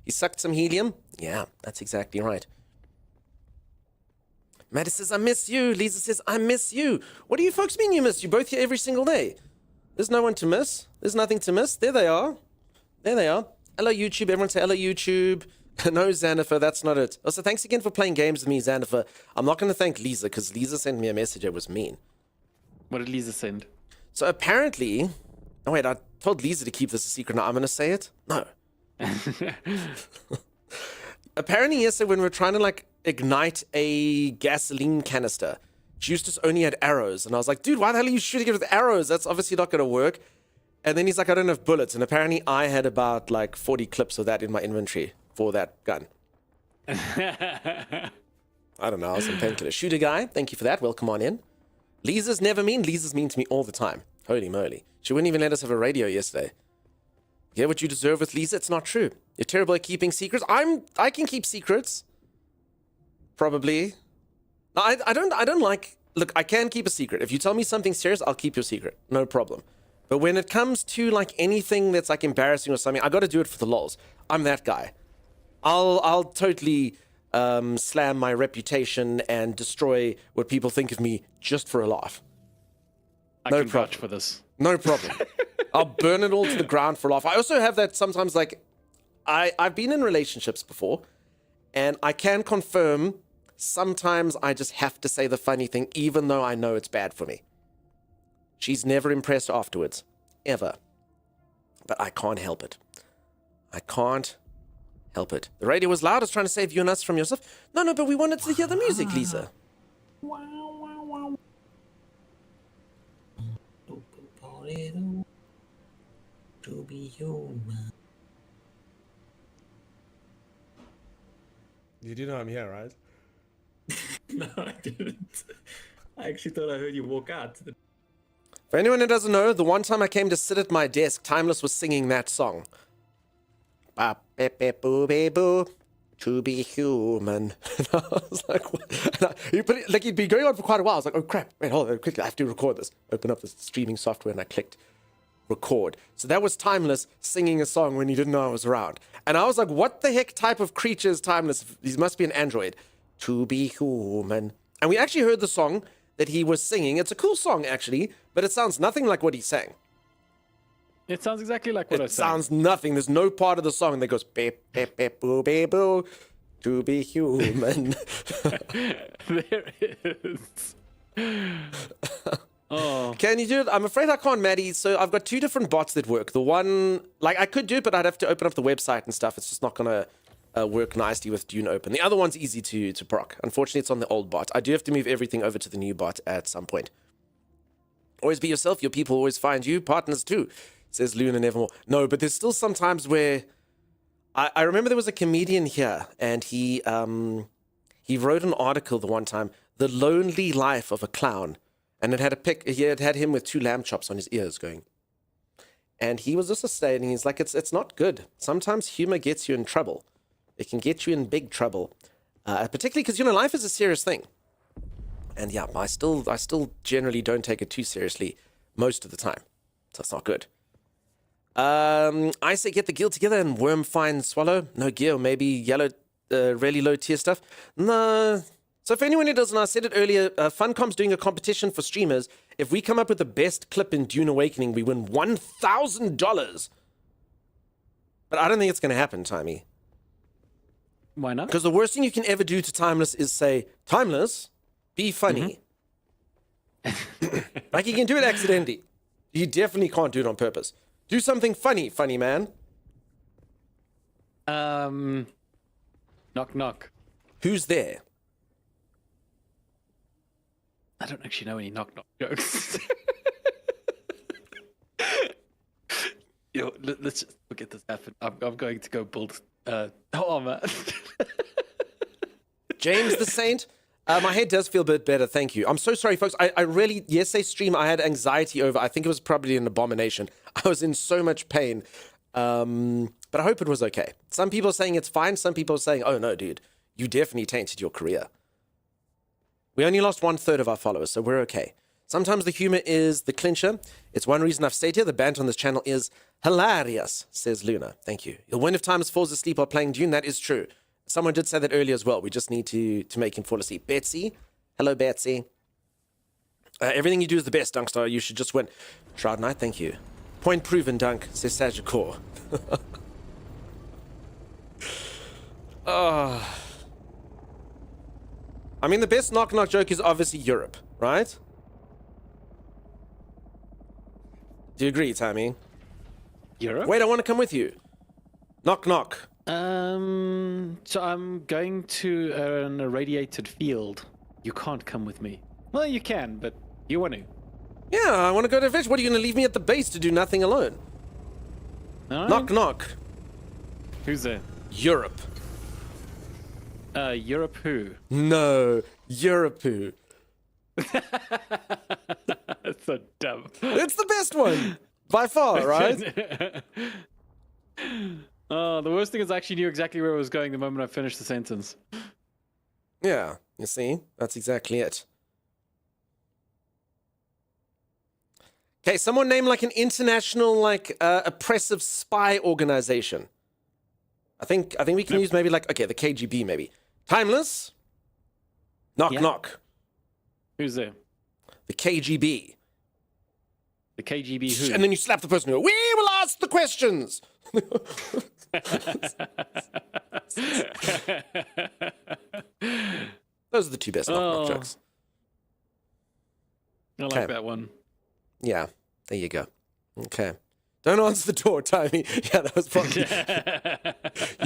He sucked some helium? Yeah, that's exactly right. Maddie says, I miss you. Lisa says, I miss you. What do you folks mean you miss? You're both here every single day. There's no one to miss. There's nothing to miss. There they are. There they are. Hello, YouTube. Everyone say hello, YouTube. No, Xanifer, that's not it. Also, thanks again for playing games with me, Xanifer. I'm not going to thank Lisa, because Lisa sent me a message. It was mean. What did Lisa send? So apparently... Oh, wait, I told Lisa to keep this a secret. Now I'm going to say it? No. Apparently, yesterday, when we were trying to, like, ignite a gasoline canister, Justus only had arrows. And I was like, dude, why the hell are you shooting it with arrows? That's obviously not going to work. And then he's like, I don't have bullets. And apparently I had about, like, 40 clips of that in my inventory for that gun. I don't know. I was in painkiller. Shooter guy, thank you for that. Welcome on in. Lisa's never mean. Lisa's mean to me all the time. Holy moly. She wouldn't even let us have a radio yesterday. Yeah, what you deserve with Lisa, it's not true. You're terrible at keeping secrets. I can keep secrets. Probably. No, I don't like... Look, I can keep a secret. If you tell me something serious, I'll keep your secret. No problem. But when it comes to, like, anything that's, like, embarrassing or something, I got to do it for the lols. I'm that guy. I'll totally slam my reputation and destroy what people think of me just for a laugh. I can vouch for this. No problem. I'll burn it all to the ground for a laugh. I also have that sometimes, like, I've been in relationships before, and I can confirm sometimes I just have to say the funny thing, even though I know it's bad for me. She's never impressed afterwards. Ever. But I can't help it. I can't help it. The radio was loud. I was trying to save you and us from yourself. No, but we wanted to hear the music, Lisa. To be human. You do know I'm here, right? No, I didn't. I actually thought I heard you walk out. For anyone who doesn't know, the one time I came to sit at my desk, Timeless was singing that song. Ba be be boo be boo, to be human. And I was like, what? He'd be going on for quite a while. I was like, oh crap, wait, hold on, quickly, I have to record this. Open up the streaming software and I clicked record. So that was Timeless singing a song when he didn't know I was around. And I was like, what the heck type of creature is Timeless? He must be an android. To be human. And we actually heard the song that he was singing. It's a cool song, actually, but it sounds nothing like what he sang. It sounds exactly like what I sang. It sounds nothing. There's no part of the song that goes beep, beep, beep, boo, beep, boo, to be human. There is. Oh. Can you do it? I'm afraid I can't, Maddie. So I've got two different bots that work. The one, like, I could do it, but I'd have to open up the website and stuff. It's just not going to work nicely with Dune open. The other one's easy to proc. Unfortunately, it's on the old bot. I do have to move everything over to the new bot at some point. Always be yourself. Your people always find you. Partners too, says Luna Nevermore. No, but there's still some times where... I remember there was a comedian here, and he wrote an article the one time, The Lonely Life of a Clown. And it had he had him with two lamb chops on his ears going. And he was also stating, he's like, it's not good. Sometimes humor gets you in trouble. It can get you in big trouble. Particularly because, life is a serious thing. And yeah, I still generally don't take it too seriously most of the time. So it's not good. I say get the guild together and worm find swallow. No gear, or maybe yellow, really low tier stuff. No. So for anyone who doesn't know, I said it earlier, Funcom's doing a competition for streamers. If we come up with the best clip in Dune Awakening, we win $1,000. But I don't think it's going to happen, Timey. Why not? Because the worst thing you can ever do to Timeless is say, Timeless, be funny. Mm-hmm. Like, you can do it accidentally. You definitely can't do it on purpose. Do something funny, funny man. Knock, knock. Who's there? I don't actually know any knock, knock jokes. Let's just forget this happened. I'm going to go build... oh, man. James the Saint. My head does feel a bit better, thank you. I'm so sorry, folks. I really, yesterday's stream, I had anxiety over. I think it was probably an abomination. I was in so much pain. But I hope it was okay. Some people are saying it's fine. Some people are saying, oh, no, dude, you definitely tainted your career. We only lost 1/3 of our followers, so we're okay. Sometimes the humor is the clincher. It's one reason I've stayed here. The banter on this channel is hilarious, says Luna. Thank you. You'll win if Timeless falls asleep while playing Dune. That is true. Someone did say that earlier as well. We just need to make him fall asleep. Betsy. Hello, Betsy. Everything you do is the best, Dunkstar. You should just win. Shroud Knight, thank you. Point proven, Dunk, says Sagicor. I mean, the best knock-knock joke is obviously Europe, right? Do you agree, Tammy? Europe? Wait, I want to come with you. Knock, knock. So I'm going to an irradiated field. You can't come with me. Well, you can, but you want to. Yeah, I want to go to fish. What, are you going to leave me at the base to do nothing alone? No? Knock, knock. Who's there? Europe. Europe who? No, Europe who? That's so dumb. It's the best one. By far, right? Oh, the worst thing is I actually knew exactly where I was going the moment I finished the sentence. Yeah, you see? That's exactly it. Okay, someone name like an international, like, oppressive spy organization. I think we can use maybe like, okay, the KGB maybe. Timeless. Knock, Yeah. knock. Who's there? The KGB. The KGB who? And then you slap the person who, we will ask the questions. Those are the two best knock-knock jokes. I like Okay. that one. Yeah, there you go. Okay. Don't answer the door, Timey. Yeah, that was probably...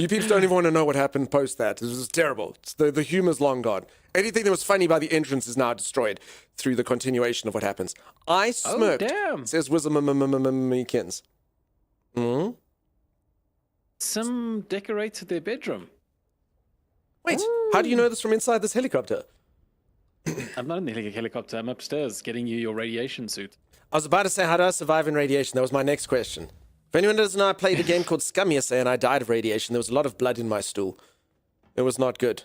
You peeps don't even want to know what happened post that. It was terrible. The humor's long gone. Anything that was funny by the entrance is now destroyed through the continuation of what happens. I smirked, damn. says Wisdom-Meekins. Hmm? Some decorated their bedroom. Wait, how do you know this from inside this helicopter? I'm not in the helicopter. I'm upstairs getting you your radiation suit. I was about to say, how do I survive in radiation? That was my next question. If anyone doesn't know, I played a game called Scum yesterday and I died of radiation. There was a lot of blood in my stool. It was not good.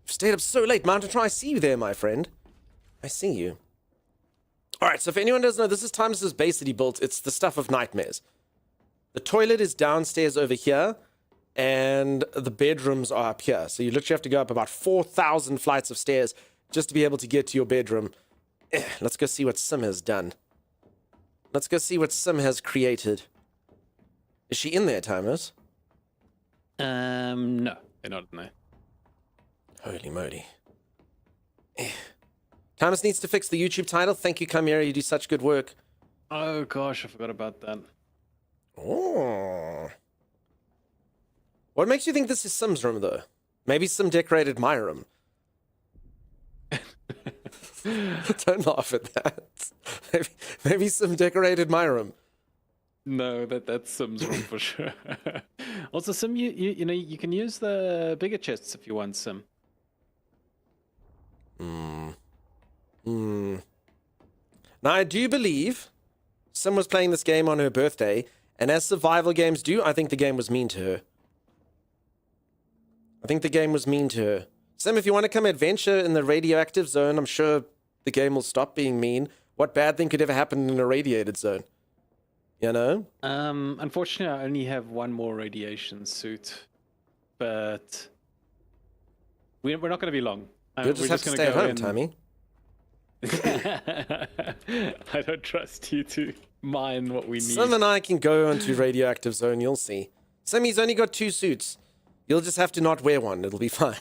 Stayed up so late. Mountain Try, I see you there, my friend. I see you. All right, so if anyone doesn't know, this is Timeless's base that he built. It's the stuff of nightmares. The toilet is downstairs over here, and the bedrooms are up here. So you literally have to go up about 4,000 flights of stairs just to be able to get to your bedroom. Let's go see what Sim has done. Let's go see what Sim has created. Is she in there, Timeless? No, they're not in there. Holy moly. Timeless needs to fix the YouTube title. Thank you, Chimera. You do such good work. Oh gosh, I forgot about that. Oh. What makes you think this is Sim's room, though? Maybe Sim decorated my room. Don't laugh at that. Maybe Sim decorated my room. No, that's Sim's room for sure. Also, Sim, you know you can use the bigger chests if you want, Sim. Now, I do believe Sim was playing this game on her birthday, and as survival games do, I think the game was mean to her. I think the game was mean to her. Sim, if you want to come adventure in the radioactive zone, I'm sure the game will stop being mean. What bad thing could ever happen in a radiated zone? You know? Unfortunately, I only have one more radiation suit, but we're not going to be long. You'll just have to stay at home, Timmy. I don't trust you to mine what we need. Sim and I can go onto radioactive zone, you'll see. Sim, he's only got 2 suits. You'll just have to not wear one, it'll be fine.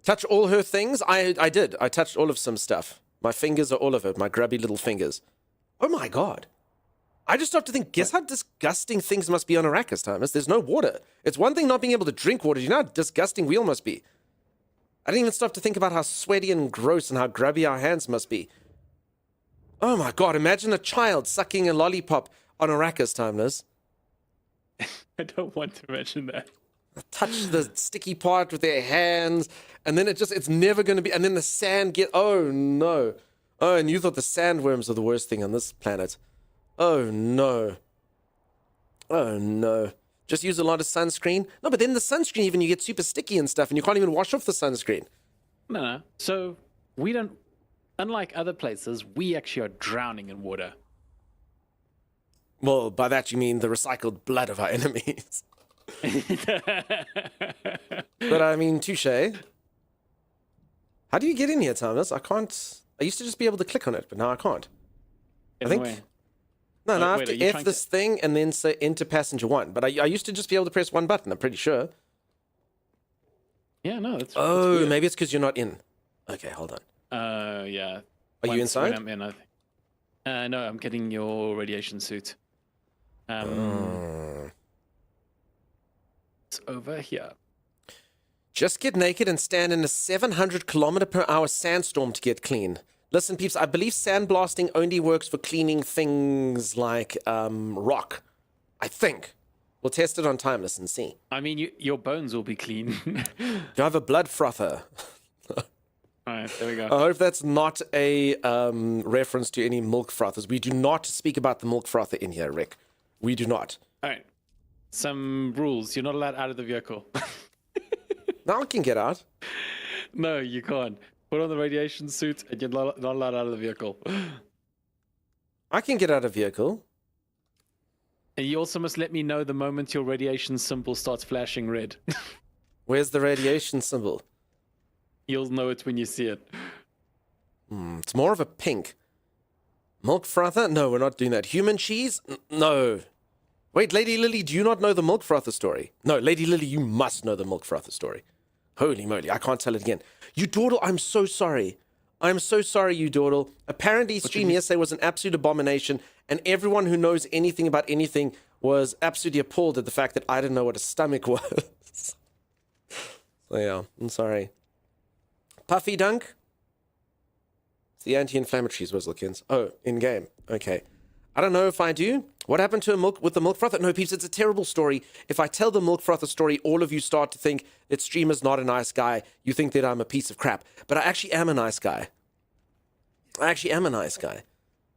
Touch all her things? I did. I touched all of some stuff. My fingers are all of it, my grubby little fingers. Oh my god. I just stopped to think, guess how disgusting things must be on Arrakis, Thomas? There's no water. It's one thing not being able to drink water. You know how disgusting we all must be? I didn't even stop to think about how sweaty and gross and how grubby our hands must be. Oh my god, imagine a child sucking a lollipop on Arrakis, Timeless. I don't want to mention that. Touch the sticky part with their hands, and then it's never going to be, and then the sand oh no. Oh, and you thought the sandworms are the worst thing on this planet. Oh no. Oh no. Just use a lot of sunscreen. No, but then the sunscreen, even you get super sticky and stuff, and you can't even wash off the sunscreen. No. So we don't. Unlike other places, we actually are drowning in water. Well, by that you mean the recycled blood of our enemies. But I mean, touche. How do you get in here, Thomas? I can't. I used to just be able to click on it, but now I can't. I think. No, I have wait, to F this thing and then say enter passenger 1. But I used to just be able to press one button, I'm pretty sure. Yeah, no, that's. Oh, that's maybe it's because you're not in. Okay, hold on. Yeah. Are you inside? I'm in, I think. No, I'm getting your radiation suit. It's over here. Just get naked and stand in a 700-kilometer-per-hour sandstorm to get clean. Listen, peeps, I believe sandblasting only works for cleaning things like rock. I think. We'll test it on Timeless and see. I mean, your bones will be clean. You have a blood frother. All right, there we go. I hope that's not a reference to any milk frothers. We do not speak about the milk frother in here, Rick. We do not. All right. Some rules. You're not allowed out of the vehicle. Now I can get out. No, you can't. Put on the radiation suit and you're not allowed out of the vehicle. I can get out of vehicle. And you also must let me know the moment your radiation symbol starts flashing red. Where's the radiation symbol? You'll know it when you see it. It's more of a pink. Milk frother? No, we're not doing that. Human cheese? No. Wait, Lady Lily, do you not know the milk frother story? No, Lady Lily, you must know the milk frother story. Holy moly, I can't tell it again. You Dawdle, I'm so sorry. I'm so sorry, you Dawdle. Apparently, stream yesterday was an absolute abomination, and everyone who knows anything about anything was absolutely appalled at the fact that I didn't know what a stomach was. So yeah, I'm sorry. Puffy Dunk? It's the anti-inflammatories, Wizzlekins. Oh, in-game. Okay. I don't know if I do. What happened to with the milk frother? No, peeps, it's a terrible story. If I tell the milk frother story, all of you start to think that Streamer's not a nice guy. You think that I'm a piece of crap. But I actually am a nice guy. I actually am a nice guy.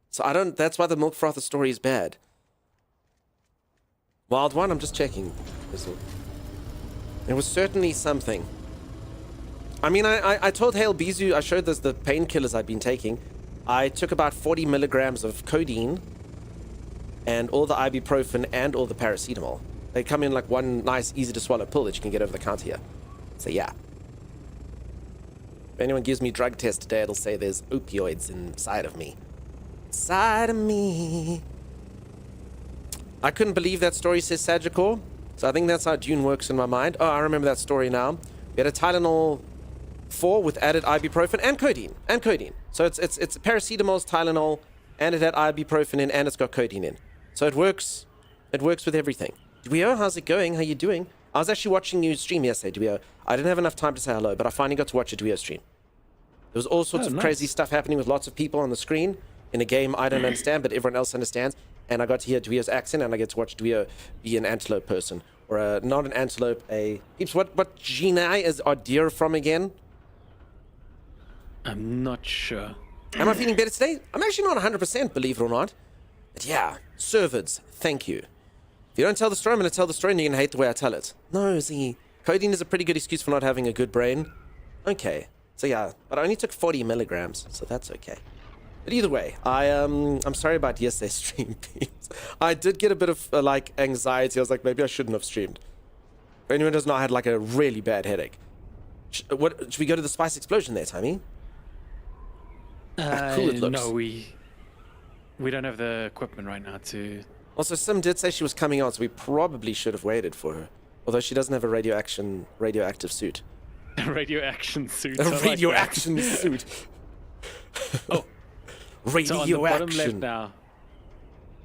So that's why the milk frother story is bad. Wild one, I'm just checking. It was certainly something. I mean, I told Hail Bizu, I showed this the painkillers I'd been taking. I took about 40 milligrams of codeine and all the ibuprofen and all the paracetamol. They come in like one nice, easy to swallow pill that you can get over the counter here. So yeah. If anyone gives me drug test today, it'll say there's opioids inside of me. Inside of me. I couldn't believe that story, says Sagicor. So I think that's how Dune works in my mind. Oh, I remember that story now. We had a Tylenol 4 with added ibuprofen and codeine. So it's paracetamols, Tylenol, and it had ibuprofen in, and it's got codeine in. So it works. It works with everything. Duo, how's it going? How you doing? I was actually watching you stream yesterday, Duo. I didn't have enough time to say hello, but I finally got to watch a Duo stream. There was all sorts of crazy stuff happening with lots of people on the screen in a game I don't understand, but everyone else understands. And I got to hear Duo's accent, and I get to watch Duo be an antelope person. Or not an antelope, a... Peeps, what genii are deer from again? I'm not sure. Am I feeling better today? I'm actually not 100%, believe it or not. But yeah, servants, thank you. If you don't tell the story, I'm going to tell the story and you're going to hate the way I tell it. No, see, codeine is a pretty good excuse for not having a good brain. Okay, so yeah, but I only took 40 milligrams, so that's okay. But either way, I'm sorry about yesterday's stream, peeps. I did get a bit of, anxiety. I was like, maybe I shouldn't have streamed. If anyone does know, I had, a really bad headache. Should we go to the Spice Explosion there, Timmy? Cool it looks. No, we don't have the equipment right now to... Also, Sim did say she was coming on, so we probably should have waited for her. Although she doesn't have a radioactive suit. A radioaction suit. A radioaction suit. Oh. Radioaction. So on the bottom left now,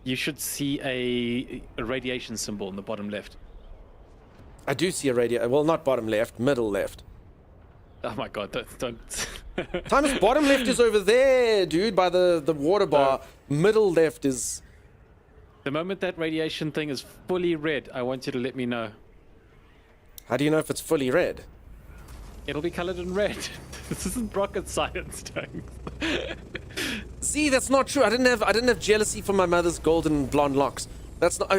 you should see a radiation symbol in the bottom left. I do see a radio... Well, not bottom left, middle left. Oh my god, don't... Thomas, bottom left is over there, dude, by the water bar. Middle left is... The moment that radiation thing is fully red, I want you to let me know. How do you know if it's fully red? It'll be colored in red. This isn't rocket science, Tanks. See, that's not true. I didn't have jealousy for my mother's golden blonde locks. That's not...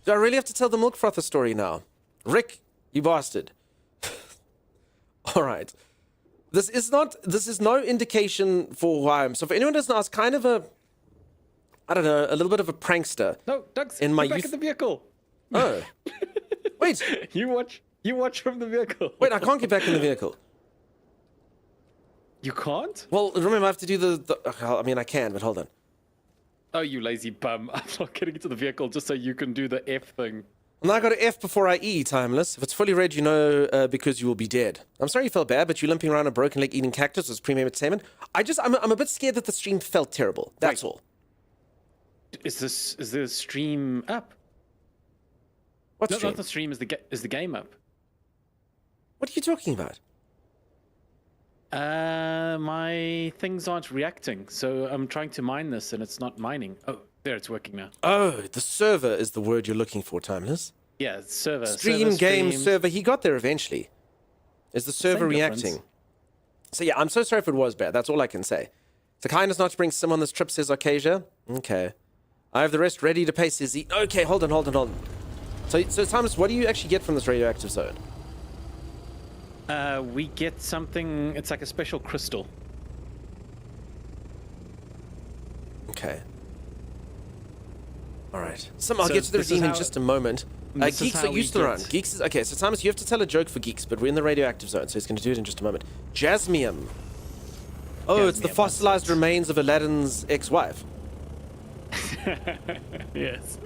Do I really have to tell the milk frother story now? Rick, you bastard. All right. This is no indication for who I am. So for anyone who doesn't know, I was kind of a little bit of a prankster. No, Doug's in my back youth. in the vehicle. Oh. Wait, You watch from the vehicle. wait, I can't get back in the vehicle. You can't? Well, remember, I have to do I mean, I can, but hold on. Oh, you lazy bum. I'm not getting into the vehicle just so you can do the F thing. Well, now I got to F before I E, Timeless. If it's fully red, you know, because you will be dead. I'm sorry you felt bad, but you limping around a broken leg eating cactus was premium entertainment. I'm a bit scared that the stream felt terrible. That's all. Is the stream up? What No, stream? not the stream. Is the game up? What are you talking about? My things aren't reacting, so I'm trying to mine this and it's not mining. Oh, there, it's working now. Oh, the server is the word you're looking for, Timeless. Yeah, it's server. Stream, game, streams. server. He got there eventually. Is the server Same reacting? difference. So yeah, I'm so sorry if it was bad. That's all I can say. The kindness not to bring Sim on this trip, says Arcasia. Okay. I have the rest ready to pay, says Z. Okay, hold on. So Timeless, what do you actually get from this radioactive zone? We get something. It's like a special crystal. Okay. All right. I'll So get to the this is redeem in how- just a moment. this is Geeks how are we used to run. get- Geeks is okay. So Thomas, you have to tell a joke for Geeks, but we're in the radioactive zone, so he's going to do it in just a moment. Jasmium. Oh, it's the Jasmium, that's fossilized it. remains of Aladdin's ex-wife. Yes.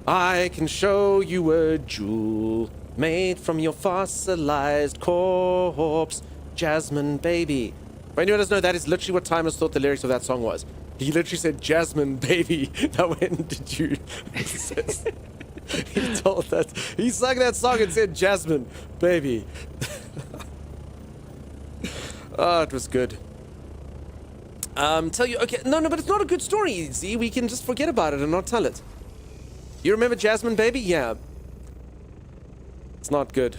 I can show you a jewel made from your fossilized corpse, Jasmine baby. For anyone who doesn't know, that is literally what Timeless thought the lyrics of that song was. He literally said, Jasmine baby. Now when did you... He told that. He sang that song and said, Jasmine baby. Oh, it was good. Tell you, okay, no, but it's not a good story, Z. We can just forget about it and not tell it. You remember Jasmine Baby? Yeah. It's not good.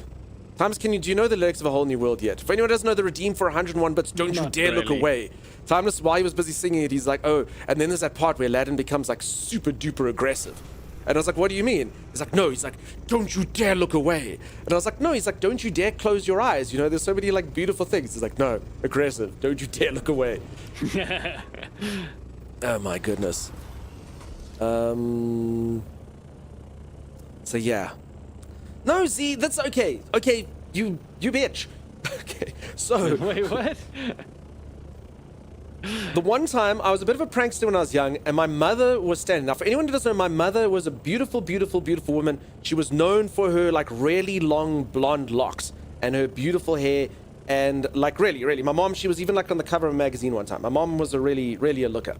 Timeless, do you know the lyrics of A Whole New World yet? For anyone who doesn't know the Redeem for 101 bits, don't you Not dare look really. away. Timeless, while he was busy singing it, he's like, oh, and then there's that part where Aladdin becomes like super duper aggressive. And I was like, what do you mean? He's like, no, don't you dare look away. And I was like, no, he's like, don't you dare close your eyes. You know, there's so many like beautiful things. He's like, no, aggressive, don't you dare look away. Oh my goodness. So yeah. No, Z, that's okay. Okay, you bitch. Okay, so Wait, what? the one time I was a bit of a prankster when I was young, and my mother was standing. Now, for anyone who doesn't know, my mother was a beautiful, beautiful, beautiful woman. She was known for her like really long blonde locks and her beautiful hair, and like really, my mom. She was even like on the cover of a magazine one time. My mom was a really a looker,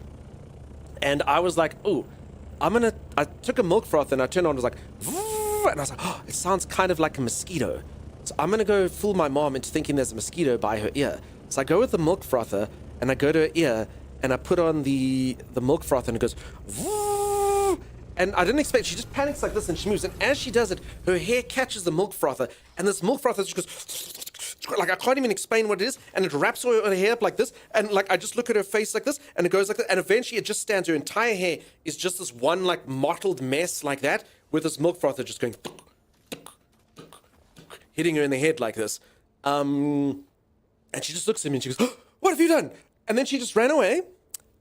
and I was like, ooh, I took a milk froth and I turned on. And I was like, and I was like, oh, it sounds kind of like a mosquito. So I'm gonna go fool my mom into thinking there's a mosquito by her ear. So I go with the milk frother and I go to her ear and I put on the milk froth and it goes, and I didn't expect. She just panics like this and she moves. And as she does it, her hair catches the milk frother, and this milk frother just goes like I can't even explain what it is. And it wraps her hair up like this, and like I just look at her face like this, and it goes like that. And eventually, it just stands. Her entire hair is just this one like mottled mess like that, with this milk frother just going, hitting her in the head like this. And she just looks at me and she goes, oh, "What have you done?" And then she just ran away.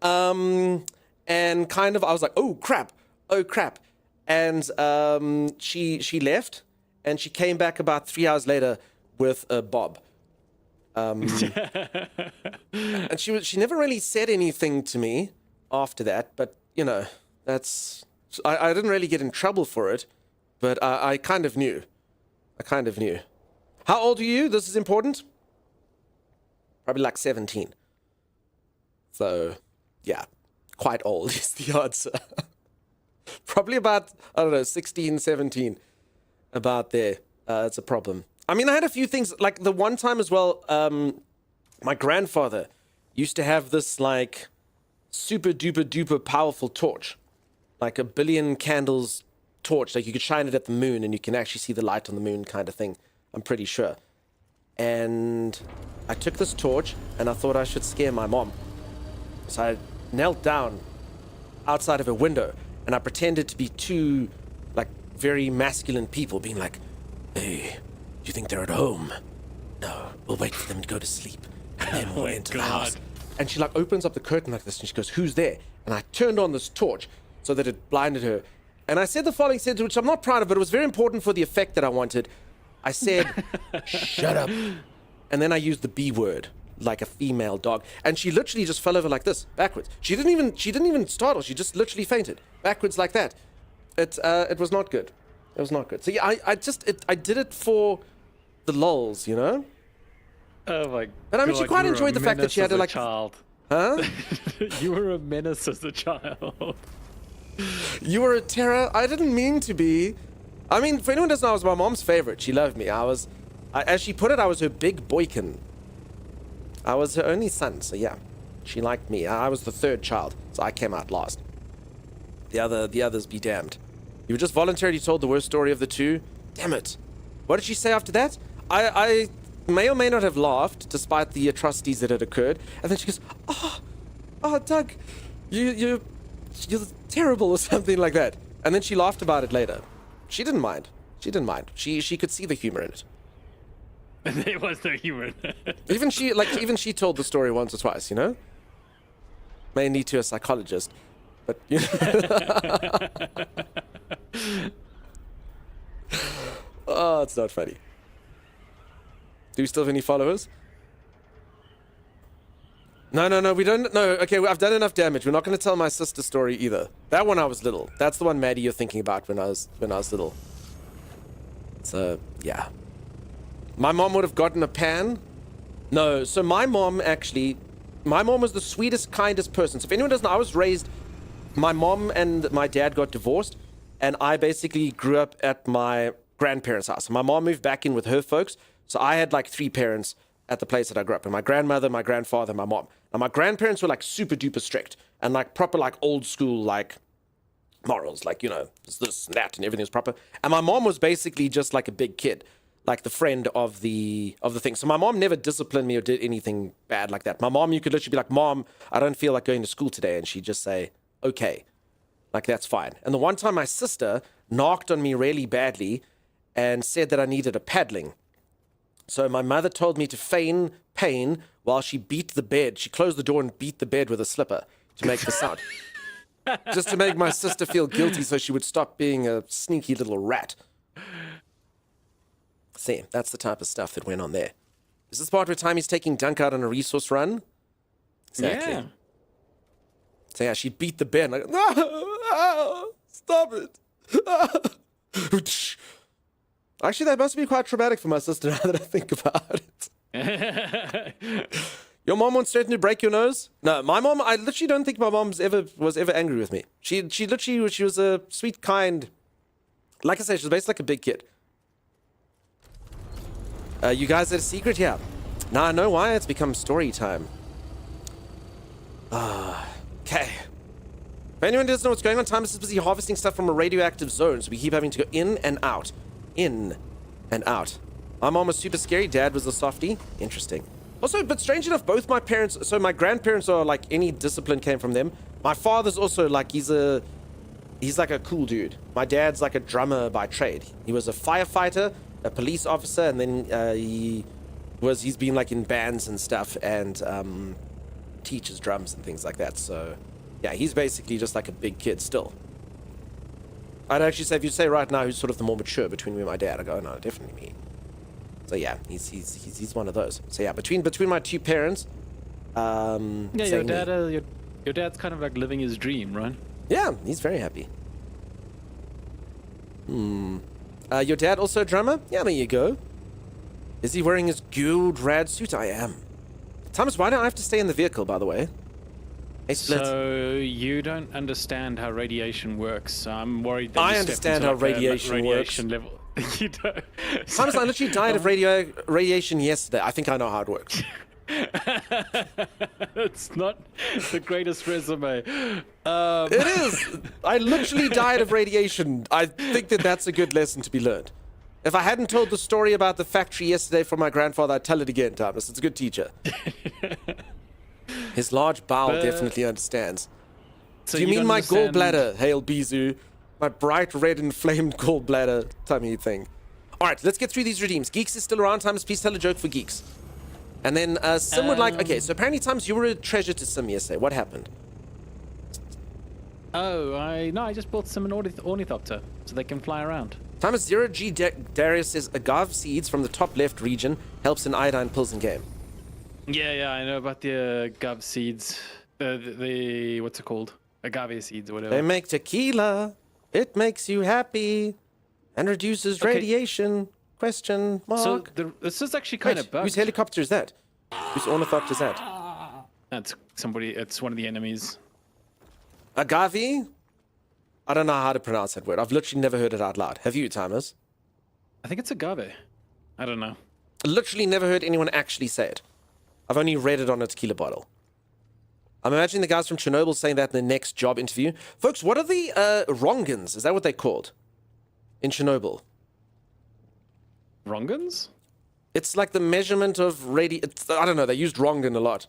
And kind of, I was like, oh crap. And she left, and she came back about 3 hours later with a bob. And she never really said anything to me after that, but you know, I didn't really get in trouble for it, but I kind of knew. How old are you? This is important. Probably like 17. So, yeah, quite old is the answer. Probably about, I don't know, 16, 17. About there. It's a problem. I mean, I had a few things, like the one time as well, my grandfather used to have this, like, super duper duper powerful torch. Like a billion candles torch. Like, you could shine it at the moon and you can actually see the light on the moon kind of thing. I'm pretty sure. And I took this torch and I thought I should scare my mom. So I knelt down outside of her window and I pretended to be too like very masculine people being like, "Hey, do you think they're at home? No, we'll wait for them to go to sleep, and then we'll enter the house." And she like opens up the curtain like this, and she goes, "Who's there?" And I turned on this torch so that it blinded her. And I said the following sentence, which I'm not proud of, but it was very important for the effect that I wanted. I said, "Shut up." And then I used the B word, like a female dog. And she literally just fell over like this, backwards. She didn't even startle. She just literally fainted, backwards like that. It was not good. It was not good. So yeah, I did it for the lols, you know? Oh my god. But I mean, she quite enjoyed the fact that she had to like... child. Huh? You were a menace as a child. You were a terror? I didn't mean to be. I mean, for anyone who doesn't know, I was my mom's favorite. She loved me. As she put it, I was her big boykin. I was her only son, so yeah. She liked me. I was the third child, so I came out last. The others be damned. You were just voluntarily told the worst story of the two? Damn it. What did she say after that? I may or may not have laughed, despite the atrocities that had occurred. And then she goes, oh, Doug, you're terrible or something like that. And then she laughed about it later. She didn't mind. She could see the humor in it. There was no humor in it. Even she told the story once or twice, you know? May need to a psychologist, but you know. Oh, it's not funny. Do we still have any followers? No, we don't. No, okay, I've done enough damage. We're not going to tell my sister's story either. That one I was little. That's the one, Maddie, you're thinking about when I was little. So, yeah. My mom would have gotten a pan. No, so my mom was the sweetest, kindest person. So if anyone doesn't know, I was raised, my mom and my dad got divorced, and I basically grew up at my grandparents' house. My mom moved back in with her folks, so I had like 3 parents at the place that I grew up in. My grandmother, my grandfather, my mom. Now my grandparents were like super duper strict and like proper like old school like morals, like, you know, this and that and everything was proper. And my mom was basically just like a big kid, like the friend of the thing. So my mom never disciplined me or did anything bad like that. My mom, you could literally be like, "Mom, I don't feel like going to school today," and she'd just say, "Okay." Like, that's fine. And the one time my sister knocked on me really badly and said that I needed a paddling. So my mother told me to feign pain while she beat the bed. She closed the door and beat the bed with a slipper to make the sound. Just to make my sister feel guilty so she would stop being a sneaky little rat. See, that's the type of stuff that went on there. Is this part where Timmy's taking Dunk out on a resource run? Exactly. Yeah. So yeah, she beat the bed like, "No, stop it." Actually, that must be quite traumatic for my sister now that I think about it. Your mom once threatened to break your nose? No, my mom, I literally don't think my mom was ever angry with me. She was a sweet, kind, like I say, she was basically like a big kid. You guys had a secret? Yeah. Now I know why. It's become story time. Okay. If anyone doesn't know what's going on, Thomas is busy harvesting stuff from a radioactive zone, so we keep having to go in and out. In and out. My mom was super scary. Dad was a softie. Interesting. Also, but strange enough, both my parents, so my grandparents are like, any discipline came from them. My father's also like, he's like a cool dude. My dad's like a drummer by trade. He was a firefighter, a police officer, and then he's been like in bands and stuff, and teaches drums and things like that. So yeah, he's basically just like a big kid still. I'd actually say, if you say right now who's sort of the more mature between me and my dad, I go, "Oh, no, definitely me." So yeah, he's one of those. So yeah, between my 2 parents, yeah, your dad, your dad's kind of like living his dream, right? Yeah, he's very happy. Your dad also a drummer? Yeah, there you go. Is he wearing his gold rad suit? I am. Thomas, why don't I have to stay in the vehicle, by the way? Hey, Split. So you don't understand how radiation works. I'm worried that I you understand stepped how into like radiation works. level. You don't. Thomas, I literally died of radiation yesterday. I think I know how it works. It's not the greatest resume. It is. I literally died of radiation. I think that's a good lesson to be learned. If I hadn't told the story about the factory yesterday from my grandfather, I'd tell it again, Thomas. It's a good teacher. His large bowel definitely understands. So Do you mean don't my understand- gallbladder, Hail Bizu? My bright red inflamed gallbladder tummy thing. All right, let's get through these redeems. Geeks is still around. Times, please tell a joke for Geeks. And then Sim would like... Okay, so apparently Times, you were a treasure to Sim yesterday. What happened? Oh, I just bought some ornithopter so they can fly around. Times 0G Darius says agave seeds from the top left region helps in iodine pills in game. Yeah, I know about the agave seeds. The what's it called? Agave seeds or whatever. They make tequila. It makes you happy and reduces radiation. Question mark. So this is actually kind of bugged. Whose helicopter is that? Whose ornithopter is that? That's somebody. It's one of the enemies. Agave? I don't know how to pronounce that word. I've literally never heard it out loud. Have you, Timers? I think it's agave. I don't know. Literally never heard anyone actually say it. I've only read it on a tequila bottle. I'm imagining the guys from Chernobyl saying that in the next job interview. Folks, what are the Rongans? Is that what they're called? In Chernobyl? Rongans? It's like the measurement of I don't know, they used Rongan a lot.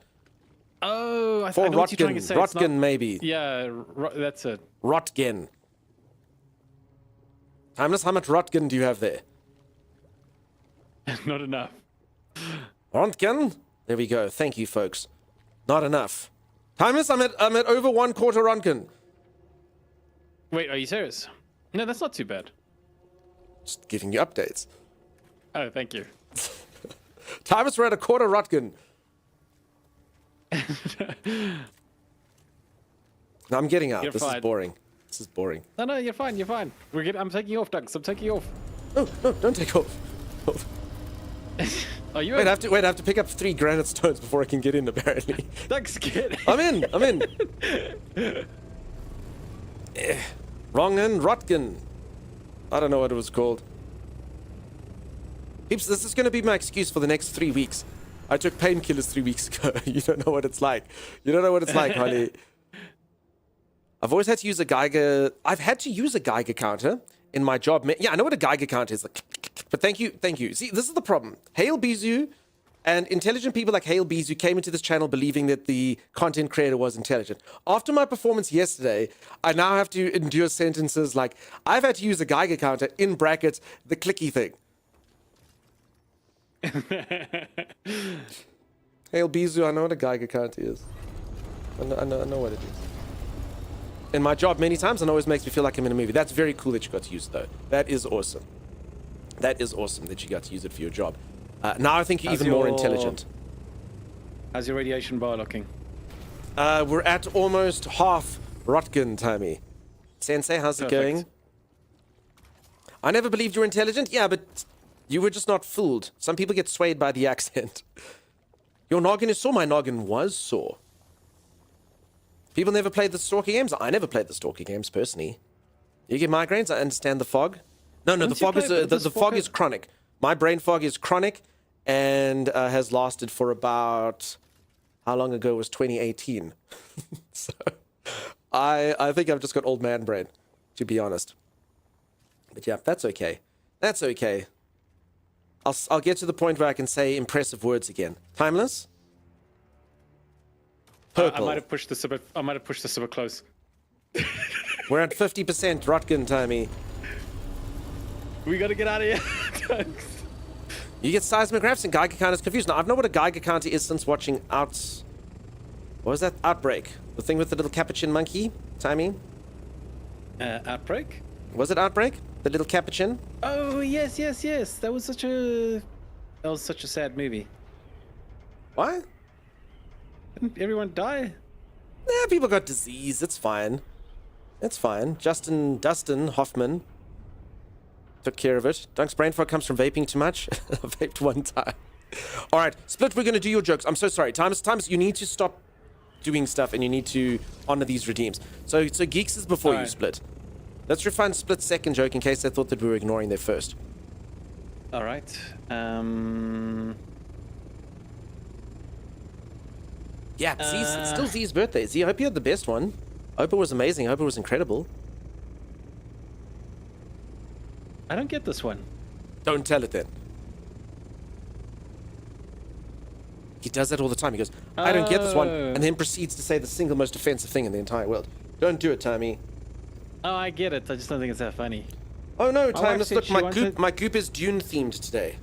Oh, I For know what you're trying to say. It's Rotgen, not- maybe. Yeah, that's it. Rotgen. Timeless, how much Rotgen do you have there? Not enough. Röntgen? There we go. Thank you, folks. Not enough. Timeless, I'm at over 1/4 Röntgen. Wait, are you serious? No, that's not too bad. Just giving you updates. Oh, thank you. Timeless, we're at 1/4 Röntgen. No, I'm getting out. You're This is fine. boring. This is boring. No, you're fine. You're fine. I'm taking you off, Dunks. I'm taking you off. No, don't take off. Are you? Wait, I have to pick up 3 granite stones before I can get in, apparently. Dunks, get. I'm in. Rongen, Rotgen. I don't know what it was called. Peeps, this is going to be my excuse for the next 3 weeks. I took painkillers 3 weeks ago. You don't know what it's like. You don't know what it's like, Holly. I've always had to use a Geiger... I've had to use a Geiger counter in my job. Yeah, I know what a Geiger counter is. But thank you. See, this is the problem. Hail Bizu and intelligent people like Hail Bizu came into this channel believing that the content creator was intelligent. After my performance yesterday, I now have to endure sentences like, I've had to use a Geiger counter, in brackets, the clicky thing. Hail Bizu, I know what a Geiger counter is. I know what it is. In my job, many times, it always makes me feel like I'm in a movie. That's very cool that you got to use it, though. That is awesome. That is awesome that you got to use it for your job. Now I think you're even more intelligent. How's your radiation bar looking? We're at almost half Rotgen, Timey. Sensei, how's it going? I never believed you were intelligent. Yeah, but you were just not fooled. Some people get swayed by the accent. Your noggin is sore. My noggin was sore. People never played the Stalker games. I never played the Stalker games personally. You get migraines. I understand the fog. No, the fog is the fog is chronic. My brain fog is chronic, and has lasted for about how long ago was 2018. So I think I've just got old man brain, to be honest. But yeah, that's okay. That's okay. I'll get to the point where I can say impressive words again. Timeless. Purple. I might have pushed this a bit. I might have pushed this a bit close. We're at 50% Rotgen, Timey. We gotta get out of here. You get seismographs and Geiger counters confused. Now, I've known what a Geiger counter is since watching What was that? Outbreak. The thing with the little capuchin monkey, Timey? Outbreak? Was it Outbreak? The little capuchin? Oh, yes. That was such a sad movie. Why? Didn't everyone die? Nah, people got disease. It's fine. It's fine. Dustin Hoffman took care of it. Dunk's brain fog comes from vaping too much. I vaped one time. All right, Split, we're going to do your jokes. I'm so sorry. Times, you need to stop doing stuff and you need to honor these redeems. So Geeks is before you, Split. Let's refine Split's second joke in case they thought that we were ignoring their first. All right. Yeah, it's still Z's birthday. Z, I hope you had the best one. I hope it was amazing. I hope it was incredible. I don't get this one. Don't tell it then. He does that all the time. He goes, I don't get this one, and then proceeds to say the single most offensive thing in the entire world. Don't do it, Tommy. Oh, I get it. I just don't think it's that funny. Oh no, wife Timeless, said look, she my wanted- my goop is Dune themed today.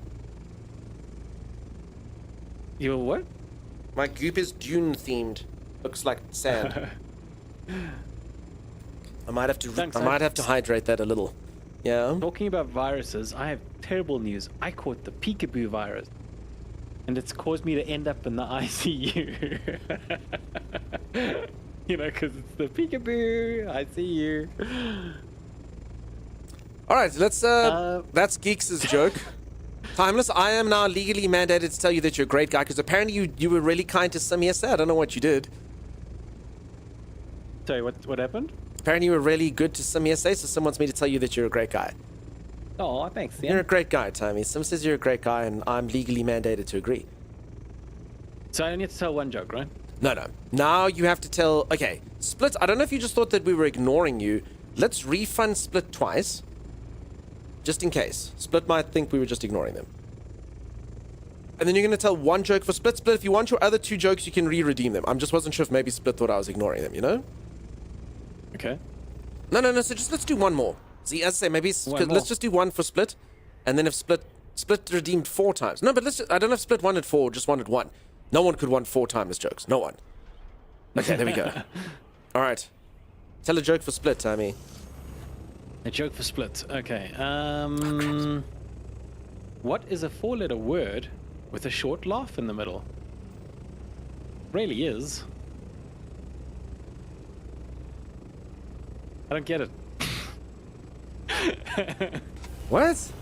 You what? My goop is Dune themed. Looks like sand. I might have to Thanks, I might have to hydrate that a little. Yeah. Talking about viruses, I have terrible news. I caught the peekaboo virus, and it's caused me to end up in the ICU. You know, because it's the peekaboo ICU. All right, let's that's Geeks' joke. Timeless, I am now legally mandated to tell you that you're a great guy because apparently you were really kind to Sim yesterday. I don't know what you did. Sorry, what happened? Apparently you were really good to Sim yesterday, so Sim wants me to tell you that you're a great guy. Oh, thanks. You're a great guy, Timmy. Sim says you're a great guy, and I'm legally mandated to agree. So I only have to tell one joke, right? No. Now you have to tell... Okay, Split, I don't know if you just thought that we were ignoring you. Let's refund Split twice. Just in case. Split might think we were just ignoring them. And then you're going to tell one joke for Split. Split, if you want your other two jokes, you can re-redeem them. I just wasn't sure if maybe Split thought I was ignoring them, you know? Okay. No, so just let's do one more. See, as I say, maybe... One more. Let's just do one for Split. And then if Split redeemed 4 times. No, but let's just, I don't know if Split wanted 4 or just wanted 1. No one could want 4 timeless jokes. No one. Okay, there we go. All right. Tell a joke for Split, Timmy. A joke for Split. Okay. What is a 4-letter word with a short laugh in the middle? Really is. I don't get it. What?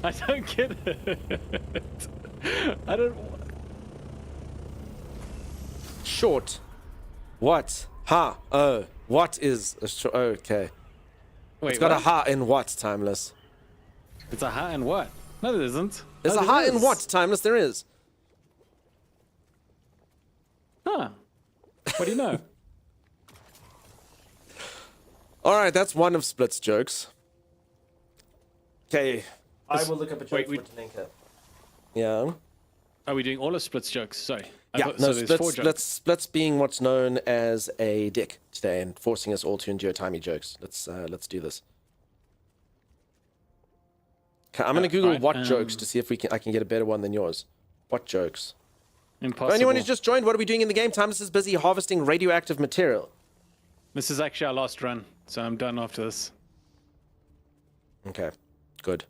I don't get it. I don't. Short. What? Ha. Oh. What is a short? Okay. Wait, It's got what? a ha in what, Timeless? It's a ha and what? No, there isn't. There's No, a there ha in is. what, Timeless? There is. Huh. What do you know? All right, that's one of Split's jokes. Okay. I will look up a joke Wait, for we- Talenka. Yeah. Are we doing all of Split's jokes? Sorry. I Yeah, thought- no, so there's 4 jokes. Split's being what's known as a dick today and forcing us all to endure timey jokes. Let's do this. Okay, I'm gonna Google right, what jokes to see if I can get a better one than yours. What jokes? For Impossible. anyone who's just joined, what are we doing in the game? Timeless is busy harvesting radioactive material. This is actually our last run, so I'm done after this. Okay, good.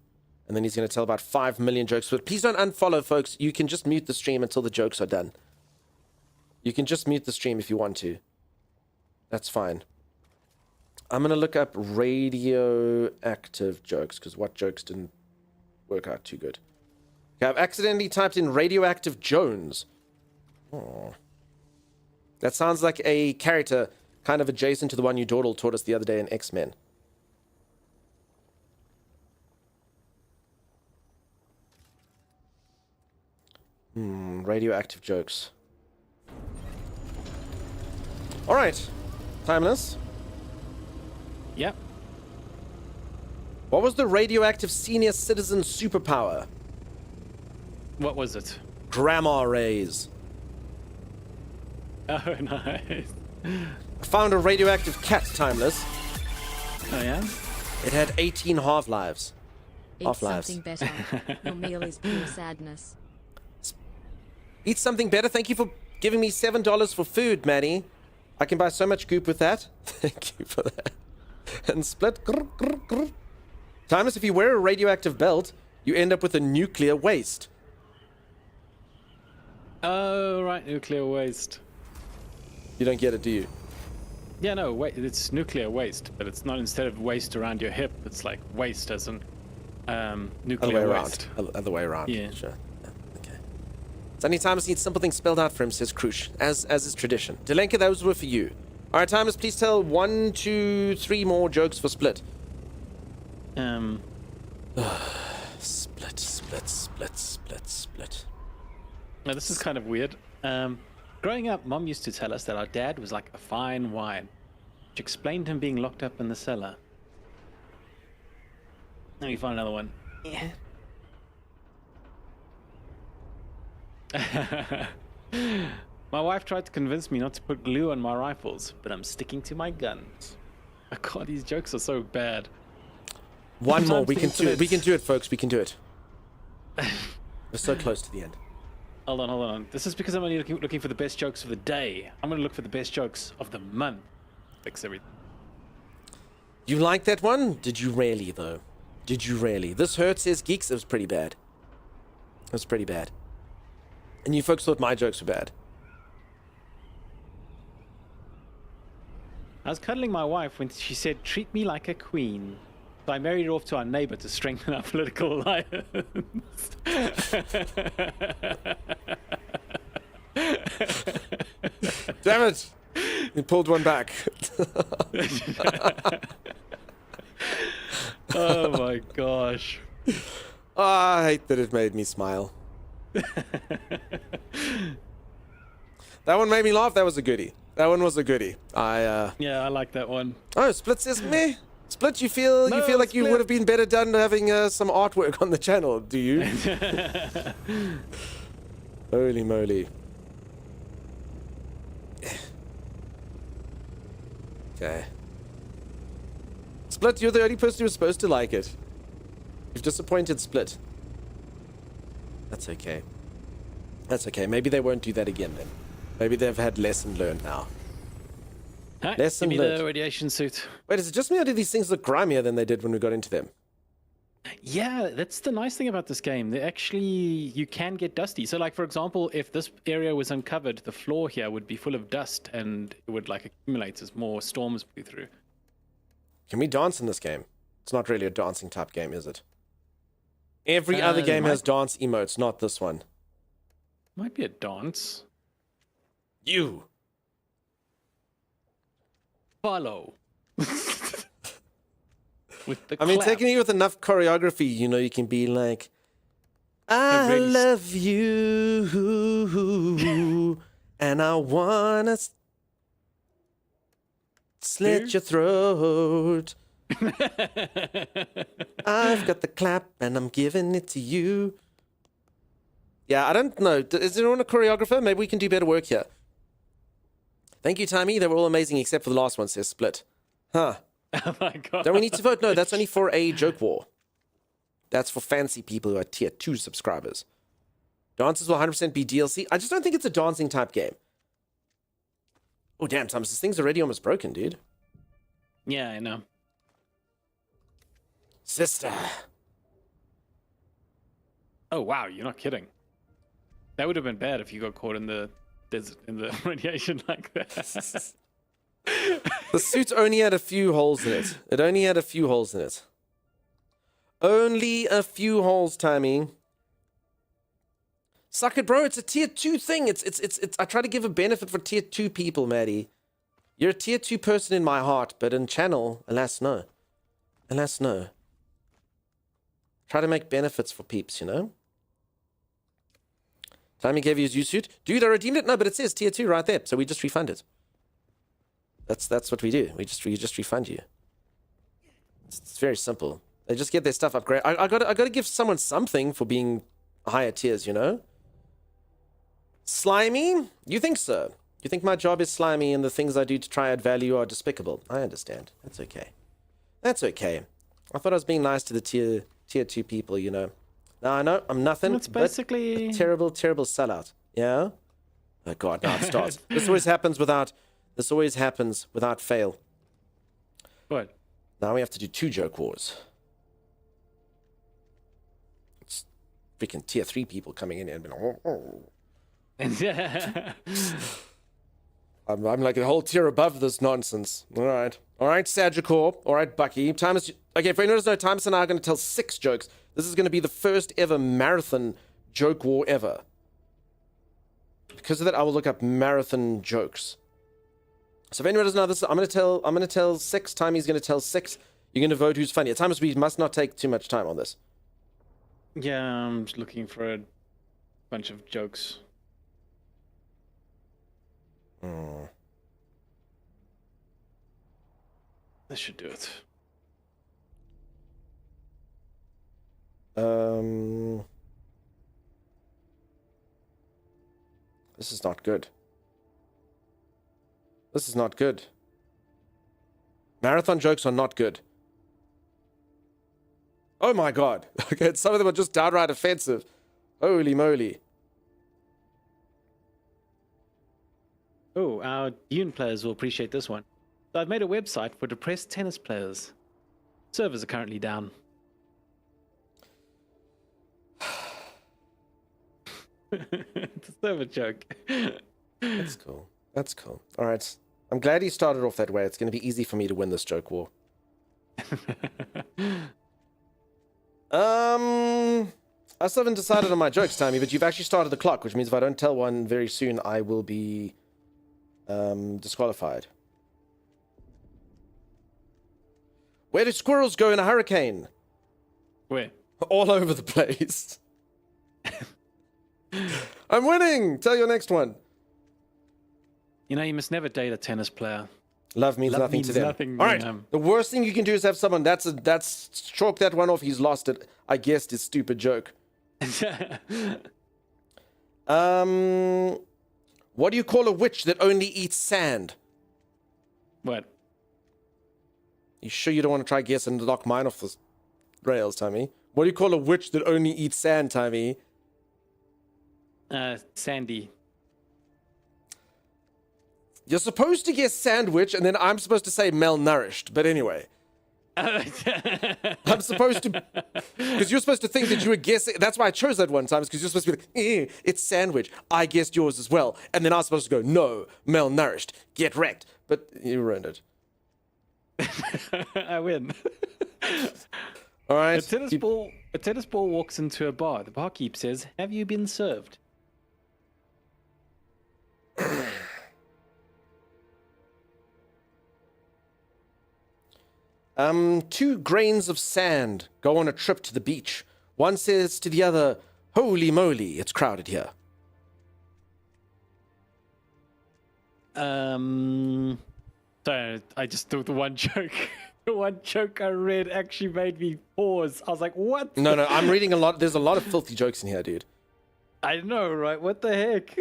And then he's going to tell about 5 million jokes. But please don't unfollow, folks. You can just mute the stream until the jokes are done. You can just mute the stream if you want to. That's fine. I'm going to look up radioactive jokes, because what jokes didn't work out too good. Okay, I've accidentally typed in radioactive Jones. Oh. That sounds like a character kind of adjacent to the one you Dawdle taught us the other day in X-Men. Radioactive jokes. All right, Timeless. Yep. What was the radioactive senior citizen superpower? What was it? Grandma rays. Oh, nice. I found a radioactive cat, Timeless. Oh, yeah? It had 18 half-lives. Eat Half-lives. something better. Your meal is pure sadness. Eat something better. Thank you for giving me $7 for food, Maddie. I can buy so much goop with that. Thank you for that. And Split. Grr, grr, grr. Timeless, if you wear a radioactive belt, you end up with a nuclear waste. Oh, right, nuclear waste. You don't get it, do you? Yeah, no, wait, it's nuclear waste, but it's not instead of waste around your hip, it's like waste as in Other nuclear way waste. around. Other way around. Yeah. Sure. Yeah, okay. So any Timeless needs simple things spelled out for him, says Krush, as is tradition. Delenka, those were for you. All right, Timeless, please tell 1, 2, 3 more jokes for Split. Split. Now, this is kind of weird. Growing up, Mom used to tell us that our dad was like a fine wine, which explained him being locked up in the cellar. Let me find another one. My wife tried to convince me not to put glue on my rifles, but I'm sticking to my guns. Oh god, these jokes are so bad. One more. Sometimes We the can do it. We can internet's- do it, folks. We can do it. We're so close to the end. Hold on. This is because I'm only looking for the best jokes of the day. I'm gonna look for the best jokes of the month. Fix everything. You like that one? Did you really, though? Did you really? This hurts says geeks. It was pretty bad. It was pretty bad. And you folks thought my jokes were bad. I was cuddling my wife when she said, "Treat me like a queen." So I married her off to our neighbor to strengthen our political alliance. Damn it! You pulled one back. Oh my gosh. Oh, I hate that it made me smile. That one made me laugh. That was a goodie. That one was a goodie. Yeah, I like that one. Oh, Split says meh. Split, you feel No, like you Split. would have been better done having some artwork on the channel, do you? Holy moly. Okay. Split, you're the only person who was supposed to like it. You've disappointed Split. That's okay. That's okay. Maybe they won't do that again then. Maybe they've had lesson learned now. Alright, Lesson give me learned. the radiation suit. Wait, is it just me or do these things look grimier than they did when we got into them? Yeah, that's the nice thing about this game. They actually, you can get dusty. So like, for example, if this area was uncovered, the floor here would be full of dust and it would like accumulate as more storms blew through. Can we dance in this game? It's not really a dancing type game, is it? Every other game has dance emotes, not this one. Might be a dance. You! Follow. With the I mean, clap. technically with enough choreography, you know, you can be like, I really love you, and I wanna slit your throat. I've got the clap and I'm giving it to you. Yeah, I don't know. Is anyone a choreographer? Maybe we can do better work here. Thank you, Timey. They were all amazing except for the last one, says Split. Huh. Oh my god. Don't we need to vote? No, that's only for a joke war. That's for fancy people who are tier 2 subscribers. Dances will 100% be DLC. I just don't think it's a dancing type game. Oh, damn, Thomas, this thing's already almost broken, dude. Yeah, I know. Sister. Oh wow, you're not kidding. That would have been bad if you got caught in the desert in the radiation like that. The suit only had a few holes in it. It only had a few holes in it. Only a few holes, Timey. Suck it, bro. It's a tier 2 thing. It's I try to give a benefit for tier 2 people, Maddie. You're a tier 2 person in my heart, but in channel, alas, no. Alas, no. Try to make benefits for peeps, you know? Timey gave you his U-suit. Dude, I redeemed it? No, but it says tier 2 right there, so we just refund it. That's what we do. We just refund you. It's very simple. They just get their stuff upgraded. I gotta give someone something for being higher tiers, you know? Slimy? You think so? You think my job is slimy and the things I do to try add value are despicable? I understand. That's okay. That's okay. I thought I was being nice to the tier 2 people, you know. Now I know I'm nothing It's basically but a terrible sellout. Yeah? Oh god, now it starts. This always happens without fail. what? Now we have to do 2 joke wars. It's freaking tier 3 people coming in here and being like, oh. I'm like a whole tier above this nonsense. All right, Sagicor. All right, Bucky. Okay, if anyone doesn't know, Thomas and I are going to tell 6 jokes. This is going to be the first ever marathon joke war ever. Because of that, I will look up marathon jokes. So if anyone doesn't know this, I'm going to tell 6. Timey's going to tell 6. You're going to vote who's funnier. Thomas, we must not take too much time on this. Yeah, I'm just looking for a bunch of jokes. This should do it. This is not good. This is not good. Marathon jokes are not good. Oh my god. Okay, some of them are just downright offensive. Holy moly. Oh, our Dune players will appreciate this one. So I've made a website for depressed tennis players. Servers are currently down. It's a server joke. That's cool. That's cool. All right. I'm glad he started off that way. It's going to be easy for me to win this joke war. I still haven't decided on my jokes, Timmy, but you've actually started the clock, which means if I don't tell one very soon, I will be disqualified. Where do squirrels go in a hurricane? Where? All over the place. I'm winning! Tell your next one. You know, you must never date a tennis player. Love means Love nothing means to them. nothing All to right. them. The worst thing you can do is have someone that's chalk that one off. He's lost it. I guessed his stupid joke. What do you call a witch that only eats sand? What? You sure you don't want to try guess and knock mine off the rails, Tommy? What do you call a witch that only eats sand, Tommy? Sandy. You're supposed to guess sandwich, and then I'm supposed to say malnourished. But anyway. I'm supposed to... Because you're supposed to think that you were guessing... That's why I chose that one time, because you're supposed to be like, it's sandwich. I guessed yours as well. And then I was supposed to go, no, malnourished. Get wrecked. But you ruined it. I win. All right. A tennis ball walks into a bar. The barkeep says, "Have you been served?" Two grains of sand go on a trip to the beach. One says to the other, "Holy moly, it's crowded here." Sorry, I just thought the one joke. The one joke I read actually made me pause. I was like, what? No, I'm reading a lot. There's a lot of filthy jokes in here, dude. I know, right? What the heck?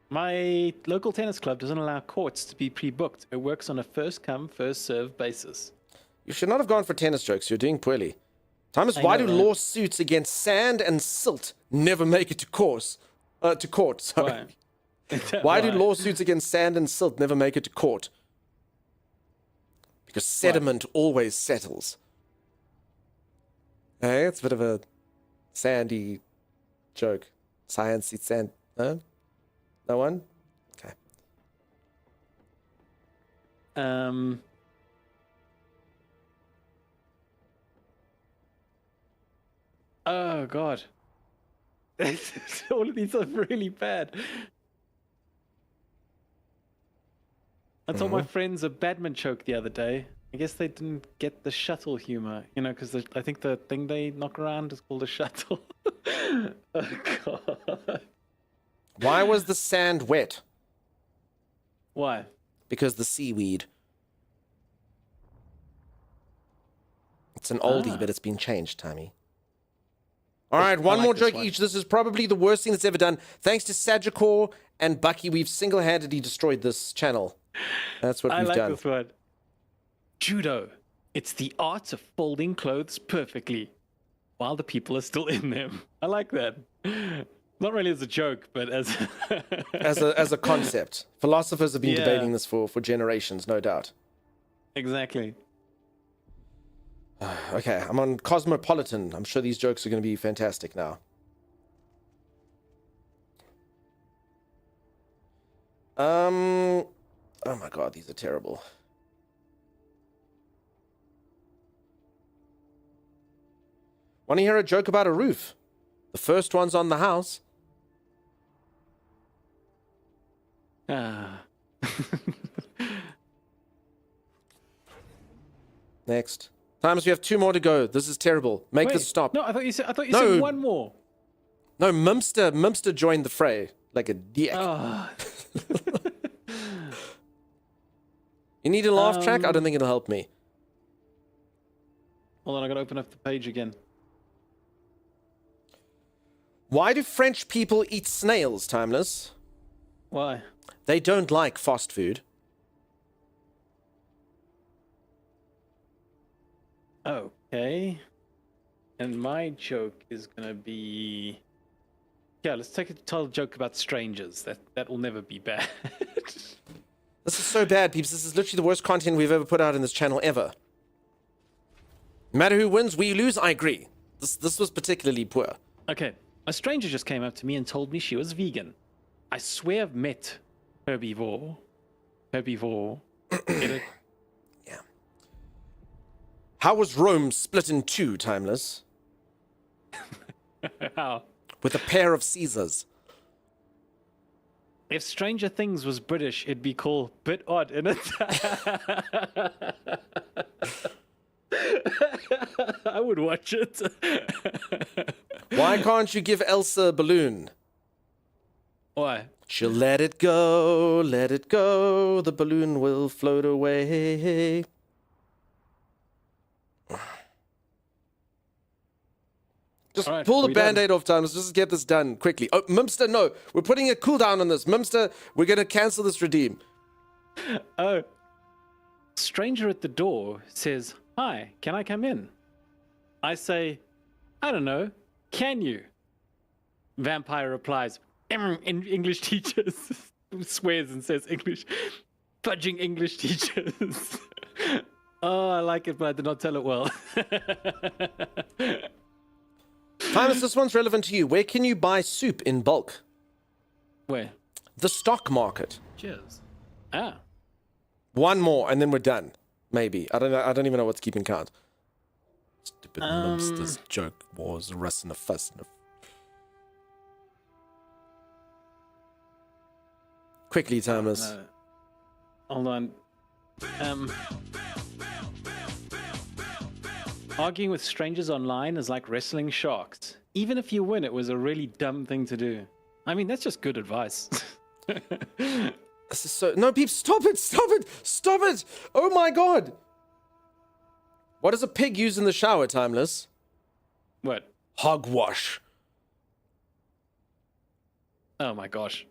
My local tennis club doesn't allow courts to be pre-booked. It works on a first-come, first-served basis. You should not have gone for tennis jokes. You're doing poorly. Thomas, I why know, do right? lawsuits against sand and silt never make it to court? Sorry. Why? Why do lawsuits against sand and silt never make it to court? Because sediment always settles. Hey, it's a bit of a sandy joke. Science eats sand. No? No one? Okay. Oh god. All of these are really bad. I told my friends a Badman joke the other day. I guess they didn't get the shuttle humor, you know, because I think the thing they knock around is called a shuttle. Oh god. Why was the sand wet? Why? Because the seaweed. It's an oldie, but it's been changed, Tommy. All right, one like more this joke one. each. This is probably the worst thing that's ever done. Thanks to Sagicor and Bucky, we've single-handedly destroyed this channel. That's what I we've like done. this one. Judo. It's the art of folding clothes perfectly while the people are still in them. I like that. Not really as a joke, but as as a concept. Philosophers have been Yeah. debating this for generations, no doubt. Exactly. Okay, I'm on Cosmopolitan. I'm sure these jokes are going to be fantastic now. Oh my god, these are terrible. Want to hear a joke about a roof? The first one's on the house. Ah. Next. Thomas, we have 2 more to go. This is terrible. Make Wait, this stop. No, I thought you said No. said one more. No, Mumster joined the fray like a dick. Ah. You need a laugh track? I don't think it'll help me. Hold on, I gotta open up the page again. Why do French people eat snails, Timeless? Why? They don't like fast food. Okay. And my joke is gonna be. Yeah, let's tell a joke about strangers. That will never be bad. This is so bad, peeps. This is literally the worst content we've ever put out in this channel ever. No matter who wins, we lose, I agree. This was particularly poor. Okay, a stranger just came up to me and told me she was vegan. I swear I've met herbivore. Herbivore. Get it? Yeah. How was Rome split in two, Timeless? How? With a pair of Caesars. If Stranger Things was British, it'd be called Bit Odd, innit? I would watch it. Why can't you give Elsa a balloon? Why? She'll let it go, the balloon will float away. Just All right, pull are the we done? band-aid off, time. Let's just get this done quickly. Oh, Mimster, no. We're putting a cooldown on this. Mimster, we're going to cancel this redeem. Oh. Stranger at the door says, "Hi, can I come in?" I say, "I don't know. Can you?" Vampire replies, in English teachers." Swears and says English. Fudging English teachers. Oh, I like it, but I did not tell it well. Timeless, this one's relevant to you. Where can you buy soup in bulk? Where? The stock market. Cheers. Ah. One more, and then we're done. Maybe. I don't even know what's keeping count. Stupid Mimster's joke was a rust and a fuss. Quickly, Timeless. No. Hold on. Arguing with strangers online is like wrestling sharks. Even if you win, it was a really dumb thing to do. I mean, that's just good advice. This is so... No, peeps, stop it! Stop it! Stop it! Oh my god! What does a pig use in the shower, Timeless? What? Hogwash. Oh my gosh.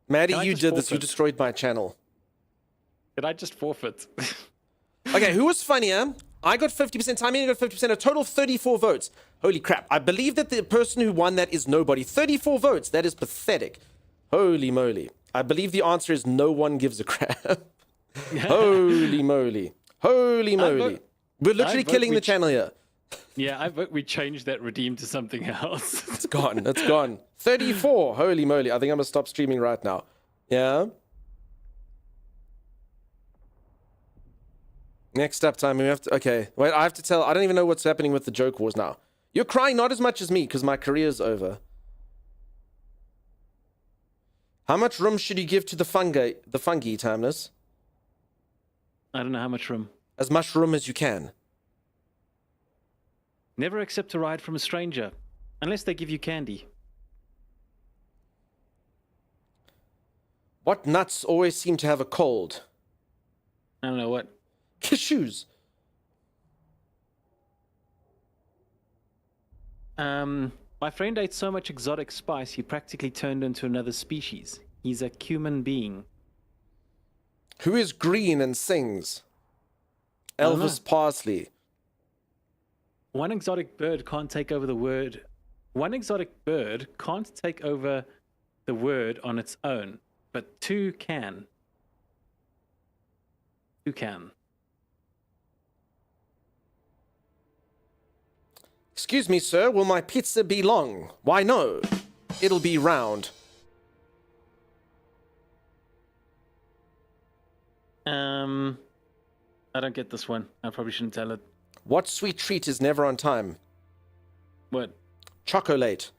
Maddie, Can I you just did this. You forfeit? destroyed my channel. Did I just forfeit? Okay, who was funnier? I got 50%, Timing got 50%, a total of 34 votes. Holy crap. I believe that the person who won that is nobody. 34 votes. That is pathetic. Holy moly. I believe the answer is no one gives a crap. Holy moly. Holy moly. We're literally killing the channel here. Yeah, I vote we change that redeem to something else. It's gone. It's gone. 34. Holy moly. I think I'm going to stop streaming right now. Yeah? Next up, time we have to... Okay. Wait, I have to tell... I don't even know what's happening with the joke wars now. You're crying not as much as me because my career's over. How much room should you give to the fungi, Timeless? I don't know how much room. As much room as you can. Never accept a ride from a stranger. Unless they give you candy. What nuts always seem to have a cold? I don't know what. Cashews. My friend ate so much exotic spice he practically turned into another species. He's a cumin being. Who is green and sings? don't know. Elvis Parsley. One exotic bird can't take over the word. One exotic bird can't take over the word on its own, but two can. Two can. Excuse me, sir, will my pizza be long? Why, no. It'll be round. I don't get this one. I probably shouldn't tell it. What sweet treat is never on time? What? Chocolate.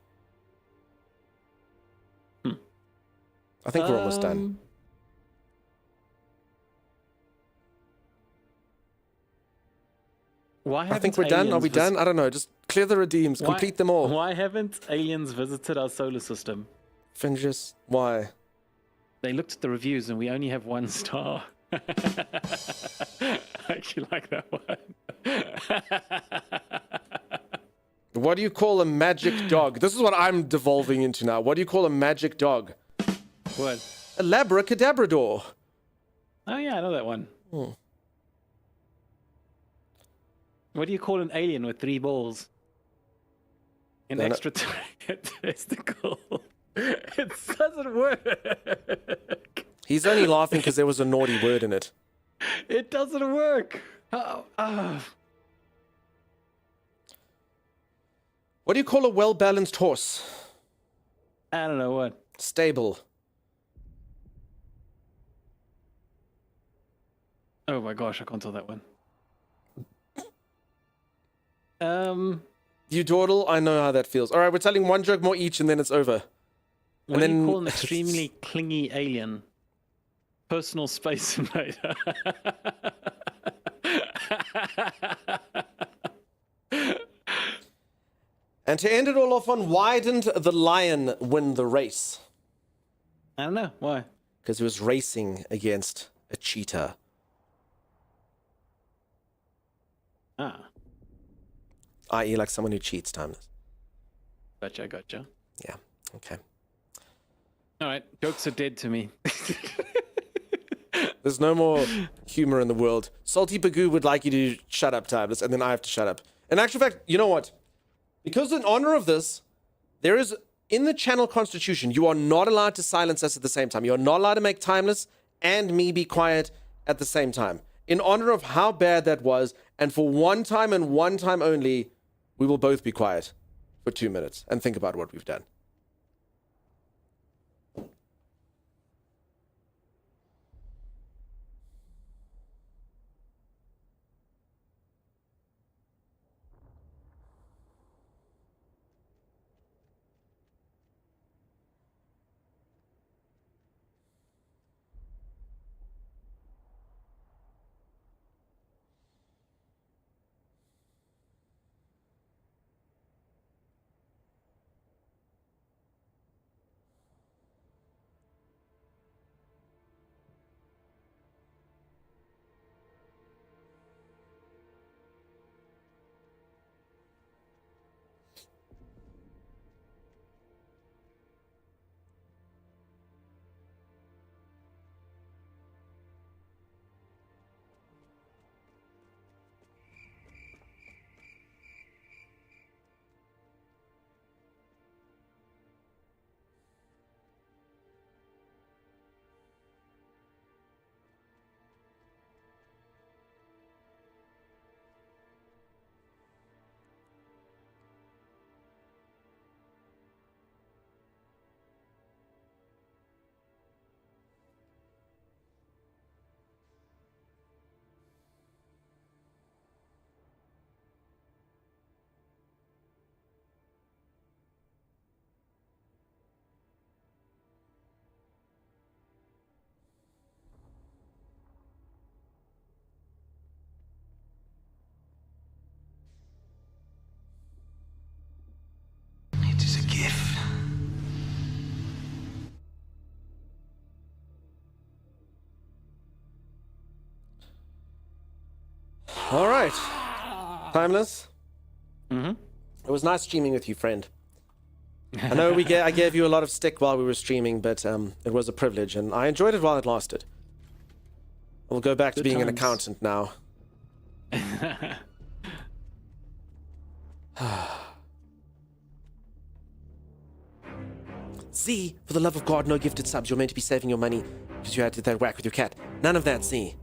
I think we're almost done. Why I think we're done. Are we done? I don't know. Just clear the redeems. Complete them all. Why haven't aliens visited our solar system? Fingus. Why? They looked at the reviews and we only have 1 star. I actually like that one. What do you call a magic dog? This is what I'm devolving into now. What do you call a magic dog? What? A labracadabrador. Oh yeah, I know that one. Hmm. What do you call an alien with 3 balls? An No, no. extra testicle. It doesn't work. He's only laughing because there was a naughty word in it. It doesn't work. What do you call a well-balanced horse? I don't know what. Stable. Oh my gosh, I can't tell that one. You dawdle, I know how that feels. All right, we're telling one joke more each, and then it's over. What And do you then call an extremely clingy alien? Personal space invader. And to end it all off on, why didn't the lion win the race? I don't know why. Because he was racing against a cheetah. Ah, I.e., like someone who cheats, Timeless. gotcha. Yeah, okay. All right, jokes are dead to me. There's no more humor in the world. Salty Bagoo would like you to shut up, Timeless, and then I have to shut up. In actual fact, you know what? Because in honor of this, there is, in the channel constitution, you are not allowed to silence us at the same time. You are not allowed to make Timeless and me be quiet at the same time. In honor of how bad that was, and for one time and one time only, we will both be quiet for 2 minutes and think about what we've done. It is a gift. All right. Timeless. Mm-hmm. It was nice streaming with you, friend. I know I gave you a lot of stick while we were streaming, but it was a privilege, and I enjoyed it while it lasted. I'll go back to Good being an times. accountant now. Z, for the love of God, no gifted subs. You're meant to be saving your money because you had that whack with your cat. None of that, Z.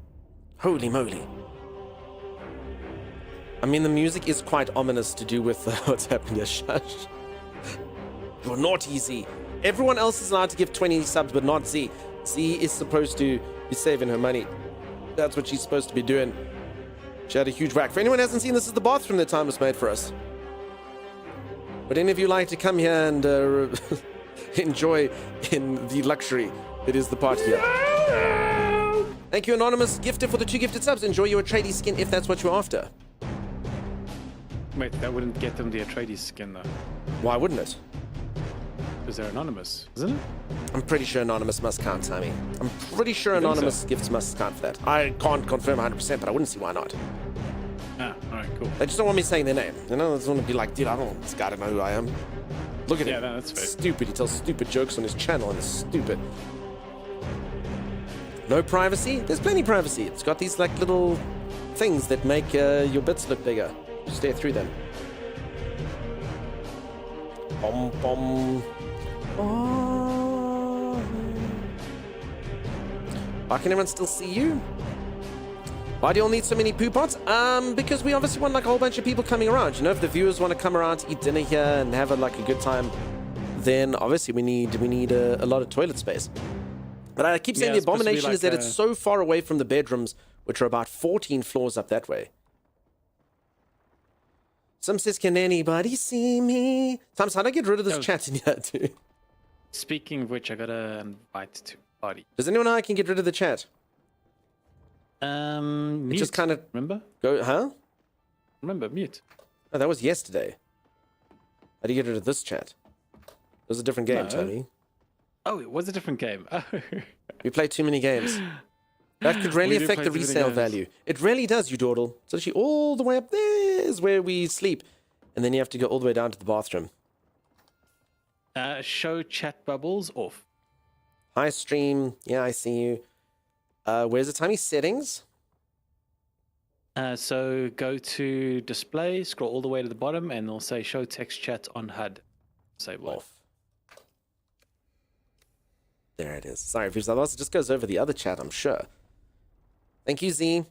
Holy moly. I mean, the music is quite ominous to do with what's happening here. Shush. You're naughty, Z. Everyone else is allowed to give 20 subs, but not Z. Z is supposed to be saving her money. That's what she's supposed to be doing. She had a huge whack. For anyone who hasn't seen, this is the bathroom that Timeless made for us. Would any of you like to come here and enjoy in the luxury that is the party here? Thank you, Anonymous Gifter, for the 2 gifted subs. Enjoy your Atreides skin if that's what you're after. Wait, that wouldn't get them the Atreides skin though, Why wouldn't it? because they're anonymous, isn't it? I'm pretty sure Anonymous must count, Sammy. I'm pretty sure think so? Anonymous gifts must count for that. I can't confirm 100%, but I wouldn't see why not. Ah, all right, cool. They just don't want me saying their name. You know, they just want to be like, dude, I don't want this guy to know who I am. Look at Yeah, him. that's fair. Stupid. He tells stupid jokes on his channel and it's stupid. No privacy? There's plenty of privacy. It's got these like little things that make your bits look bigger. You stare through them. Bom bom. Oh. Why can everyone still see you? Why do you all need so many poo pots? Because we obviously want like a whole bunch of people coming around. You know, if the viewers want to come around to eat dinner here and have a good time, then obviously we need a lot of toilet space. But I keep saying the abomination is that it's so far away from the bedrooms, which are about 14 floors up that way. Some says, can anybody see me? Thomas, how do I get rid of this chat in here, too? Speaking of which, I got an invite to party. Does anyone know how I can get rid of the chat? Mute. Just kind of remember? Go, huh? Remember, mute. Oh, that was yesterday. How do you get rid of this chat? It was a different game, No. Tommy. Oh, it was a different game. Oh. We played too many games. That could really We do affect play the too many resale games. value. It really does, you dawdle. It's actually all the way up there is where we sleep. And then you have to go all the way down to the bathroom. Show chat bubbles off. Hi, stream. Yeah, I see you. Where's the timey settings? So go to display, scroll all the way to the bottom, and they'll say show text chat on HUD. Disable Off. There it is. Sorry, if otherwise it just goes over the other chat, I'm sure. Thank you, Z.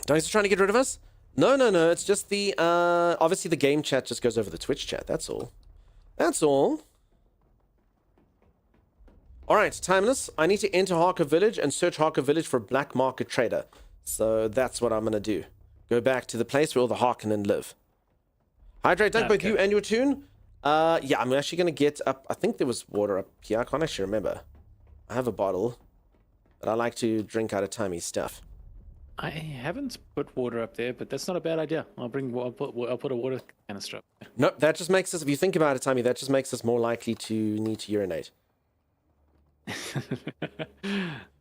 Don't you trying to get rid of us? No. It's just the obviously the game chat just goes over the Twitch chat. That's all. That's all. All right, Timeless. I need to enter Harker Village and search Harker Village for a black market trader. So that's what I'm gonna do. Go back to the place where all the Harkonnen live. Hydrate, dunk both you and your tune. Yeah, I'm actually gonna get up. I think there was water up here. I can't actually remember. I have a bottle, but I like to drink out of Timmy's stuff. I haven't put water up there, but that's not a bad idea. I'll put a water canister up there. No, that just makes us, if you think about it, Timmy, that just makes us more likely to need to urinate.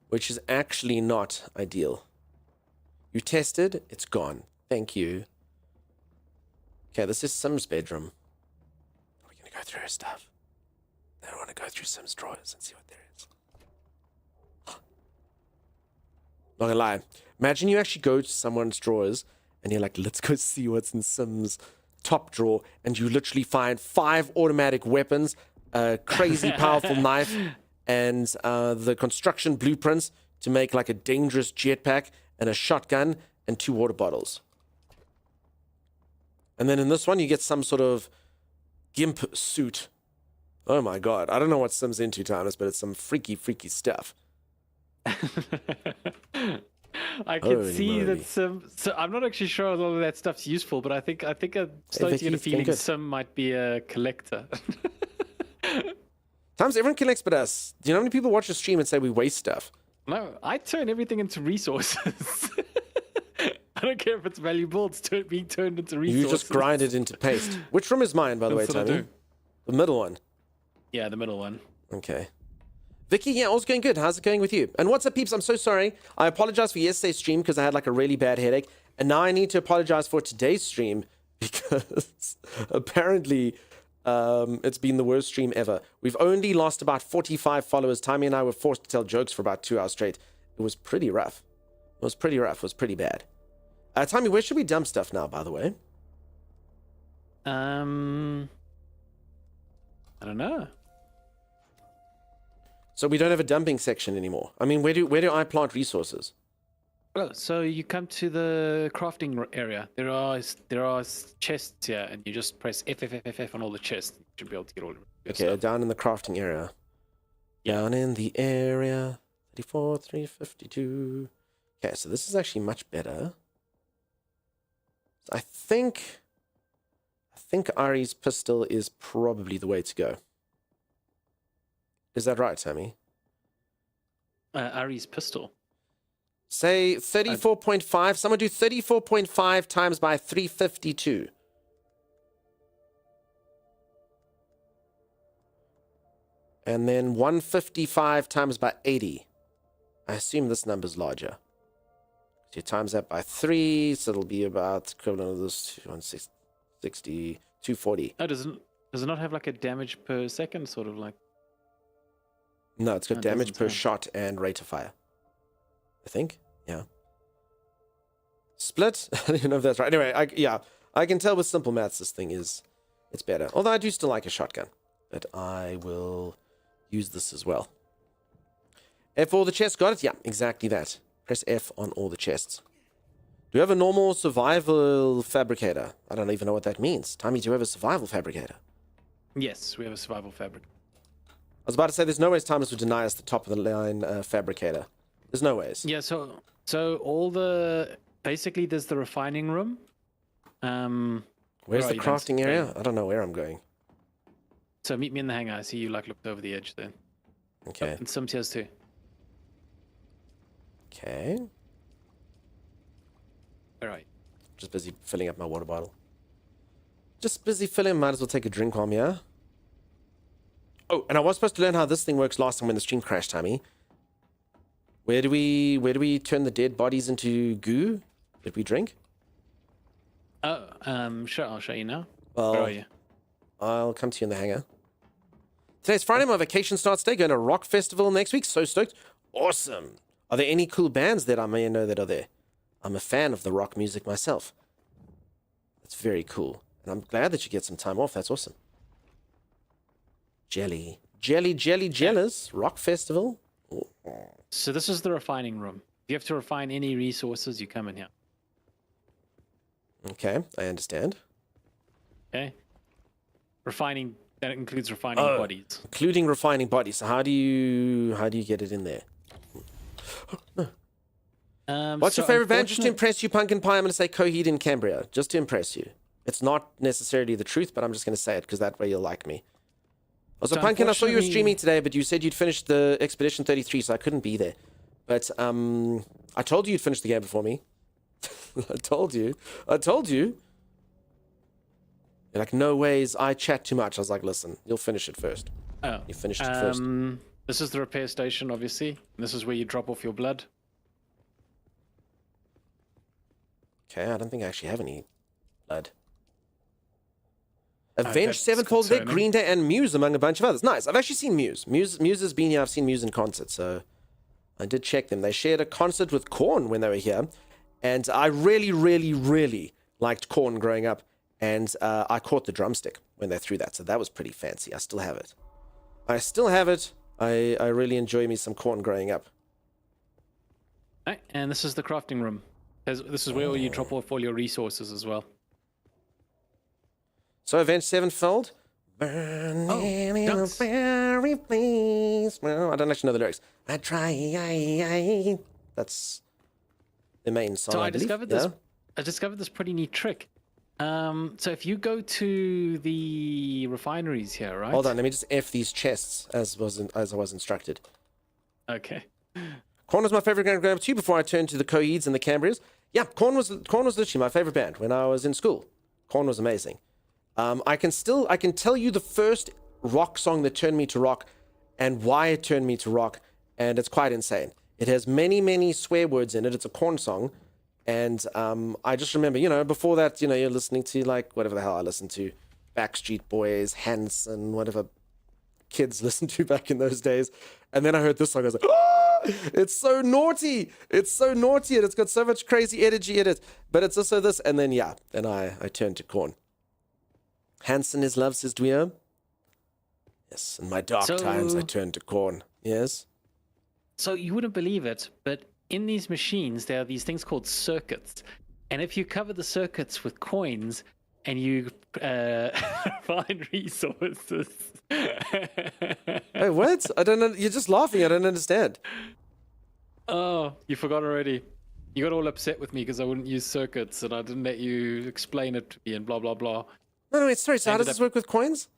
Which is actually not ideal. You tested, it's gone. Thank you. Okay, this is Sim's bedroom. We're gonna go through her stuff. Then I want to go through Sim's drawers and see what there is. Not gonna lie. Imagine you actually go to someone's drawers and you're like, let's go see what's in Sim's top drawer, and you literally find 5 automatic weapons, a crazy powerful knife, and the construction blueprints to make like a dangerous jetpack, and a shotgun, and 2 water bottles. And then in this one, you get some sort of gimp suit. Oh my god. I don't know what Sim's into, Thomas, but it's some freaky, freaky stuff. I can see that Sim. So I'm not actually sure all of that stuff's useful, but I think I'm starting to get a feeling Sim might be a collector. Times everyone collects but us. Do you know how many people watch the stream and say we waste stuff? No, I turn everything into resources. I don't care if it's valuable; it's being turned into resources. You just grind it into paste. Which room is mine, by the way, That's what I Tommy? do. The middle one. Yeah, the middle one. Okay. Vicky, yeah, all's going good. How's it going with you? And what's up, peeps? I'm so sorry. I apologize for yesterday's stream because I had like a really bad headache. And now I need to apologize for today's stream because apparently it's been the worst stream ever. We've only lost about 45 followers. Timmy and I were forced to tell jokes for about 2 hours straight. It was pretty rough. It was pretty rough. It was pretty bad. Timmy, where should we dump stuff now, by the way? I don't know. So we don't have a dumping section anymore. I mean, where do I plant resources? Oh, so you come to the crafting area. There are chests here, and you just press F on all the chests. You should be able to get all of it. Okay, down in the crafting area. Yeah. Down in the area. 34, 352. Okay, so this is actually much better. I think Ari's pistol is probably the way to go. Is that right, Sammy? Ari's pistol. Say 34.5. Someone do 34.5 times by 352. And then 155 times by 80. I assume this number's larger. So you times that by 3, so it'll be about equivalent of this 160, 240. Oh, does it not have like a damage per second, sort of like? No, it's got No, it damage doesn't per say. shot and rate of fire. I think. Yeah. Split? I don't know if that's right. Anyway, I can tell with simple maths it's better. Although I do still like a shotgun. But I will use this as well. F all the chests, got it? Yeah, exactly that. Press F on all the chests. Do you have a normal survival fabricator? I don't even know what that means. Tommy, do you have a survival fabricator? Yes, we have a survival fabric. I was about to say there's no ways Thomas would deny us the top of the line fabricator. There's no ways. Yeah, so all the basically there's the refining room. Where's the crafting area? I don't know where I'm going. So meet me in the hangar. I see you like looked over the edge there. Okay. Oh, and some here too. Okay. All right. Just busy filling up my water bottle. Just busy filling. Might as well take a drink while I'm here. Oh, and I was supposed to learn how this thing works last time when the stream crashed, Tommy. Where do we turn the dead bodies into goo that we drink? Oh, sure. I'll show you now. Well, Where are you? I'll come to you in the hangar. Today's Friday. My vacation starts today. Going to Rock Festival next week. So stoked. Awesome. Are there any cool bands that I may know that are there? I'm a fan of the rock music myself. That's very cool. And I'm glad that you get some time off. That's awesome. Jelly. Jealous. Rock Festival. Ooh. So this is the refining room. If you have to refine any resources, you come in here. Okay, I understand. Okay. Refining, that includes refining bodies. Including refining bodies. So how do you get it in there? What's your favorite band? Just to impress you, Pumpkin Pie, I'm going to say Coheed and Cambria. Just to impress you. It's not necessarily the truth, but I'm just going to say it because that way you'll like me. Also, Pumpkin, I saw you were streaming today, but you said you'd finished the Expedition 33, so I couldn't be there. But I told you you'd finished the game before me. I told you. You're like, no ways, I chat too much. I was like, listen, you'll finish it first. Oh. You finished it first. This is the repair station, obviously. This is where you drop off your blood. Okay, I don't think I actually have any blood. Avenged Sevenfold there, Green Day, and Muse, among a bunch of others. Nice. I've actually seen Muse. Muse has been here. I've seen Muse in concert, so I did check them. They shared a concert with Korn when they were here, and I really, really, really liked Korn growing up, and I caught the drumstick when they threw that, so that was pretty fancy. I still have it. I really enjoy me some Korn growing up. Right, and this is the crafting room. This is where you drop off all your resources as well. So Avenged Sevenfold. Burning in a fiery place. Well, I don't actually know the lyrics. I try. That's the main song. So I believe. discovered this. I discovered this pretty neat trick. So if you go to the refineries here, right? Hold on, let me just F these chests as I was instructed. Okay. Korn was my favorite band growing up too before I turned to the Coheeds and the Cambrias. Yeah, Korn was literally my favorite band when I was in school. Korn was amazing. I can tell you the first rock song that turned me to rock and why it turned me to rock, and it's quite insane. It has many, many swear words in it. It's a Korn song. And I just remember, before that, you're listening to like whatever the hell I listened to. Backstreet Boys, Hanson, whatever kids listened to back in those days. And then I heard this song. I was like, oh, it's so naughty. It's so naughty. And it's got so much crazy energy in it. But it's also this. And then, then I turned to Korn. Hanson is love, says Dwyer. Yes, in my dark times, I turned to Korn. Yes? So you wouldn't believe it, but in these machines, there are these things called circuits. And if you cover the circuits with coins and you find resources... Hey, what? I don't know. You're just laughing. I don't understand. Oh, you forgot already. You got all upset with me because I wouldn't use circuits and I didn't let you explain it to me and blah, blah, blah. No, wait, sorry. So how does this work with coins?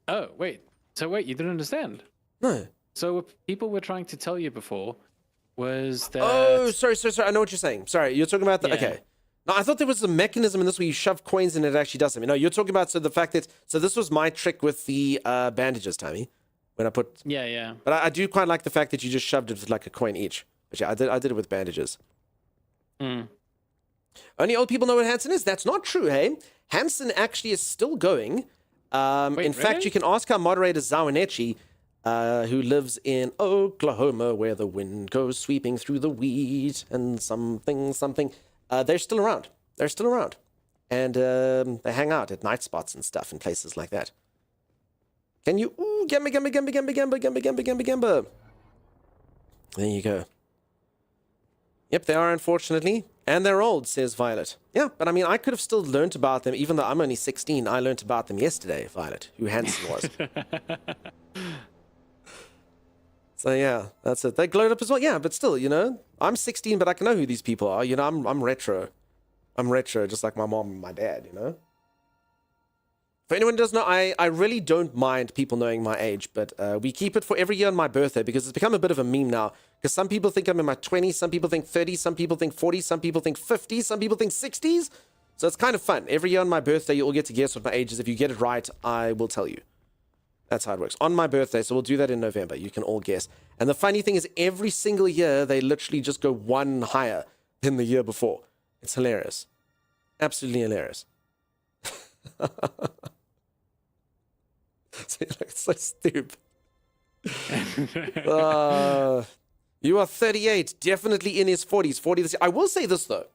Oh, wait. So wait, you didn't understand? No. So what people were trying to tell you before was that... Oh, sorry. I know what you're saying. Sorry, you're talking about the... Yeah. Okay. No, I thought there was a mechanism in this where you shove coins and it actually does something. No, you're talking about the fact that... So this was my trick with the bandages, Tommy. When I put... Yeah. But I do quite like the fact that you just shoved it with like a coin each. But yeah, I did it with bandages. Only old people know what Hanson is? That's not true, hey? Hanson actually is still going. Wait, in fact, really? you can ask our moderator, Zawanechi. who lives in Oklahoma, where the wind goes sweeping through the wheat and something. They're still around. They're still around. And they hang out at night spots and stuff in places like that. Can you... Ooh, Gamba. There you go. Yep, they are, unfortunately. And they're old, says Violet. Yeah, but I mean, I could have still learnt about them, even though I'm only 16. I learnt about them yesterday, Violet, who Hanson was. So yeah, that's it. They glowed up as well. Yeah, but still, you know, I'm 16, but I can know who these people are. You know, I'm retro. I'm retro, just like my mom and my dad, you know? For anyone who doesn't know, I really don't mind people knowing my age, but we keep it for every year on my birthday because it's become a bit of a meme now. Because some people think I'm in my 20s, some people think 30s, some people think 40s, some people think 50s, some people think 60s. So it's kind of fun. Every year on my birthday, you all get to guess what my age is. If you get it right, I will tell you. That's how it works. On my birthday, so we'll do that in November. You can all guess. And the funny thing is, every single year, they literally just go one higher than the year before. It's hilarious. Absolutely hilarious. It's so stupid. You are 38, definitely in his 40s. 40 this year. I will say this, though.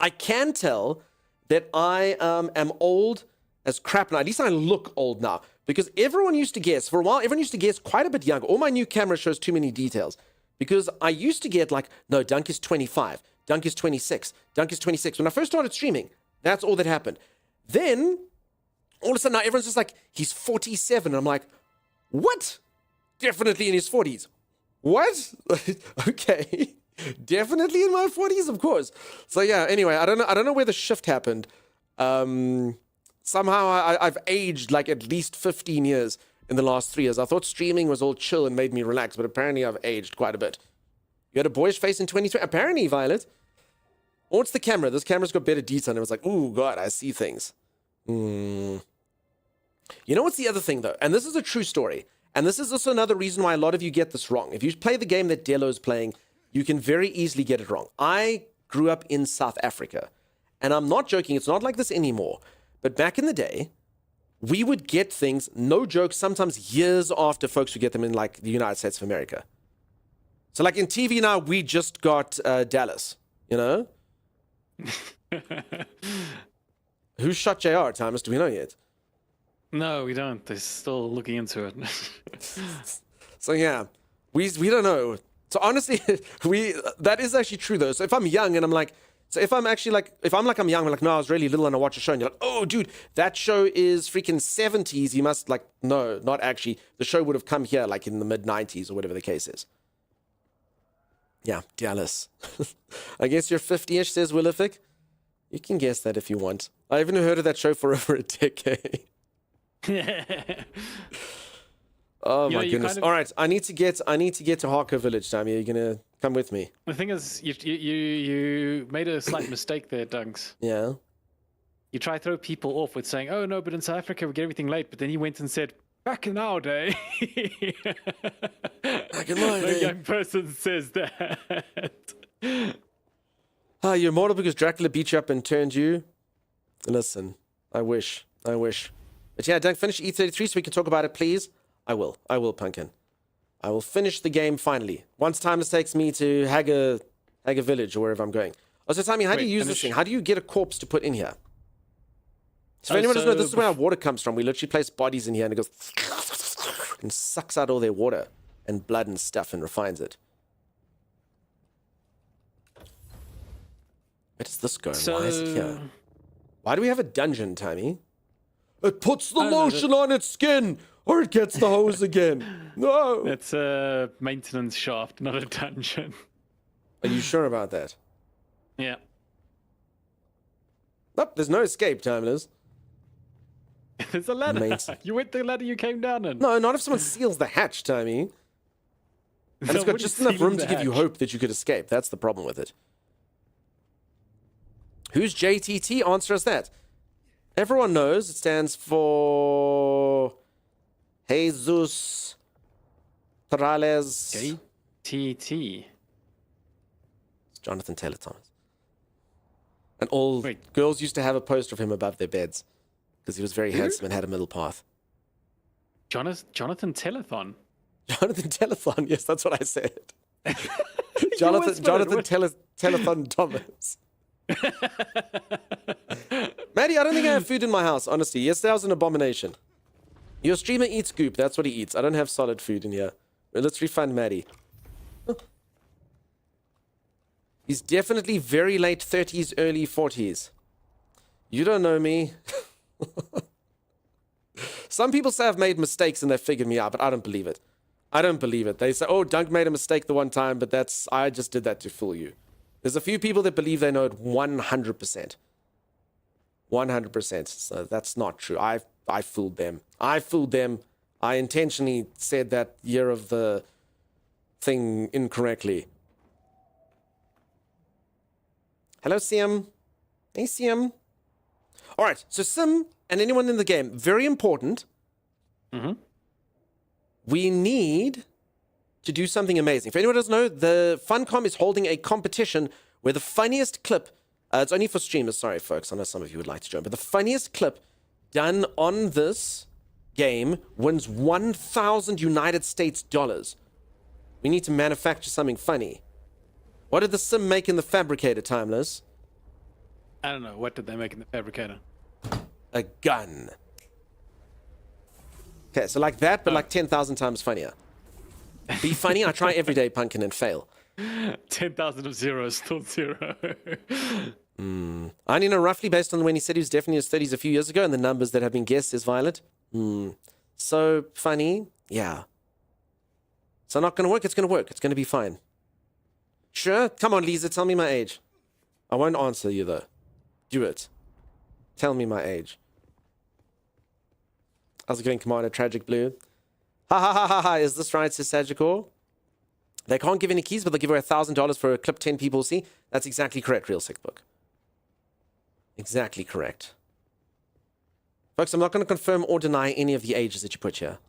I can tell that I am old as crap now. At least I look old now. Because everyone used to guess, for a while, everyone used to guess quite a bit younger. All my new camera shows too many details. Because I used to get like, no, Dunk is 25. Dunk is 26. Dunk is 26. When I first started streaming, that's all that happened. Then, all of a sudden, now everyone's just like, he's 47. And I'm like, what? Definitely in his 40s. What? Okay. Definitely in my 40s, of course. So yeah, anyway, I don't know where the shift happened. Somehow I've aged like at least 15 years in the last 3 years. I thought streaming was all chill and made me relax, but apparently I've aged quite a bit. You had a boyish face in 2020? Apparently, Violet. Or it's the camera. This camera's got better detail. And it was like, ooh, God, I see things. You know what's the other thing, though? And this is a true story. And this is also another reason why a lot of you get this wrong. If you play the game that Delo's playing, you can very easily get it wrong. I grew up in South Africa. And I'm not joking. It's not like this anymore. But back in the day, we would get things, no joke, sometimes years after folks would get them in like the United States of America. So like in TV now, we just got Dallas, you know? Who shot JR, Thomas? Do we know yet? No, we don't. They're still looking into it. So yeah, we don't know. So honestly, that is actually true though. So if I'm young and I'm like, so if I'm actually like, I'm young, I'm like, no, I was really little and I watch a show and you're like, oh dude, that show is freaking 70s. You must like, no, not actually. The show would have come here like in the mid 90s or whatever the case is. Yeah, Dallas. I guess you're 50-ish, says Willific. You can guess that if you want. I haven't heard of that show for over a decade. Oh my goodness! All right, I need to get to Harker Village, Tammy. Are you gonna come with me? The thing is, you made a slight mistake there, Dunks. Yeah. You try to throw people off with saying, "Oh no, but in South Africa we get everything late," but then you went and said, "Back in our day." Back in my day. A young person says that. You're mortal because Dracula beat you up and turned you. Listen, I wish. But yeah, don't finish E33 so we can talk about it, please. I will, Pumpkin. I will finish the game finally. Once time takes me to Haga Village or wherever I'm going. Also, tell me, how do you use this thing? How do you get a corpse to put in here? So if anyone doesn't know, this is where our water comes from. We literally place bodies in here and it goes and sucks out all their water and blood and stuff and refines it. Where does this go? Why is it here? Why do we have a dungeon, Tammy? It puts the lotion on its skin, or it gets the hose again. No. It's a maintenance shaft, not a dungeon. Are you sure about that? Yeah. Nope, there's no escape, Timeless. There's a ladder. Amazing. You went the ladder you came down in. No, not if someone seals the hatch, Timmy. And it's got just enough room to give you hope that you could escape. That's the problem with it. Who's JTT? Answer us that. Everyone knows it stands for Jesus Perales. JTT. It's Jonathan Taylor Thomas. And all girls used to have a poster of him above their beds because he was very handsome and had a middle path. Jonathan Telethon. Jonathan Telethon. Yes, that's what I said. whispered Jonathan it. Telethon Thomas. Maddie, I don't think I have food in my house, honestly. Yesterday was an abomination. Your streamer eats goop. That's what he eats. I don't have solid food in here. Well, let's refund Maddie. He's definitely very late 30s, early 40s. You don't know me. Some people say I've made mistakes and they've figured me out, but I don't believe it. I don't believe it. They say, oh, Dunk made a mistake the one time, but I just did that to fool you. There's a few people that believe they know it 100%. 100%. So that's not true. I fooled them. I fooled them. I intentionally said that year of the thing incorrectly. Hello, Sim. Hey, Sim. All right. So Sim and anyone in the game, very important. Mm-hmm. We need to do something amazing. If anyone doesn't know, the Funcom is holding a competition where the funniest clip, it's only for streamers, sorry folks, I know some of you would like to join, but the funniest clip done on this game wins 1,000 United States dollars. We need to manufacture something funny. What did the Sim make in the fabricator, Timeless? I don't know. What did they make in the fabricator? A gun. Okay, so like that, but like 10,000 times funnier. Be funny, I try every day, Pumpkin, and fail. 10,000 of 0 is still 0. I only know roughly based on when he said he was definitely in his 30s a few years ago, and the numbers that have been guessed is Violet. So funny, yeah. So not going to work, it's going to work. It's going to be fine. Sure? Come on, Lisa, tell me my age. I won't answer you, though. Do it. Tell me my age. How's it going, Commander Tragic Blue? Ha ha ha ha ha, is this right, says Sagicor? They can't give any keys, but they'll give away $1,000 for a clip 10 people see. That's exactly correct, Real Sick Book. Exactly correct. Folks, I'm not going to confirm or deny any of the ages that you put here.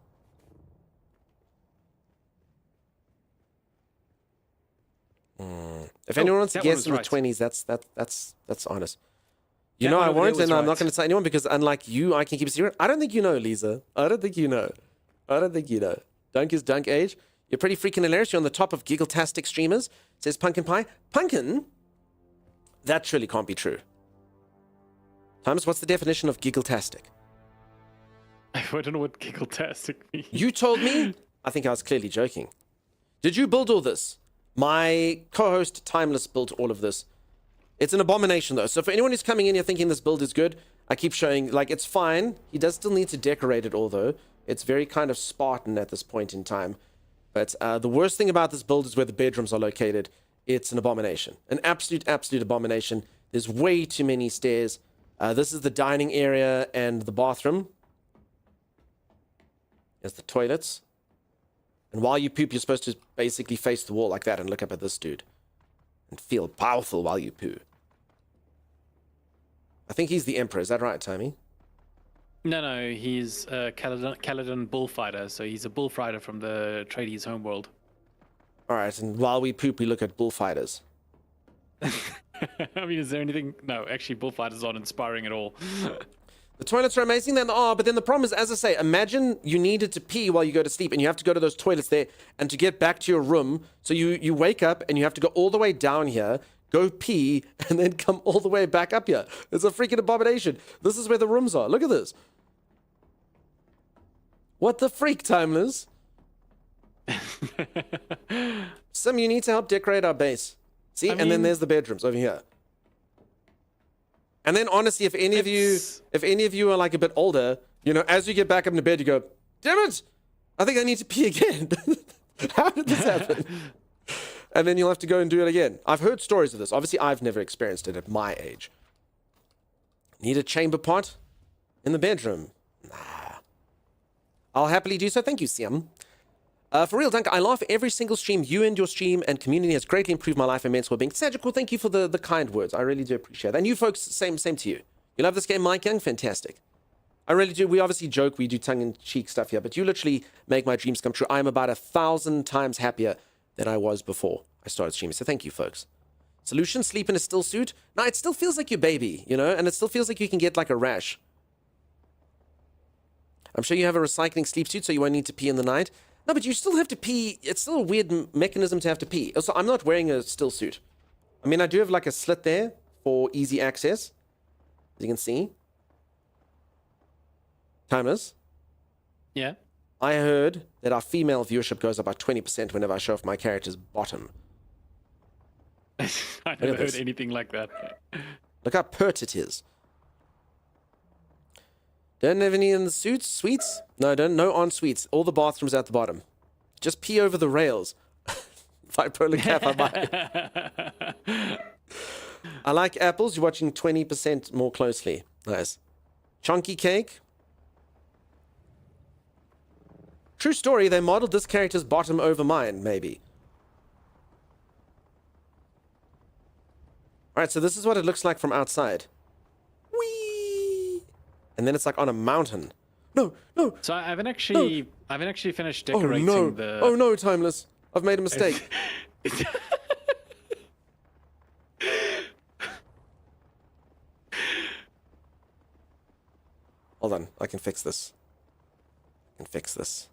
If anyone wants to guess in the 20s, that's honest. You know I won't, and I'm not going to tell anyone because unlike you, I can keep a secret. I don't think you know, Lisa. I don't think you know. I don't think you know. Dunk is Dunk age. You're pretty freaking hilarious. You're on the top of Giggle-tastic streamers, says Pumpkin Pie. Pumpkin? That surely can't be true. Thomas, what's the definition of Giggle-tastic? I don't know what Giggle-tastic means. You told me? I think I was clearly joking. Did you build all this? My co-host Timeless built all of this. It's an abomination, though. So for anyone who's coming in here thinking this build is good, I keep showing, like, it's fine. He does still need to decorate it all, though. It's very kind of Spartan at this point in time. But the worst thing about this build is where the bedrooms are located. It's an abomination. An absolute, absolute abomination. There's way too many stairs. This is the dining area and the bathroom. There's the toilets. And while you poop, you're supposed to basically face the wall like that and look up at this dude. And feel powerful while you poo. I think he's the Emperor. Is that right, Tommy? No, he's a Caledon bullfighter, so he's a bullfighter from the Trades homeworld. All right, and while we poop, we look at bullfighters. I mean, is there anything? No, actually, bullfighters aren't inspiring at all. The toilets are amazing, then but then the problem is, as I say, imagine you needed to pee while you go to sleep, and you have to go to those toilets there, and to get back to your room, so you wake up, and you have to go all the way down here, go pee, and then come all the way back up here. It's a freaking abomination. This is where the rooms are. Look at this. What the freak, Timeless? Sim, you need to help decorate our base. See, and then there's the bedrooms over here. And then honestly, if any of you are like a bit older, you know, as you get back up into bed, you go, damn it, I think I need to pee again. How did this happen? And then you'll have to go and do it again. I've heard stories of this. Obviously, I've never experienced it at my age. Need a chamber pot in the bedroom? Nah. I'll happily do so. Thank you, Siam. For real, Dunk, I laugh every single stream. You and your stream and community has greatly improved my life and mental well-being. Sagical, thank you for the kind words. I really do appreciate that. And you folks, same to you. You love this game, Mike Young? Fantastic. I really do. We obviously joke. We do tongue-in-cheek stuff here. But you literally make my dreams come true. I'm about 1,000 times happier than I was before I started streaming. So thank you, folks. Solution, sleep in a still suit. No, it still feels like your baby, you know? And it still feels like you can get like a rash. I'm sure you have a recycling sleep suit, so you won't need to pee in the night. No, but you still have to pee. It's still a weird mechanism to have to pee. Also, I'm not wearing a still suit. I mean, I do have like a slit there for easy access, as you can see. Timers. Yeah. I heard that our female viewership goes up by 20% whenever I show off my character's bottom. I never heard this. anything like that. Look how pert it is. Don't have any in the suits? Suites? No, no en suites. All the bathrooms at the bottom. Just pee over the rails. Bipolar cap, I might. I like apples. You're watching 20% more closely. Nice. Chunky cake. True story, they modeled this character's bottom over mine, maybe. Alright, so this is what it looks like from outside. Whee! And then it's like on a mountain. No, no. So I haven't actually finished decorating Oh no! the. Oh no, Timeless. I've made a mistake. Hold on, I can fix this. I can fix this.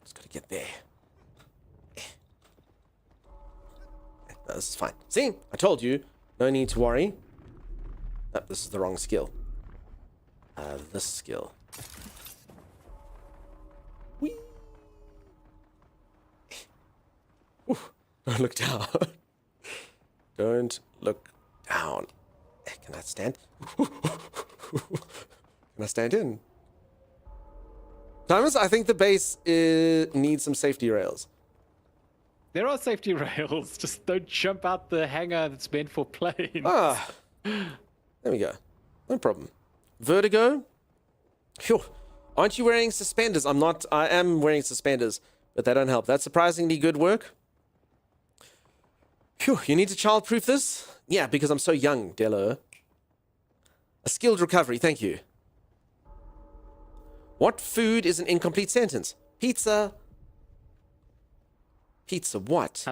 Just gotta get there. No, this is fine. See? I told you. No need to worry. Oh, this is the wrong skill. This skill. Whee! Oof. Don't look down. Don't look down. Can I stand? Can I stand in? Thomas, I think the base needs some safety rails. There are safety rails. Just don't jump out the hangar that's meant for planes. Ah, there we go. No problem. Vertigo. Phew. Aren't you wearing suspenders? I'm not. I am wearing suspenders, but they don't help. That's surprisingly good work. Phew. You need to childproof this? Yeah, because I'm so young, Dello. A skilled recovery. Thank you. What food is an incomplete sentence? Pizza. Pizza what?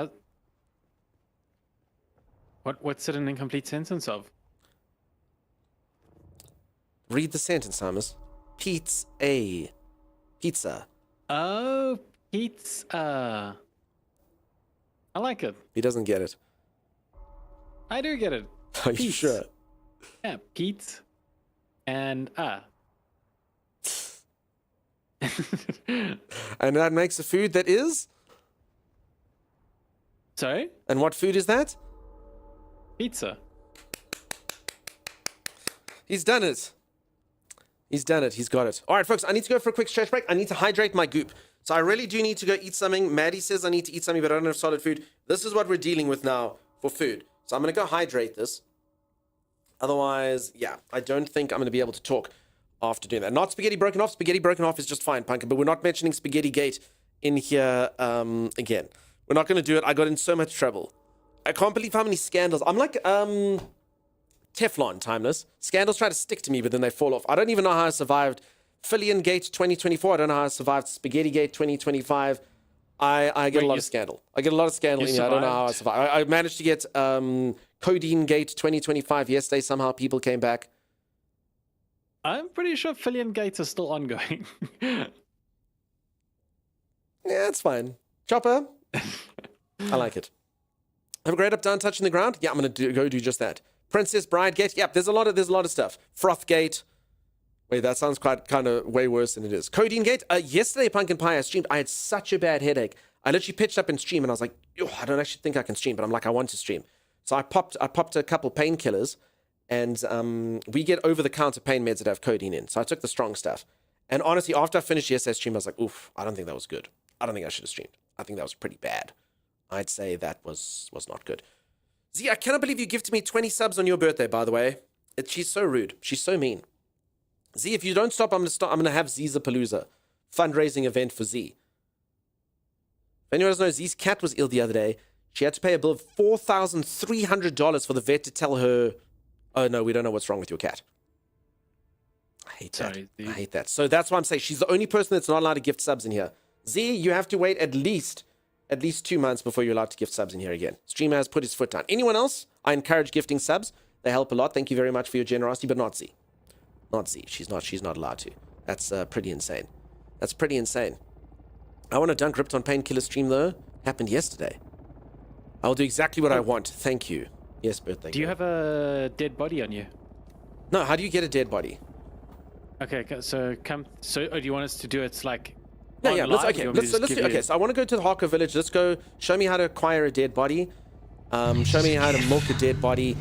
What's it an incomplete sentence of? Read the sentence, Thomas. Pizza. Pizza. Oh, pizza. I like it. He doesn't get it. I do get it. Are you Pizza. sure? Yeah, Pete and And that makes a food that is? Sorry? And what food is that? Pizza. He's done it. He's done it. He's got it. All right, folks, I need to go for a quick stretch break. I need to hydrate my goop. So I really do need to go eat something. Maddie says I need to eat something, but I don't have solid food. This is what we're dealing with now for food. So I'm going to go hydrate this. Otherwise, yeah, I don't think I'm going to be able to talk after doing that. Not spaghetti broken off. Spaghetti broken off is just fine, Pumpkin, but we're not mentioning Spaghetti Gate in here again. We're not going to do it. I got in so much trouble. I can't believe how many scandals. I'm like Teflon, Timeless. Scandals try to stick to me, but then they fall off. I don't even know how I survived Fillion Gate 2024. I don't know how I survived Spaghetti Gate 2025. I get a lot of scandal. I get a lot of scandal in here. I don't know how I survived. I managed to get Codeine Gate 2025 yesterday. Somehow people came back. I'm pretty sure Fillion Gates are still ongoing. Yeah, it's fine. Chopper. I like it. Have a great updown touching the ground. Yeah, I'm gonna go do just that. Princess Bride Gate. Yep, there's a lot of stuff. Froth Gate. Wait, that sounds kind of way worse than it is. Codeine Gate. Yesterday, Pumpkin Pie, I streamed. I had such a bad headache. I literally pitched up in stream, and I was like, I don't actually think I can stream, but I'm like, I want to stream. So I popped a couple painkillers, and we get over-the-counter pain meds that have codeine in. So I took the strong stuff. And honestly, after I finished yesterday's stream, I was like, oof, I don't think that was good. I don't think I should have streamed. I think that was pretty bad. I'd say that was not good. Z, I cannot believe you gifted me 20 subs on your birthday, by the way. She's so rude. She's so mean. Z, if you don't stop, I'm gonna have Zizapalooza. Fundraising event for Z. If anyone doesn't know, Z's cat was ill the other day. She had to pay a bill of $4,300 for the vet to tell her, oh no, we don't know what's wrong with your cat. I hate that. I hate that. So that's why I'm saying she's the only person that's not allowed to gift subs in here. Z, you have to wait at least 2 months before you're allowed to gift subs in here again. Streamer has put his foot down. Anyone else? I encourage gifting subs. They help a lot. Thank you very much for your generosity, but not Z. Not Z. She's not allowed to. That's pretty insane. That's pretty insane. I want to dunk ripped on painkiller stream though. Happened yesterday. I'll do exactly what I want. Thank you. Yes, birthday. Do you have a dead body on you? No, how do you get a dead body? Okay, so come. So, do you want us to do it like? No, yeah. on Let's, live, or okay. you want me Let's, to let's just do. give Okay, you- so I want to go to the Harker village. Let's go. Show me how to acquire a dead body. Show me how to milk a dead body,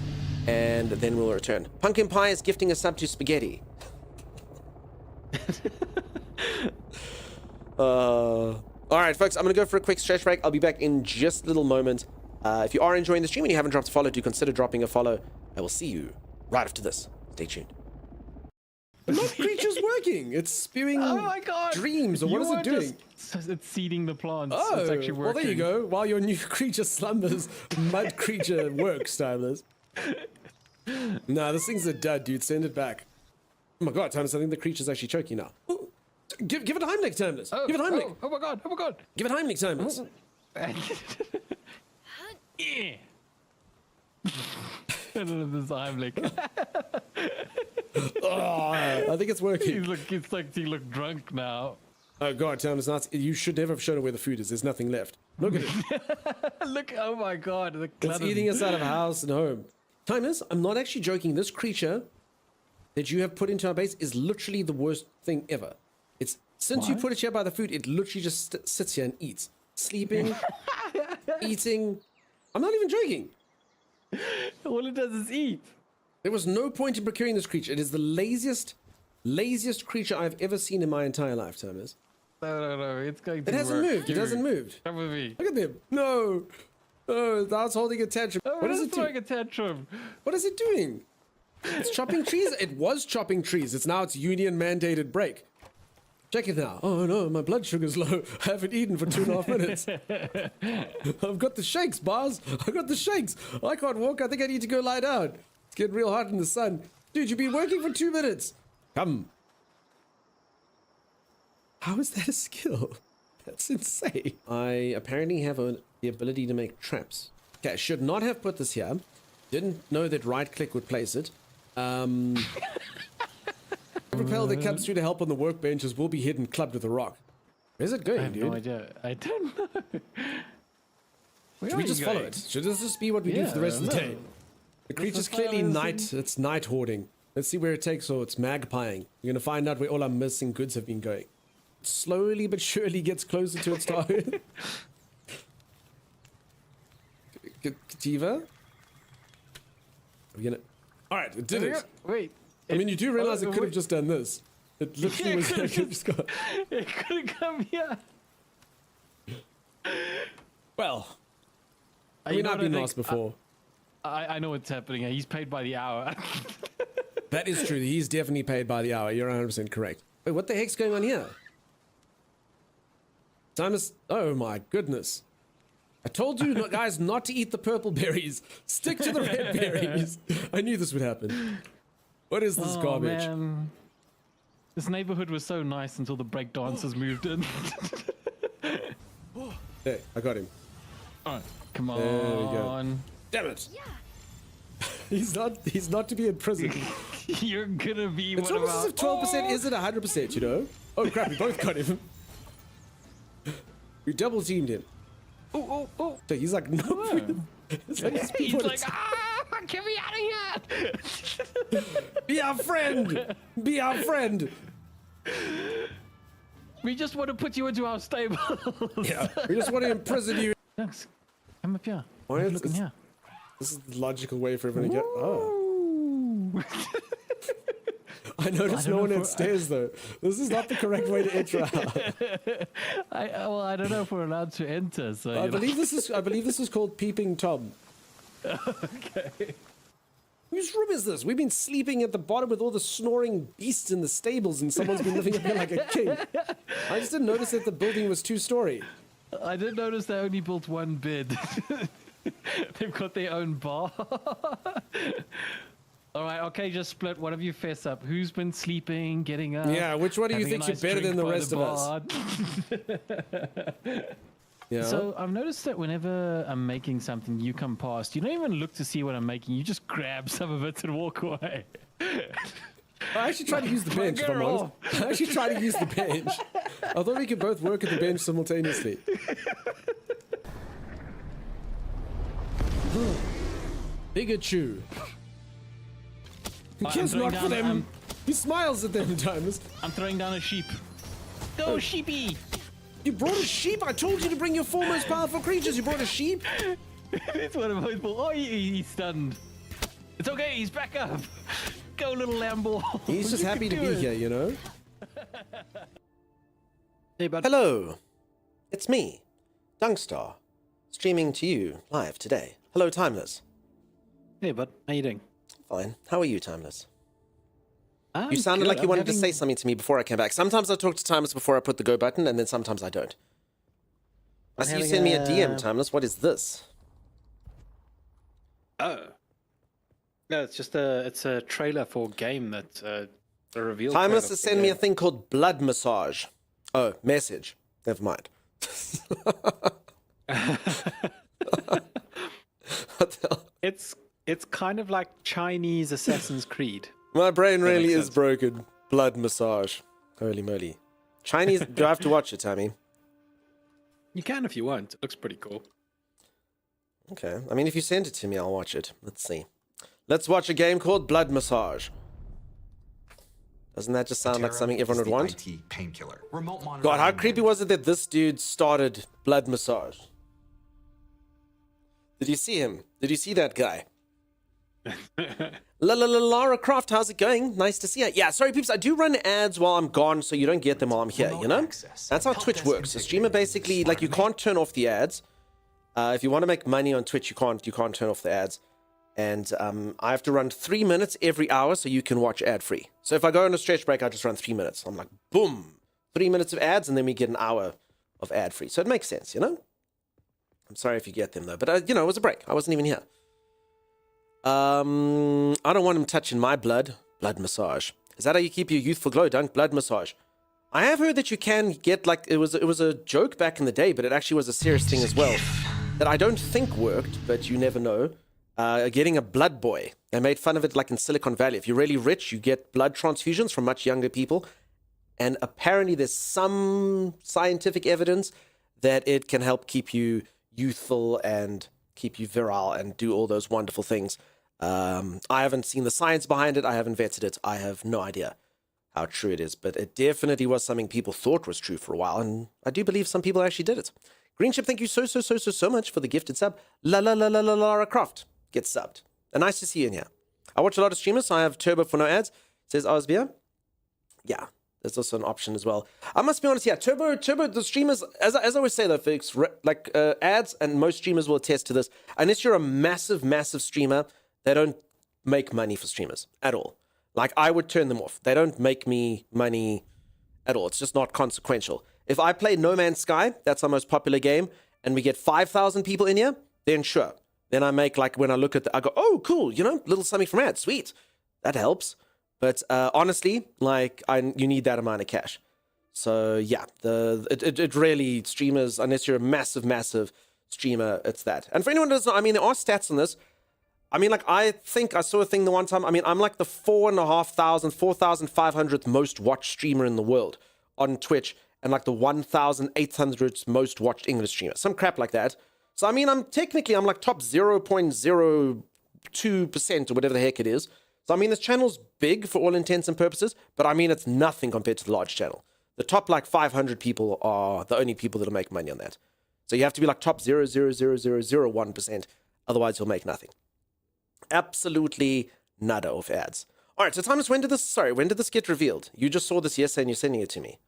and then we'll return. Pumpkin Pie is gifting a sub to Spaghetti. All right, folks. I'm gonna go for a quick stretch break. I'll be back in just a little moment. If you are enjoying the stream and you haven't dropped a follow, do consider dropping a follow. I will see you right after this. Stay tuned. The milk creature's working. It's spewing Oh my god! dreams, or what is it doing? It's seeding the plants. Oh, it's actually working. well, there you go. While your new creature slumbers, mud creature works, Timeless. Nah, this thing's a dud, dude. Send it back. Oh my god, Timeless, I think the creature's actually choking now. Ooh. Give it a Heimlich, Timeless. Give it a Heimlich. Oh my god! Oh my god! Give it a Heimlich, Timeless. Yeah. I don't know this Heimlich. Oh, I think it's working. It's like he looked drunk now. Oh god, Timeless, you should never have shown it where the food is. There's nothing left. Look at it. Look! Oh my god! The It's clutter. eating us out of house and home. Timeless, I'm not actually joking. This creature that you have put into our base is literally the worst thing ever. It's since you Why? put it here by the food, it literally just sits here and eats, sleeping, eating. I'm not even joking. All it does is eat. There was no point in procuring this creature. It is the laziest creature I've ever seen in my entire life, Timeless. No. It's going to It hasn't work. moved. It hasn't moved. Come with me. Look at them. No. Oh, that's holding a tantrum. Oh, What is it doing? throwing a tantrum? What is it doing? It's chopping trees. It was chopping trees. It's now its union mandated break. Check it now. Oh no, my blood sugar's low. I haven't eaten for 2.5 minutes. I've got the shakes, Bars. I've got the shakes. I can't walk. I think I need to go lie down. It's getting real hot in the sun. Dude, you've been working for 2 minutes. Come. How is that a skill? That's insane. I apparently have the ability to make traps. Okay, I should not have put this here. Didn't know that right click would place it. Repel that comes through to help on the workbenches will be hit and clubbed with a rock. Where's it going, I have dude? no idea. I don't know. Where Should are we you just follow going? it? Should this just be what we do for the rest of the no. day? The creature's just follow clearly this night. It's night hoarding. Let's see where it takes or it's magpieing. You're gonna find out where all our missing goods have been going. Slowly but surely gets closer to its target. Kativa? Are we gonna... Alright, it did it. Wait. I mean, you do realize it could have wait. just done this. It literally Yeah, was it like could've it just got... It could have come here. Well, I You mean, know I've what I been think? lost before. I know what's happening here. He's paid by the hour. That is true. He's definitely paid by the hour. You're 100% correct. Wait, what the heck's going on here? Timus, oh my goodness. I told you guys not to eat the purple berries. Stick to the red berries. I knew this would happen. What is this garbage? Man. This neighborhood was so nice until the break dancers moved in. There, I got him. Alright, come on. There we go. Damn it. He's not to be in prison. You're gonna be It's one of almost our... as if 12% isn't 100%, you know? Oh crap, we both got him. We double teamed him. Oh. So he's like, no. It's like He's put like, it- get me out of here! be our friend. Be our friend. We just want to put you into our stable. Yeah, we just want to imprison you. Thanks. Come up here. Why Have a is look in this- here. This is the logical way for everyone to get. Oh, Ooh. I noticed I no don't one know had if- stairs though. This is not the correct way to enter a house. I don't know if we're allowed to enter. So I believe this is called Peeping Tom. Okay. Whose room is this? We've been sleeping at the bottom with all the snoring beasts in the stables, and someone's been living up here like a king. I just didn't notice that the building was 2-story. I did notice they only built one bed. They've got their own bar. All right, okay, just split. One of you fess up. Who's been sleeping, getting up? Yeah, which one do you having a think you're nice better than drink the by rest of us? bar? Yeah. So I've noticed that whenever I'm making something, you come past. You don't even look to see what I'm making. You just grab some of it and walk away. I actually try to use the bench, if I'm honest. I actually try to use the bench. I thought we could both work at the bench simultaneously. Bigger chew. He kills not for them. He smiles at them, Timeless. I'm throwing down a sheep. Go, sheepy! You brought a sheep? I told you to bring your 4 most powerful creatures. You brought a sheep? It's one of my people. Oh, he's stunned. It's okay, he's back up. Go, little Lambo. He's just happy to be here, you know? Hey, bud. Hello. It's me, Dunkstar, streaming to you live today. Hello, Timeless. Hey, bud. How you doing? Fine. How are you, Timeless? I'm You sounded good. like you I'm wanted to having- say something to me before I came back. Sometimes I talk to Timeless before I put the go button, and then sometimes I don't. I see you having send me a DM, a- Timeless. What is this? Oh. No, it's just a trailer for a game that a reveal. Timeless trailer has for sent me a game. thing called blood massage. Oh, message. Never mind. What the hell? It's kind of like Chinese Assassin's Creed. My brain That really makes is sense. broken. Blood massage. Holy moly. Chinese, do I have to watch it, Tammy? You can if you want. It looks pretty cool. Okay. I mean, if you send it to me, I'll watch it. Let's see. Let's watch a game called Blood Massage. Doesn't that just sound like something everyone would want? IT painkiller. Remote monitoring. God, how creepy was it that this dude started Blood Massage? Did you see him? Did you see that guy? Lara Croft, how's it going? Nice to see you. Yeah, sorry, peeps. I do run ads while I'm gone, so you don't get them while I'm here, you know? access. That's how Help Twitch desk works. A streamer configuration. basically, like, you can't turn off the ads. If you want to make money on Twitch, you can't turn off the ads. And I have to run 3 minutes every hour so you can watch ad-free. So if I go on a stretch break, I just run 3 minutes. I'm like, boom, 3 minutes of ads, and then we get an hour of ad-free. So it makes sense, you know? I'm sorry if you get them, though. But, you know, it was a break. I wasn't even here. I don't want him touching my blood. Blood massage. Is that how you keep your youthful glow, Dunk? Blood massage. I have heard that you can get, like, it was a joke back in the day, but it actually was a serious thing as well. That I don't think worked, but you never know. Getting a blood boy. They made fun of it like in Silicon Valley. If you're really rich, you get blood transfusions from much younger people. And apparently there's some scientific evidence that it can help keep you youthful and keep you virile and do all those wonderful things. I haven't seen the science behind it. I haven't vetted it. I have no idea how true it is. But it definitely was something people thought was true for a while. And I do believe some people actually did it. Greenship, thank you so much for the gifted sub. Lara Croft gets subbed. And nice to see you in here. I watch a lot of streamers, so I have Turbo for no ads. Says Osbia. Yeah, there's also an option as well. I must be honest, yeah, Turbo, the streamers, as I always say though, folks, like ads, and most streamers will attest to this, unless you're a massive streamer, they don't make money for streamers at all. Like, I would turn them off. They don't make me money at all. It's just not consequential. If I play No Man's Sky, that's our most popular game, and we get 5,000 people in here, then sure. Then I make, like, when I look at I go, oh, cool, you know, little something from ads, sweet. That helps. But honestly, like, you need that amount of cash. So, yeah, it really, streamers, unless you're a massive streamer, it's that. And for anyone who doesn't know, I mean, there are stats on this. I mean, like, I think I saw a thing the one time. I mean, I'm like the 4,500th most watched streamer in the world on Twitch, and like the 1,800th most watched English streamer. Some crap like that. So, I mean, I'm like top 0.02% or whatever the heck it is. So, I mean, this channel's big for all intents and purposes, but I mean, it's nothing compared to the large channel. The top like 500 people are the only people that'll make money on that. So you have to be like top 0.00001%. Otherwise, you'll make nothing. Absolutely nada of ads. All right, so Thomas, when did this get revealed? You just saw this yesterday and you're sending it to me.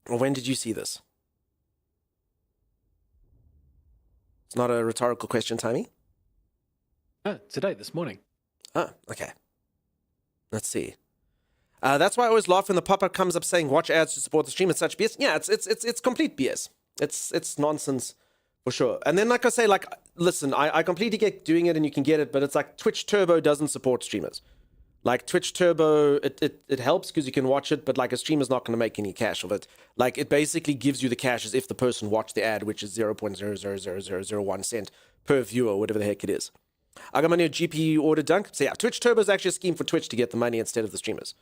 Or when did you see this? It's not a rhetorical question, Timmy. Today, this morning. Oh, okay. Let's see. That's why I always laugh when the pop-up comes up saying watch ads to support the stream. It's such BS. Yeah, it's complete BS. It's nonsense for sure. And then, like I say, like, listen, I completely get doing it and you can get it, but it's like Twitch Turbo doesn't support streamers. Like Twitch Turbo, it helps because you can watch it, but like a streamer's not going to make any cash of it. Like it basically gives you the cash as if the person watched the ad, which is 0.00001 cent per viewer, whatever the heck it is. I got my new GPU order, Dunk. So yeah, Twitch Turbo is actually a scheme for Twitch to get the money instead of the streamers.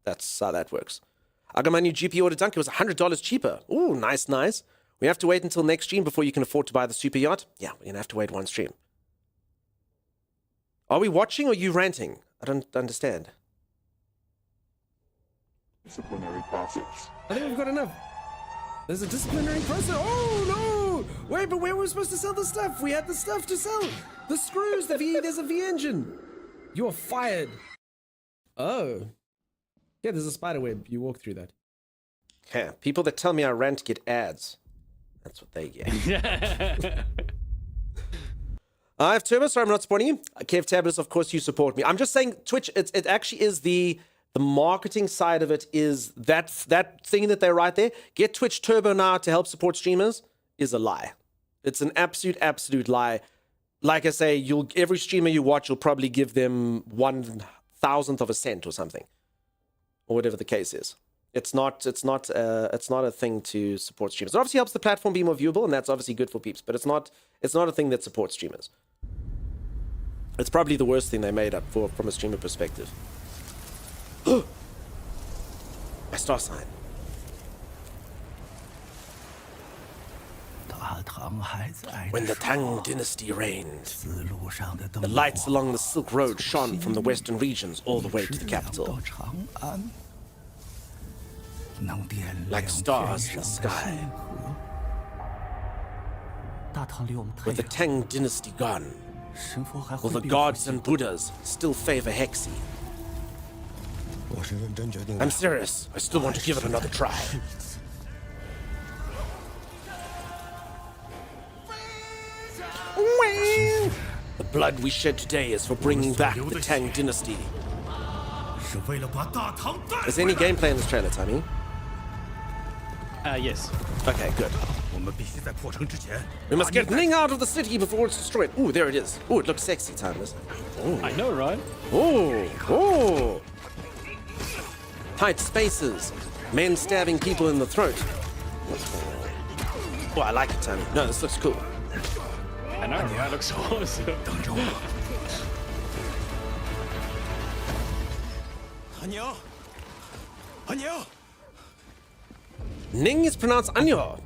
That's how that works. I got my new GP order done. It was $100 cheaper. Ooh, nice, nice. We have to wait until next stream before you can afford to buy the super yacht. Yeah, we're going to have to wait one stream. Are we watching or are you ranting? I don't understand. Disciplinary process. I think we've got enough. There's a disciplinary process. Oh no! Wait, but where were we supposed to sell the stuff? We had the stuff to sell. The screws, the V. There's a V engine. You are fired. Oh. Yeah, there's a spider web. You walk through that. Yeah, people that tell me I rant get ads. That's what they get. I have Turbo, sorry I'm not supporting you. Kev Tablets, of course you support me. I'm just saying Twitch, it actually is the marketing side of it is that thing that they write there. Get Twitch Turbo now to help support streamers is a lie. It's an absolute lie. Like I say, every streamer you watch, you'll probably give them 1/1000th of a cent or something. Or whatever the case is. It's not a thing to support streamers. It obviously helps the platform be more viewable, and that's obviously good for peeps, but it's not a thing that supports streamers. It's probably the worst thing they made up for from a streamer perspective. My star sign. When the Tang dynasty reigned, the lights along the Silk Road shone from the western regions all the way to the capital. Like stars in the sky. With the Tang dynasty gone, will the gods and Buddhas still favor Hexy? I'm serious. I still want to give it another try. The blood we shed today is for bringing back the Tang dynasty. Is there any gameplay in this trailer, Tommy? Yes. Okay, good. We must get Ning out of the city before it's destroyed. Ooh, there it is. Ooh, it looks sexy, Timeless. I know, right? Oh. Tight spaces. Men stabbing people in the throat. Oh, I like it, Tommy. No, this looks cool. I know, right? Looks awesome. Ning is pronounced Anyo.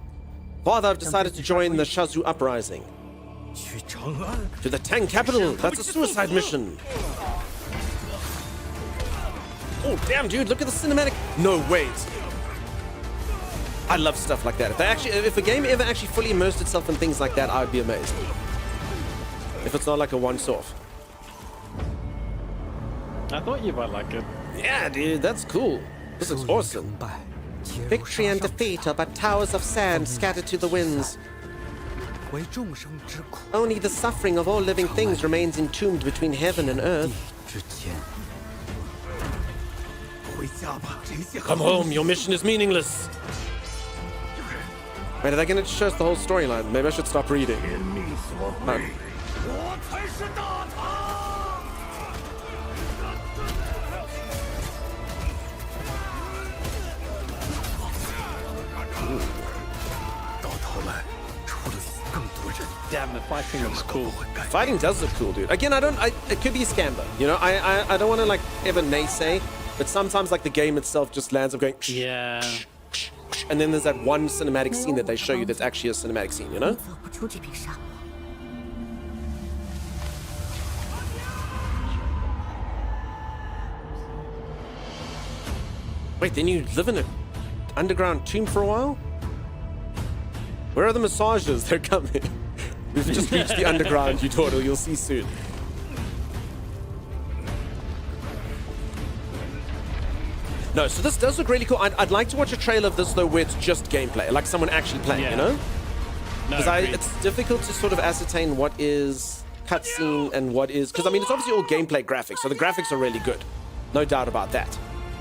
Father, I've decided to join the Shazu uprising. To the Tang capital. That's a suicide mission. Oh, damn, dude. Look at the cinematic. No, wait. I love stuff like that. If a game ever actually fully immersed itself in things like that, I would be amazed. If it's not like a once-off. I thought you might like it. Yeah, dude, that's cool. This is awesome. Victory and defeat are but towers of sand scattered to the winds. Only the suffering of all living things remains entombed between heaven and earth. Come home, your mission is meaningless. Wait, are they going to show us the whole storyline? Maybe I should stop reading. Damn, the fighting looks cool. Fighting does look cool, dude. Again, it could be a scam though. You know, I don't want to like ever naysay, but sometimes like the game itself just lands up going. Yeah. And then there's that one cinematic scene that they show you that's actually a cinematic scene, you know? Wait, then you live in an underground tomb for a while? Where are the massages? They're coming. We've just reached the underground, you turtle. You'll see soon. No, so this does look really cool. I'd like to watch a trailer of this, though, where it's just gameplay, like someone actually playing, you know? Because it's difficult to sort of ascertain what is cutscene and what is... Because, I mean, it's obviously all gameplay graphics, so the graphics are really good. No doubt about that.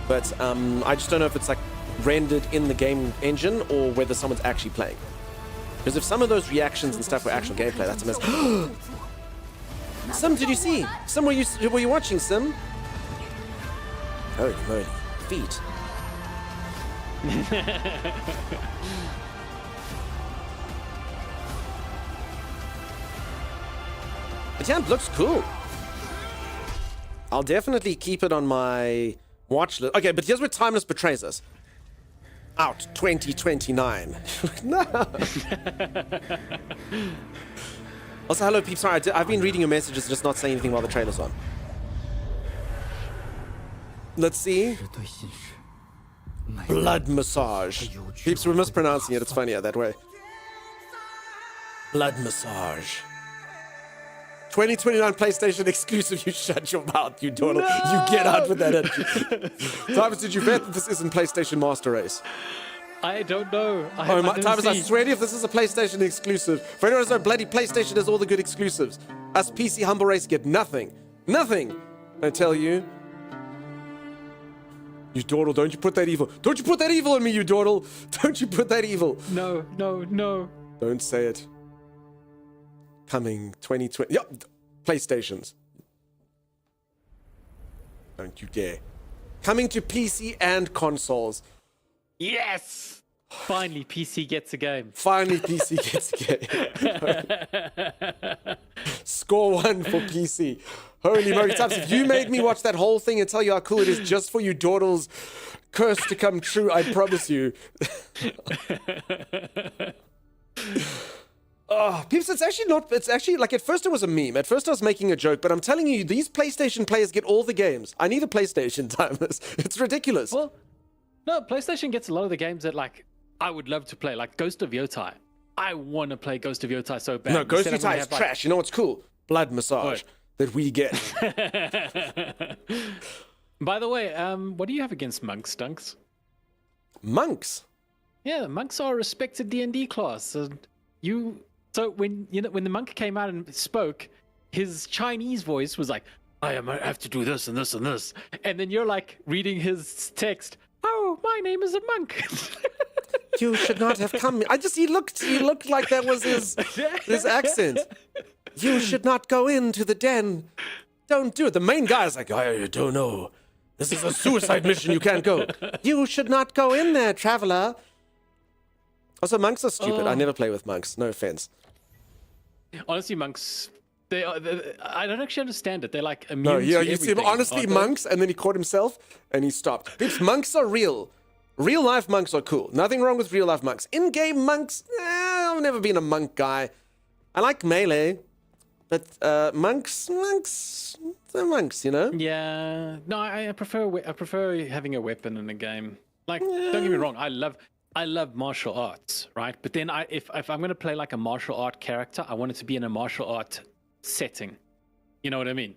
But I just don't know if it's, like, rendered in the game engine or whether someone's actually playing. Because if some of those reactions and stuff were actual gameplay, that's amazing. Sim, did you see? Sim, were you watching, Sim? Holy moly. Feet. But yeah, it looks cool. I'll definitely keep it on my watch list. Okay, but here's where Timeless betrays us. Out 2029. No. Also, hello, peeps. Sorry, I've been reading your messages, just not saying anything while the trailer's on. Let's see. Blood massage. Peeps, we're mispronouncing it. It's funnier that way. Blood massage. 2029 PlayStation exclusive. You shut your mouth, you dawdle. No! You get out with that energy. Thomas, did you bet that this isn't PlayStation Master Race? I don't know. Thomas, I swear to you, if this is a PlayStation exclusive, for anyone who's no bloody PlayStation has all the good exclusives. Us PC Humble Race get nothing. Nothing. I tell you. You dawdle, don't you put that evil. Don't you put that evil on me, you dawdle. Don't you put that evil. No, no, no. Don't say it. Coming 2020. Yep, PlayStations. Don't you dare. Coming to PC and consoles. Yes! Finally, PC gets a game. Finally, PC gets a game. Score 1 for PC. Holy moly, Tubbs, if you made me watch that whole thing and tell you how cool it is just for you dawdles' curse to come true, I promise you. Oh, peeps, it's actually like at first it was a meme. At first I was making a joke, but I'm telling you, these PlayStation players get all the games. I need a PlayStation, Timeless. It's ridiculous. Well, no, PlayStation gets a lot of the games that like I would love to play, like Ghost of Yotai. I want to play Ghost of Yotai so bad. No, Ghost of Yotai is trash. You know what's cool? Blood massage that we get. By the way, what do you have against monks, Dunks? Monks? Yeah, monks are a respected D&D class. So when the monk came out and spoke, his Chinese voice was like, I have to do this and this and this. And then you're like reading his text, oh, my name is a monk. You should not have come. He looked like that was his accent. You should not go into the den. Don't do it. The main guy is like, I don't know. This is a suicide mission. You can't go. You should not go in there, traveler. Also, monks are stupid. I never play with monks. No offense. Honestly, monks, I don't actually understand it. They're like immune no, yeah, to you see him everything, honestly monks, and then he caught himself, and he stopped. Peeps, monks are real. Real life monks are cool. Nothing wrong with real life monks. In-game monks, I've never been a monk guy. I like melee, but monks, they're monks, you know? Yeah. No, I prefer having a weapon in a game. Like, don't get me wrong, I love martial arts, right? But then if I'm going to play like a martial art character, I want it to be in a martial art setting. You know what I mean?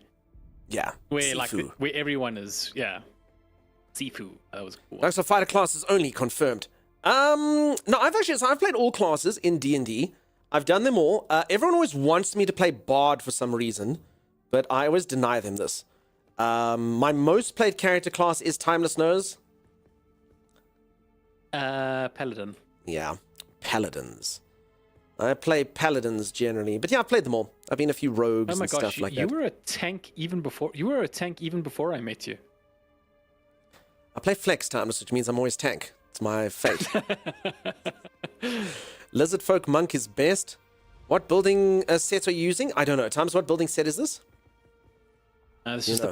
Yeah. Where where everyone is, Sifu. That was cool. So fighter classes only confirmed. No, I've played all classes in D&D. I've done them all. Everyone always wants me to play Bard for some reason, but I always deny them this. My most played character class is Timeless Nose. Paladin. Yeah, Paladins. I play Paladins generally, but yeah, I've played them all. I've been a few rogues and stuff like that. You were a tank even before I met you. I play Flex Timeless, which means I'm always tank. It's my fate. Lizard Folk Monk is best. What building set are you using? I don't know. Timeless, what building set is this? This is the.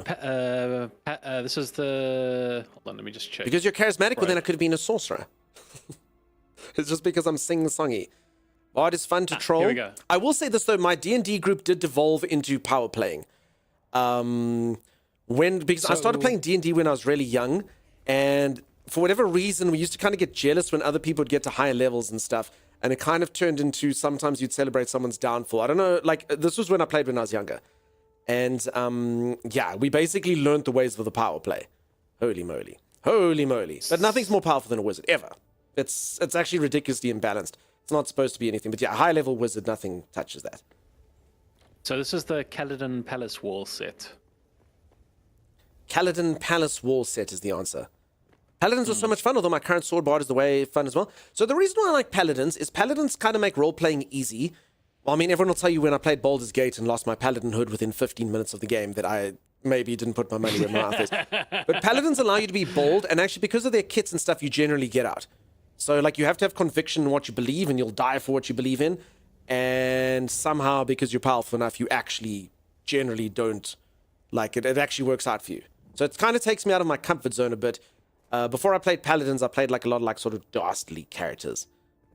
Hold on, let me just check. Because you're charismatic, well then I could have been a sorcerer. It's just because I'm sing-songy. Bard is fun to troll. Here we go. I will say this though, my D&D group did devolve into power playing. Because I started playing D&D when I was really young, and for whatever reason, we used to kind of get jealous when other people would get to higher levels and stuff, and it kind of turned into sometimes you'd celebrate someone's downfall. I don't know, like this was when I played when I was younger. And we basically learned the ways of the power play. Holy moly. Holy moly. But nothing's more powerful than a wizard, ever. It's actually ridiculously imbalanced. It's not supposed to be anything. But yeah, high level wizard, nothing touches that. So this is the Caledon Palace wall set. Caledon Palace wall set is the answer. Paladins are so much fun, although my current sword bard is the way fun as well. So the reason why I like Paladins is Paladins kind of make role-playing easy. Well, I mean, everyone will tell you when I played Baldur's Gate and lost my Paladin hood within 15 minutes of the game that I maybe didn't put my money where my mouth is. But Paladins allow you to be bold, and actually because of their kits and stuff, you generally get out. So, like, you have to have conviction in what you believe, and you'll die for what you believe in. And somehow, because you're powerful enough, you actually generally don't, like, it actually works out for you. So it kind of takes me out of my comfort zone a bit. Before I played Paladins, I played like a lot of like sort of dastardly characters,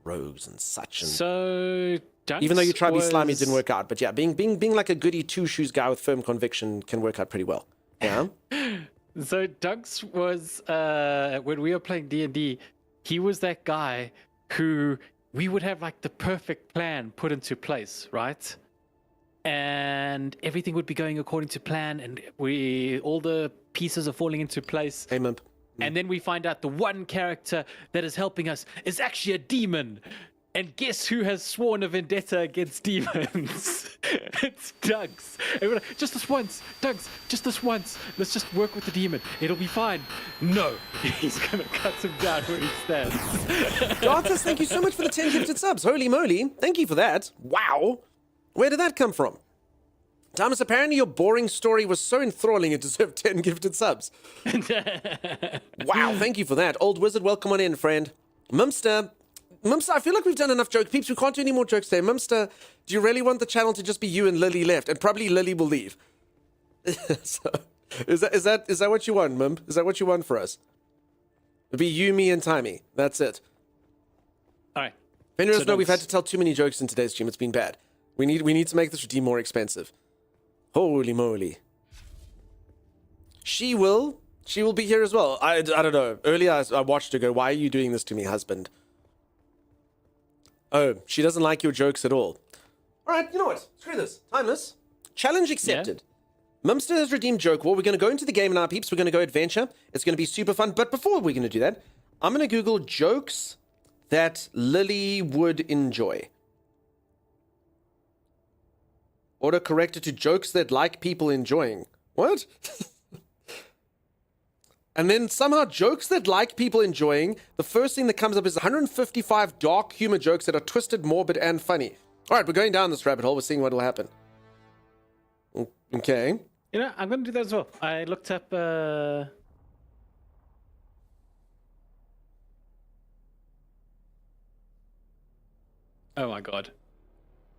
rogues and such. And So even though you tried to be slimy, it was- didn't work out. But yeah, being like a goody two shoes guy with firm conviction can work out pretty well. Yeah. So Dunks was when we were playing D&D, he was that guy who we would have like the perfect plan put into place, right? And everything would be going according to plan, and all the pieces are falling into place. Hey, Mimp. And then we find out the one character that is helping us is actually a demon. And guess who has sworn a vendetta against demons? It's Dunks. And we're like, just this once, Dunks, just this once. Let's just work with the demon. It'll be fine. No, he's going to cut him down where he stands. Dartus, thank you so much for the 10 gifted subs. Holy moly. Thank you for that. Wow. Where did that come from? Thomas, apparently your boring story was so enthralling it deserved 10 gifted subs. Wow, thank you for that. Old Wizard, welcome on in, friend. Mumster, I feel like we've done enough jokes. Peeps, we can't do any more jokes today. Mumster, do you really want the channel to just be you and Lily left? And probably Lily will leave. So, is that what you want, Mump? Is that what you want for us? It'll be you, me, and Timey. That's it. All right. Fenris, So no, we've had Dunks- to tell too many jokes in today's stream. It's been bad. We need to make this redeem more expensive. Holy moly. She will be here as well. I don't know. Earlier I watched her go, why are you doing this to me, husband? Oh, she doesn't like your jokes at all. All right, you know what? Screw this. Timeless. Challenge accepted. Mumster has redeemed joke. Well, we're going to go into the game now, peeps. We're going to go adventure. It's going to be super fun. But before we're going to do that, I'm going to Google jokes that Lily would enjoy. Auto-corrected to jokes that like people enjoying. What? And then somehow jokes that like people enjoying, the first thing that comes up is 155 dark humor jokes that are twisted, morbid, and funny. All right, we're going down this rabbit hole. We're seeing what will happen. Okay. You know, I'm going to do that as well. I looked up... Oh my god.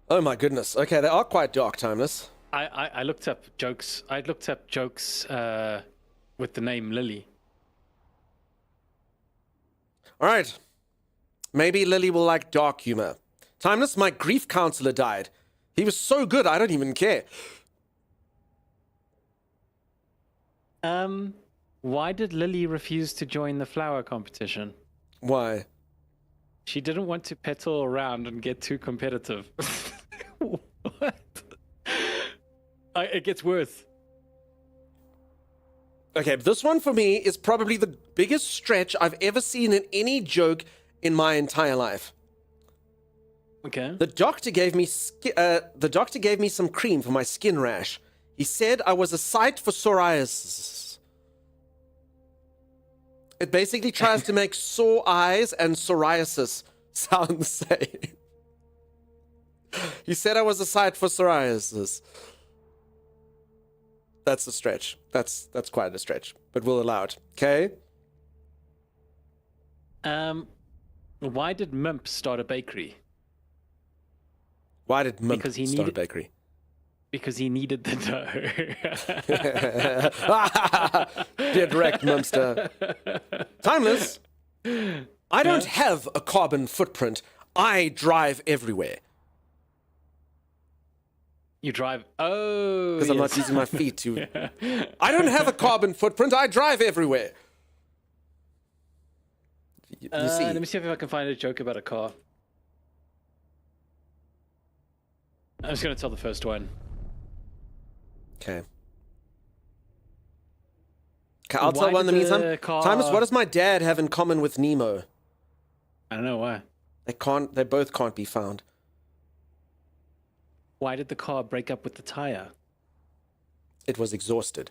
Oh my goodness. Okay, they are quite dark, Timeless. I looked up jokes. I looked up jokes with the name Lily. All right. Maybe Lily will like dark humor. Timeless, my grief counselor died. He was so good, I don't even care. Why did Lily refuse to join the flower competition? Why? She didn't want to petal around and get too competitive. What? It gets worse. Okay, this one for me is probably the biggest stretch I've ever seen in any joke in my entire life. Okay. The doctor gave me some cream for my skin rash. He said I was a sight for psoriasis. It basically tries to make sore eyes and psoriasis sound the same. He said I was a sight for psoriasis. That's a stretch. That's quite a stretch, but we'll allow it. Okay? Why did Mimp start a bakery? Why did Mimp Because he start a needed- bakery? Because he needed the dough. Get wrecked, Mumster. Timeless. I don't have a carbon footprint. I drive everywhere. You drive. Oh. Because I'm not yes. using my feet to. I don't have a carbon footprint. I drive everywhere. You see. Let me see if I can find a joke about a car. I'm just going to tell the first one. Okay. Okay, I'll tell Why one in the did the meantime. car- Timeless, what does my dad have in common with Nemo? I don't know why. They both can't be found. Why did the car break up with the tire? It was exhausted.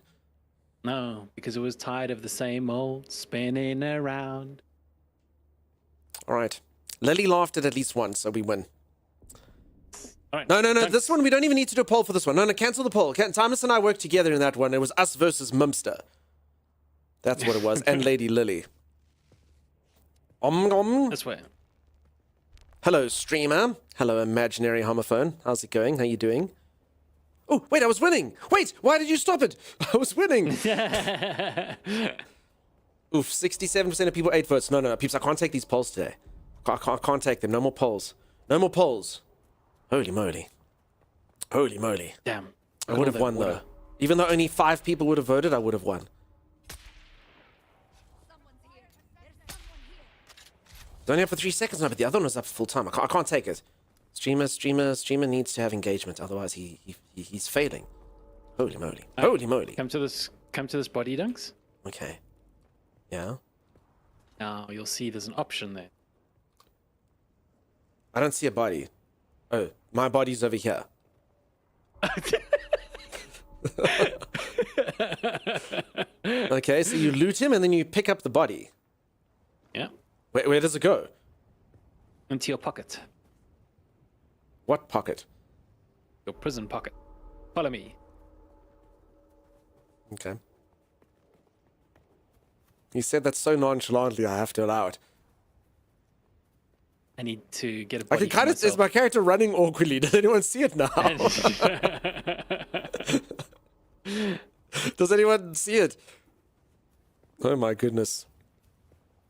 No, because it was tired of the same old spinning around. All right. Lily laughed at least once, so we win. All right. No. Thanks. This one, we don't even need to do a poll for this one. No, cancel the poll. Timeless and I worked together in that one. It was us versus Mumster. That's what it was. And Lady Lily. This way. Hello, streamer. Hello, imaginary homophone. How's it going? How you doing? Oh, wait, I was winning. Wait, why did you stop it? I was winning. Oof, 67% of people 8 votes. No, peeps, I can't take these polls today. I can't take them. No more polls. No more polls. Holy moly. Holy moly. Damn. I would have won, though. Even though only 5 people would have voted, I would have won. It's only up for 3 seconds now, but the other one was up for full time. I can't take it. Streamer needs to have engagement, otherwise he's failing. Holy moly. Holy moly. Come to this body, Dunks. Okay. Yeah. Now you'll see there's an option there. I don't see a body. Oh, my body's over here. Okay, so you loot him and then you pick up the body. Yeah. Where does it go? Into your pocket. What pocket? Your prison pocket. Follow me. Okay. You said that so nonchalantly, I have to allow it. I need to get a I body can kind of. Is my character running awkwardly? Does anyone see it now? Does anyone see it? Oh my goodness.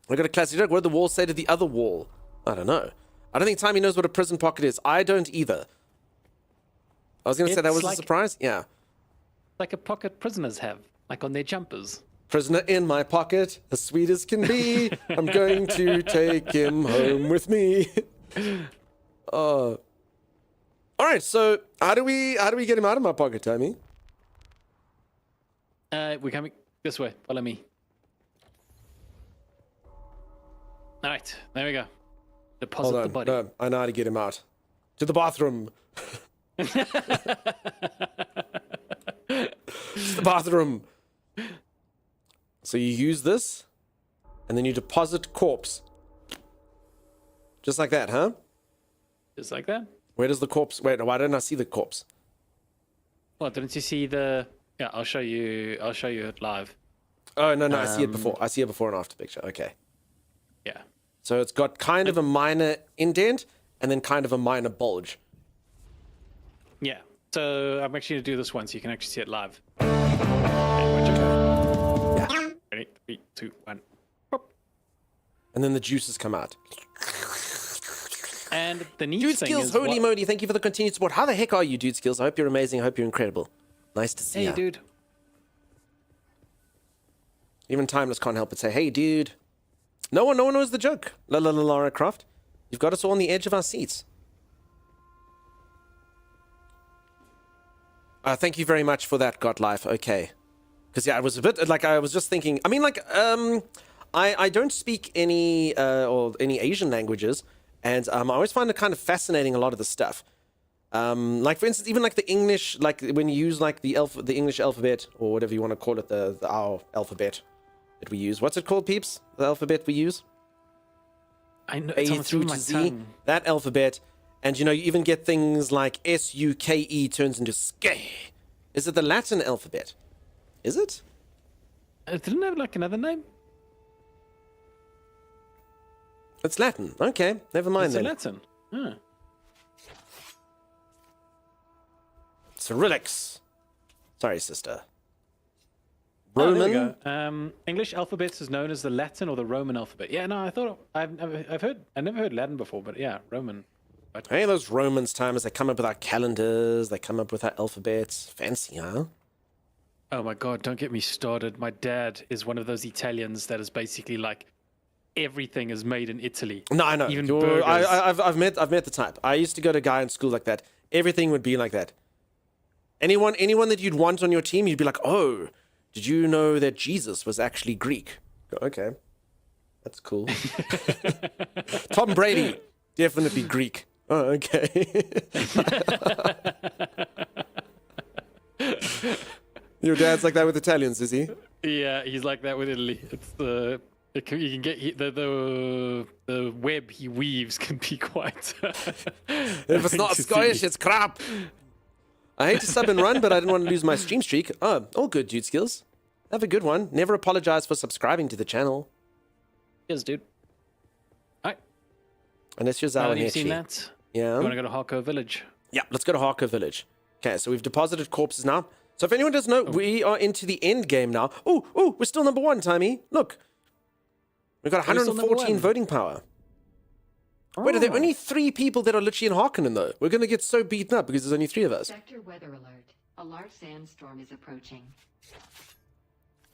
I got a classic joke. What did the wall say to the other wall? I don't know. I don't think Timmy knows what a prison pocket is. I don't either. I was going to say that was a surprise. Yeah. Like a pocket prisoners have, like on their jumpers. Prisoner in my pocket, as sweet as can be. I'm going to take him home with me. All right, so how do we get him out of my pocket, Timmy? We're coming this way. Follow me. All right, there we go. Deposit Hold on. the body. No, I know how to get him out. To the bathroom. To the bathroom. So you use this, and then you deposit corpse. Just like that, huh? Just like that. Where does the corpse... Wait, why didn't I see the corpse? Well, didn't you see the... Yeah, I'll show you it live. Oh, no, I see it before. I see a before and after picture. Okay. Yeah. So it's got kind of a minor indent, and then kind of a minor bulge. Yeah. So I'm actually going to do this one so you can actually see it live. Ready? 3, 2, 1. And then the juices come out. And the neat Dude thing Skills, is holy moly, thank you for the continued support. How the heck are you, Dude Skills? I hope you're amazing. I hope you're incredible. Nice to see Hey, ya. dude. Even Timeless can't help but say, hey, dude. No one knows the joke. Lara Croft. You've got us all on the edge of our seats. Thank you very much for that, Godlife. Okay. Because, yeah, I was a bit, like, I was just thinking, I mean, like, I don't speak any Asian languages, and I always find it kind of fascinating, a lot of the stuff. Like, for instance, even, like, the English, like, when you use, like, the English alphabet, or whatever you want to call it, our alphabet that we use. What's it called, peeps? The alphabet we use? I know. A through to Z, that alphabet. And, you know, you even get things like S-U-K-E turns into ske. Is it the Latin alphabet? Is it? Didn't it have, like, another name? It's Latin. Okay, never mind It's then. Latin. Huh. Cyrillics. Sorry, sister. Oh, Roman. there we go. English alphabet is known as the Latin or the Roman alphabet. Yeah, no, I thought I never heard Latin before, but yeah, Roman. But Hey, those Romans times, they come up with our calendars, they come up with our alphabets. Fancy, huh? oh my God, don't get me started. My dad is one of those Italians that is basically like everything is made in Italy. No, I know. Even burgers. I've met the type. I used to go to a guy in school like that. Everything would be like that. Anyone that you'd want on your team, you'd be like, oh, did you know that Jesus was actually Greek? Okay. That's cool. Tom Brady, definitely Greek. Oh, okay. Your dad's like that with Italians, is he? Yeah, he's like that with Italy. It's you can get the web he weaves can be quite. If it's not Scottish, it's crap. I hate to sub and run, but I didn't want to lose my stream streak. Oh, all good, Dude Skills. Have a good one. Never apologize for subscribing to the channel. Yes, dude. All right. Unless you're Now that Zawa you've seen that, Yeah. you want to go to Harko Village? Yeah, let's go to Harker Village. Okay, so we've deposited corpses now. So if anyone doesn't know, we are into the end game now. Oh, we're still number 1, Timey. Look, We've got We're still number 114 one. voting power. Wait, are there only 3 people that are literally in Harkonnen, though? We're going to get so beaten up because there's only 3 of us. Sector weather alert. A large sandstorm is approaching.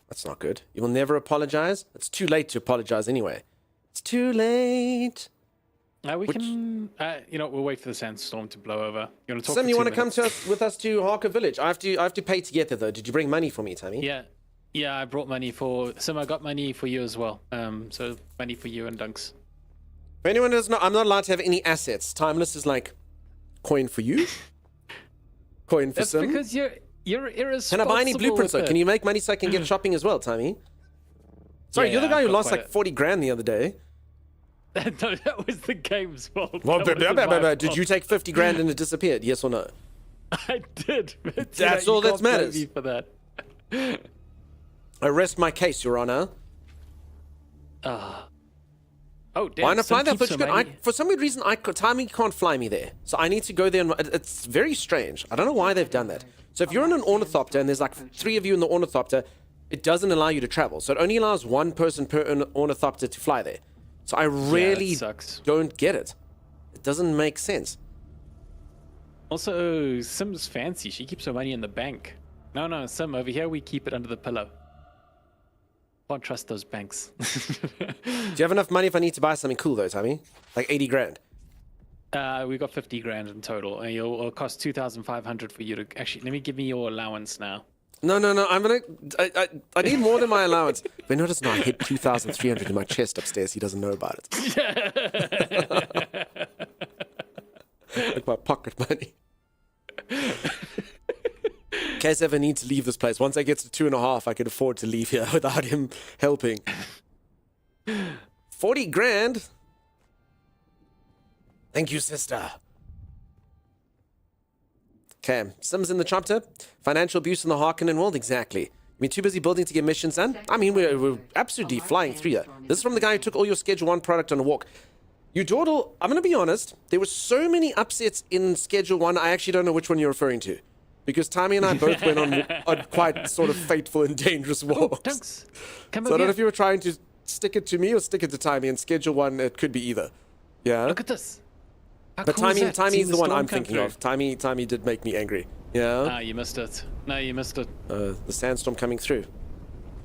That's not good. You will never apologize. It's too late to apologize anyway. It's too late. We can, we'll wait for the sandstorm to blow over. You want to talk? Sim, for you 2 want to come minutes? with us to Harker Village? I have to pay to get there, though. Did you bring money for me, Tammy? Yeah, I brought money for Sim. I got money for you as well. So money for you and Dunks. If anyone does not, I'm not allowed to have any assets. Timeless is like, coin for you? Coin for That's Sim? because you're irresponsible. Can I buy any blueprints, though? with Can it. you make money so I can get shopping as well, Tammy? Sorry, Yeah, you're the guy I've who got lost quite like a- 40 grand the other day. No, that was the game's fault. Well, That wasn't my did fault. you take 50 grand and it disappeared? Yes or no? I did. But, That's you all that can't blame matters. me for that. I rest my case, Your Honor. Oh, damn. Why not Sim fly there? keeps But so you can, many- for some weird reason, Timmy can't fly me there. So I need to go there. And, it's very strange. I don't know why they've done that. So if you're in an ornithopter and there's like 3 of you in the ornithopter, it doesn't allow you to travel. So it only allows 1 person per ornithopter to fly there. So I really sucks. don't get it. It doesn't make sense. Also, Sim's fancy. She keeps her money in the bank. No, Sim, over here we keep it under the pillow. Can't trust those banks. Do you have enough money if I need to buy something cool though, Tammy? Like 80 grand. We got 50 grand in total. And it'll cost 2,500 for you to actually. Let me give me your allowance now. No. I need more than my allowance. But notice now I hit 2,300 in my chest upstairs. He doesn't know about it. Like my pocket money. In case I ever need to leave this place. Once I get to 2.5, I can afford to leave here without him helping. 40 grand? Thank you, sister. Okay, Sims in the chapter. Financial abuse in the Harkonnen world, exactly. You mean too busy building to get missions done? I mean, we're absolutely flying through here. This is from the guy who took all your Schedule 1 product on a walk. You dawdle, I'm going to be honest, there were so many upsets in Schedule 1, I actually don't know which one you're referring to. Because Tammy and I both went on quite sort of fateful and dangerous walks. Dunks, come So I over don't know here. if you were trying to stick it to me or stick it to Timey. In Schedule 1, it could be either. Yeah? Look at this. How But cool is that? Timey's Seeing the one storm I'm come thinking through. of. Timey did make me angry. Yeah? Ah, you missed it. No, you missed it. The sandstorm coming through.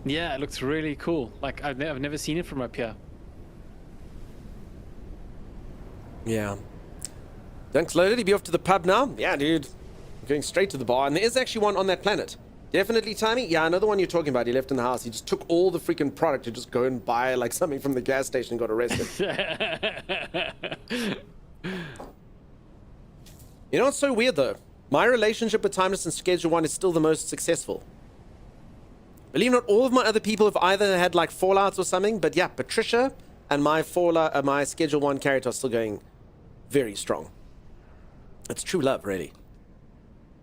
Yeah, it looks really cool. Like I've never seen it from up here. Yeah. Dunks loaded. He'd be off to the pub now. Yeah, dude. Going straight to the bar. And there is actually one on that planet. Definitely, Timey. Yeah, another one you're talking about. He left in the house. He just took all the freaking product to just go and buy like something from the gas station and got arrested. You know what's so weird though? My relationship with Timeless in Schedule 1 is still the most successful. Believe not, all of my other people have either had like fallouts or something, but yeah, Patricia and my my Schedule 1 character are still going very strong. It's true love, really.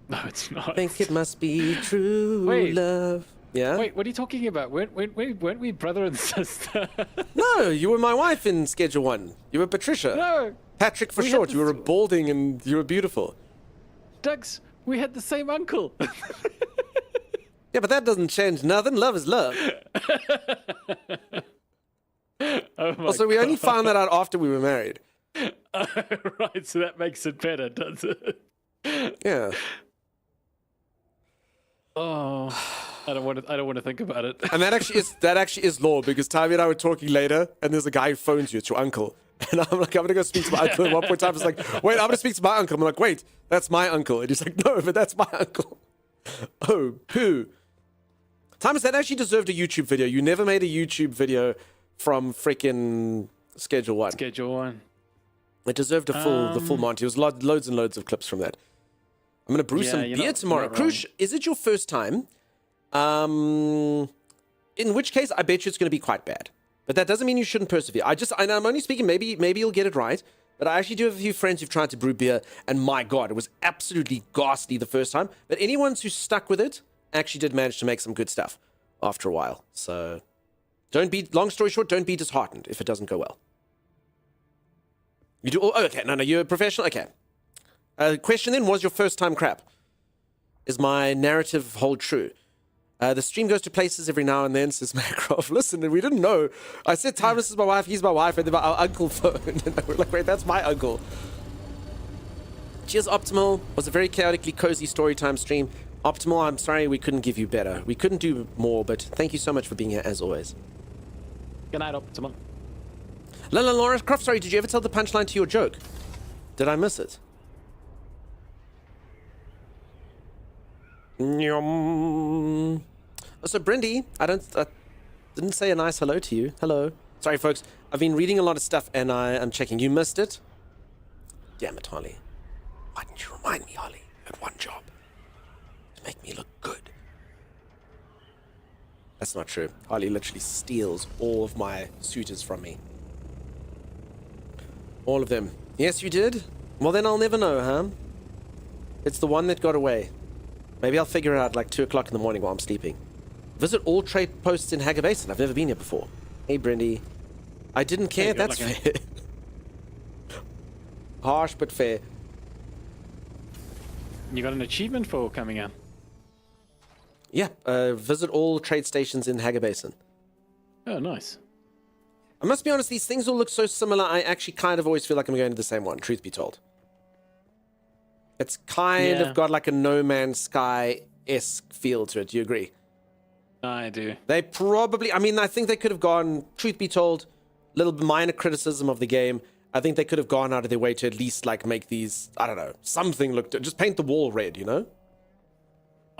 No, it's not. I think it must be true Wait. love. Yeah? Wait, what are you talking about? Weren't we brother and sister? No, you were my wife in Schedule 1. You were Patricia. No, Patrick for We had short. You this- were balding and you were beautiful. Dunks, we had the same uncle. Yeah, but that doesn't change nothing. Love is love. Oh my Also, we only found that out after we were married. right, so that makes it better, does it? Yeah. Oh, I don't want to think about it. And that actually is law because Tavi and I were talking later, and there's a guy who phones you. It's your uncle, and I'm like, I'm gonna go speak to my uncle. And one point, Tavi's like, wait, I'm gonna speak to my uncle. I'm like, wait, that's my uncle, and he's like, no, but that's my uncle. Oh, poo. Thomas, that actually deserved a YouTube video. You never made a YouTube video from freaking Schedule 1. Schedule 1. It deserved the full Monty. It was loads and loads of clips from that. I'm gonna brew Yeah, some you're beer not- tomorrow. you're not wrong. Krush, is it your first time? In which case, I bet you it's gonna be quite bad. But that doesn't mean you shouldn't persevere. I'm only speaking. Maybe you'll get it right. But I actually do have a few friends who've tried to brew beer, and my God, it was absolutely ghastly the first time. But anyone who stuck with it actually did manage to make some good stuff after a while. So, long story short, don't be disheartened if it doesn't go well. You do? Oh, okay. No, you're a professional. Okay. Question then, was your first time crap? Is my narrative hold true? The stream goes to places every now and then, says Macroft. Listen, we didn't know. I said Timeless is my wife, he's my wife, and then our uncle phoned. And we're like, wait, that's my uncle. Cheers, Optimal. Was a very chaotically cozy storytime stream. Optimal, I'm sorry we couldn't give you better. We couldn't do more, but thank you so much for being here as always. Good night, Optimal. Lala Laura Croft, sorry, did you ever tell the punchline to your joke? Did I miss it? Nyum. So, Brindy, I didn't say a nice hello to you. Hello. Sorry, folks. I've been reading a lot of stuff and I'm checking. You missed it? Damn it, Holly. Why didn't you remind me, Holly? You had one job. To make me look good. That's not true. Holly literally steals all of my suitors from me. All of them. Yes, you did? Well, then I'll never know, huh? It's the one that got away. Maybe I'll figure it out like 2 o'clock in the morning while I'm sleeping. Visit all trade posts in Hager Basin. I've never been here before. Hey, Brindy. I didn't care. That's fair. Harsh, but fair. You got an achievement for coming out. Yeah, visit all trade stations in Hager Basin. Oh, nice. I must be honest, these things all look so similar, I actually kind of always feel like I'm going to the same one, truth be told. It's kind of got like a No Man's Sky-esque feel to it. Do you agree? I do. They probably, I mean, I think they could have gone, truth be told, little minor criticism of the game. I think they could have gone out of their way to at least like make these, I don't know, something look, just paint the wall red, you know?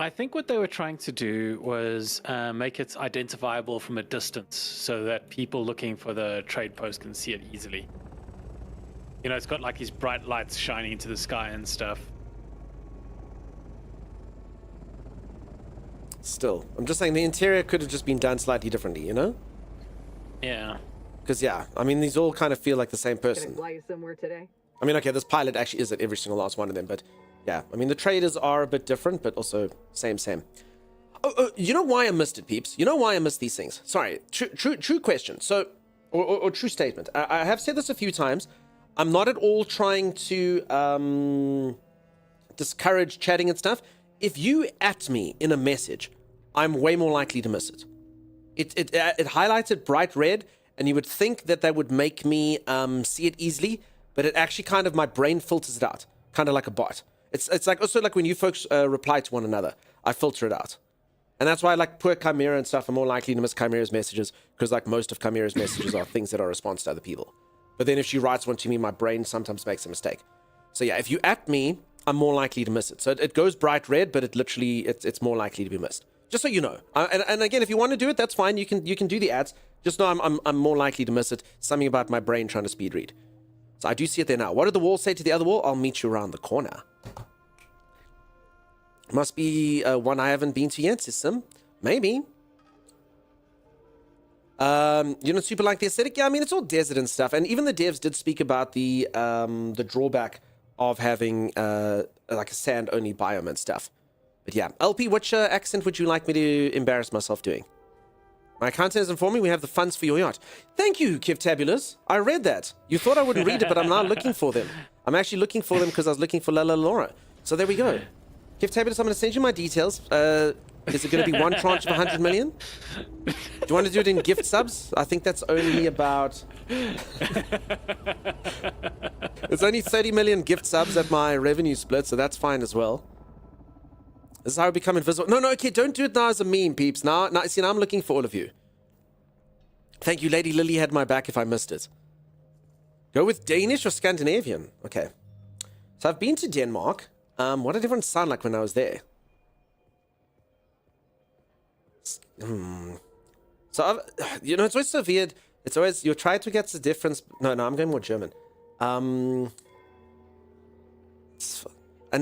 I think what they were trying to do was make it identifiable from a distance so that people looking for the trade post can see it easily. You know, it's got like these bright lights shining into the sky and stuff. Still, I'm just saying the interior could have just been done slightly differently, you know? Yeah. Because, yeah, I mean, these all kind of feel like the same person. Can I fly you somewhere today? I mean, okay, this pilot actually is at every single last one of them, but yeah, I mean, the traders are a bit different, but also same. Oh, you know why I missed it, peeps? You know why I missed these things? Sorry, true question. So, or true statement. I have said this a few times. I'm not at all trying to discourage chatting and stuff. If you at me in a message, I'm way more likely to miss it. It highlights it bright red, and you would think that would make me see it easily, but it actually kind of, my brain filters it out, kind of like a bot. It's like also like when you folks reply to one another, I filter it out. And that's why like poor Chimera and stuff, I'm more likely to miss Chimera's messages, because like most of Chimera's messages are things that are a response to other people. But then if she writes one to me, my brain sometimes makes a mistake. So yeah, if you at me, I'm more likely to miss it. So it goes bright red, but it literally, it's more likely to be missed. Just so you know. And again, if you want to do it, that's fine. You can do the ads. Just know I'm more likely to miss it. Something about my brain trying to speed read. So I do see it there now. What did the wall say to the other wall? I'll meet you around the corner. Must be one I haven't been to yet, system. Maybe. You know, super like the aesthetic. Yeah, I mean, it's all desert and stuff. And even the devs did speak about the drawback of having like a sand-only biome and stuff. But yeah, LP, which accent would you like me to embarrass myself doing? My accountant is informing we have the funds for your yacht. Thank you, Kivtabulous. I read that. You thought I wouldn't read it, but I'm now looking for them. I'm actually looking for them because I was looking for Lala Laura. So there we go. Kivtabulous, I'm going to send you my details. Is it going to be one tranche of 100 million? Do you want to do it in gift subs? I think that's only about... It's only 30 million gift subs at my revenue split, so that's fine as well. This is how I become invisible. No, okay, don't do it now as a meme, peeps. Now, see, now I'm looking for all of you. Thank you, Lady Lily had my back if I missed it. Go with Danish or Scandinavian? Okay. So I've been to Denmark. What did everyone sound like when I was there? So, you know, it's always so weird. It's always, you try to get the difference. No, I'm going more German. And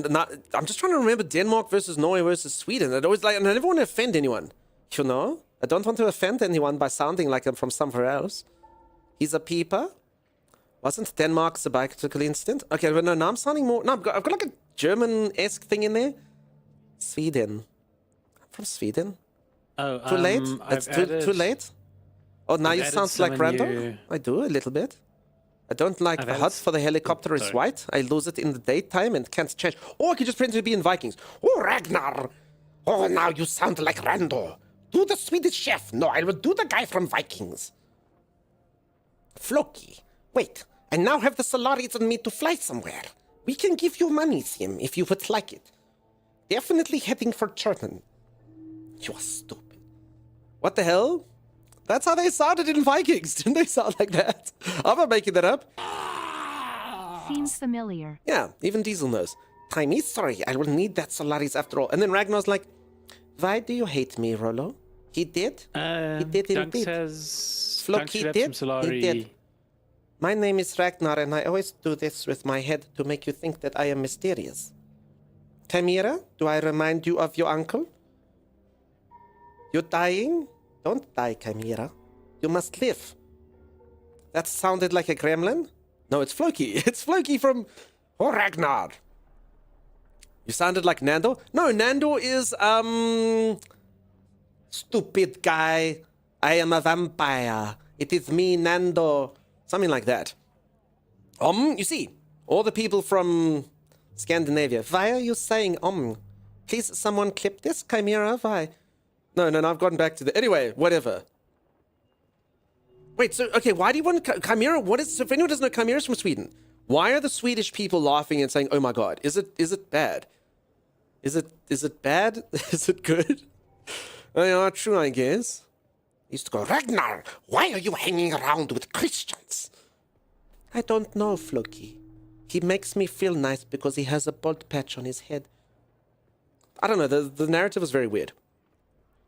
now, I'm just trying to remember Denmark versus Norway versus Sweden. I'd always like, and I never want to offend anyone. You know? I don't want to offend anyone by sounding like I'm from somewhere else. He's a peeper. Wasn't Denmark a biological instant? Okay, but no, now I'm sounding more... No, I've got like a German-esque thing in there. Sweden. I'm from Sweden. Oh, too late? It's too late? Oh, now you sound like Brando? I do, a little bit. I don't like the HUD for the helicopter is white. I lose it in the daytime and can't change. Or I could just pretend to be in Vikings. Oh, Ragnar! Oh, now you sound like Rando. Do the Swedish chef. No, I will do the guy from Vikings. Floki. Wait, I now have the Solaris on me to fly somewhere. We can give you money, Sim, if you would like it. Definitely heading for German. You are stupid. What the hell? That's how they sounded in Vikings. Didn't they sound like that? I'm not making that up. Seems familiar. Yeah, even Diesel knows. Timey, sorry, I will need that Solaris after all. And then Ragnar's like, why do you hate me, Rollo? He did? He did Dunk indeed. says... Floki Dunk should have did? some Solari. He did. My name is Ragnar, and I always do this with my head to make you think that I am mysterious. Tamira, do I remind you of your uncle? You're dying? Don't die, Chimera. You must live. That sounded like a gremlin? No, it's Floki. It's Floki from Ragnar. You sounded like Nando? No, Nando is, stupid guy. I am a vampire. It is me, Nando. Something like that. You see, all the people from Scandinavia. Why are you saying Please, someone clip this, Chimera. Why? No, I've gotten back to the... Anyway, whatever. Wait, so, okay, why do you want... Chimera, what is... So if anyone doesn't know, Chimera's from Sweden. Why are the Swedish people laughing and saying, oh my god, is it bad? Is it bad? Is it good? Oh, yeah, true, I guess. He used to go, Ragnar, why are you hanging around with Christians? I don't know, Floki. He makes me feel nice because he has a bald patch on his head. I don't know, the narrative was very weird.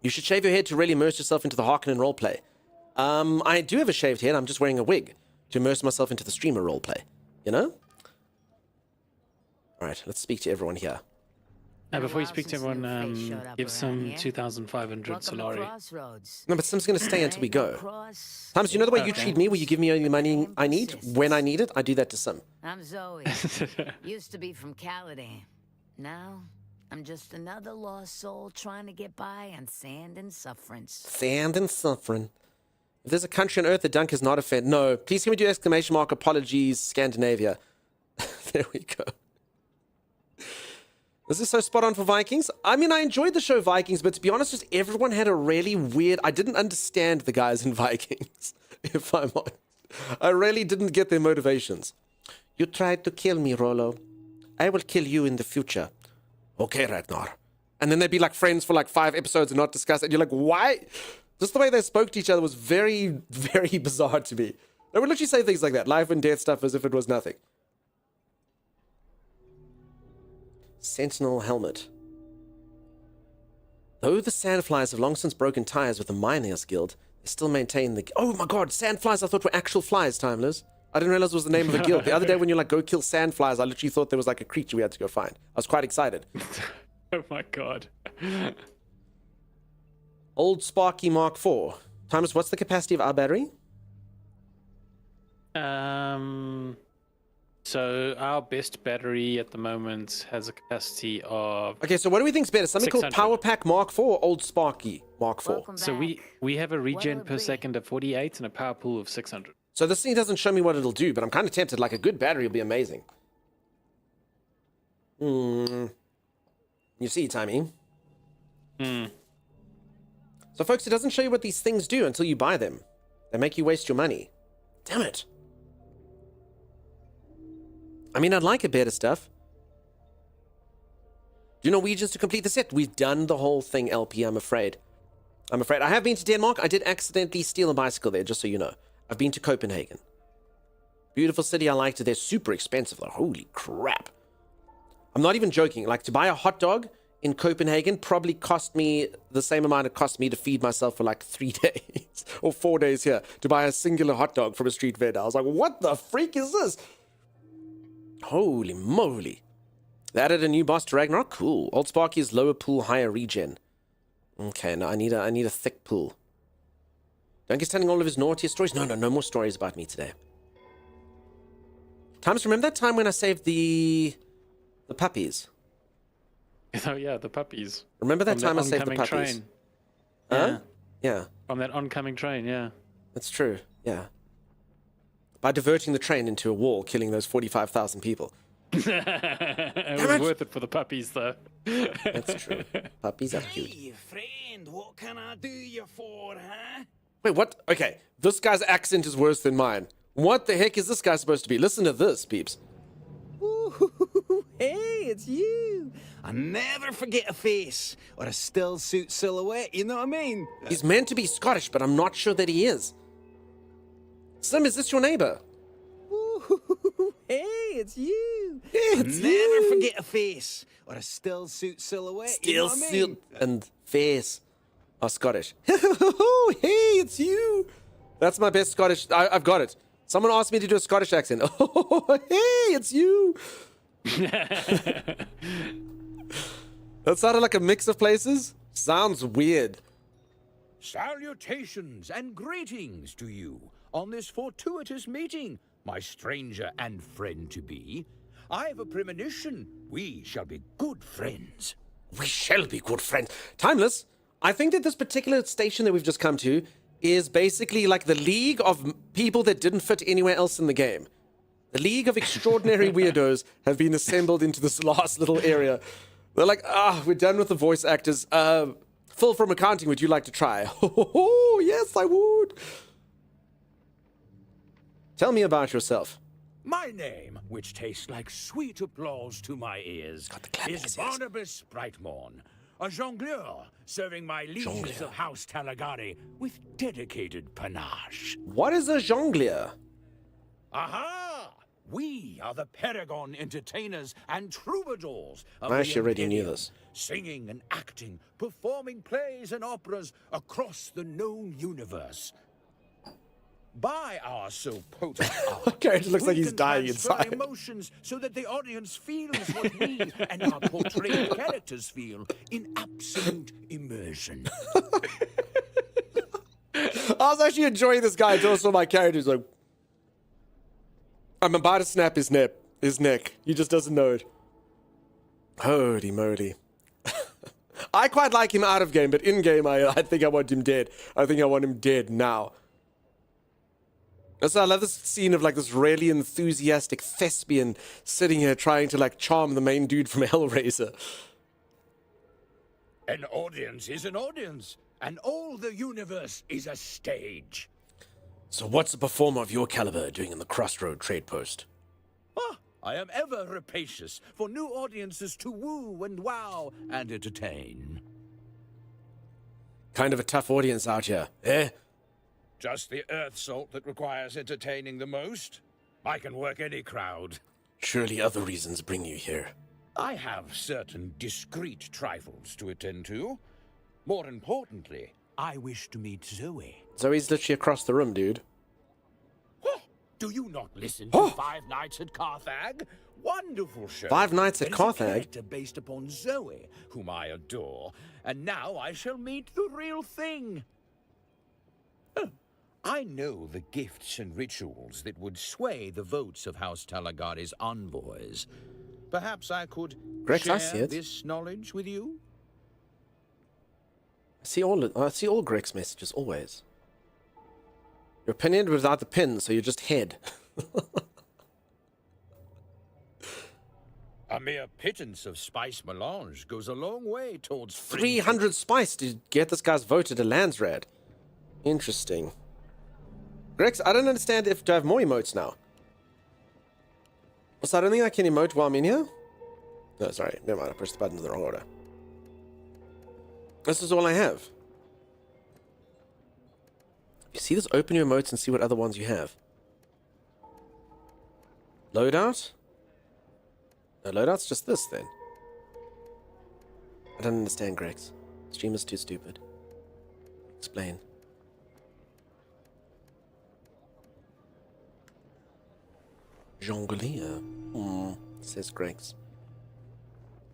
You should shave your head to really immerse yourself into the Harkonnen roleplay. I do have a shaved head, I'm just wearing a wig to immerse myself into the streamer roleplay. You know? Alright, let's speak to everyone here. Before you speak to everyone, give some 2,500 Solari. No, but Sim's going to stay until we go. Times, you know the way you treat me, where you give me all the money I need when I need it? I do that to Sim. I'm Zoe. Used to be from Caladan. Now, I'm just another lost soul trying to get by on sand and sufferance. Sand and suffering. If there's a country on Earth that Dunk is not offended... No, please can we do exclamation mark apologies, Scandinavia. There we go. This is so spot on for Vikings. I mean, I enjoyed the show Vikings, but to be honest, just everyone had a really weird... I didn't understand the guys in Vikings, if I'm honest. I really didn't get their motivations. You tried to kill me, Rollo. I will kill you in the future. Okay, Ragnar. And then they'd be like friends for like 5 episodes and not discuss it. And you're like, why? Just the way they spoke to each other was very, very bizarre to me. They would literally say things like that. Life and death stuff as if it was nothing. Sentinel helmet. Though the Sandflies have long since broken ties with the Miners Guild, they still maintain the... Oh my god, Sandflies I thought were actual flies, Timeless. I didn't realize it was the name of a guild. The other day when you're like, go kill Sandflies, I literally thought there was like a creature we had to go find. I was quite excited. Oh my god. Old Sparky Mark IV. Timeless, what's the capacity of our battery? So our best battery at the moment has a capacity of... Okay, so what do we think's better? Something called 600. Power Pack Mark IV or Old Sparky Mark IV? Welcome So back. we have a regen What'll per it be? second of 48 and a power pool of 600. So this thing doesn't show me what it'll do, but I'm kind of tempted. Like a good battery will be amazing. You see, Timey. So folks, it doesn't show you what these things do until you buy them. They make you waste your money. Damn it. I mean, I'd like a better stuff. Do Norwegians to complete the set? We've done the whole thing, LP, I'm afraid. I have been to Denmark. I did accidentally steal a bicycle there, just so you know. I've been to Copenhagen. Beautiful city, I liked it. They're super expensive, though. Holy crap. I'm not even joking. Like, to buy a hot dog in Copenhagen probably cost me the same amount it cost me to feed myself for like 3 days. Or 4 days here. To buy a singular hot dog from a street vendor. I was like, what the freak is this? Holy moly. They added a new boss to Ragnarok. Cool. Old Sparky is lower pool, higher regen. Okay, now I need a thick pool. Don't get telling all of his naughtiest stories. No more stories about me today. Times, remember that time when I saved the puppies? Oh yeah, the puppies. Remember that From time I saved the oncoming puppies? train. Huh? Yeah, From that oncoming train, yeah. that's true. Yeah. By diverting the train into a wall, killing those 45,000 people. It Damn was it. worth it for the puppies, though. That's true. Puppies are cute. Hey, friend, what can I do you for, huh? Wait, what? Okay, this guy's accent is worse than mine. What the heck is this guy supposed to be? Listen to this, peeps. Ooh, hey, it's you. I never forget a face or a still suit silhouette, you know what I mean? He's meant to be Scottish, but I'm not sure that he is. Slim, is this your neighbor? Ooh, hey, it's you. It's Never forget a face or a still suit silhouette, you know Still what I mean? suit and face are Scottish. Oh, hey, it's you. That's my best Scottish. I've got it. Someone asked me to do a Scottish accent. Oh, hey, it's you. That sounded like a mix of places. Sounds weird. Salutations and greetings to you on this fortuitous meeting, my stranger and friend to be. I have a premonition we shall be good friends. We shall be good friends. Timeless, I think that this particular station that we've just come to is basically like the league of people that didn't fit anywhere else in the game. The league of extraordinary weirdos have been assembled into this last little area. They're like, we're done with the voice actors. Phil from accounting, would you like to try? Oh, yes, I would. Tell me about yourself. My name, which tastes like sweet applause to my ears, is Barnabas Brightmorn, a jongleur serving my lieges of House Talagari with dedicated panache. What is a jongleur? Aha! We are the Paragon entertainers and troubadours of I the actually already knew Imperium, this. singing and acting, performing plays and operas across the known universe. By our so potent art, Character looks we like he's can dying transfer inside. emotions so that the audience feels what we and our portrayed characters feel in absolute immersion. I was actually enjoying this guy until I saw my character. He's like, I'm about to snap his neck. He just doesn't know it. Holy moly. I quite like him out of game, but in game, I think I want him dead. I think I want him dead now. So I love this scene of like this really enthusiastic thespian sitting here trying to like charm the main dude from Hellraiser. An audience is an audience, and all the universe is a stage. So what's a performer of your caliber doing in the Crossroad trade post? I am ever rapacious for new audiences to woo and wow and entertain. Kind of a tough audience out here, eh? Just the earth salt that requires entertaining the most. I can work any crowd. Surely other reasons bring you here. I have certain discreet trifles to attend to. More importantly, I wish to meet Zoe. Zoe's literally across the room, dude. Do you not listen to Five Nights at Carthag? Wonderful show. Five Nights at It is a Carthag? character based upon Zoe, whom I adore. And now I shall meet the real thing. I know the gifts and rituals that would sway the votes of House Talagari's envoys. Perhaps I could Grex, I share see it. this knowledge with you? I see all Greg's messages, always. Your opinion without the pin, so you're just head. A mere pittance of spice melange goes a long way towards 300 spice to get this guy's vote at a Landsrad. Interesting. Grex, I don't understand if to have more emotes now. Also, I don't think I can emote while I'm in here. No, sorry. Never mind. I pushed the buttons in the wrong order. This is all I have. You see this? Open your emotes and see what other ones you have. Loadout? No, loadout's just this then. I don't understand, Grex. Stream is too stupid. Explain. Jongleur. Says Grex.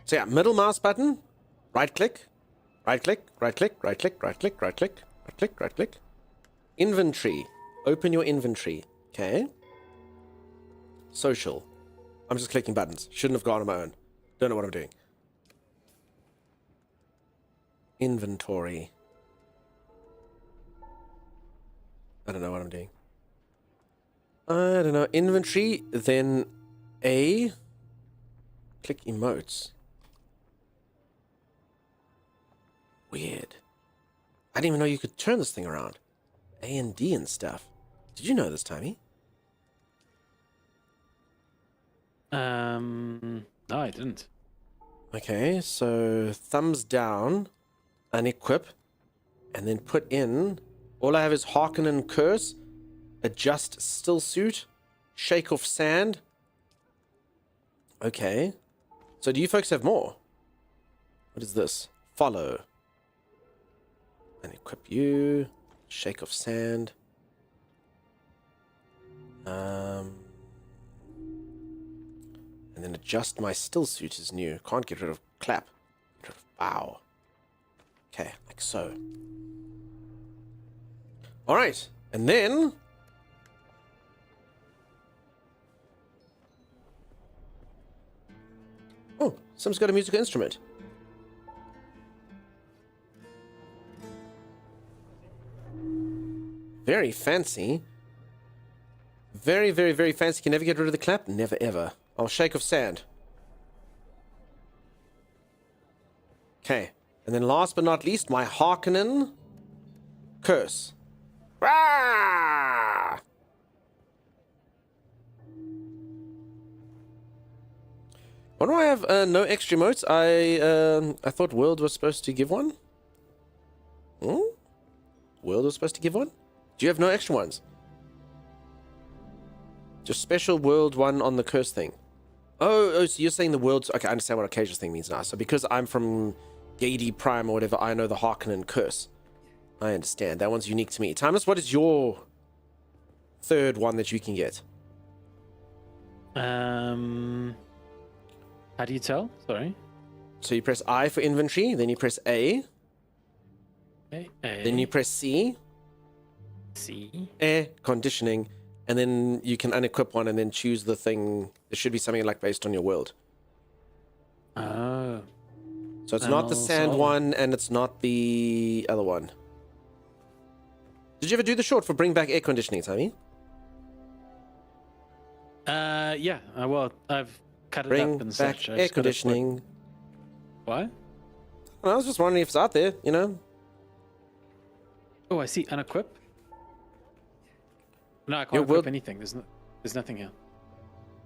So yeah, middle mouse button, right click, right click, right click, right click, right click, right click, right click, right click. Inventory. Open your inventory. Okay. Social. I'm just clicking buttons. Shouldn't have gone on my own. Don't know what I'm doing. Inventory. I don't know what I'm doing. I don't know. Inventory, then A. Click emotes. Weird. I didn't even know you could turn this thing around. A and D and stuff. Did you know this, Timmy? No, I didn't. Okay, so thumbs down, unequip, and then put in. All I have is hearken and curse, adjust still suit, shake off sand. Okay. So do you folks have more? What is this? Follow. And equip you. Shake off sand. And then adjust my still suit is new. Can't get rid of clap. Get rid of bow. Okay, like so. Alright. And then oh, Sim's got a musical instrument. Very fancy. Very, very, very fancy. Can never get rid of the clap? Never, ever. I'll shake of sand. Okay. And then last but not least, my Harkonnen curse. Rah! Why do I have no extra emotes? I thought World was supposed to give one. Hmm? World was supposed to give one? Do you have no extra ones? Just special World one on the curse thing. Oh, so you're saying the World's... Okay, I understand what occasional thing means now. So because I'm from Gady Prime or whatever, I know the Harkonnen curse. I understand. That one's unique to me. Timeless, what is your third one that you can get? How do you tell? Sorry. So you press I for inventory, then you press A. A. Then you press C. C. Air conditioning. And then you can unequip one and then choose the thing. There should be something like based on your world. Oh. So it's not the sand one and it's not the other one. Did you ever do the short for bring back air conditioning, Tommy? Yeah. Well, I've cut it Bring up and back such. air conditioning. What? I was just wondering if it's out there, you know? Oh, I see. Unequip. No, I can't equip anything. There's nothing here.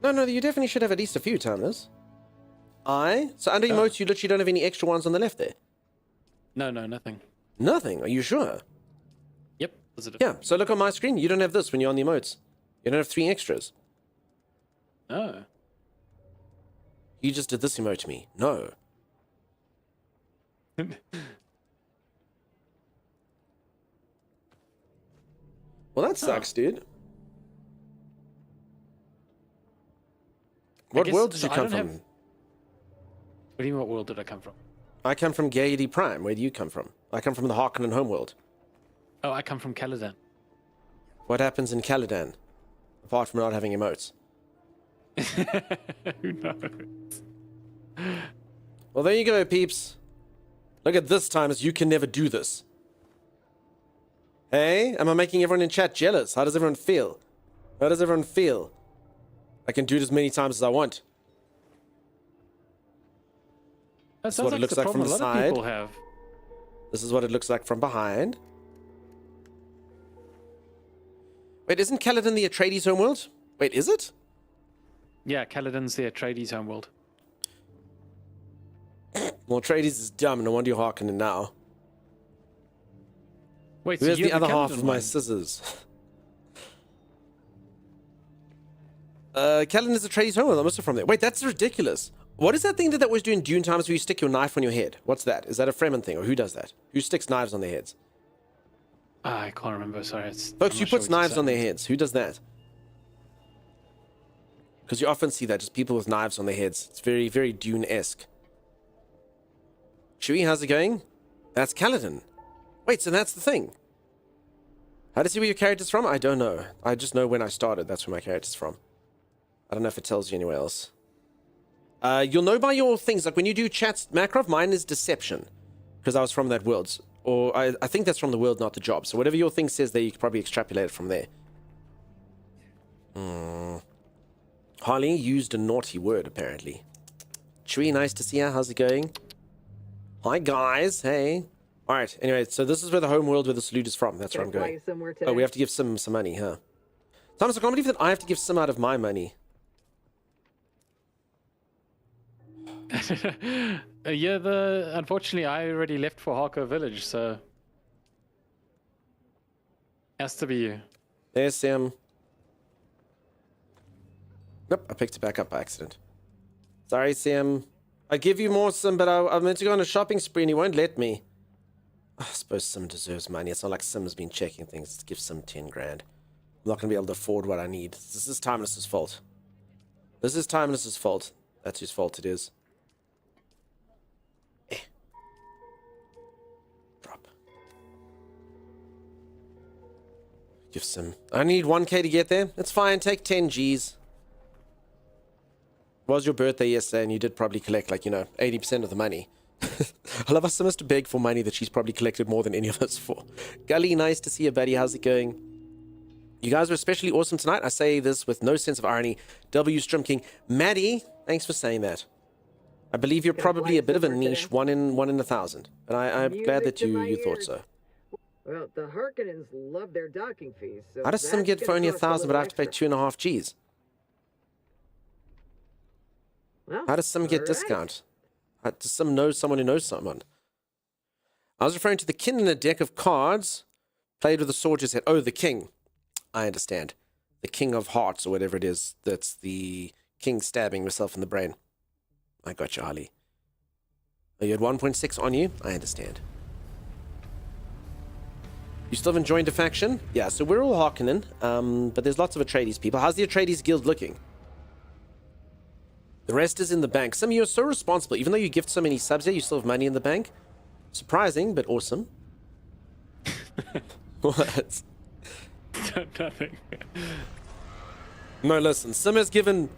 No, you definitely should have at least a few, Timeless. So under emotes, you literally don't have any extra ones on the left there. No, nothing. Nothing? Are you sure? Yep. Positive. Yeah, so look on my screen. You don't have this when you're on the emotes. You don't have 3 extras. Oh. You just did this emote to me. No. Well, that sucks, dude. What world did you come from? What do you mean, what world did I come from? I come from Gaiety Prime. Where do you come from? I come from the Harkonnen homeworld. Oh, I come from Caladan. What happens in Caladan? Apart from not having emotes. Who knows? Well, there you go, peeps. Look at this time as you can never do this. Hey, am I making everyone in chat jealous? How does everyone feel? How does everyone feel? I can do it as many times as I want. This is what it looks like from the side. People have. This is what it looks like from behind. Wait, isn't Caladan the Atreides homeworld? Wait, is it? Yeah, Caladan's the Atreides homeworld. Well, Atreides is dumb. No wonder you're Harkonnen now. Wait, where's so the other half Caladan of my one? scissors? Caladan is Atreides homeworld. I must have from there. Wait, that's ridiculous. What is that thing that was doing Dune times where you stick your knife on your head? What's that? Is that a Fremen thing, or who does that? Who sticks knives on their heads? I can't remember. Sorry, Folks, who puts knives on their heads? Who does that? Because you often see that, just people with knives on their heads. It's very, very Dune-esque. Chewie, how's it going? That's Caladan. Wait, so that's the thing. How to see where your character's from? I don't know. I just know when I started, that's where my character's from. I don't know if it tells you anywhere else. You'll know by your things, like when you do chats, Macroft, mine is deception. Because I was from that world. Or I think that's from the world, not the job. So whatever your thing says there, you can probably extrapolate it from there. Harley used a naughty word, apparently. Chewie, nice to see you. How's it going? Hi, guys. Hey. All right. Anyway, so this is where the home world where the salute is from. That's where I'm going. Oh, we have to give Sim some money, huh? Thomas, I can't believe that I have to give Sim out of my money. Yeah, unfortunately, I already left for Harko Village, so has to be you. There's Sim. Nope, I picked it back up by accident. Sorry, Sim. I give you more, Sim, but I meant to go on a shopping spree and he won't let me. I suppose Sim deserves money. It's not like Sim's been checking things. Let's give Sim 10 grand. I'm not going to be able to afford what I need. This is Timeless's fault. This is Timeless's fault. That's whose fault it is. Drop. Give Sim. I need 1k to get there. It's fine. Take 10 Gs. It was your birthday yesterday and you did probably collect, like, 80% of the money. I love how Sim has to beg for money that she's probably collected more than any of us for. Gully, nice to see you, buddy. How's it going? You guys were especially awesome tonight. I say this with no sense of irony. W Strim King. Maddie, thanks for saying that. I believe you're probably a bit of a niche, one in 1,000. And I'm glad that you thought so. Well, the Harkonnens love their docking fees. So how does Sim get for only 1,000 but I have to pay 2.5 Gs? Well, how does Sim get discount? Does Sim know someone who knows someone? I was referring to the king in a deck of cards. Played with a sword just said, oh, the king. I understand. The king of hearts or whatever it is. That's the king stabbing himself in the brain. I got you, Harley. Oh, you had 1.6 on you? I understand. You still haven't joined a faction? Yeah, so we're all Harkonnen, but there's lots of Atreides people. How's the Atreides guild looking? The rest is in the bank. Sim, you're so responsible. Even though you gift so many subs here, you still have money in the bank. Surprising, but awesome. What? Nothing. No, listen. Sim has given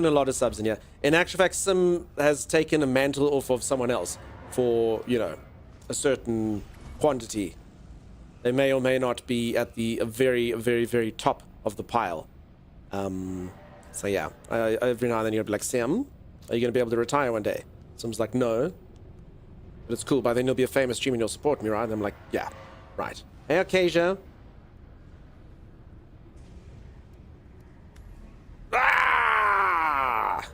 a lot of subs in here. In actual fact, Sim has taken a mantle off of someone else for, a certain quantity. They may or may not be at the very, very, very top of the pile. So yeah, every now and then you'll be like, Sam, are you going to be able to retire one day? Sim's like, no. But it's cool. By then you'll be a famous streamer and you'll support me, right? And I'm like, yeah, right. Hey, Acacia. Ah!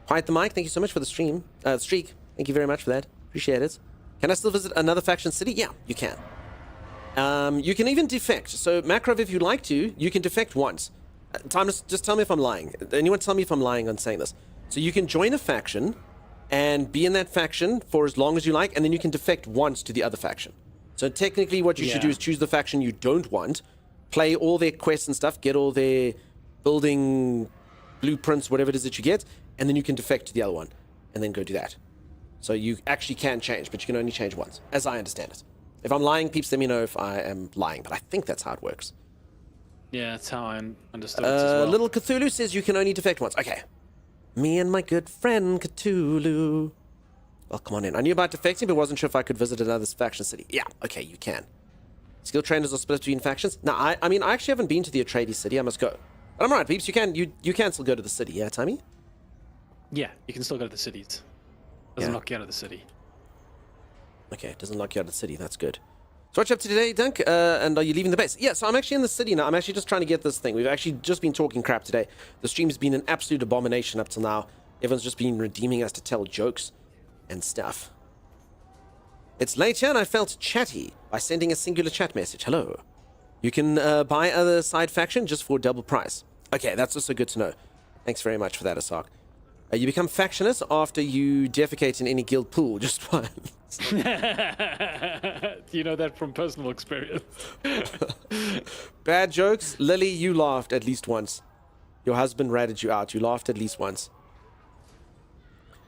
Quiet the mic. Thank you so much for the streak. Thank you very much for that. Appreciate it. Can I still visit another faction city? Yeah, you can. You can even defect. So, Makrov, if you'd like to, you can defect once. Timeless, just tell me if I'm lying. Anyone tell me if I'm lying on saying this. So you can join a faction and be in that faction for as long as you like, and then you can defect once to the other faction. So technically what you should do is choose the faction you don't want, play all their quests and stuff, get all their building blueprints, whatever it is that you get, and then you can defect to the other one, and then go do that. So you actually can change, but you can only change once, as I understand it. If I'm lying, peeps, let me know if I am lying, but I think that's how it works. Yeah, that's how I understood it as well. Little Cthulhu says you can only defect once. Okay. Me and my good friend Cthulhu. Well, come on in. I knew about defecting, but wasn't sure if I could visit another faction city. Yeah, okay, you can. Skill trainers are split between factions? No, I mean, I actually haven't been to the Atreides city. I must go. But I'm right, peeps. You can still go to the city, yeah, Tommy? Yeah, you can still go to the cities. Doesn't knock you out of the city. Okay, it doesn't lock you out of the city. That's good. So what you up to today, Dunk? And are you leaving the base? Yeah, so I'm actually in the city now. I'm actually just trying to get this thing. We've actually just been talking crap today. The stream's been an absolute abomination up till now. Everyone's just been redeeming us to tell jokes and stuff. It's late here and I felt chatty by sending a singular chat message. Hello. You can buy other side faction just for double price. Okay, that's also good to know. Thanks very much for that, Asak. You become factionless after you defecate in any guild pool just once. You know that from personal experience. Bad jokes. Lily, you laughed at least once. Your husband ratted you out. You laughed at least once.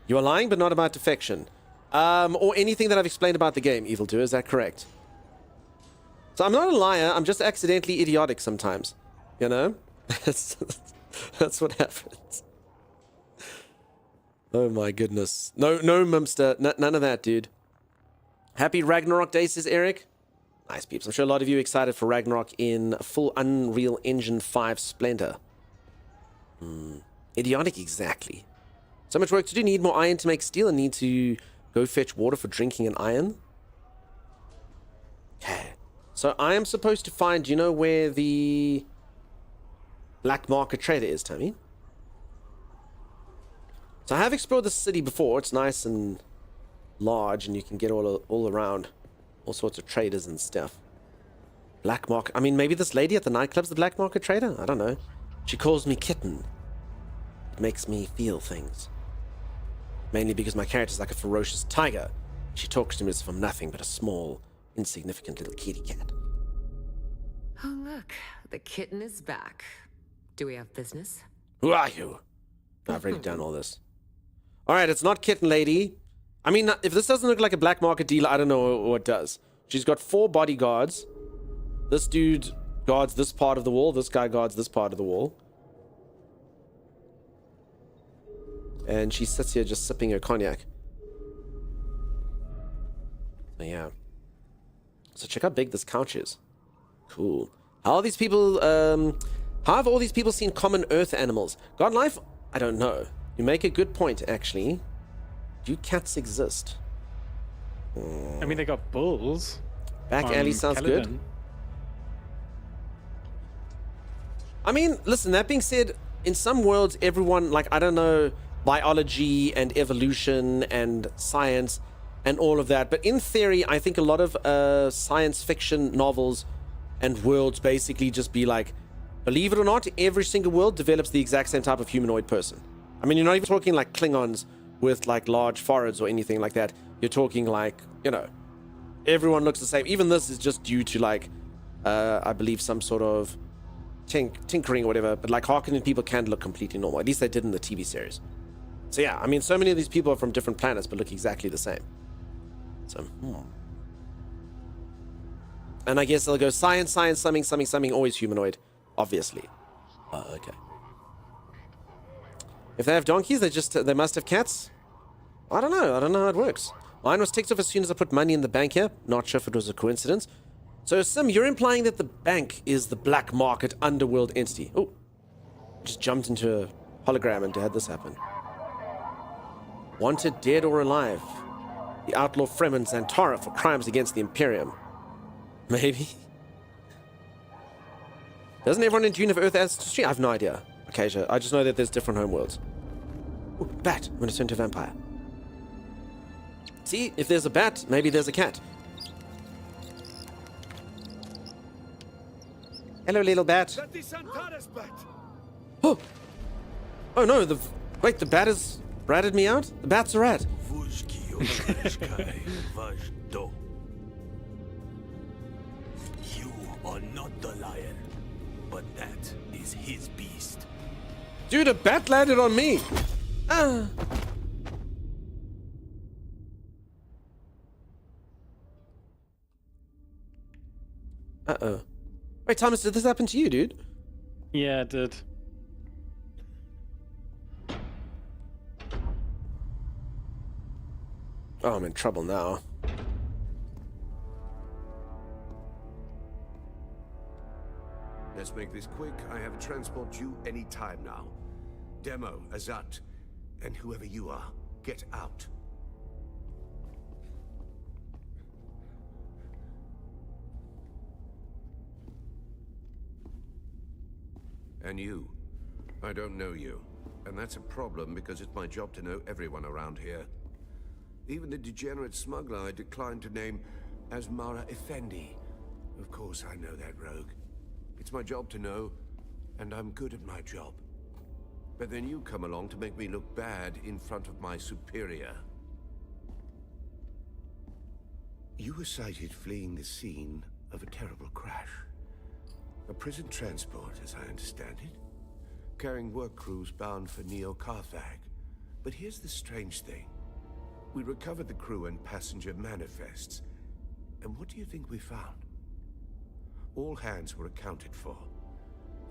You are lying, but not about defection. Or anything that I've explained about the game, Evildoer. Is that correct? So I'm not a liar. I'm just accidentally idiotic sometimes. You know? That's what happens. Oh my goodness. No, Mimster. None of that, dude. Happy Ragnarok Day, says Eric. Nice, peeps. I'm sure a lot of you are excited for Ragnarok in full Unreal Engine 5 splendor. Idiotic, exactly. So much work to do. Need more iron to make steel and need to go fetch water for drinking and iron. Okay. So I am supposed to find, do you know where the black market trader is, Tammy? So I have explored the city before. It's nice and large and you can get all around all sorts of traders and stuff. Black market. I mean, maybe this lady at the nightclub's the black market trader? I don't know. She calls me Kitten. It makes me feel things. Mainly because my character's like a ferocious tiger. She talks to me as if I'm nothing but a small, insignificant little kitty cat. Oh, look. The kitten is back. Do we have business? Who are you? I've already done all this. Alright, it's not Kitten Lady. I mean, if this doesn't look like a black market dealer, I don't know what does. She's got 4 bodyguards. This dude guards this part of the wall. This guy guards this part of the wall. And she sits here just sipping her cognac. So yeah. So check how big this couch is. Cool. How are these people, how have all these people seen common earth animals? God life? I don't know. You make a good point, actually. Do cats exist? I mean, they got bulls. Back alley sounds good. I mean, listen, that being said, in some worlds, everyone, like, I don't know, biology and evolution and science and all of that. But in theory, I think a lot of science fiction novels and worlds basically just be like, believe it or not, every single world develops the exact same type of humanoid person. I mean, you're not even talking like Klingons with like large foreheads or anything like that. You're talking like, you know, everyone looks the same. Even this is just due to like, I believe some sort of tinkering or whatever. But like Harkonnen people can look completely normal. At least they did in the TV series. So yeah, I mean, so many of these people are from different planets but look exactly the same. So, And I guess they'll go science, something, always humanoid. Obviously. Okay. If they have donkeys, they must have cats? I don't know how it works. Mine was ticked off as soon as I put money in the bank here. Not sure if it was a coincidence. So, Sim, you're implying that the bank is the black market underworld entity. Oh. Just jumped into a hologram and had this happen. Wanted dead or alive. The outlaw Fremen Zantara for crimes against the Imperium. Maybe. Doesn't everyone in Dune have Earth ancestry? I have no idea. Okay, sure. I just know that there's different homeworlds. Ooh, bat. I'm going to turn to a vampire. See, if there's a bat, maybe there's a cat. Hello, little bat. That is Zantara's bat. Oh! Oh no, wait, the bat has ratted me out? The bat's a rat. You are not the lion, but that is his beast. Dude, a bat landed on me. Ah. Uh-oh. Wait, Thomas, did this happen to you, dude? Yeah, it did. Oh, I'm in trouble now. Let's make this quick. I have a transport due any time now. Demo, Azat, and whoever you are, get out. And you. I don't know you. And that's a problem because it's my job to know everyone around here. Even the degenerate smuggler I declined to name as Mara Effendi. Of course I know that rogue. It's my job to know, and I'm good at my job. But then you come along to make me look bad in front of my superior. You were sighted fleeing the scene of a terrible crash. A prison transport, as I understand it, carrying work crews bound for Neo-Carthag. But here's the strange thing. We recovered the crew and passenger manifests. And what do you think we found? All hands were accounted for.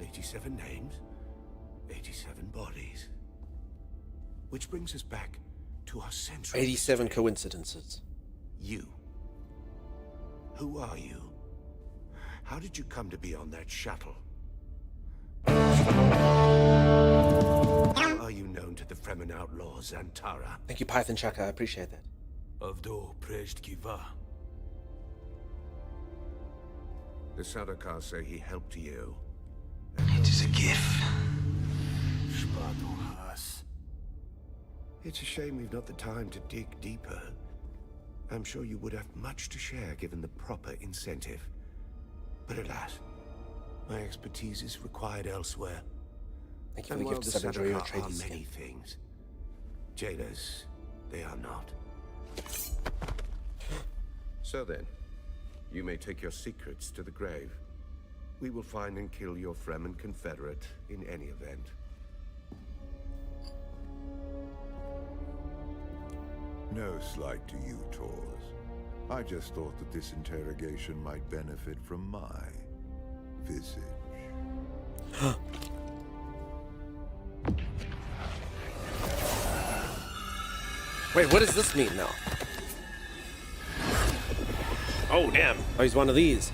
87 names, 87 bodies. Which brings us back to our central 87 mystery. coincidences. You. Who are you? How did you come to be on that shuttle? Fremen outlaw Zantara. Thank you, Python Chaka. I appreciate that. Avdo Prejt Kiva. The Sardaukar say he helped you. It is a gift. It's a shame we've not the time to dig deeper. I'm sure you would have much to share given the proper incentive. But alas, my expertise is required elsewhere. Thank you for And the while gift the of enjoy your Sardaukar trade are skin. many things, jailers, they are not. So then, you may take your secrets to the grave. We will find and kill your Fremen confederate in any event. No slight to you, Tors. I just thought that this interrogation might benefit from my visage. Wait, what does this mean now? Oh, damn. Oh, he's one of these.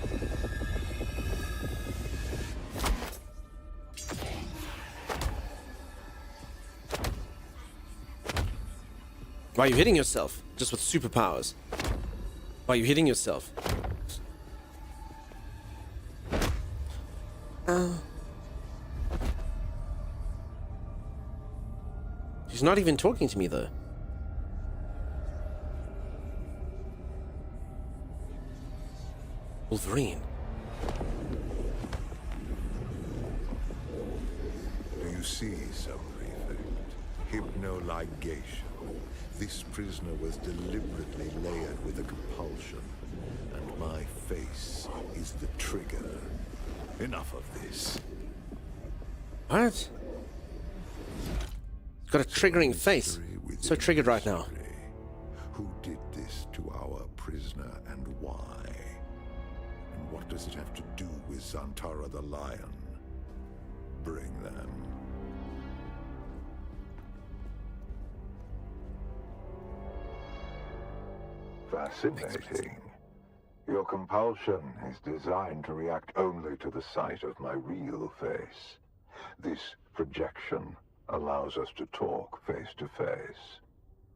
Why are you hitting yourself? Just with superpowers. Why are you hitting yourself? She's not even talking to me, though. Wolverine. Do you see, Sub-Prefect? Hypnoligation. This prisoner was deliberately layered with a compulsion, and my face is the trigger. Enough of this. What? He's got a triggering face. So triggered right now. Who did this to our prisoner and why? And what does it have to do with Zantara the Lion? Bring them. Fascinating. Your compulsion is designed to react only to the sight of my real face. This projection allows us to talk face to face,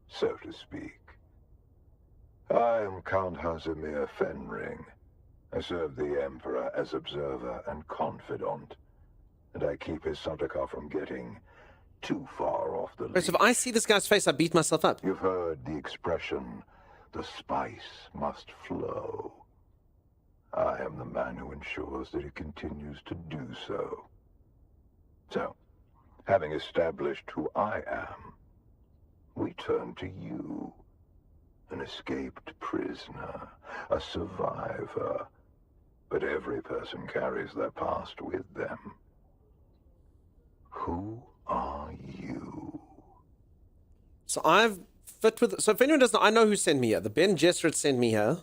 so to speak. I am Count Hazimir Fenring. I serve the Emperor as observer and confidant, and I keep his Sardaukar from getting too far off the Wait, so if I see this guy's face, I beat myself up. You've heard the expression, the spice must flow. I am the man who ensures that it continues to do so. So, having established who I am, we turn to you. An escaped prisoner, a survivor. But every person carries their past with them. Who are you? So I've fit with... So if anyone doesn't know, I know who sent me here. The Ben Gesserit sent me here.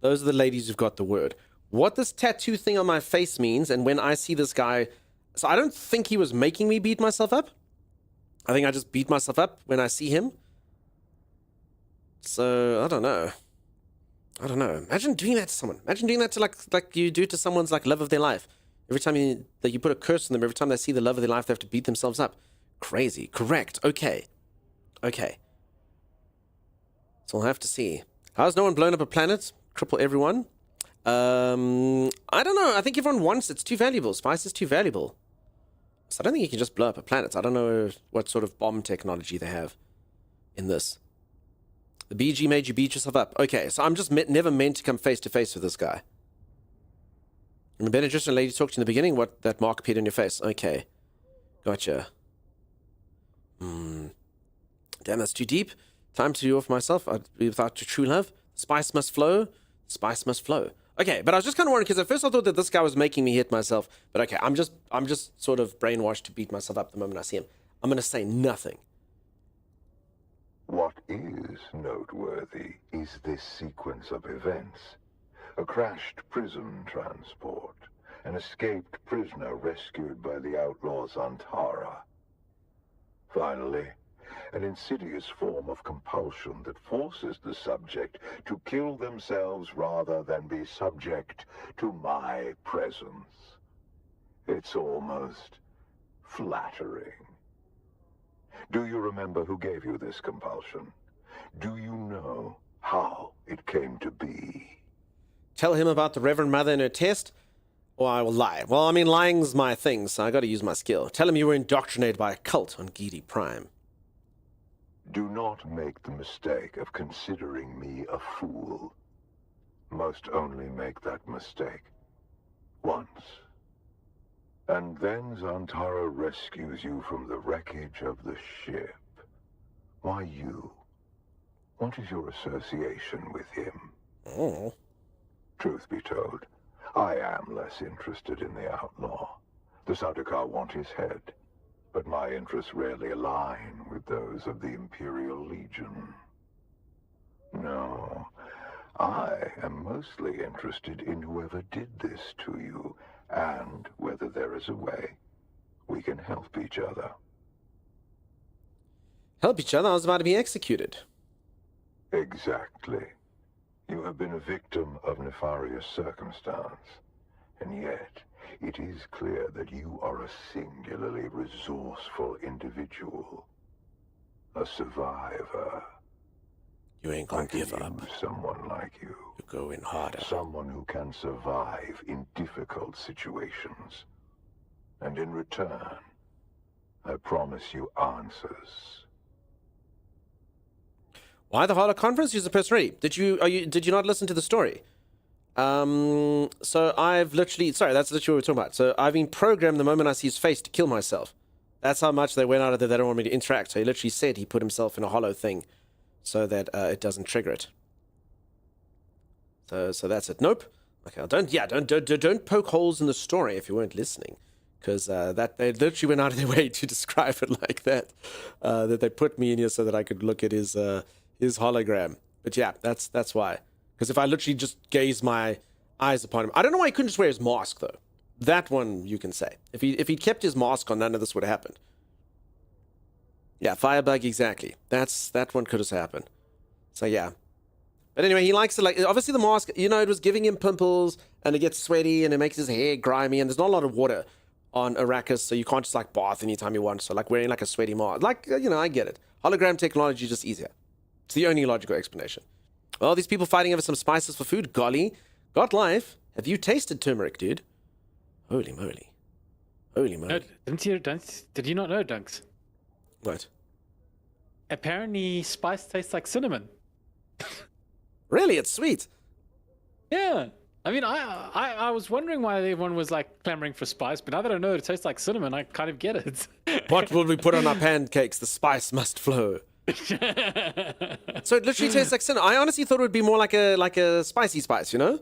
Those are the ladies who've got the word. What this tattoo thing on my face means, and when I see this guy... So I don't think he was making me beat myself up. I think I just beat myself up when I see him. So, I don't know. I don't know. Imagine doing that to someone. Imagine doing that to like you do to someone's like love of their life. Every time you put a curse on them, every time they see the love of their life, they have to beat themselves up. Crazy. Correct. Okay. Okay. So we'll have to see. How's no one blown up a planet? Cripple everyone? I don't know. I think everyone wants it. It's too valuable. Spice is too valuable. So I don't think you can just blow up a planet. I don't know what sort of bomb technology they have in this. The BG made you beat yourself up. Okay, so I'm just never meant to come face to face with this guy. And the Bene Gesserit lady talked to you in the beginning. What that mark appeared on your face. Okay, gotcha. Damn, that's too deep. Time to offer myself. I'd be without your true love. Spice must flow. Spice must flow. Okay, but I was just kind of worried because at first I thought that this guy was making me hit myself. But okay, I'm just sort of brainwashed to beat myself up the moment I see him. I'm gonna say nothing. What is noteworthy is this sequence of events. A crashed prison transport, an escaped prisoner rescued by the outlaws Zantara. Finally, an insidious form of compulsion that forces the subject to kill themselves rather than be subject to my presence. It's almost flattering. Do you remember who gave you this compulsion? Do you know how it came to be? Tell him about the Reverend Mother and her test, or I will lie. Well, I mean, lying's my thing, so I gotta use my skill. Tell him you were indoctrinated by a cult on Gidi Prime. Do not make the mistake of considering me a fool. Most only make that mistake once. And then Zantara rescues you from the wreckage of the ship. Why you? What is your association with him? Oh. Truth be told, I am less interested in the outlaw. The Sardaukar want his head, but my interests rarely align with those of the Imperial Legion. No, I am mostly interested in whoever did this to you, and whether there is a way we can help each other. Help each other? I was about to be executed. Exactly. You have been a victim of nefarious circumstance, and yet it is clear that you are a singularly resourceful individual. A survivor. You ain't gonna give up. Someone like you. You're going harder. Someone who can survive in difficult situations. And in return, I promise you answers. Why the Harlow Conference? Use the person ready. Did you not listen to the story? So I've literally, sorry, that's literally what we're talking about. So I've been programmed the moment I see his face to kill myself. That's how much they went out of there. They don't want me to interact. So he literally said he put himself in a hollow thing so that it doesn't trigger it. So that's it. Nope. Okay, don't poke holes in the story if you weren't listening, because that they literally went out of their way to describe it like that. That they put me in here so that I could look at his hologram. But yeah, that's why. Because if I literally just gaze my eyes upon him, I don't know why he couldn't just wear his mask though. That one you can say. If he kept his mask on, none of this would have happened. Yeah, Firebug, exactly. That one could have happened. So yeah. But anyway, he likes to, like, obviously the mask, you know, it was giving him pimples, and it gets sweaty, and it makes his hair grimy, and there's not a lot of water on Arrakis, so you can't just, like, bath anytime you want. So, like, wearing, like, a sweaty mask. Like, you know, I get it. Hologram technology is just easier. It's the only logical explanation. Well, these people fighting over some spices for food. Golly. Got life. Have you tasted turmeric, dude? Holy moly. Holy moly. No, did you not know, Dunks? What? Apparently, spice tastes like cinnamon. Really? It's sweet. Yeah. I mean, I was wondering why everyone was, like, clamoring for spice, but now that I know it tastes like cinnamon, I kind of get it. What will we put on our pancakes? The spice must flow. So it literally tastes like cinnamon. I honestly thought it would be more like a spicy spice, you know?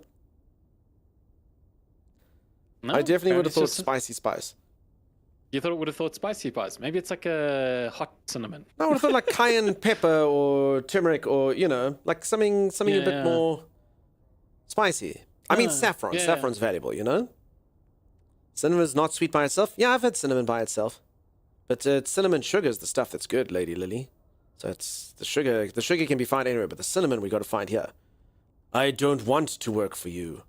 No, I definitely would have thought just spicy spice. You thought it would have thought spicy spice. Maybe it's like a hot cinnamon. I would have thought like cayenne pepper or turmeric or, you know, like something a bit more spicy. I mean, saffron. Yeah. Saffron's valuable, you know? Cinnamon's not sweet by itself. Yeah, I've had cinnamon by itself. But cinnamon sugar is the stuff that's good, Lady Lily. So it's the sugar. The sugar can be found anywhere, but the cinnamon we got to find here. I don't want to work for you.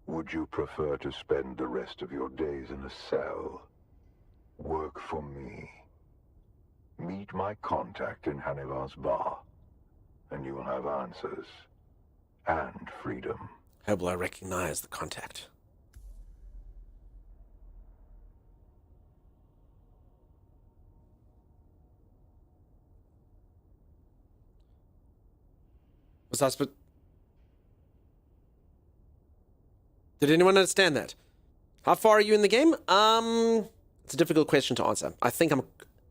Would you prefer to spend the rest of your days in a cell? Work for me. Meet my contact in Hanivar's bar, and you will have answers and freedom. How will I recognize the contact? Was I supposed... Did anyone understand that? How far are you in the game? It's a difficult question to answer. I think I'm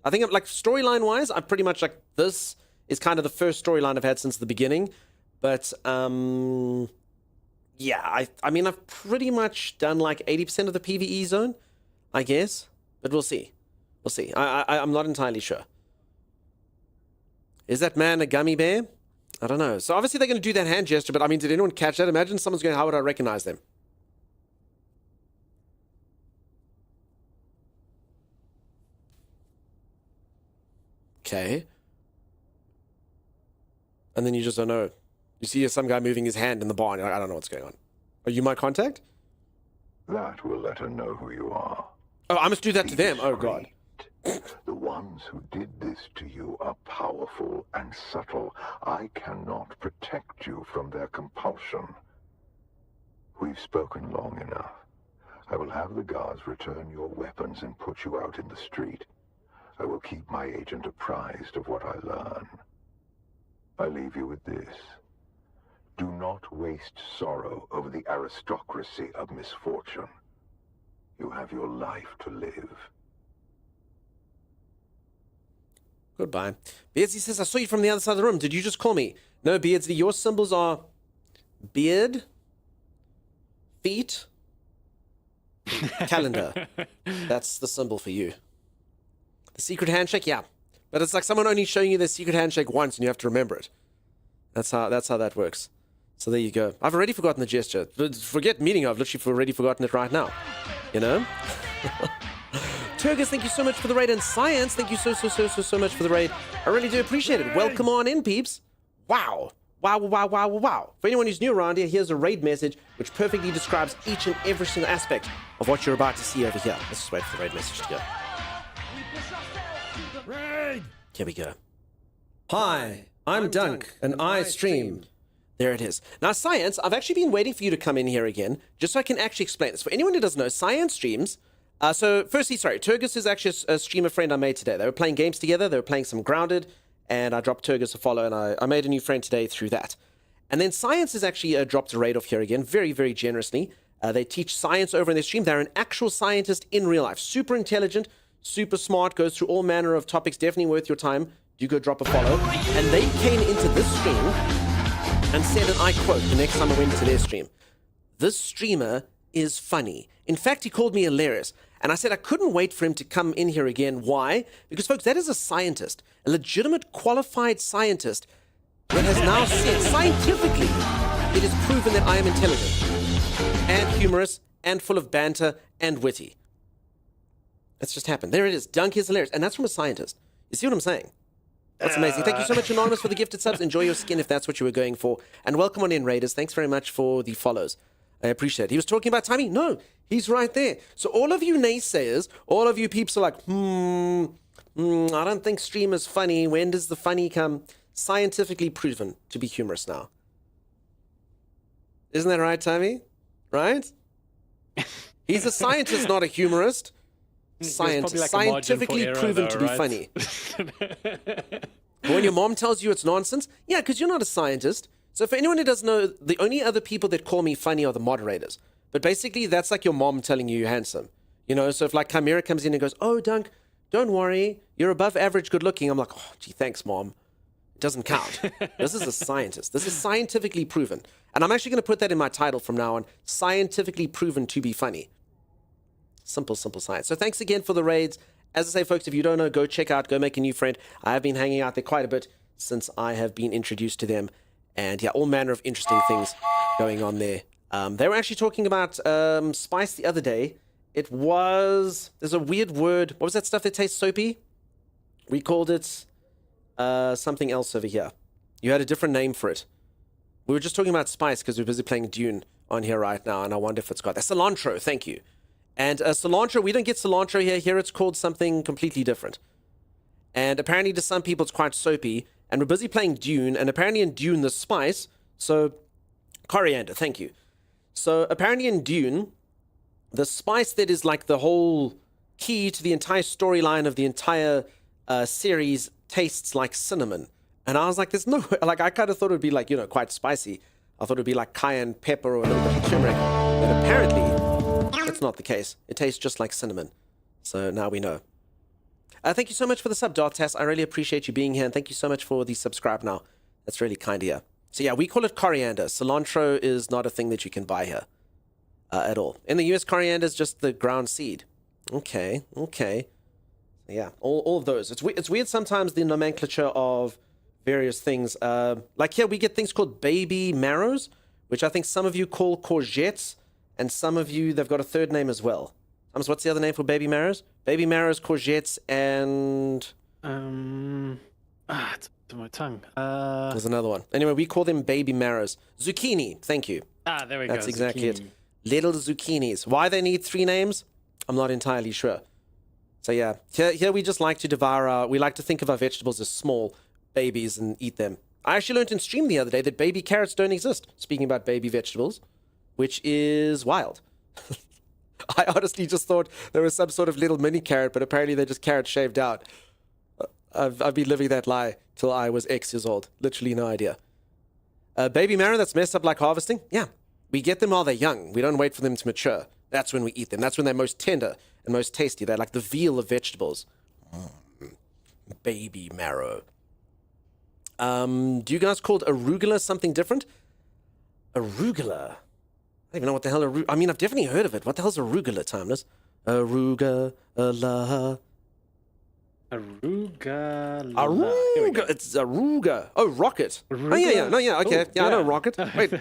like, storyline wise, I'm pretty much like, this is kind of the first storyline I've had since the beginning. But yeah, I mean, I've pretty much done like 80% of the PvE zone, I guess. But we'll see. We'll see. I'm not entirely sure. Is that man a gummy bear? I don't know. So obviously they're going to do that hand gesture, but I mean, did anyone catch that? Imagine someone's going, how would I recognize them? Okay. And then you just don't know. You see some guy moving his hand in the bar, and you're like, I don't know what's going on. Are you my contact? That will let her know who you are. Oh, I must do that to them. Oh, God. The ones who did this to you are powerful and subtle. I cannot protect you from their compulsion. We've spoken long enough. I will have the guards return your weapons and put you out in the street. I will keep my agent apprised of what I learn. I leave you with this. Do not waste sorrow over the aristocracy of misfortune. You have your life to live. Goodbye. Beardsy says, I saw you from the other side of the room. Did you just call me? No, Beardsy, your symbols are beard, feet, calendar. That's the symbol for you. The secret handshake, yeah. But it's like someone only showing you the secret handshake once and you have to remember it. That's how that works. So there you go. I've already forgotten the gesture. Forget meeting, I've literally already forgotten it right now. You know? Turgis, thank you so much for the raid. And Science, thank you so much for the raid. I really do appreciate it. Welcome on in, peeps. Wow. Wow. For anyone who's new around here, here's a raid message which perfectly describes each and every single aspect of what you're about to see over here. Let's just wait for the raid message to go. Raid! Here we go. Hi, I'm Dunk, and I stream. There it is. Now, Science, I've actually been waiting for you to come in here again, just so I can actually explain this. For anyone who doesn't know, Science streams. So, firstly, sorry, Turgis is actually a streamer friend I made today. They were playing games together. They were playing some Grounded, and I dropped Turgis a follow, and I made a new friend today through that. And then Science has actually dropped a raid off here again, very, very generously. They teach science over in their stream. They're an actual scientist in real life. Super intelligent, super smart, goes through all manner of topics, definitely worth your time. Do go drop a follow. And they came into this stream and said, and I quote, the next time I went into their stream, "This streamer is funny." In fact, he called me hilarious. And I said I couldn't wait for him to come in here again. Why? Because, folks, that is a scientist, a legitimate, qualified scientist that has now said, scientifically, it is proven that I am intelligent and humorous and full of banter and witty. That's just happened. There it is. Dunk is hilarious. And that's from a scientist. You see what I'm saying? That's amazing. Thank you so much, Anonymous, for the gifted subs. Enjoy your skin if that's what you were going for. And welcome on in, Raiders. Thanks very much for the follows. I appreciate it. He was talking about timing. No, he's right there. So all of you naysayers, all of you peeps are like, I don't think stream is funny. When does the funny come? Scientifically proven to be humorous now. Isn't that right, Timmy? Right? He's a scientist, not a humorist. Scientist. Scientifically proven to be funny. When your mom tells you it's nonsense, yeah, because you're not a scientist. So for anyone who doesn't know, the only other people that call me funny are the moderators. But basically, that's like your mom telling you you're handsome. You know, so if like Chimera comes in and goes, "Oh, Dunk, don't worry, you're above average good looking." I'm like, "Oh, gee, thanks, Mom." It doesn't count. This is a scientist. This is scientifically proven. And I'm actually going to put that in my title from now on. Scientifically proven to be funny. Simple science. So thanks again for the raids. As I say, folks, if you don't know, go check out, go make a new friend. I have been hanging out there quite a bit since I have been introduced to them. And yeah, all manner of interesting things going on there. They were actually talking about spice the other day. There's a weird word. What was that stuff that tastes soapy? We called it something else over here. You had a different name for it. We were just talking about spice because we're busy playing Dune on here right now. And I wonder if it's got that. Cilantro, thank you. And cilantro, we don't get cilantro here. Here it's called something completely different. And apparently to some people it's quite soapy. And we're busy playing Dune, and apparently in Dune, the spice, so, coriander, thank you. So, apparently in Dune, the spice that is like the whole key to the entire storyline of the entire series tastes like cinnamon. And I was like, there's no way, like, I kind of thought it would be like, you know, quite spicy. I thought it would be like cayenne pepper or a little bit of turmeric. But apparently, that's not the case. It tastes just like cinnamon. So now we know. Thank you so much for the sub, Dartas. I really appreciate you being here, and thank you so much for the subscribe now. That's really kind of you. So yeah, we call it coriander. Cilantro is not a thing that you can buy here at all. In the US, coriander is just the ground seed. Okay. Yeah, all of those. It's weird sometimes, the nomenclature of various things. Like here, we get things called baby marrows, which I think some of you call courgettes, and some of you, they've got a third name as well. What's the other name for baby marrows? Baby marrows, courgettes, and... it's on my tongue. There's another one. Anyway, we call them baby marrows. Zucchini, thank you. There we go. That's exactly it. Little zucchinis. Why they need three names? I'm not entirely sure. So yeah, here we just like to devour we like to think of our vegetables as small babies and eat them. I actually learned in stream the other day that baby carrots don't exist. Speaking about baby vegetables, which is wild. I honestly just thought there was some sort of little mini carrot, but apparently they're just carrots shaved out. I've been living that lie till I was X years old. Literally no idea. Baby marrow that's messed up like harvesting? Yeah. We get them while they're young. We don't wait for them to mature. That's when we eat them. That's when they're most tender and most tasty. They're like the veal of vegetables. Baby marrow. Do you guys call arugula something different? Arugula? I don't even know what the hell arugula... I mean, I've definitely heard of it. What the hell's arugula, Timeless? Aruga, Allah... Aruga. It's aruga. Oh, rocket. Aruga? Oh, yeah. No, yeah. Okay. Oh, yeah, I know rocket. Wait.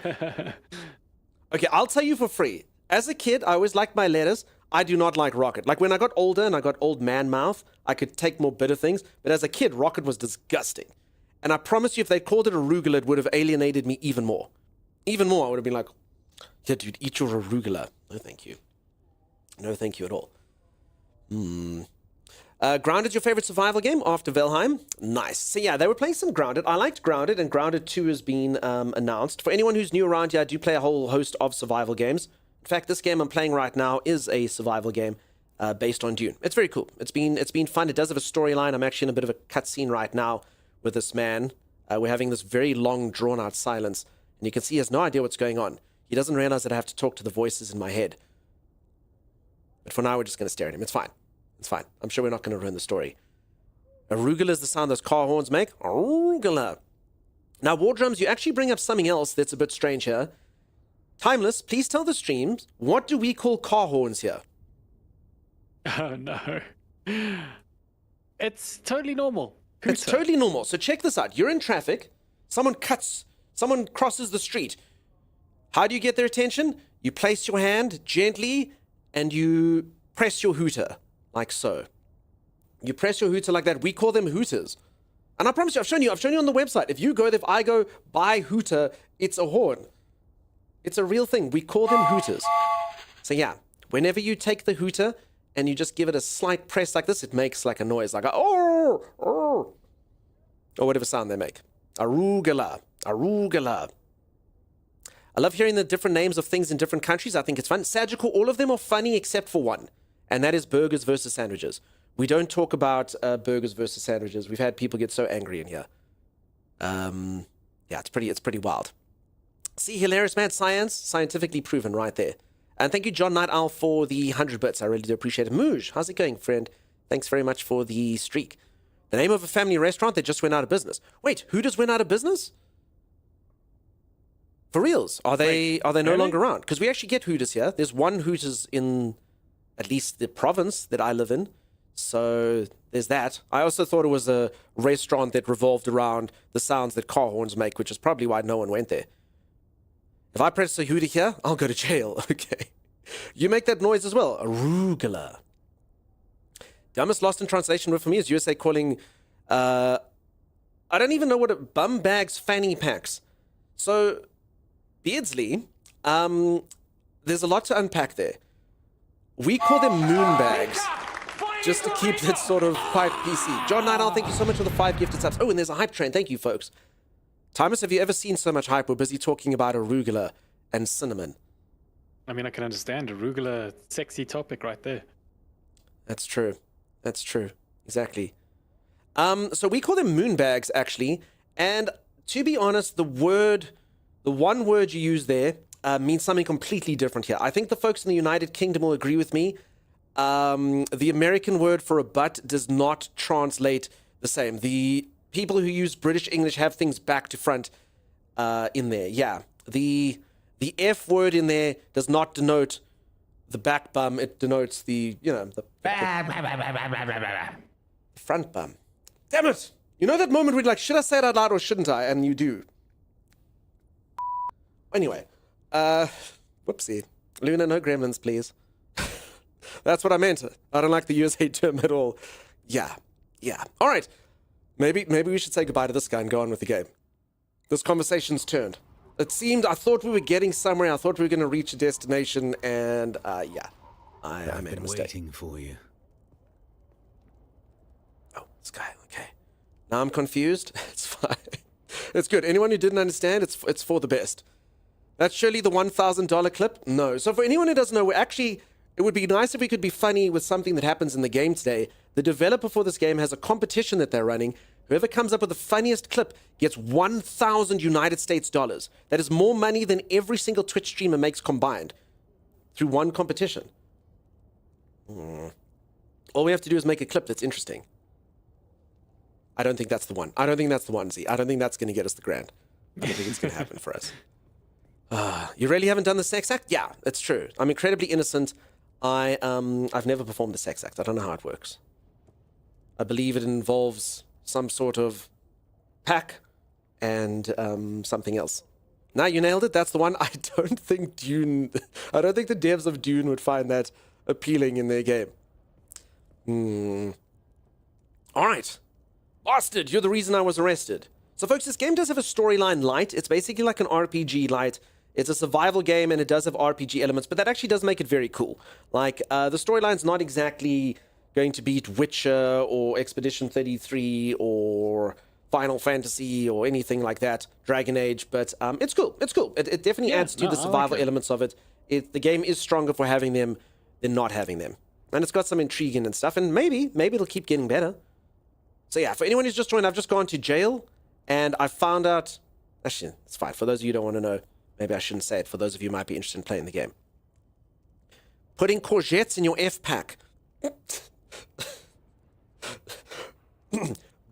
Okay, I'll tell you for free. As a kid, I always liked my letters. I do not like rocket. Like when I got older and I got old man mouth, I could take more bitter things. But as a kid, rocket was disgusting. And I promise you, if they called it arugula, it would have alienated me even more. Even more, I would have been like, yeah, dude, eat your arugula. No, thank you. No, thank you at all. Grounded, your favorite survival game after Valheim? Nice. So yeah, they were playing some Grounded. I liked Grounded, and Grounded 2 has been announced. For anyone who's new around here, I do play a whole host of survival games. In fact, this game I'm playing right now is a survival game based on Dune. It's very cool. It's been fun. It does have a storyline. I'm actually in a bit of a cutscene right now with this man. We're having this very long, drawn-out silence, and you can see he has no idea what's going on. He doesn't realize that I have to talk to the voices in my head. But for now, we're just going to stare at him. It's fine. It's fine. I'm sure we're not going to ruin the story. Arugula is the sound those car horns make. Arugula. Now, War Drums, you actually bring up something else that's a bit strange here. Timeless, please tell the streams, what do we call car horns here? Oh, no. It's totally normal. It's totally normal. So check this out. You're in traffic. Someone crosses the street. How do you get their attention? You place your hand gently and you press your hooter. Like so. You press your hooter like that. We call them hooters. And I promise you, I've shown you on the website. If you go there, if I go buy hooter, it's a horn. It's a real thing. We call them hooters. So yeah, whenever you take the hooter and you just give it a slight press like this, it makes like a noise, like a oh, or whatever sound they make. Arugula, arugula. I love hearing the different names of things in different countries. I think it's fun. Sagical, all of them are funny except for one. And that is burgers versus sandwiches. We don't talk about burgers versus sandwiches. We've had people get so angry in here. Yeah, it's pretty wild. See, hilarious mad science, scientifically proven right there. And thank you, John Night Owl, for the 100 bits. I really do appreciate it. Mooj, how's it going, friend? Thanks very much for the streak. The name of a family restaurant that just went out of business. Wait, who just went out of business? For reals? Are they no longer around? Because we actually get Hooters here. There's one Hooters in at least the province that I live in. So there's that. I also thought it was a restaurant that revolved around the sounds that car horns make, which is probably why no one went there. If I press a hooter here, I'll go to jail. Okay. You make that noise as well. Arugula. Dumbest lost in translation word for me is USA calling, I don't even know what it, bum bags fanny packs. So, Beardsley, there's a lot to unpack there. We call them moon bags, just to keep it sort of quite PC. John Nightowl, thank you so much for the 5 gifted subs. Oh, and there's a hype train. Thank you, folks. Timus, have you ever seen so much hype? We're busy talking about arugula and cinnamon. I mean, I can understand. Arugula, sexy topic right there. That's true. That's true. Exactly. So we call them moon bags, actually. And to be honest, the one word you use there means something completely different here. I think the folks in the United Kingdom will agree with me. The American word for a butt does not translate the same. The people who use British English have things back to front in there. Yeah. The F word in there does not denote the back bum. It denotes the front bum. Damn it! You know that moment where you're like, should I say it out loud or shouldn't I? And you do. Anyway. Whoopsie. Luna, no gremlins, please. That's what I meant. I don't like the USA term at all. Yeah. All right. Maybe we should say goodbye to this guy and go on with the game. This conversation's turned. It seemed, I thought we were getting somewhere. I thought we were going to reach a destination, and yeah, I made a mistake. Waiting for you. This guy, okay. Now I'm confused. It's fine. It's good. Anyone who didn't understand, it's for the best. That's surely the $1,000 clip? No. So for anyone who doesn't know, it would be nice if we could be funny with something that happens in the game today. The developer for this game has a competition that they're running. Whoever comes up with the funniest clip gets 1,000 United States dollars. That is more money than every single Twitch streamer makes combined through one competition. All we have to do is make a clip that's interesting. I don't think that's the one. I don't think that's the one, Z. I don't think that's going to get us the grand. I don't think it's going to happen for us. You really haven't done the sex act? Yeah, it's true. I'm incredibly innocent. I've never performed the sex act. I don't know how it works. I believe it involves some sort of pack and something else. Now you nailed it. That's the one. I don't think the devs of Dune would find that appealing in their game. All right. Bastard, you're the reason I was arrested. So folks, this game does have a storyline light. It's basically like an RPG light. It's a survival game and it does have RPG elements, but that actually does make it very cool. Like, the storyline's not exactly going to beat Witcher or Expedition 33 or Final Fantasy or anything like that, Dragon Age, but it's cool. It's cool. It definitely adds to the survival elements of it. The game is stronger for having them than not having them. And it's got some intrigue in and stuff, and maybe it'll keep getting better. So yeah, for anyone who's just joined, I've just gone to jail, and I found out... Actually, it's fine. For those of you who don't want to know, maybe I shouldn't say it. For those of you who might be interested in playing the game. Putting courgettes in your F-pack.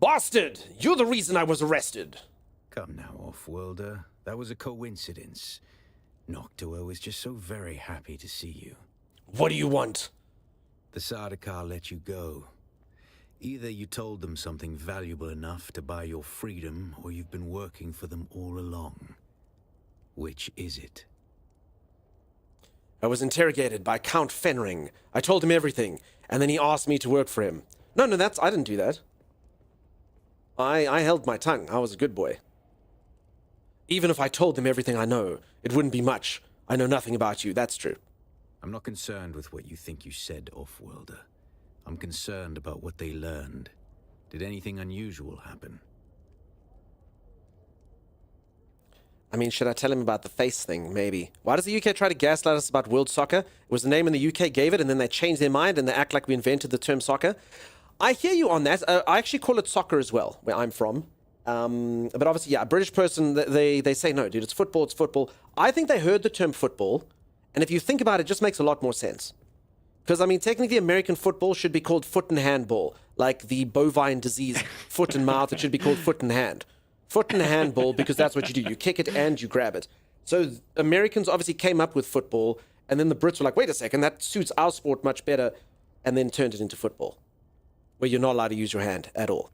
Bastard! You're the reason I was arrested. Come now, off-worlder. That was a coincidence. Noctua was just so very happy to see you. What do you want? The Sardaukar let you go. Either you told them something valuable enough to buy your freedom, or you've been working for them all along. Which is it? I was interrogated by Count Fenring. I told him everything, and then he asked me to work for him. No, I didn't do that. I held my tongue. I was a good boy. Even if I told them everything I know, it wouldn't be much. I know nothing about you, that's true. I'm not concerned with what you think you said, off-worlder. I'm concerned about what they learned. Did anything unusual happen? I mean, should I tell him about the face thing? Maybe. Why does the UK try to gaslight us about world soccer? It was the name in the UK gave it, and then they changed their mind, and they act like we invented the term soccer. I hear you on that. I actually call it soccer as well, where I'm from. But obviously, yeah, a British person, they say, no, dude, it's football, it's football. I think they heard the term football, and if you think about it, it just makes a lot more sense. Because, I mean, technically American football should be called foot and handball, like the bovine disease, foot and mouth, it should be called foot and hand. Foot and handball, because that's what you do. You kick it and you grab it. So Americans obviously came up with football, and then the Brits were like, wait a second, that suits our sport much better, and then turned it into football, where you're not allowed to use your hand at all.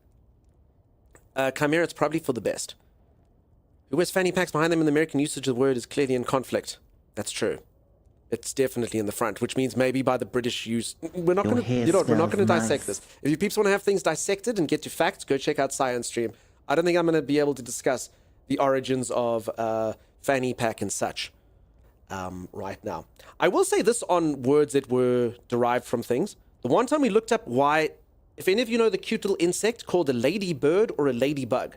Chimera, it's probably for the best. Who wears fanny packs behind them in the American usage of the word is clearly in conflict. That's true. It's definitely in the front, which means maybe by the British use... We're not going to dissect this. If you peeps want to have things dissected and get to facts, go check out Science Stream. I don't think I'm going to be able to discuss the origins of fanny pack and such right now. I will say this on words that were derived from things. The one time we looked up why... If any of you know the cute little insect called a ladybird or a ladybug,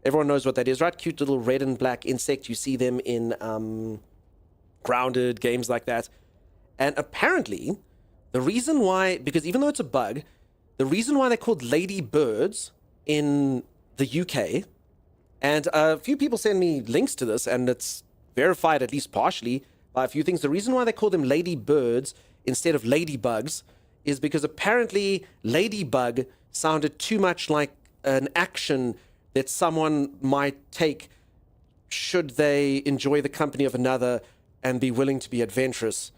everyone knows what that is, right? Cute little red and black insect. You see them in... Grounded, games like that. And apparently, the reason why, because even though it's a bug, the reason why they're called ladybirds in the UK, and a few people send me links to this, and it's verified at least partially by a few things. The reason why they call them ladybirds instead of ladybugs is because apparently ladybug sounded too much like an action that someone might take should they enjoy the company of another and be willing to be adventurous.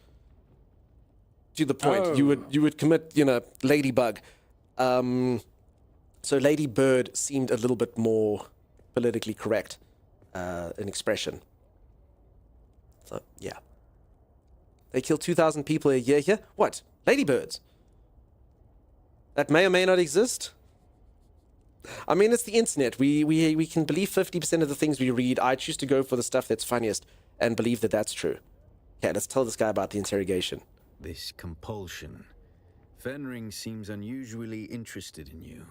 To the point, you would commit, ladybug. So ladybird seemed a little bit more politically correct, an expression. So yeah, they kill 2,000 people a year here. What? Ladybirds? That may or may not exist. I mean, it's the internet. We can believe 50% of the things we read. I choose to go for the stuff that's funniest and believe that that's true. Okay, let's tell this guy about the interrogation. This compulsion. Fenring seems unusually interested in you.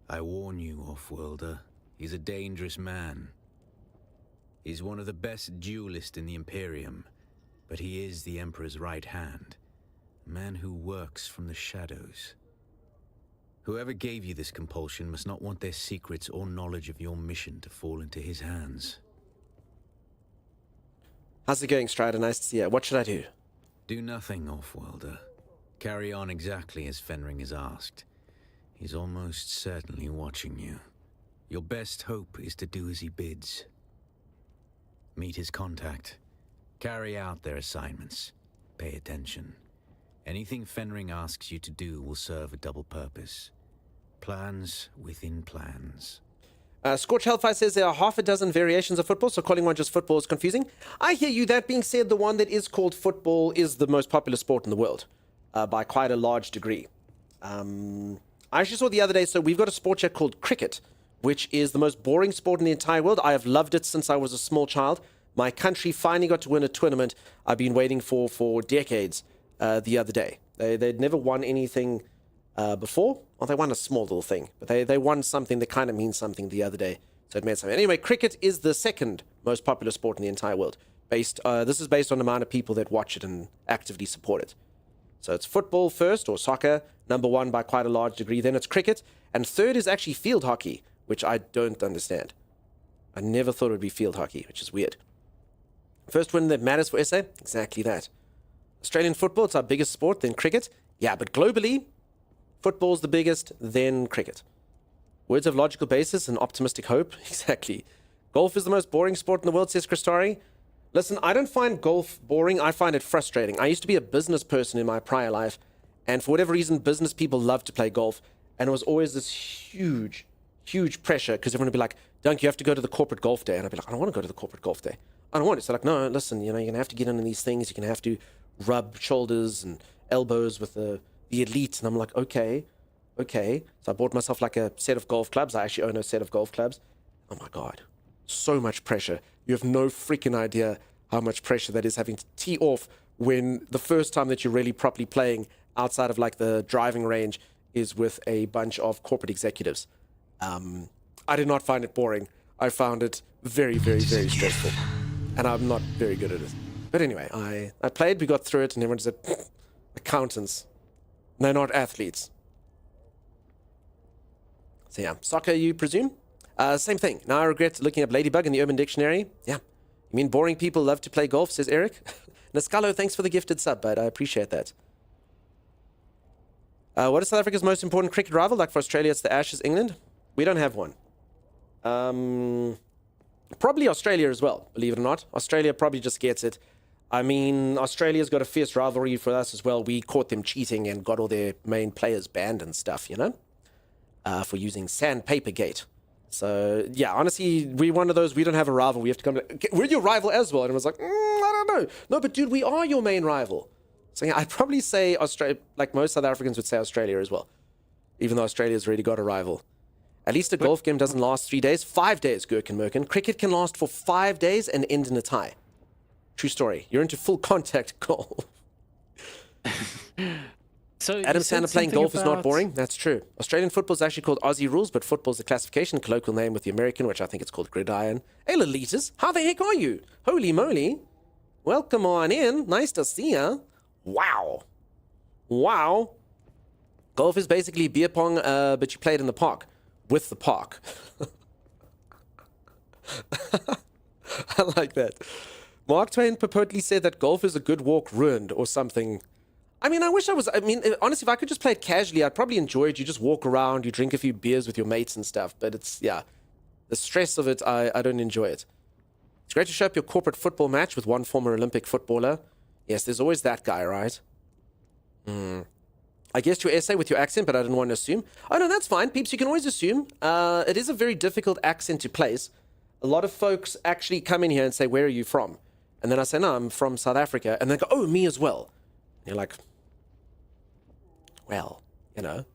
I warn you, Off-Worlder. He's a dangerous man. He's one of the best duelists in the Imperium, but he is the Emperor's right hand. A man who works from the shadows. Whoever gave you this compulsion must not want their secrets or knowledge of your mission to fall into his hands. How's it going, Strider? Nice to see you. What should I do? Do nothing, Off-Worlder. Carry on exactly as Fenring has asked. He's almost certainly watching you. Your best hope is to do as he bids. Meet his contact. Carry out their assignments. Pay attention. Anything Fenring asks you to do will serve a double purpose. Plans within plans. Scorch Hellfire says there are half a dozen variations of football, so calling one just football is confusing. I hear you. That being said, the one that is called football is the most popular sport in the world, by quite a large degree. I actually saw the other day, so we've got a sport here called cricket, which is the most boring sport in the entire world. I have loved it since I was a small child. My country finally got to win a tournament I've been waiting for decades the other day. They'd never won anything before. Well, they won a small little thing, but they won something that kind of means something the other day. So it meant something. Anyway, cricket is the second most popular sport in the entire world. This is based on the amount of people that watch it and actively support it. So it's football first, or soccer, number one by quite a large degree. Then it's cricket. And third is actually field hockey, which I don't understand. I never thought it would be field hockey, which is weird. First win that matters for SA? Exactly that. Australian football, it's our biggest sport, then cricket. Yeah, but globally, football's the biggest, then cricket. Words of logical basis and optimistic hope? Exactly. Golf is the most boring sport in the world, says Christari. Listen, I don't find golf boring. I find it frustrating. I used to be a business person in my prior life, and for whatever reason, business people love to play golf, and it was always this huge pressure, because everyone would be like, Dunk, you have to go to the corporate golf day. And I'd be like, I don't want to go to the corporate golf day. I don't want it. So like, no, listen, you're going to have to get in on these things. You're going to have to rub shoulders and elbows with the elite. And I'm like, okay. So I bought myself like a set of golf clubs. I actually own a set of golf clubs. Oh my God. So much pressure. You have no freaking idea how much pressure that is, having to tee off when the first time that you're really properly playing outside of like the driving range is with a bunch of corporate executives. I did not find it boring. I found it very, very, very stressful. And I'm not very good at it. But anyway, I played, we got through it, and everyone said, accountants. They're not athletes. So yeah, soccer, you presume? Same thing. Now I regret looking up Ladybug in the Urban Dictionary. Yeah. You mean boring people love to play golf, says Eric. Nascalo, thanks for the gifted sub, bud. I appreciate that. What is South Africa's most important cricket rival? Like for Australia, it's the Ashes, England. We don't have one. Probably Australia as well, believe it or not. Australia probably just gets it. I mean, Australia's got a fierce rivalry for us as well. We caught them cheating and got all their main players banned and stuff, you know? For using sandpaper gate. So, yeah, honestly, we're one of those, we don't have a rival. We have to come to, we're your rival as well. And it was like, I don't know. No, but dude, we are your main rival. So, yeah, I'd probably say Australia, like most South Africans would say Australia as well. Even though Australia's already got a rival. At least a golf game doesn't last 3 days. 5 days, Gherkin-Merkin. Cricket can last for 5 days and end in a tie. True story. You're into full contact golf. So Adam Sandler playing golf is not boring. That's true. Australian football is actually called Aussie rules, but football's the classification, colloquial name with the American, which I think it's called gridiron. Hey, Lolitas, how the heck are you? Holy moly. Welcome on in. Nice to see ya. Wow. Wow. Golf is basically beer pong, but you play it in the park. With the park. I like that. Mark Twain purportedly said that golf is a good walk ruined or something. I mean, honestly, if I could just play it casually, I'd probably enjoy it. You just walk around, you drink a few beers with your mates and stuff. But it's, yeah, the stress of it, I don't enjoy it. It's great to show up your corporate football match with one former Olympic footballer. Yes, there's always that guy, right? I guessed your essay with your accent, but I didn't want to assume. Oh, no, that's fine. Peeps, you can always assume. It is a very difficult accent to place. A lot of folks actually come in here and say, where are you from? And then I say, no, I'm from South Africa. And they go, oh, me as well. And you're like, well, you know.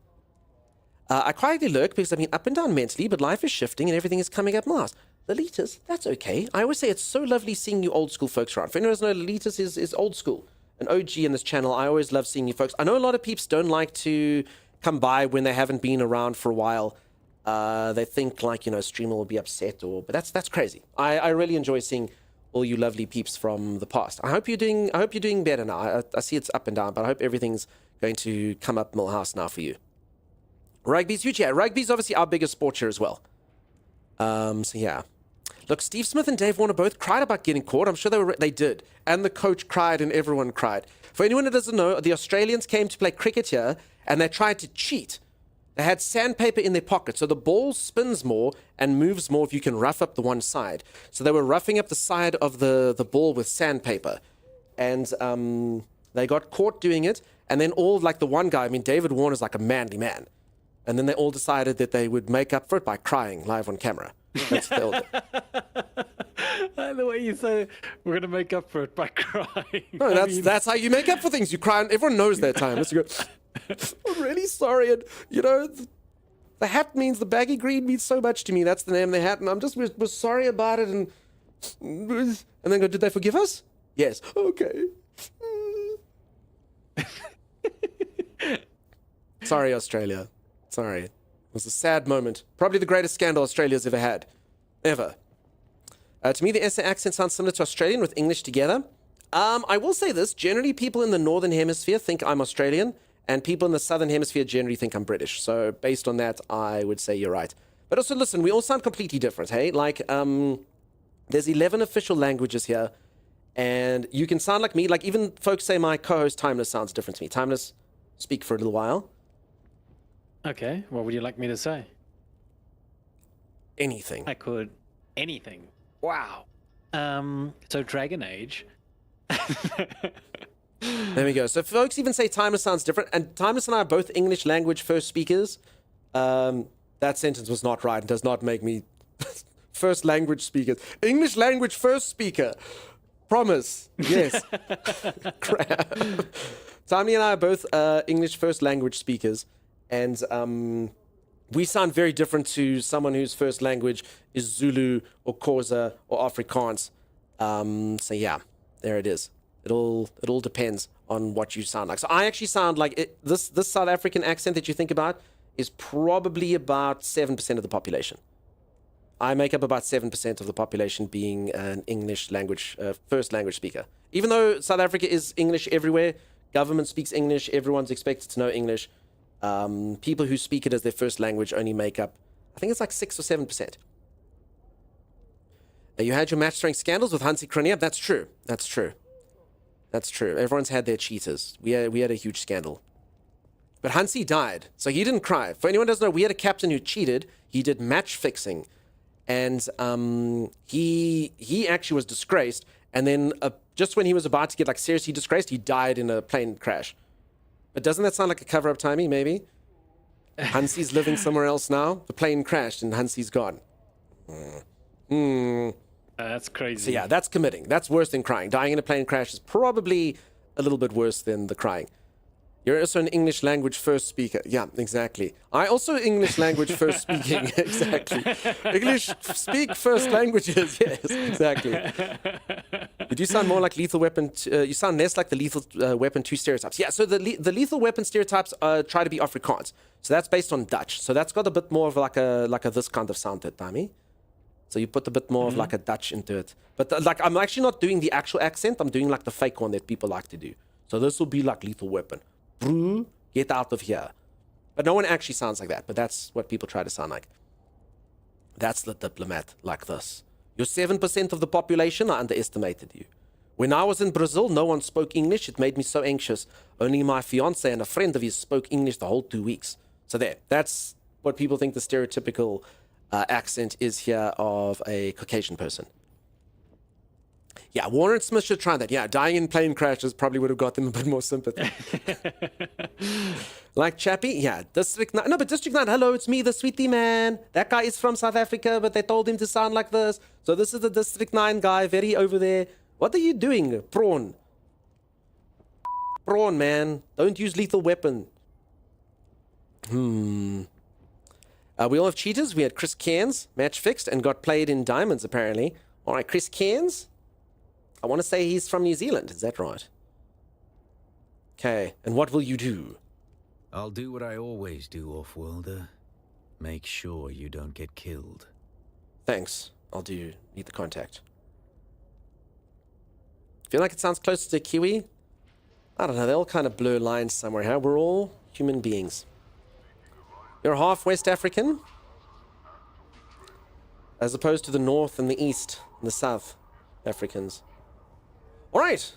I quietly lurk because I've been up and down mentally, but life is shifting and everything is coming up last. Lolitas, that's okay. I always say it's so lovely seeing you old school folks around. For anyone who doesn't know, Lolitas is old school. An OG in this channel. I always love seeing you folks. I know a lot of peeps don't like to come by when they haven't been around for a while. They think like, streamer will be upset but that's crazy. I really enjoy seeing all you lovely peeps from the past. I hope you're doing better now. I see it's up and down, but I hope everything's going to come up Millhouse now for you. Rugby's huge. Yeah, rugby's obviously our biggest sport here as well. So yeah. Look, Steve Smith and Dave Warner both cried about getting caught. I'm sure they did. And the coach cried and everyone cried. For anyone that doesn't know, the Australians came to play cricket here and they tried to cheat. They had sandpaper in their pocket, so the ball spins more and moves more if you can rough up the one side. So they were roughing up the side of the ball with sandpaper. And they got caught doing it. And then all, like the one guy, David Warner's like a manly man. And then they all decided that they would make up for it by crying live on camera. That's what they all did. The way you say, we're going to make up for it by crying. No, that's how you make up for things. You cry, and everyone knows that time. It's you go, I'm really sorry. And, the hat means, the baggy green means so much to me. That's the name of the hat. And I'm just was sorry about it. And then go, did they forgive us? Yes. Okay. Sorry, Australia. Sorry. It was a sad moment. Probably the greatest scandal Australia's ever had. Ever. To me, the SA accent sounds similar to Australian with English together. I will say this. Generally, people in the Northern Hemisphere think I'm Australian, and people in the Southern Hemisphere generally think I'm British. So based on that, I would say you're right. But also, listen, we all sound completely different, hey? Like, there's 11 official languages here, and you can sound like me. Like, even folks say my co-host Timeless sounds different to me. Timeless, speak for a little while. Okay, what would you like me to say? Anything. I could. Anything. Wow. So Dragon Age. There we go. So folks even say Timeless sounds different, and Timeless and I are both English language first speakers. That sentence was not right and does not make me first language speakers. English language first speaker. Promise. Yes. Crap. Tommy and I are both English first language speakers. And we sound very different to someone whose first language is Zulu or Xhosa or Afrikaans. So yeah, there it is. It all depends on what you sound like. So I actually sound like this South African accent that you think about is probably about 7% of the population. I make up about 7% of the population being an English language first language speaker. Even though South Africa is English everywhere, government speaks English, everyone's expected to know English. People who speak it as their first language only make up, I think it's like 6 or 7%. You had your match throwing scandals with Hansi Cronje. That's true. That's true. That's true. Everyone's had their cheaters. We had a huge scandal. But Hansi died, so he didn't cry. For anyone who doesn't know, we had a captain who cheated. He did match fixing. And he actually was disgraced. And then just when he was about to get seriously disgraced, he died in a plane crash. But doesn't that sound like a cover-up, Timey, maybe? Hansi's living somewhere else now. The plane crashed and Hansi's gone. That's crazy. So yeah, that's committing. That's worse than crying. Dying in a plane crash is probably a little bit worse than the crying. You're also an English language first speaker. Yeah, exactly. I also English language first speaking. Exactly. English speak first languages. Yes, exactly. You do sound more like Lethal Weapon. You sound less like the Lethal Weapon 2 stereotypes. Yeah, so the Lethal Weapon stereotypes try to be Afrikaans. So that's based on Dutch. So that's got a bit more of like a this kind of sound to it, Tommy. So you put a bit more of like a Dutch into it. But I'm actually not doing the actual accent. I'm doing like the fake one that people like to do. So this will be like Lethal Weapon. Get out of here. But no one actually sounds like that. But that's what people try to sound like. That's the diplomat like this. You're 7% of the population. I underestimated you. When I was in Brazil, no one spoke English. It made me so anxious. Only my fiance and a friend of his spoke English the whole 2 weeks. So that's what people think the stereotypical accent is here of a Caucasian person. Yeah, Warner and Smith should try that. Yeah, dying in plane crashes probably would have got them a bit more sympathy. Like Chappie? Yeah, District 9. No, but District 9, hello, it's me, the sweetie man. That guy is from South Africa, but they told him to sound like this. So this is the District 9 guy, very over there. What are you doing, prawn? Prawn, man. Don't use Lethal Weapon. We all have cheaters. We had Chris Cairns, match fixed, and got played in diamonds, apparently. All right, Chris Cairns. I want to say he's from New Zealand. Is that right? Okay, and what will you do? I'll do what I always do, Offworlder. Make sure you don't get killed. Thanks. I'll do. Need the contact. Feel like it sounds closer to Kiwi? I don't know. They all kind of blur lines somewhere. Huh? We're all human beings. You're half West African? As opposed to the North and the East and the South Africans. Alright.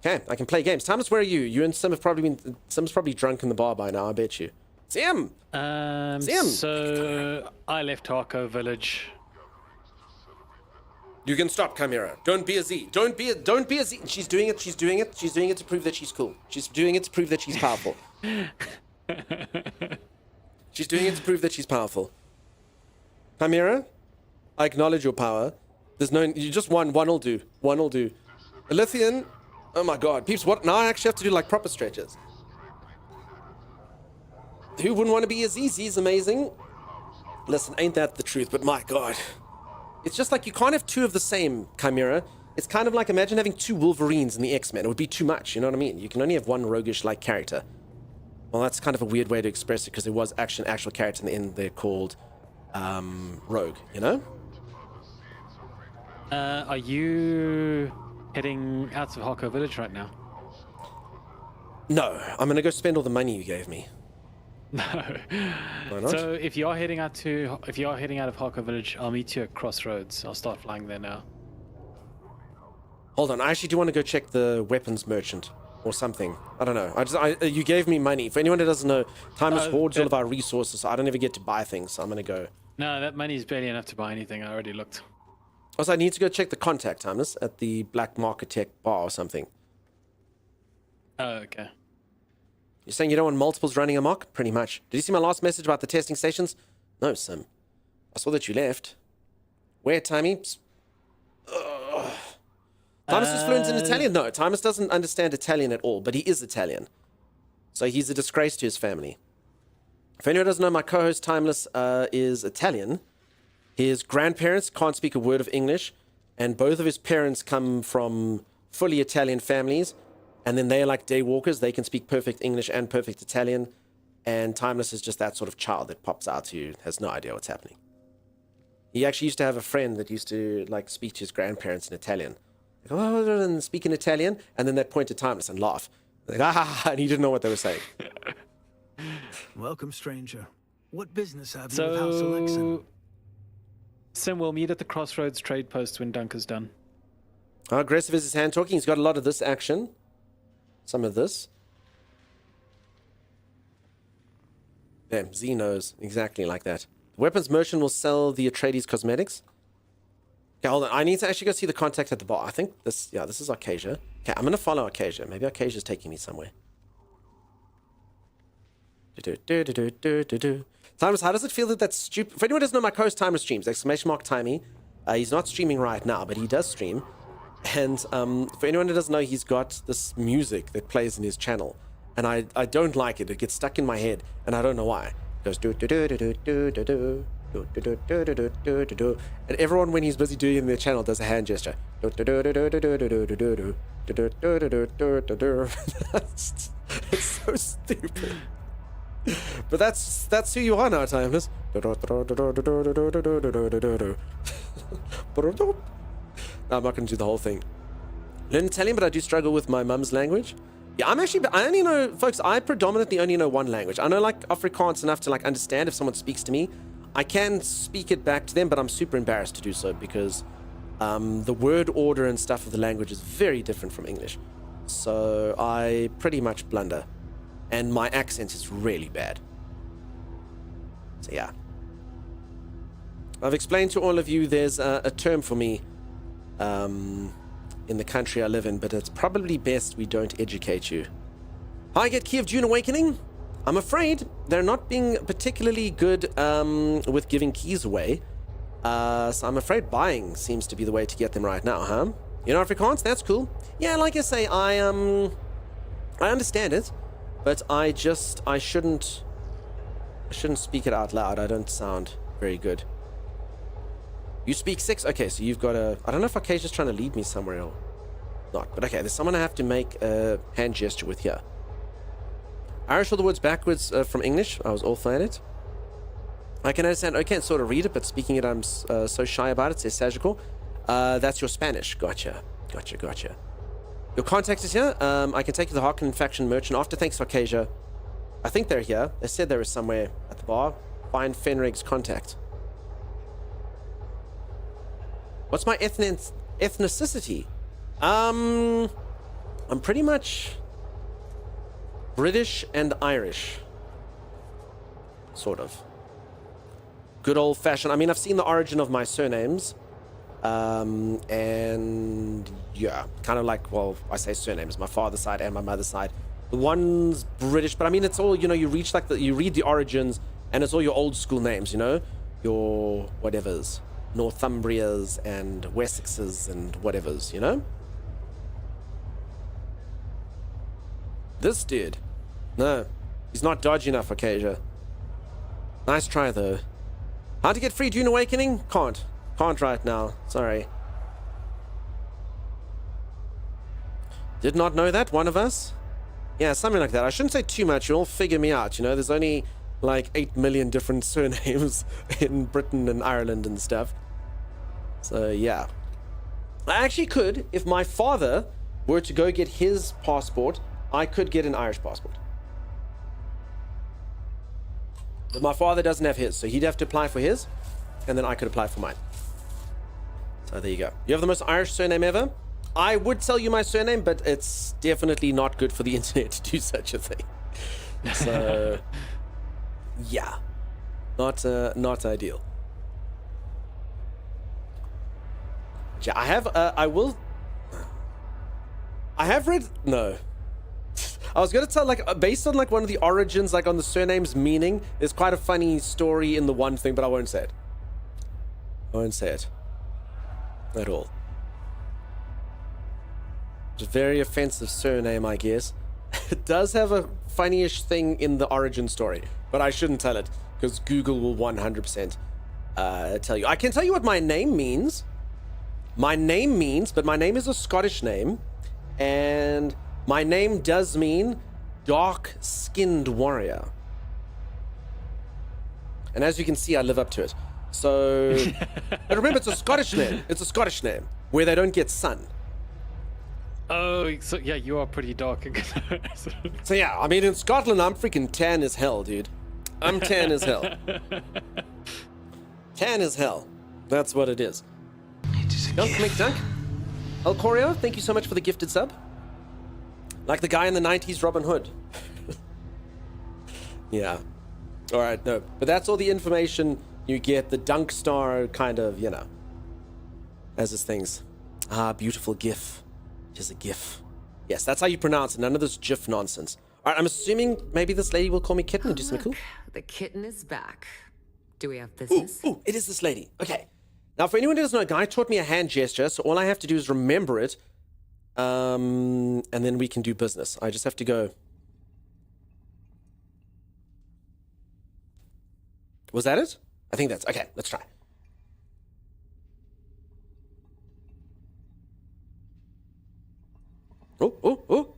Okay, I can play games. Thomas, where are you? You and Sim have probably been... Sim's probably drunk in the bar by now, I bet you. Sim! Sim! So, I left Harko Village. You can stop, Chimera. Don't be a Z. Don't be a Z. She's doing it. She's doing it. She's doing it to prove that she's cool. She's doing it to prove that she's powerful. She's doing it to prove that she's powerful. Chimera, I acknowledge your power. There's no... You just one will do. One will do. Lithian, oh my god. Peeps, what? Now I actually have to do like proper stretches. Who wouldn't want to be a Z? Z's amazing. Listen, ain't that the truth, but my god. It's just like you can't have two of the same, Chimera. It's kind of like, imagine having two Wolverines in the X-Men. It would be too much, you know what I mean? You can only have one roguish-like character. Well, that's kind of a weird way to express it, because there was actually an actual character in the end there called Rogue, you know? Are you heading out of Harko Village right now? No, I'm gonna go spend all the money you gave me. No. Why not? So if you are heading out of Harko Village, I'll meet you at Crossroads. I'll start flying there now. Hold on, I actually do want to go check the weapons merchant or something. I don't know. You gave me money. For anyone that doesn't know, Timeless hoards all of our resources, so I don't ever get to buy things. So I'm gonna go. No, that money's barely enough to buy anything. I already looked. Also, I need to go check the contact, Timeless, at the Black Market Tech bar or something. Oh, okay. You're saying you don't want multiples running amok? Pretty much. Did you see my last message about the testing stations? No, Sim. I saw that you left. Where, Timmy? Timus is fluent in Italian? No, Timus doesn't understand Italian at all, but he is Italian. So he's a disgrace to his family. If anyone doesn't know, my co-host Timeless is Italian. His grandparents can't speak a word of English, and both of his parents come from fully Italian families. And then they're like day walkers. They can speak perfect English and perfect Italian. And Timeless is just that sort of child that pops out who has no idea what's happening. He actually used to have a friend that used to like speak to his grandparents in Italian. Like, oh, and speak in Italian. And then they'd point to Timeless and laugh. Like, and he didn't know what they were saying. Welcome, stranger. What business have you with House Alexan? Sim, we'll meet at the Crossroads trade post when Dunker's done. How aggressive is his hand talking? He's got a lot of this action. Some of this. Damn, Z knows exactly like that. The weapons merchant will sell the Atreides cosmetics. Okay, hold on. I need to actually go see the contact at the bar. I think this, yeah, this is Arcasia. Okay, I'm going to follow Arcasia. Maybe Arcasia's taking me somewhere. Timeless, how does it feel that that's stupid? For anyone who doesn't know, my co-host Timer streams, !Timey. He's not streaming right now, but he does stream. And for anyone who doesn't know, he's got this music that plays in his channel. And I don't like it. It gets stuck in my head, and I don't know why. It goes do-do-do-do-do-do-do-do. And everyone, when he's busy doing it in their channel, does a hand gesture. It's so stupid. But that's who you are now, Timeless. No, I'm not going to do the whole thing. Learn Italian, but I do struggle with my mum's language. Yeah, I only know, folks, I predominantly only know one language. I know, like, Afrikaans enough to, like, understand if someone speaks to me. I can speak it back to them, but I'm super embarrassed to do so because the word order and stuff of the language is very different from English. So I pretty much blunder. And my accent is really bad. So, yeah. I've explained to all of you there's a term for me in the country I live in, but it's probably best we don't educate you. Hi, get Key of Dune Awakening. I'm afraid they're not being particularly good with giving keys away. So I'm afraid buying seems to be the way to get them right now, huh? You know Afrikaans? That's cool. Yeah, like I say, I understand it, but I shouldn't speak it out loud. I don't sound very good. You speak 6? Okay, so you've got a... I don't know if Arcasia's trying to lead me somewhere or not. But okay, there's someone I have to make a hand gesture with here. Irish all the words backwards from English. I was awful at it. I can understand. I can't sort of read it, but speaking it, I'm so shy about it. Says Surgical. That's your Spanish. Gotcha. Your contact is here. I can take you to the Harkonnen faction merchant after. Thanks, Arcasia. I think they're here. They said they were somewhere at the bar. Find Fenrig's contact. What's my ethnicity? I'm pretty much British and Irish. Sort of. Good old fashioned. I mean, I've seen the origin of my surnames. And yeah, kind of like, well, I say surnames, my father's side and my mother's side. The one's British, but I mean, it's all, you know, you read the origins and it's all your old school names, you know, your whatevers, Northumbrias and Wessexes and whatevers, you know. This dude, no, he's not dodgy enough, Acacia. Nice try though. How to get free Dune Awakening? Can't right now, sorry. Did not know that, one of us? Yeah, something like that. I shouldn't say too much, you'll all figure me out, you know, there's only like 8 million different surnames in Britain and Ireland and stuff. So yeah. I actually could, if my father were to go get his passport, I could get an Irish passport. But my father doesn't have his, so he'd have to apply for his, and then I could apply for mine. So there you go. You have the most Irish surname ever? I would tell you my surname, but it's definitely not good for the internet to do such a thing. So, yeah. Not ideal. Yeah, I have read, no. I was gonna tell, like, based on like one of the origins, like on the surname's meaning, there's quite a funny story in the one thing, but I won't say it. I won't say it. At all. It's a very offensive surname, I guess. It does have a funny-ish thing in the origin story, but I shouldn't tell it, because Google will 100% tell you. I can tell you what my name means. But my name is a Scottish name, and my name does mean dark-skinned warrior. And as you can see, I live up to it. So, but remember, it's a Scottish name. It's a Scottish name where they don't get sun. Oh, so yeah, you are pretty dark. So yeah, I mean, in Scotland, I'm freaking tan as hell, dude. I'm tan as hell. Tan as hell. That's what it is. Dunk McDunk. El Corio, thank you so much for the gifted sub. Like the guy in the 90s, Robin Hood. Yeah. All right, no. But that's all the information you get. The Dunk Star kind of, you know, as his things. Ah, beautiful GIF. It is a GIF. Yes, that's how you pronounce it. None of this GIF nonsense. All right, I'm assuming maybe this lady will call me Kitten and do something cool. The kitten is back. Do we have business? Ooh, it is this lady. Okay. Now, for anyone who doesn't know, Guy taught me a hand gesture, so all I have to do is remember it, and then we can do business. I just have to go. Was that it? I think that's... Okay, let's try. Oh.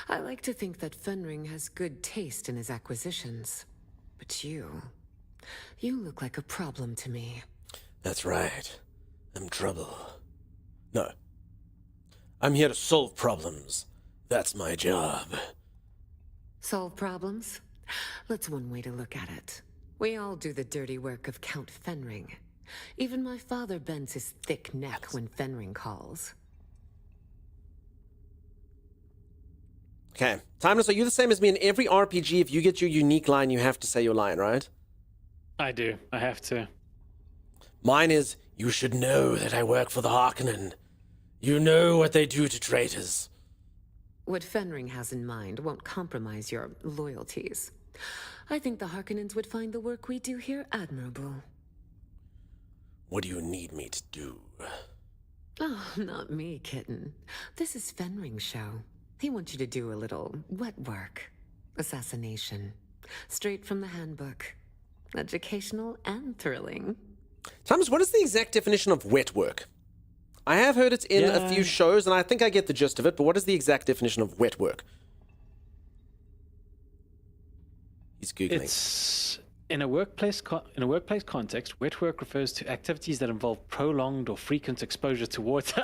I like to think that Fenring has good taste in his acquisitions. But you look like a problem to me. That's right. I'm trouble. No. I'm here to solve problems. That's my job. Solve problems? That's one way to look at it. We all do the dirty work of Count Fenring. Even my father bends his thick neck when Fenring calls. Okay. Timeless, are you the same as me in every RPG? If you get your unique line, you have to say your line, right? I do. I have to. Mine is, you should know that I work for the Harkonnen. You know what they do to traitors. What Fenring has in mind won't compromise your loyalties. I think the Harkonnens would find the work we do here admirable. What do you need me to do? Oh, not me, kitten. This is Fenring's show. He wants you to do a little wet work. Assassination. Straight from the handbook. Educational and thrilling. Thomas, what is the exact definition of wet work? I have heard it in a few shows, and I think I get the gist of it, but what is the exact definition of wet work? He's Googling. It's in a workplace context. Wet work refers to activities that involve prolonged or frequent exposure to water.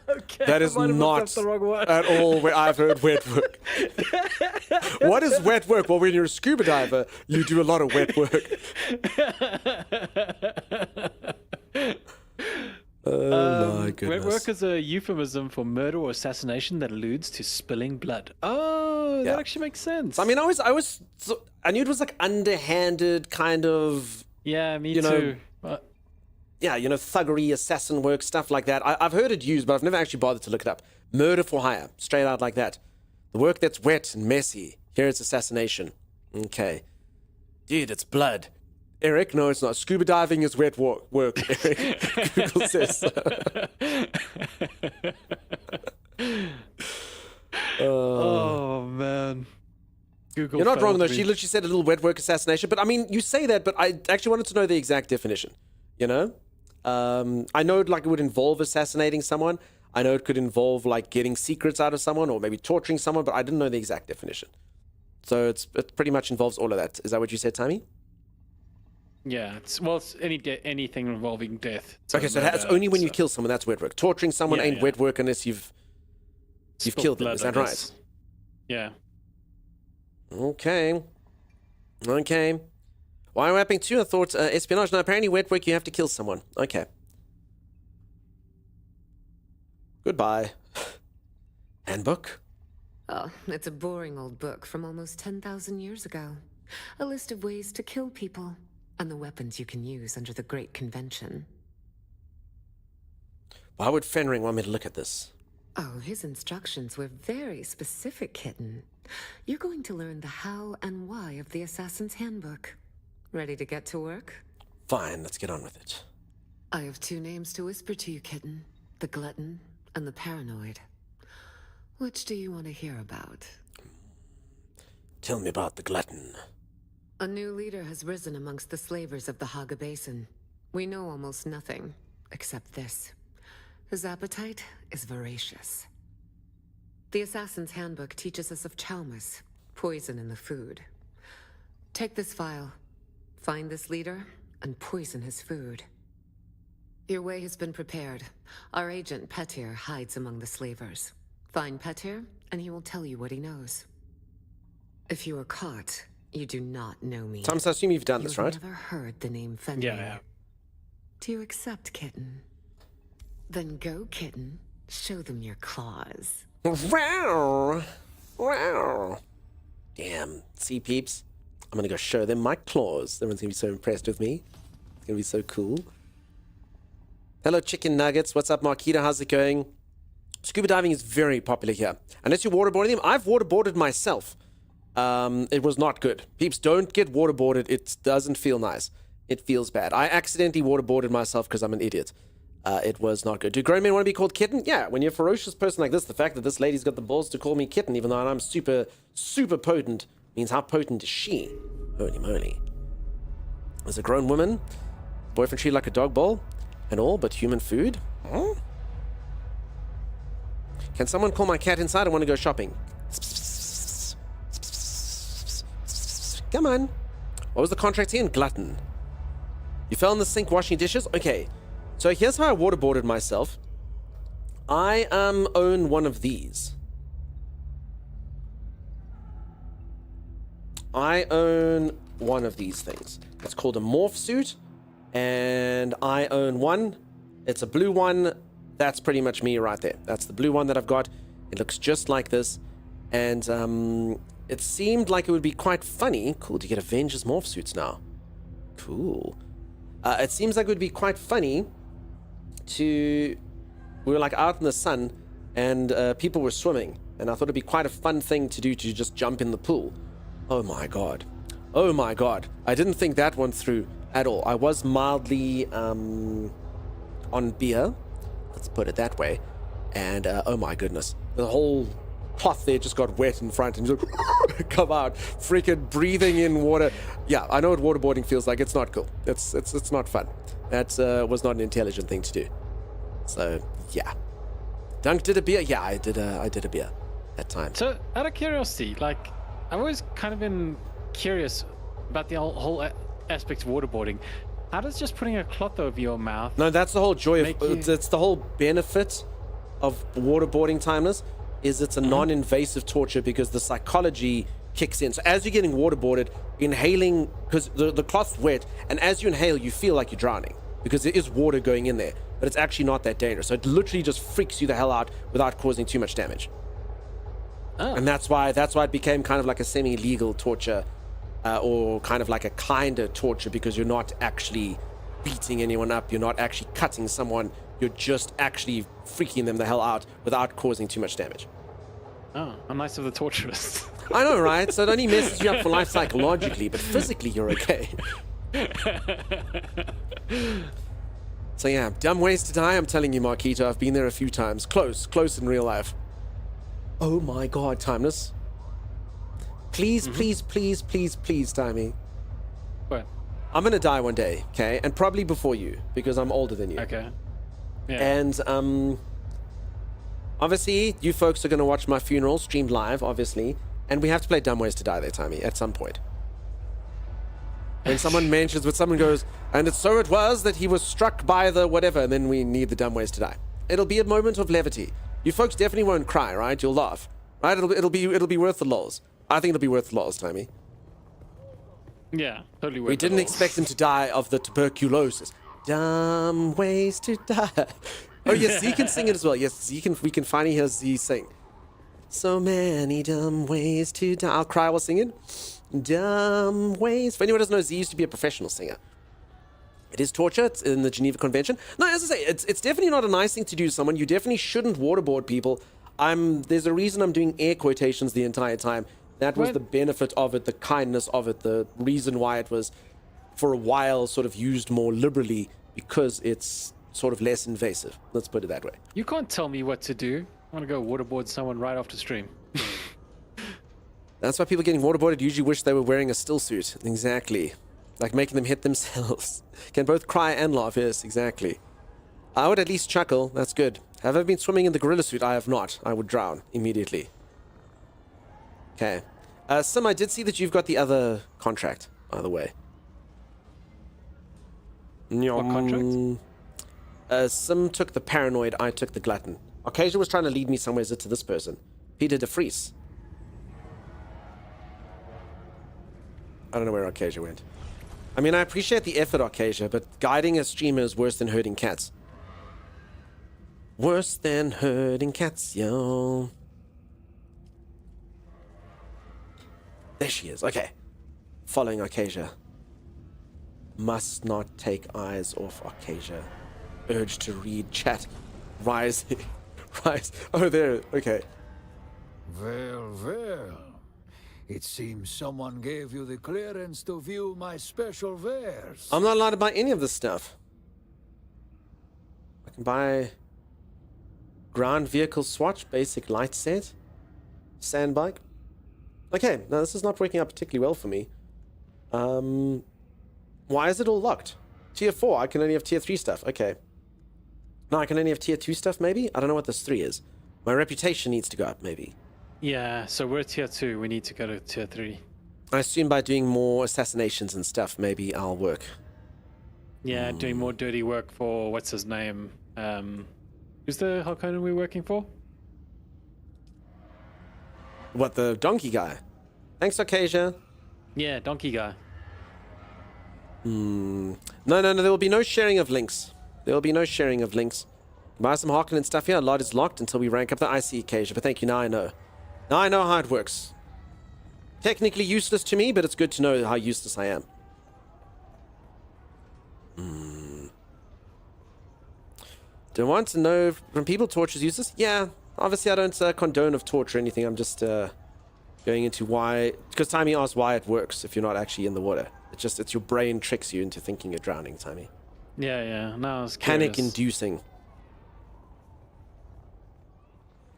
Okay, That is I might have looked not up the wrong one. at all where I've heard wet work. What is wet work? Well, when you're a scuba diver, you do a lot of wet work. Oh my goodness. Wet work is a euphemism for murder or assassination that alludes to spilling blood. Oh, that actually makes sense. I mean, I knew it was like underhanded kind of. Yeah, me you too. Yeah, thuggery, assassin work, stuff like that. I've heard it used, but I've never actually bothered to look it up. Murder for hire, straight out like that. The work that's wet and messy. Here it's assassination. Okay. Dude, it's blood. Eric, no, it's not. Scuba diving is wet work, Eric. Google says. Oh, man. Google You're not wrong, though. failed me. She literally said a little wet work assassination. But, I mean, you say that, but I actually wanted to know the exact definition. I know it would involve assassinating someone. I know it could involve getting secrets out of someone or maybe torturing someone, but I didn't know the exact definition. So it pretty much involves all of that. Is that what you said, Tammy? Yeah, it's anything involving death. Okay, so it's only when you kill someone that's wet work. Torturing someone ain't wet work unless you've killed them. Is that right? Yeah. Okay. Why wrapping 2? I thought espionage. No, apparently wet work you have to kill someone. Okay. Goodbye. Handbook? Oh, it's a boring old book from almost 10,000 years ago. A list of ways to kill people, and the weapons you can use under the Great Convention. Why would Fenring want me to look at this? Oh, his instructions were very specific, Kitten. You're going to learn the how and why of the Assassin's Handbook. Ready to get to work? Fine, let's get on with it. I have 2 names to whisper to you, Kitten. The Glutton and the Paranoid. Which do you want to hear about? Tell me about the Glutton. A new leader has risen amongst the slavers of the Haga Basin. We know almost nothing, except this. His appetite is voracious. The Assassin's Handbook teaches us of chaumas, poison in the food. Take this file, find this leader, and poison his food. Your way has been prepared. Our agent, Petir, hides among the slavers. Find Petir, and he will tell you what he knows. If you are caught, you do not know me. Thomas, I assume you've done this, right? You've never heard the name Fenrir. Yeah. Do you accept, Kitten? Then go, Kitten. Show them your claws. Wow! Damn. See, peeps? I'm gonna go show them my claws. Everyone's gonna be so impressed with me. It's gonna be so cool. Hello, Chicken Nuggets. What's up, Marquita? How's it going? Scuba diving is very popular here. Unless you're waterboarding them. I've waterboarded myself. It was not good. Peeps, don't get waterboarded. It doesn't feel nice. It feels bad. I accidentally waterboarded myself because I'm an idiot. It was not good. Do grown men want to be called Kitten? Yeah, when you're a ferocious person like this, the fact that this lady's got the balls to call me Kitten, even though I'm super, super potent, means how potent is she? Holy moly. As a grown woman, boyfriend treated like a dog bowl and all but human food? Huh? Can someone call my cat inside? I want to go shopping. Come on. What was the contract here? Glutton. You fell in the sink washing dishes? Okay. So here's how I waterboarded myself. I own one of these. I own one of these things. It's called a morph suit. And I own one. It's a blue one. That's pretty much me right there. That's the blue one that I've got. It looks just like this. And it seemed like it would be quite funny. Cool, to get Avengers morph suits now. Cool. It seems like it would be quite funny we were like out in the sun and people were swimming. And I thought it'd be quite a fun thing to do, to just jump in the pool. Oh my god. Oh my god. I didn't think that one through at all. I was mildly on beer. Let's put it that way. And oh my goodness. The whole cloth there just got wet in front and just come out. Freaking breathing in water. Yeah, I know what waterboarding feels like. It's not cool. It's not fun. That was not an intelligent thing to do. So, yeah. Dunk did a beer? Yeah, I did a beer that time. So, out of curiosity, like, I've always kind of been curious about the whole aspect of waterboarding. How does just putting a cloth over your mouth? No, that's the whole joy of it's the whole benefit of waterboarding, Timeless, is it's a non-invasive torture because the psychology kicks in. So as you're getting waterboarded, inhaling, because the cloth's wet, and as you inhale, you feel like you're drowning because there is water going in there, but it's actually not that dangerous. So it literally just freaks you the hell out without causing too much damage. Oh. And that's why it became kind of like a semi-legal torture, or kind of like a kinder torture, because you're not actually beating anyone up, you're not actually cutting someone, you're just actually freaking them the hell out without causing too much damage. Oh, how nice of the torturist. I know, right? So it only messes you up for life psychologically, but physically you're okay. So yeah, dumb ways to die, I'm telling you, Marquito. I've been there a few times. Close in real life. Oh my god, Timeless. Please, please, Timey. What? I'm gonna die one day, okay? And probably before you, because I'm older than you. Okay. Yeah. And, obviously, you folks are gonna watch my funeral, streamed live, obviously. And we have to play Dumb Ways to Die there, Timey, at some point. When someone mentions, when someone goes, and so it was that he was struck by the whatever, and then we need the Dumb Ways to Die. It'll be a moment of levity. You folks definitely won't cry, right? You'll laugh, right? It'll be worth the lols. I think it'll be worth the lols, Timey. Yeah, totally worth We didn't expect him to die of the tuberculosis. Dumb ways to die. Oh yes, he can sing it as well. Yes, he can. We can finally hear Z sing. So many dumb ways to die. I'll cry while singing. Dumb ways. For anyone who doesn't know, Z used to be a professional singer. It is torture. It's in the Geneva Convention. No, as I say, it's definitely not a nice thing to do to someone. You definitely shouldn't waterboard people. There's a reason I'm doing air quotations the entire time. That was the benefit of it, the kindness of it, the reason why it was, for a while, sort of used more liberally, because it's sort of less invasive. Let's put it that way. You can't tell me what to do. I want to go waterboard someone right after stream. That's why people getting waterboarded usually wish they were wearing a still suit. Exactly. Like making them hit themselves. Can both cry and laugh. Yes, exactly. I would at least chuckle. That's good. Have I been swimming in the gorilla suit? I have not. I would drown immediately. Okay. Sim, I did see that you've got the other contract, by the way. What contract? Sim took the paranoid, I took the glutton. Arcasia was trying to lead me somewhere to this person. Peter de Vries. I don't know where Arcasia went. I mean, I appreciate the effort, Arcasia, but guiding a streamer is worse than herding cats. Worse than herding cats, yo. There she is. Okay. Following Arcasia. Must not take eyes off Arcasia. Urge to read chat. Rising. Rise. Oh, there. Okay. Well. It seems someone gave you the clearance to view my special wares. I'm not allowed to buy any of this stuff. I can buy ground vehicle swatch, basic light set, sand bike. Okay, now this is not working out particularly well for me. Why is it all locked? Tier 4, I can only have tier 3 stuff. Okay. No, I can only have tier 2 stuff, maybe? I don't know what this 3 is. My reputation needs to go up, maybe. Yeah, so we're tier 2. We need to go to tier 3. I assume by doing more assassinations and stuff, maybe I'll work. Yeah, doing more dirty work for, what's his name? Who's the Harkonnen we're working for? What, the donkey guy? Thanks, Arcasia. Yeah, donkey guy. No, there will be no sharing of links. There will be no sharing of links. Buy some Harkonnen stuff here. A lot is locked until we rank up the IC Acacia, but thank you, now I know. Now I know how it works. Technically useless to me, but it's good to know how useless I am. Do I want to know from people torture is useless? Yeah, obviously I don't condone of torture or anything. I'm just going into why, because Timey asked why it works if you're not actually in the water. It's your brain tricks you into thinking you're drowning, Timey. Yeah. No, I was Panic inducing.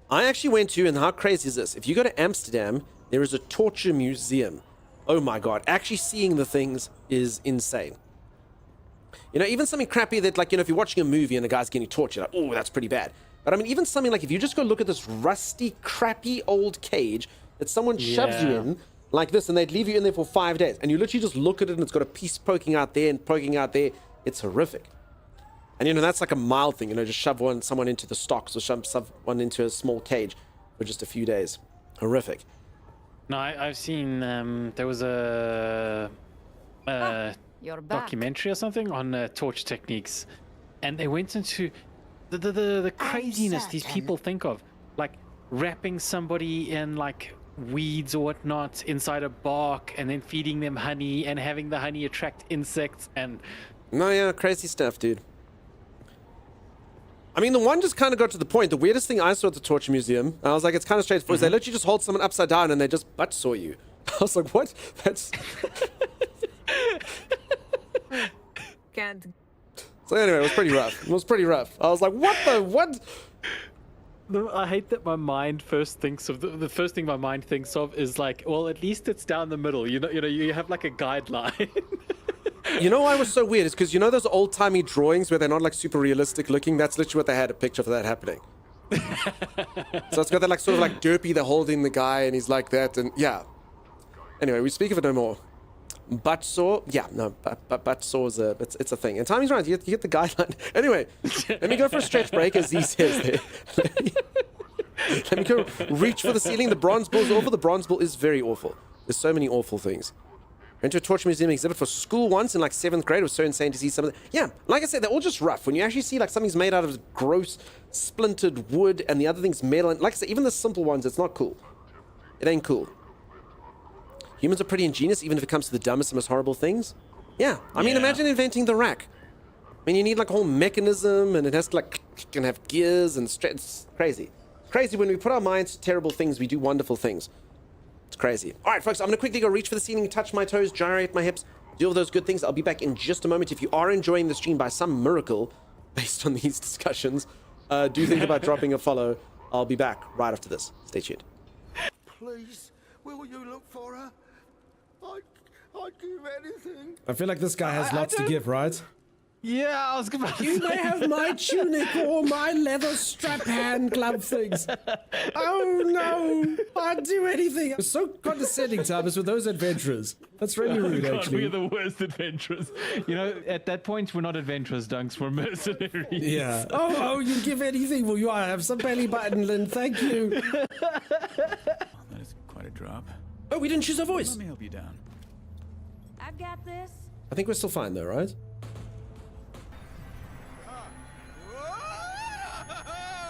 I actually went to, and how crazy is this? If you go to Amsterdam, there is a torture museum. Oh my god, actually seeing the things is insane. You know, even something crappy that, like, you know, if you're watching a movie and a guy's getting tortured, like, oh, that's pretty bad. But I mean, even something like, if you just go look at this rusty, crappy old cage that someone shoves you in, like this, and they'd leave you in there for 5 days, and you literally just look at it and it's got a piece poking out there and poking out there. It's horrific. And, you know, that's like a mild thing, you know, just shove someone into the stocks or shove someone into a small cage for just a few days. Horrific. No, I've seen, there was a You're back. documentary or something on torture techniques, and they went into the craziness these people think of, like wrapping somebody in like weeds or whatnot inside a bark and then feeding them honey and having the honey attract insects and... No, yeah, crazy stuff, dude. I mean, the one just kind of got to the point. The weirdest thing I saw at the torture museum, and I was like, it's kind of straightforward, is they literally just hold someone upside down and they just butt saw you. I was like, what? That's... Can't. So anyway, it was pretty rough. It was pretty rough. I was like, what? I hate that my mind first thinks of the first thing my mind thinks of is like, well, at least it's down the middle. You know, you have like a guideline. You know why it was so weird? It's because you know those old-timey drawings where they're not like super realistic looking? That's literally what they had a picture for that happening. So it's got that like sort of like derpy, they're holding the guy and he's like that, and yeah. Anyway, we speak of it no more. Butt saw, yeah, no, butt saw is it's a thing. And Tommy's right, you get the guideline. Anyway, let me go for a stretch break, as he says there. Let me go reach for the ceiling. The bronze bull's awful. The bronze bull is very awful. There's so many awful things. Went to a torture museum exhibit for school once in like 7th grade. It was so insane to see some of them. Yeah, like I said, they're all just rough. When you actually see like something's made out of gross splintered wood and the other thing's metal, and like I said, even the simple ones, it's not cool. It ain't cool. Humans are pretty ingenious, even if it comes to the dumbest and most horrible things. Yeah, I mean, imagine inventing the rack. I mean, you need like a whole mechanism, and it has to like can have gears and it's crazy. Crazy when we put our minds to terrible things, we do wonderful things. It's crazy. All right, folks, I'm gonna quickly go reach for the ceiling, touch my toes, gyrate my hips, do all those good things. I'll be back in just a moment. If you are enjoying the stream by some miracle, based on these discussions, do think about dropping a follow. I'll be back right after this. Stay tuned. Please, will you look for her? I'd give anything. I feel like this guy has lots to give, right? Yeah, I was about to You say may have my tunic or my leather strap hand glove things. Oh no! I'd do anything. It's so condescending, Thomas, with those adventurers. That's really rude, God, actually. we're the worst adventurers. You know, at that point, we're not adventurers, Dunks. We're mercenaries. Yeah. Oh, you give anything. Well, you are. Have some belly button, Lynn. Thank you. That is quite a drop. Oh, we didn't choose a voice. Let me help you down. I've got this. I think we're still fine, though, right?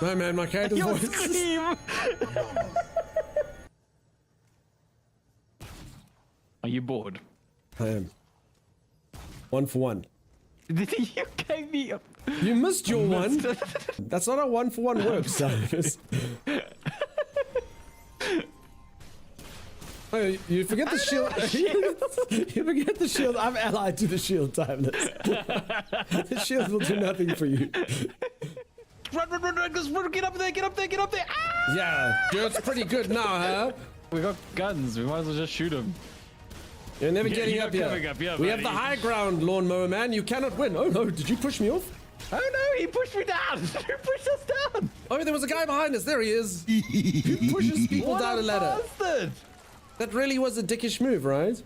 No, man, my character's voice. Scream. Are you bored? I am. 1 for 1. You gave me a... You missed your one. That's not how 1 for 1 works, Cyrus. Oh, you forget the shield. You forget the shield. I'm allied to the shield, Timeless. The shield will do nothing for you. Run, get up there, get up there, get up there. Ah! Yeah, Dirt's pretty good now, huh? We got guns, we might as well just shoot him. You're never Yeah, getting you're up here. coming up, yeah, We have buddy. the high ground, Lawnmower Man. You cannot win. Oh no, did you push me off? Oh no, he pushed me down! He pushed us down! Oh, there was a guy behind us. There he is. Who pushes people What down a ladder? bastard! That really was a dickish move, right?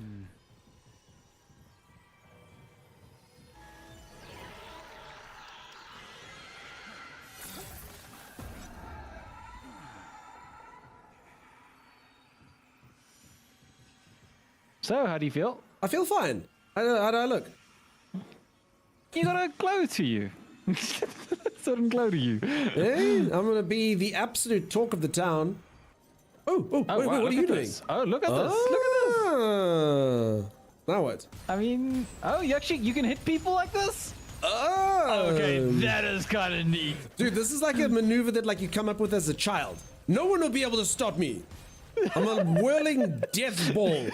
So, how do you feel? I feel fine. How do I look? You got a glow to you. Certain glow to you. Hey, I'm gonna be the absolute talk of the town. Oh, wait, wow, what are you doing? this. Oh, look at this. Look at this. Now what? I mean, oh, you can hit people like this? Oh. Okay, that is kind of neat. Dude, this is like a maneuver that like you come up with as a child. No one will be able to stop me. I'm a whirling death ball.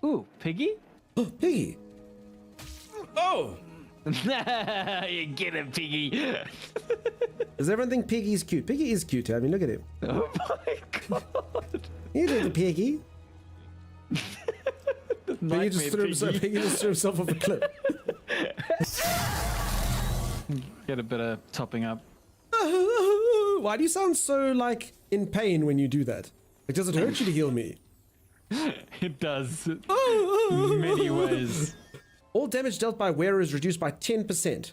Ooh, Piggy? Piggy. Oh. You get him, Piggy. Does everyone think Piggy's cute? Piggy is cute. I mean, look at him. Oh my god. You do the Piggy. Piggy just threw himself off a cliff. Get a bit of topping up. Why do you sound so like in pain when you do that? Like, does it hurt you to heal me? It does. Many ways. All damage dealt by wearer is reduced by 10%.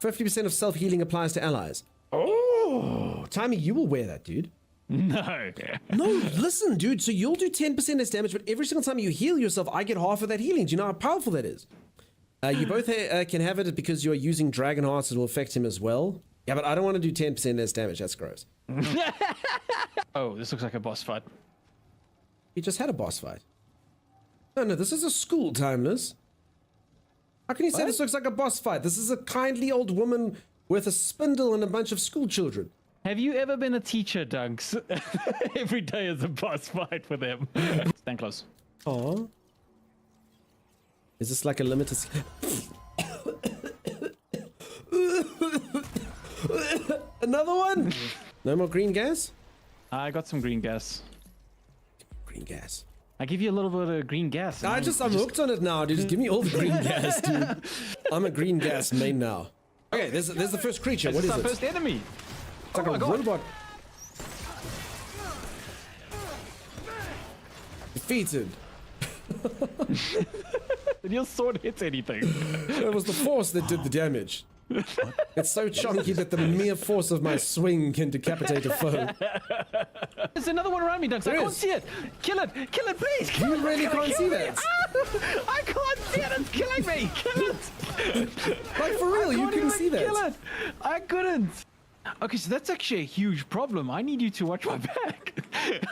50% of self-healing applies to allies. Oh, Timey, you will wear that, dude. No. No, listen, dude. So you'll do 10% less damage, but every single time you heal yourself, I get half of that healing. Do you know how powerful that is? You both can have it because you're using Dragon Hearts. It will affect him as well. Yeah, but I don't want to do 10% less damage. That's gross. Oh, this looks like a boss fight. You just had a boss fight. No, this is a school, Timeless. How can you say this looks like a boss fight? This is a kindly old woman with a spindle and a bunch of school children. Have you ever been a teacher, Dunks? Every day is a boss fight for them. Stand close. Aww. Is this like a limited... Another one? No more green gas? I got some green gas. Green gas. I give you a little bit of green gas. I'm hooked on it now, dude. Just give me all the green gas, dude. I'm a green gas main now. Okay, there's the first creature. What is our it? First enemy. It's like a robot. Defeated. Did your sword hit anything? It was the force that did the damage. It's so chunky that the mere force of my swing can decapitate a foe. There's another one around me, Dunks. I can't see it. Kill it, please. You really can't see that. I can't see it. It's killing me. Kill it. Like for real, you couldn't see that. Kill it. I couldn't. Okay, so that's actually a huge problem. I need you to watch my back.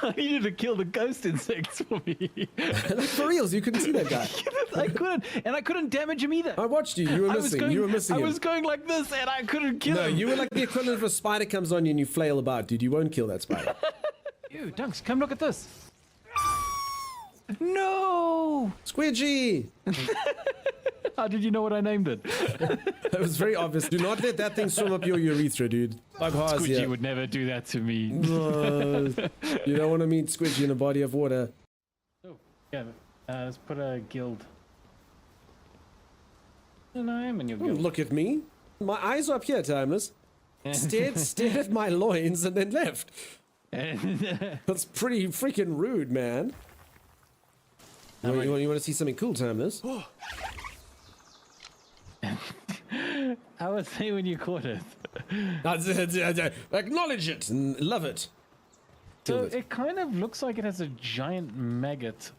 I need you to kill the ghost insects for me. Like for reals, you couldn't see that guy. I couldn't, and I couldn't damage him either. I watched you. You were missing. You were missing him. I was going like this, and I couldn't kill him. No, you were like the equivalent of a spider comes on you and you flail about, dude. You won't kill that spider. Ew, Dunks, come look at this. No! Squidgy! How did you know what I named it? It was very obvious. Do not let that thing swim up your urethra, dude. Squidgy would never do that to me. You don't want to meet Squidgy in a body of water. Oh, yeah. Let's put a guild. And I am in your guild. Look at me. My eyes are up here, Timeless. Stared at my loins and then left. That's pretty freaking rude, man. You want to see something cool, Timeless? I would say when you caught it. Acknowledge it and love it. So it kind of looks like it has a giant maggot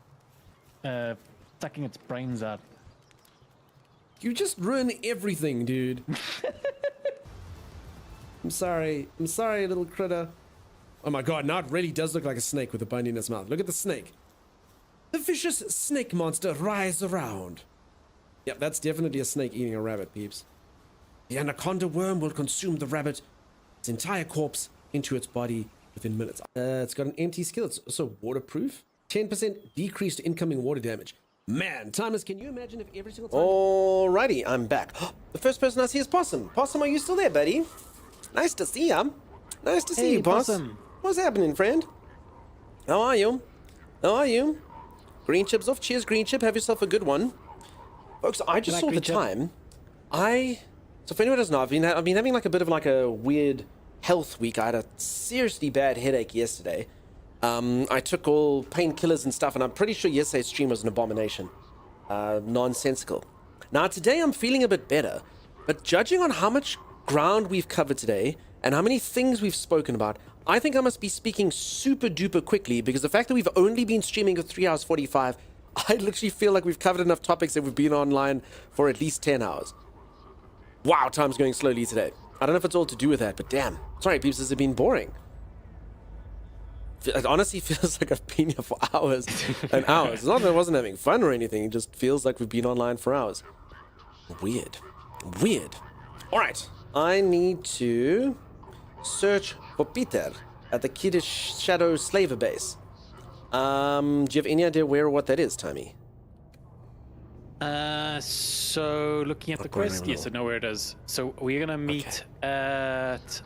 sucking its brains out. You just ruin everything, dude. I'm sorry, little critter. Oh my god, now it really does look like a snake with a bone in its mouth. Look at the snake. The vicious snake monster writhes around. Yep, that's definitely a snake eating a rabbit, peeps. The anaconda worm will consume the rabbit, its entire corpse, into its body within minutes. It's got an empty skill. It's also waterproof. 10% decreased incoming water damage. Man, Timeless, can you imagine if every single time... Alrighty, I'm back. The first person I see is Possum. Possum, are you still there, buddy? Nice to see you. Nice to see you, Possum. What's happening, friend? How are you? How are you? Green chips off. Cheers, green chip. Have yourself a good one. Folks, I just saw the time. So for anyone who doesn't know, I've been having like a bit of like a weird health week. I had a seriously bad headache yesterday. I took all painkillers and stuff, and I'm pretty sure yesterday's stream was an abomination. Nonsensical. Now today I'm feeling a bit better, but judging on how much ground we've covered today and how many things we've spoken about, I think I must be speaking super duper quickly, because the fact that we've only been streaming for 3 hours 45, I literally feel like we've covered enough topics that we've been online for at least 10 hours. Wow, time's going slowly today. I don't know if it's all to do with that, but damn. Sorry, peeps, this has been boring. It honestly feels like I've been here for hours and hours. It's not that I wasn't having fun or anything, it just feels like we've been online for hours. Weird. Weird. Alright, I need to search for Peter at the Kiddish Shadow Slaver base. Do you have any idea where or what that is, Timey? So looking at the quest, yes, I know where it is. So we're gonna meet at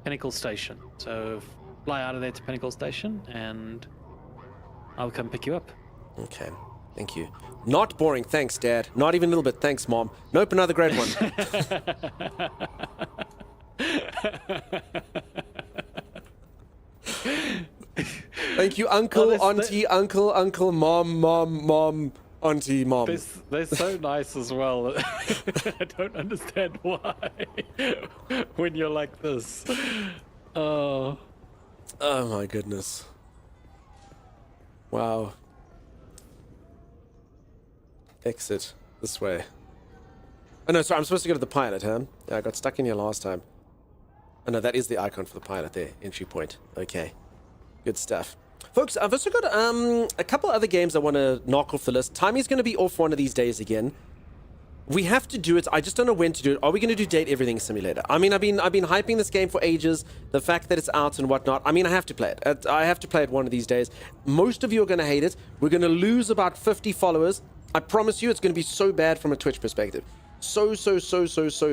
Pinnacle Station. So fly out of there to Pinnacle Station, and I'll come pick you up. Okay, thank you. Not boring, thanks, Dad. Not even a little bit, thanks, Mom. Nope, another great one. Thank you, uncle, Oh, auntie, uncle, mom, auntie, mom. They're so nice as well. I don't understand why when you're like this. Oh my goodness. Wow. Exit this way. Oh no, sorry, I'm supposed to go to the pilot, huh? Yeah, I got stuck in here last time. Oh no, that is the icon for the pilot there. Entry point. Okay. Good stuff. Folks, I've also got a couple other games I want to knock off the list. Timmy's going to be off one of these days again. We have to do it. I just don't know when to do it. Are we going to do Date Everything Simulator? I mean, I've been hyping this game for ages. The fact that it's out and whatnot. I mean, I have to play it. I have to play it one of these days. Most of you are going to hate it. We're going to lose about 50 followers. I promise you, it's going to be so bad from a Twitch perspective. So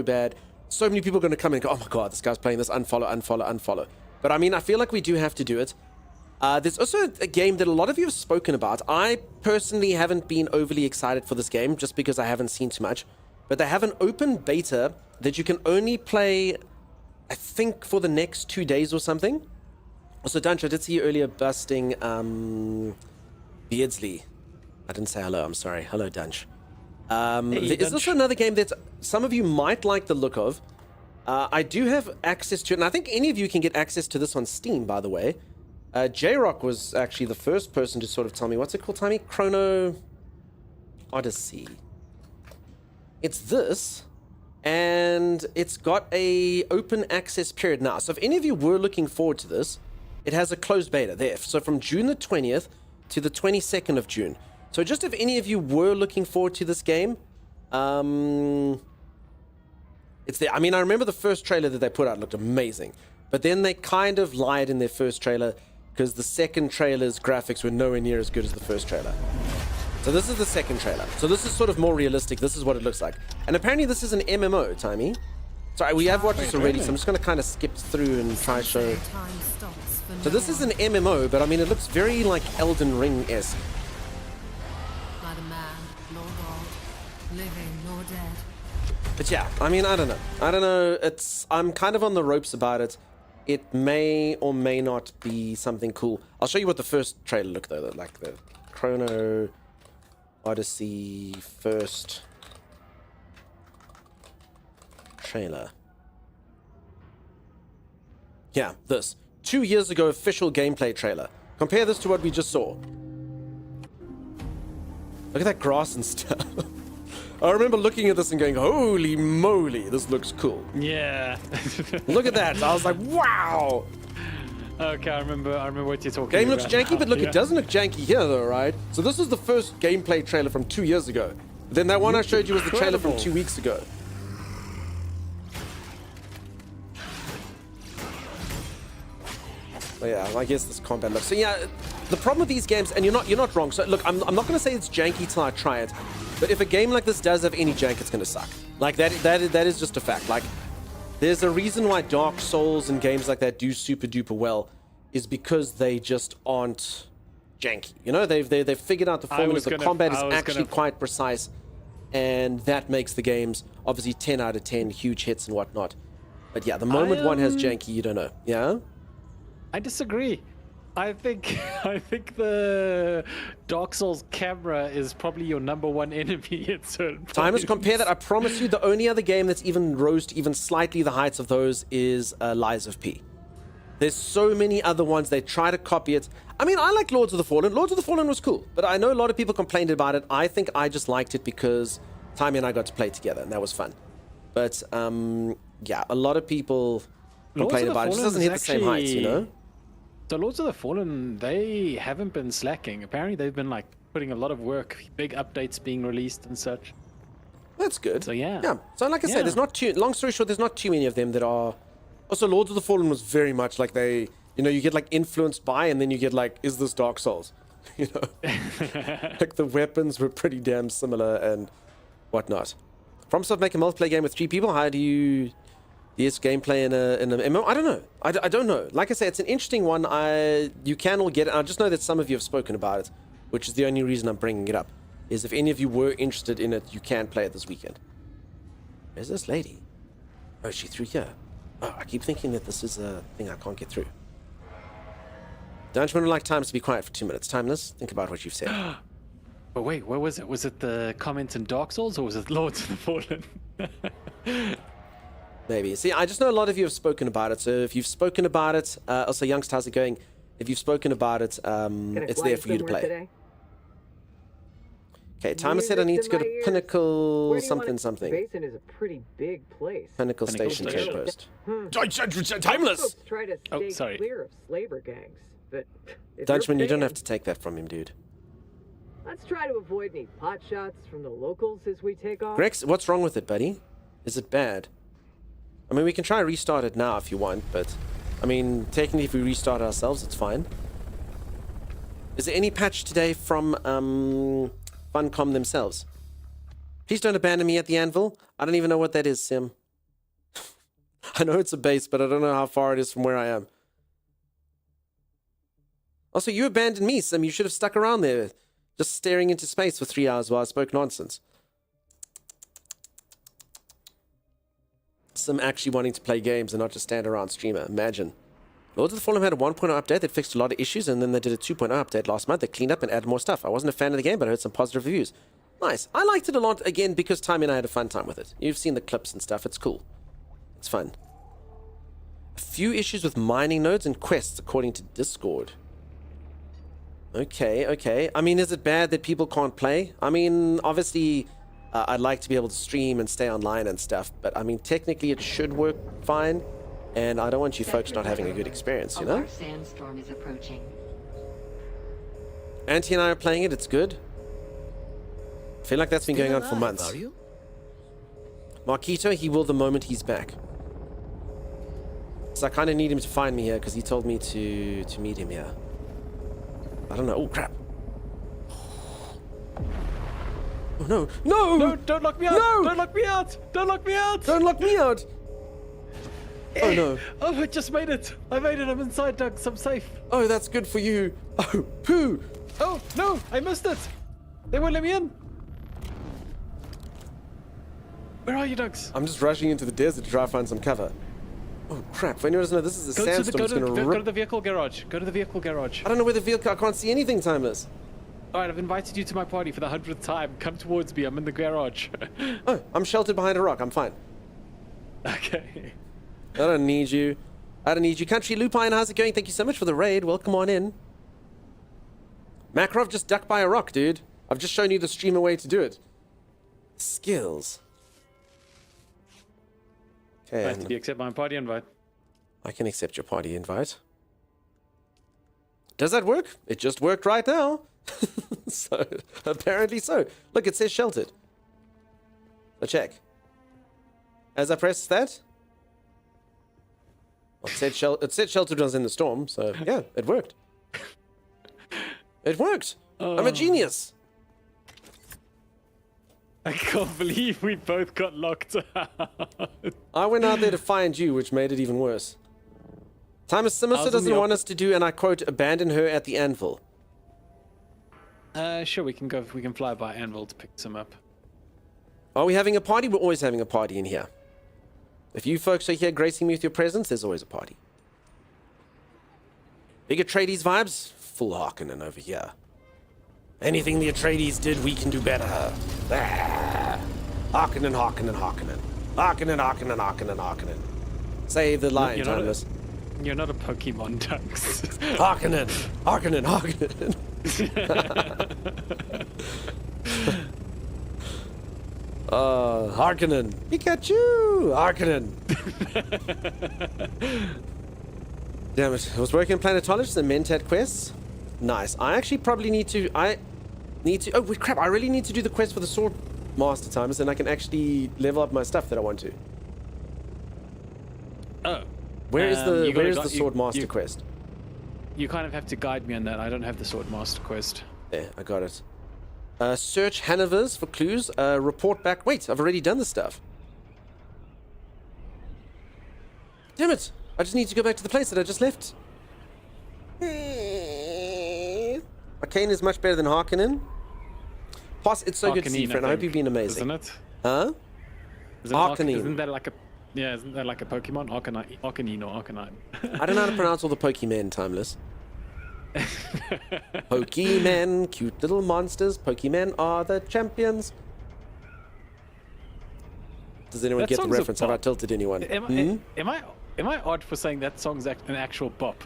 bad. So many people are going to come in and go, oh my god, this guy's playing this, unfollow. But I mean, I feel like we do have to do it. There's also a game that a lot of you have spoken about. I personally haven't been overly excited for this game just because I haven't seen too much. But they have an open beta that you can only play, I think, for the next 2 days or something. Also, Dunch, I did see you earlier busting Beardsley. I didn't say hello, I'm sorry. Hello, Dunch. Hey, there is also another game that some of you might like the look of. I do have access to it, and I think any of you can get access to this on Steam, by the way. J-Rock was actually the first person to sort of tell me, what's it called, Timmy? Chrono Odyssey. It's this, and it's got a open access period now. So if any of you were looking forward to this, it has a closed beta there. So from June the 20th to the 22nd of June. So just if any of you were looking forward to this game, it's there. I mean, I remember the first trailer that they put out looked amazing, but then they kind of lied in their first trailer because the second trailer's graphics were nowhere near as good as the first trailer. So this is the second trailer. So this is sort of more realistic. This is what it looks like. And apparently this is an MMO, Timey. Sorry, we have watched this already, so I'm just going to kind of skip through and try to show. So this is an MMO, but I mean, it looks very like Elden Ring-esque. Neither man nor God, living nor dead. But yeah, I mean, I don't know. I'm kind of on the ropes about it. It may or may not be something cool. I'll show you what the first trailer looked though, like the Chrono Odyssey first trailer. Yeah, this 2 years ago official gameplay trailer. Compare this to what we just saw. Look at that grass and stuff. I remember looking at this and going, holy moly, this looks cool. Yeah. Look at that. I was like, wow. Okay, I remember what you're talking Game about. looks janky, but look, Yeah. it doesn't look janky here though, right? So this is the first gameplay trailer from 2 years ago. Then that one I showed you was the trailer from 2 weeks ago. Oh yeah, I guess this combat looks. So yeah, the problem with these games, and you're not wrong. So look, I'm not going to say it's janky till I try it, but if a game like this does have any jank, it's going to suck. Like that is just a fact. Like there's a reason why Dark Souls and games like that do super duper well, is because they just aren't janky. You know, they've figured out the formulas. The combat is actually quite precise, and that makes the games obviously 10 out of 10, huge hits and whatnot. But yeah, the moment one has janky, you don't know. Yeah. I disagree. I think the Dark Souls camera is probably your #1 enemy at certain points. Timers, compare that. I promise you, the only other game that's even rose to even slightly the heights of those is Lies of P. There's so many other ones. They try to copy it. I mean, I like Lords of the Fallen. Lords of the Fallen was cool, but I know a lot of people complained about it. I think I just liked it because Timey and I got to play together, and that was fun. But yeah, a lot of people complain about it. It just doesn't hit the same heights, you know? So Lords of the Fallen, they haven't been slacking. Apparently they've been like putting a lot of work, big updates being released and such. That's good. So yeah. Yeah. So like I said, there's not too, long story short, there's not too many of them that are. Also, Lords of the Fallen was very much like they, you know, you get like influenced by, and then you get like, is this Dark Souls? You know, like the weapons were pretty damn similar and whatnot. FromSoft make a multiplayer game with 3 people. How do you? Yes, gameplay in a MMO. I don't know. I don't know. Like I say, it's an interesting one. You can all get it. I just know that some of you have spoken about it, which is the only reason I'm bringing it up. Is if any of you were interested in it, you can play it this weekend. Where's this lady? Oh, is she through here? Oh, I keep thinking that this is a thing I can't get through. Dungeon would like Timeless to be quiet for 2 minutes. Timeless, think about what you've said. But wait, where was it? Was it the comments in Dark Souls or was it Lords of the Fallen? Maybe. See, I just know a lot of you have spoken about it. So if you've spoken about it, also, Youngst, how's it going? If you've spoken about it, it's there for you to play. Today? Okay, Timer said I need to go to Pinnacle something. Basin is a pretty big place. Pinnacle Station Post. Timeless. Folks try to stay sorry. clear of slaver gangs, but if Dutchman, you're you don't banned, have to take that from him, dude. Let's try to avoid any pot shots from the locals as we take off. Grex, what's wrong with it, buddy? Is it bad? I mean, we can try restart it now if you want, but I mean, technically, if we restart ourselves, it's fine. Is there any patch today from Funcom themselves? Please don't abandon me at the anvil. I don't even know what that is, Sim. I know it's a base, but I don't know how far it is from where I am. Also, you abandoned me, Sim. You should have stuck around there, just staring into space for 3 hours while I spoke nonsense. Sim actually wanting to play games and not just stand around streamer. Imagine. Lords of the Fallen had a 1.0 update that fixed a lot of issues, and then they did a 2.0 update last month that cleaned up and added more stuff. I wasn't a fan of the game, but I heard some positive reviews. Nice. I liked it a lot, again, because Tommy and I had a fun time with it. You've seen the clips and stuff. It's cool. It's fun. A few issues with mining nodes and quests, according to Discord. Okay, okay. I mean, is it bad that people can't play? I mean, obviously, I'd like to be able to stream and stay online and stuff, but I mean, technically it should work fine, and I don't want you folks not having a good experience, you know? A sandstorm is approaching. Auntie and I are playing it, it's good. I feel like that's been going on for months. Marquito, he will the moment he's back. So I kind of need him to find me here, because he told me to meet him here. I don't know. Oh, crap. Oh, no. No! No, don't lock me out! No! Don't lock me out! Don't lock me out! Don't lock me out! Oh, no. Oh, I just made it! I made it! I'm inside, Doug. I'm safe. Oh, that's good for you. Oh, poo! Oh, no! I missed it! They won't let me in! Where are you, Dugs? I'm just rushing into the desert to try to find some cover. Oh, crap. For anyone who doesn't know, this is a sandstorm. It's going to go to the vehicle garage. Go to the vehicle garage. I don't know where the vehicle... I can't see anything, Timeless. Alright, I've invited you to my party for the 100th time. Come towards me. I'm in the garage. Oh, I'm sheltered behind a rock. I'm fine. Okay. I don't need you. I don't need you. Country Lupine, how's it going? Thank you so much for the raid. Welcome on in. Makarov just ducked by a rock, dude. I've just shown you the streamer way to do it. Skills. Okay. Nice to accept my party invite. I can accept your party invite. Does that work? It just worked right now. So, apparently so. Look, it says sheltered. So check. As I press that, well, it said sheltered was in the storm, so yeah, it worked. It worked. I'm a genius. I can't believe we both got locked out. I went out there to find you, which made it even worse. Thomas Simerson doesn't want us to do, and I quote, abandon her at the anvil. Sure, we can go. We can fly by Anvil to pick some up. Are we having a party? We're always having a party in here. If you folks are here gracing me with your presence, there's always a party. Big Atreides vibes? Full Harkonnen over here. Anything the Atreides did, we can do better. Ah. Harkonnen, Harkonnen, Harkonnen. Harkonnen, Harkonnen, Harkonnen, Harkonnen. Say the line, Timeless. You're not a Pokemon, Dux. Harkonnen, Harkonnen, Harkonnen. Harkonnen. Pikachu! Harkonnen. Damn it. I was working on Planetologist and Mentat quests. Nice. I actually probably need to... Oh, wait, crap. I really need to do the quest for the Sword Master Times, and I can actually level up my stuff that I want to. Oh. Where is the Sword Master quest? You kind of have to guide me on that. I don't have the Sword Master quest. There, I got it. Search Hanover's for clues. Report back. Wait, I've already done this stuff. Damn it! I just need to go back to the place that I just left. Arcane is much better than Harkonnen. Plus, it's so good to see you, friend. I hope you've been amazing. Isn't it? Huh? Arcanine. Isn't that like a... Yeah, isn't that like a Pokemon? Arcanine or Arcanine? I don't know how to pronounce all the Pokemon, Timeless. Pokemon, cute little monsters. Pokemon are the champions. Does anyone That get the song's a reference? Have I bop. tilted anyone? Am I odd for saying that song's an actual bop?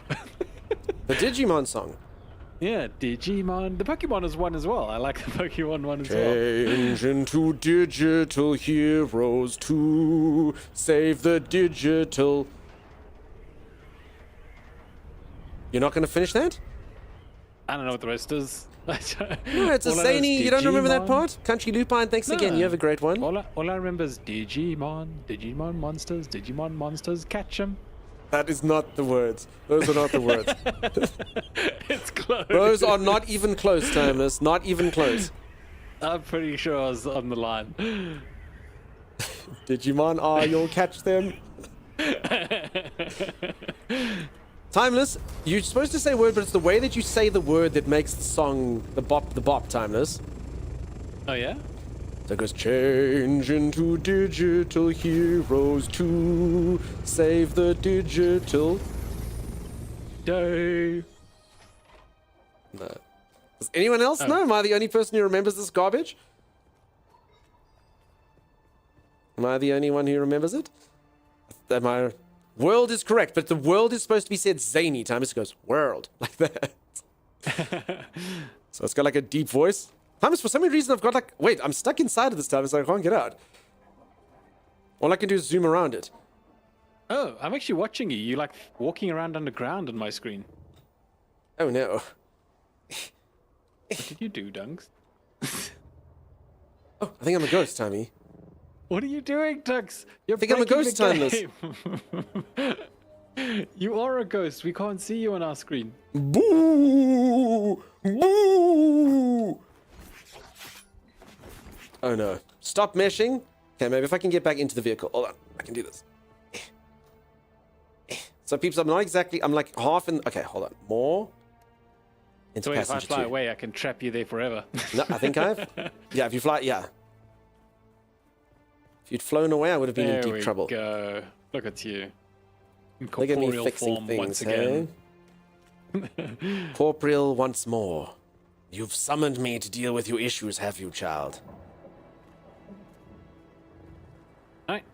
The Digimon song. Yeah, Digimon. The Pokemon is one as well. I like the Pokemon one as well. Change into digital heroes to save the digital. You're not going to finish that? I don't know what the rest is. No, it's a zany. You don't remember that part? Country Lupine, thanks again. You have a great one. All I remember is Digimon monsters, catch 'em. That is not the words. Those are not the words. It's close. Those are not even close, Timeless. Not even close. I'm pretty sure I was on the line. Digimon, you'll catch them. Timeless, you're supposed to say a word, but it's the way that you say the word that makes the song the bop, Timeless. Oh, yeah? So it goes, change into digital heroes to save the digital day. No. Does anyone else know? Am I the only person who remembers this garbage? Am I the only one who remembers it? World is correct, but the world is supposed to be said zany. Timeless goes, world, like that. So it's got like a deep voice. Timeless, for some reason, I've got like, wait, I'm stuck inside of this time, so I can't get out. All I can do is zoom around it. Oh, I'm actually watching you. You're like walking around underground on my screen. Oh no. What did you do, Dunks? Oh, I think I'm a ghost, Tommy. What are you doing, Tux? You're I think I'm a ghost, Timeless. You are a ghost. We can't see you on our screen. Boo! Boo! Oh no. Stop meshing. Okay, maybe if I can get back into the vehicle. Hold on. I can do this. So, peeps, I'm like half in. Okay, hold on. More. Into So wait, if I passenger fly two. away, I can trap you there forever. No, I think I've. Yeah, if you fly, yeah. If you'd flown away, I would have been in deep trouble. There we go. Look at you. In Look at me corporeal fixing form things, once again. hey? Corporeal once more. You've summoned me to deal with your issues, have you, child? Alright.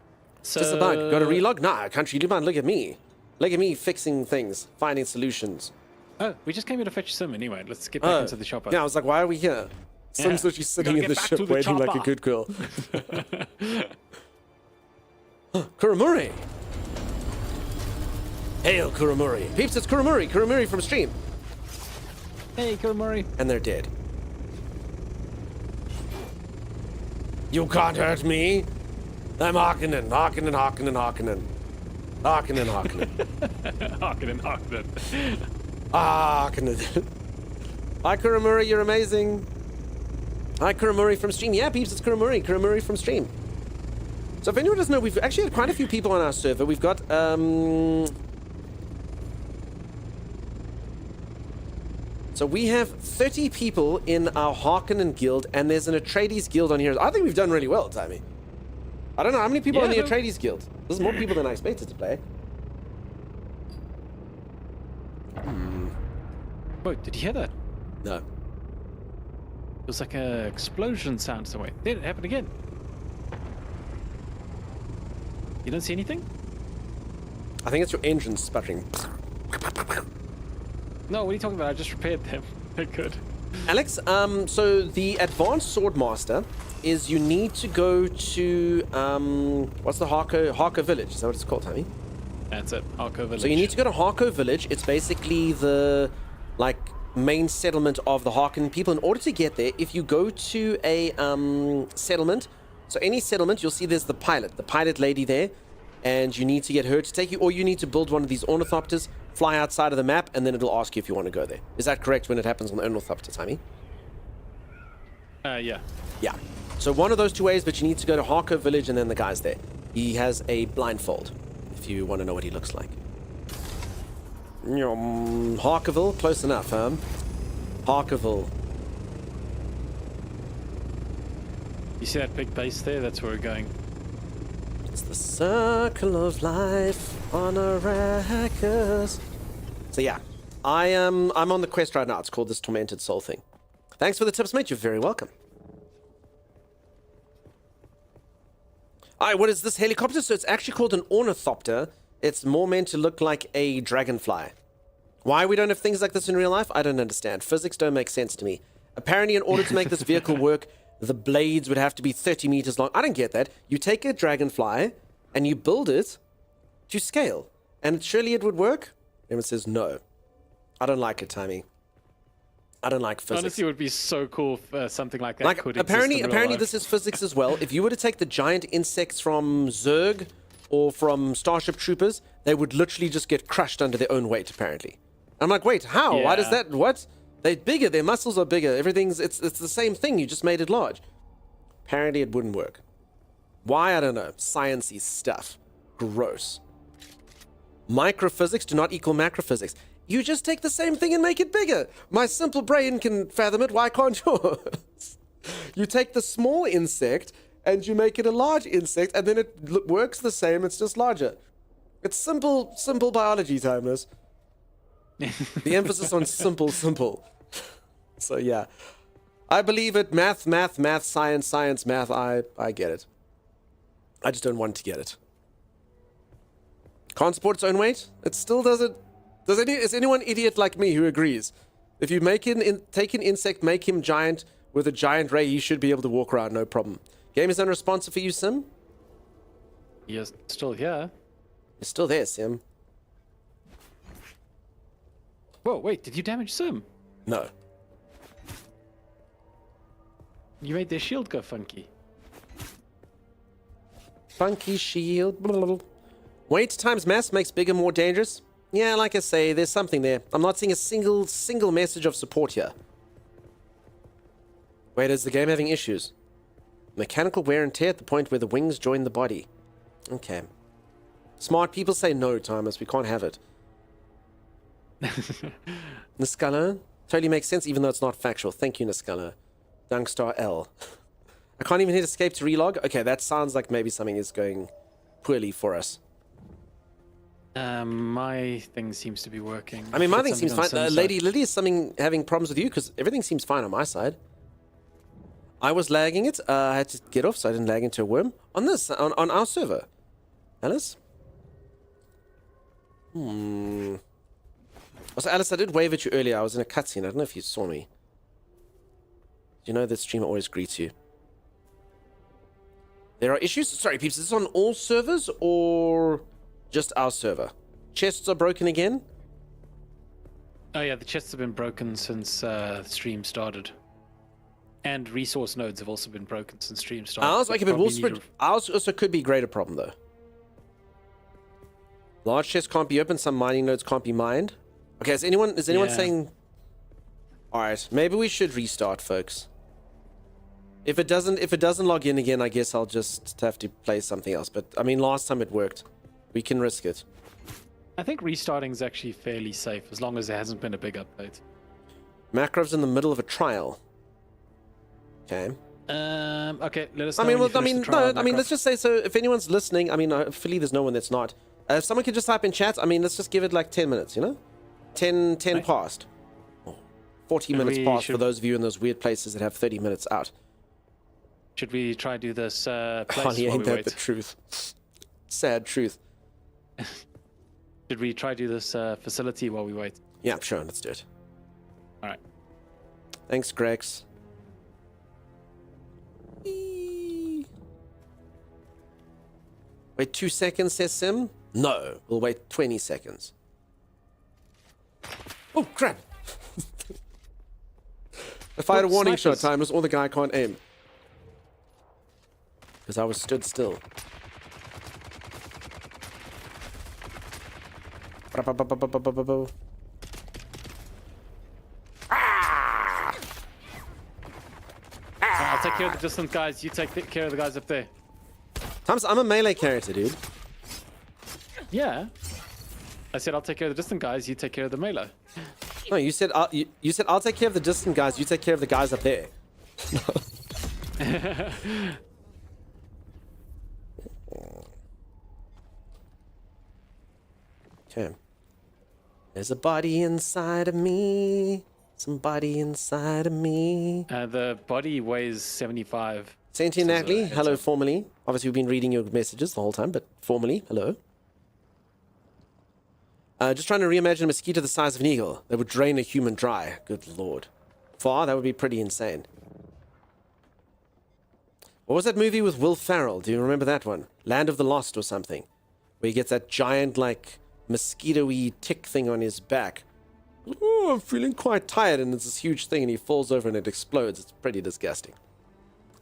So... Just about. Got to relog? Nah, Country Lupine, look at me. Look at me fixing things, finding solutions. Oh, we just came here to fetch Sim anyway. Let's get back into the chopper. Yeah, I was like, why are we here? Sim's literally sitting in the ship waiting like a good girl. Kuramuri! Hail, Kuramuri. Peeps, it's Kuramuri. Kuramuri from Stream. Hey, Kuramuri. And they're dead. You can't hurt me. I'm Harkonnen. Harkonnen, Harkonnen, Harkonnen. Harkonnen, Harkonnen. Harkonnen, Harkonnen. Harkonnen. Hi, Kuramuri. You're amazing. Hi, Kuramuri from Stream. Yeah, peeps, it's Kuramuri. Kuramuri from Stream. So if anyone doesn't know, we've actually had quite a few people on our server. We've got, so we have 30 people in our Harkonnen guild, and there's an Atreides guild on here. I think we've done really well, Timmy. I don't know, how many people are in the Atreides guild? There's more people than I expected to play. Wait, did you hear that? No. It was like an explosion sound somewhere. There, it happened again. You don't see anything? I think it's your engine sputtering. No, what are you talking about? I just repaired them. They're good. Alex, so the advanced swordmaster is you need to go to what's the Harko village? Is that what it's called, Tommy? That's it, Harko village. So you need to go to Harko village. It's basically the main settlement of the Harkonnen people. In order to get there, if you go to a settlement, so any settlement, you'll see there's the pilot lady there, and you need to get her to take you, or you need to build one of these ornithopters, fly outside of the map, and then it'll ask you if you want to go there. Is that correct when it happens on the ornithopter, Tommy? Yeah. Yeah. So one of those two ways, but you need to go to Harko village, and then the guy's there. He has a blindfold, if you want to know what he looks like. Harkerville, close enough, Harkerville. You see that big base there? That's where we're going. It's the circle of life on Arrakis. So yeah, I'm on the quest right now. It's called this Tormented Soul thing. Thanks for the tips, mate. You're very welcome. Alright, what is this helicopter? So it's actually called an ornithopter. It's more meant to look like a dragonfly. Why we don't have things like this in real life, I don't understand. Physics don't make sense to me. Apparently, in order to make this vehicle work, the blades would have to be 30 meters long. I don't get that. You take a dragonfly and you build it to scale. And surely it would work? Everyone says no. I don't like it, Timmy. I don't like physics. Honestly, it would be so cool if something like that could apparently, exist in real apparently life. this is physics as well. If you were to take the giant insects from Zerg or from Starship Troopers, they would literally just get crushed under their own weight, apparently. I'm like, wait, how? Yeah. Why does that... What? They're bigger. Their muscles are bigger. Everything's... It's the same thing. You just made it large. Apparently, it wouldn't work. Why? I don't know. Science-y stuff. Gross. Microphysics do not equal macrophysics. You just take the same thing and make it bigger. My simple brain can fathom it. Why can't yours? You take the small insect and you make it a large insect, and then it works the same. It's just larger. It's simple biology, Timeless. The emphasis on simple. So yeah, I believe it. Math, science, math. I get it. I just don't want to get it. Can't support its own weight. It still doesn't. Is anyone idiot like me who agrees? If you take an insect, make him giant with a giant ray, he should be able to walk around, no problem. Game is unresponsive for you, Sim? You're still here. You're still there, Sim. Whoa, wait, did you damage Sim? No. You made their shield go funky. Funky shield. Blablabla. Weight times mass makes bigger more dangerous. Yeah, like I say, there's something there. I'm not seeing a single message of support here. Wait, is the game having issues? Mechanical wear and tear at the point where the wings join the body. Okay. Smart people say no, Timers. We can't have it. Niscala? Totally makes sense, even though it's not factual. Thank you, Niscala. Dunkstar L. I can't even hit escape to relog. Okay, that sounds like maybe something is going poorly for us. My thing seems to be working. I mean, my Hit thing seems something fine. on Sim's Lady side. Lily is having problems with you because everything seems fine on my side. I was lagging it. I had to get off so I didn't lag into a worm. On our server. Alice? Also, Alice, I did wave at you earlier. I was in a cutscene. I don't know if you saw me. You know that streamer always greets you. There are issues? Sorry, peeps. Is this on all servers or just our server? Chests are broken again? Oh yeah, the chests have been broken since the stream started. And resource nodes have also been broken since stream started. Ours, okay, but Probably we'll need spread. Ours also could be a greater problem, though. Large chests can't be opened. Some mining nodes can't be mined. Okay, is anyone Yeah. saying... Alright, maybe we should restart, folks. If it doesn't log in again, I guess I'll just have to play something else. But, I mean, last time it worked. We can risk it. I think restarting is actually fairly safe as long as there hasn't been a big update. Macrov's in the middle of a trial. Okay. Okay, let us I know. mean, when you finish the trial, Macro. let's just say, so if anyone's listening, I mean, hopefully there's no one that's not. If someone could just type in chat, I mean, let's just give it like 10 minutes, you know? 10 Right. past. 40 minutes we past for should- those of you in those weird places that have 30 minutes out. Should we try to do this place Honey, while ain't we that wait? the truth? Sad truth. Should we try to do this facility while we wait? Yeah, sure, let's do it. All right. Thanks, Grex. Wait 2 seconds, says Sim? No, we'll wait 20 seconds. Oh, crap! I fired a warning shot, Timeless, or the guy can't aim. Because I was stood still. I'll take care of the distant guys. You take care of the guys up there. Timeless, I'm a melee character, dude. Yeah. I said I'll take care of the distant guys. You take care of the melee. No, you said you said I'll take care of the distant guys. You take care of the guys up there. Okay. There's a body inside of me. Somebody inside of me. The body weighs 75. Sentient Natalie, hello formally. Obviously, we've been reading your messages the whole time, but formally, hello. Just trying to reimagine a mosquito the size of an eagle that would drain a human dry. Good lord. Far, that would be pretty insane. What was that movie with Will Ferrell? Do you remember that one? Land of the Lost or something. Where he gets that giant, like, mosquito-y tick thing on his back. Oh, I'm feeling quite tired, and it's this huge thing, and he falls over and it explodes. It's pretty disgusting.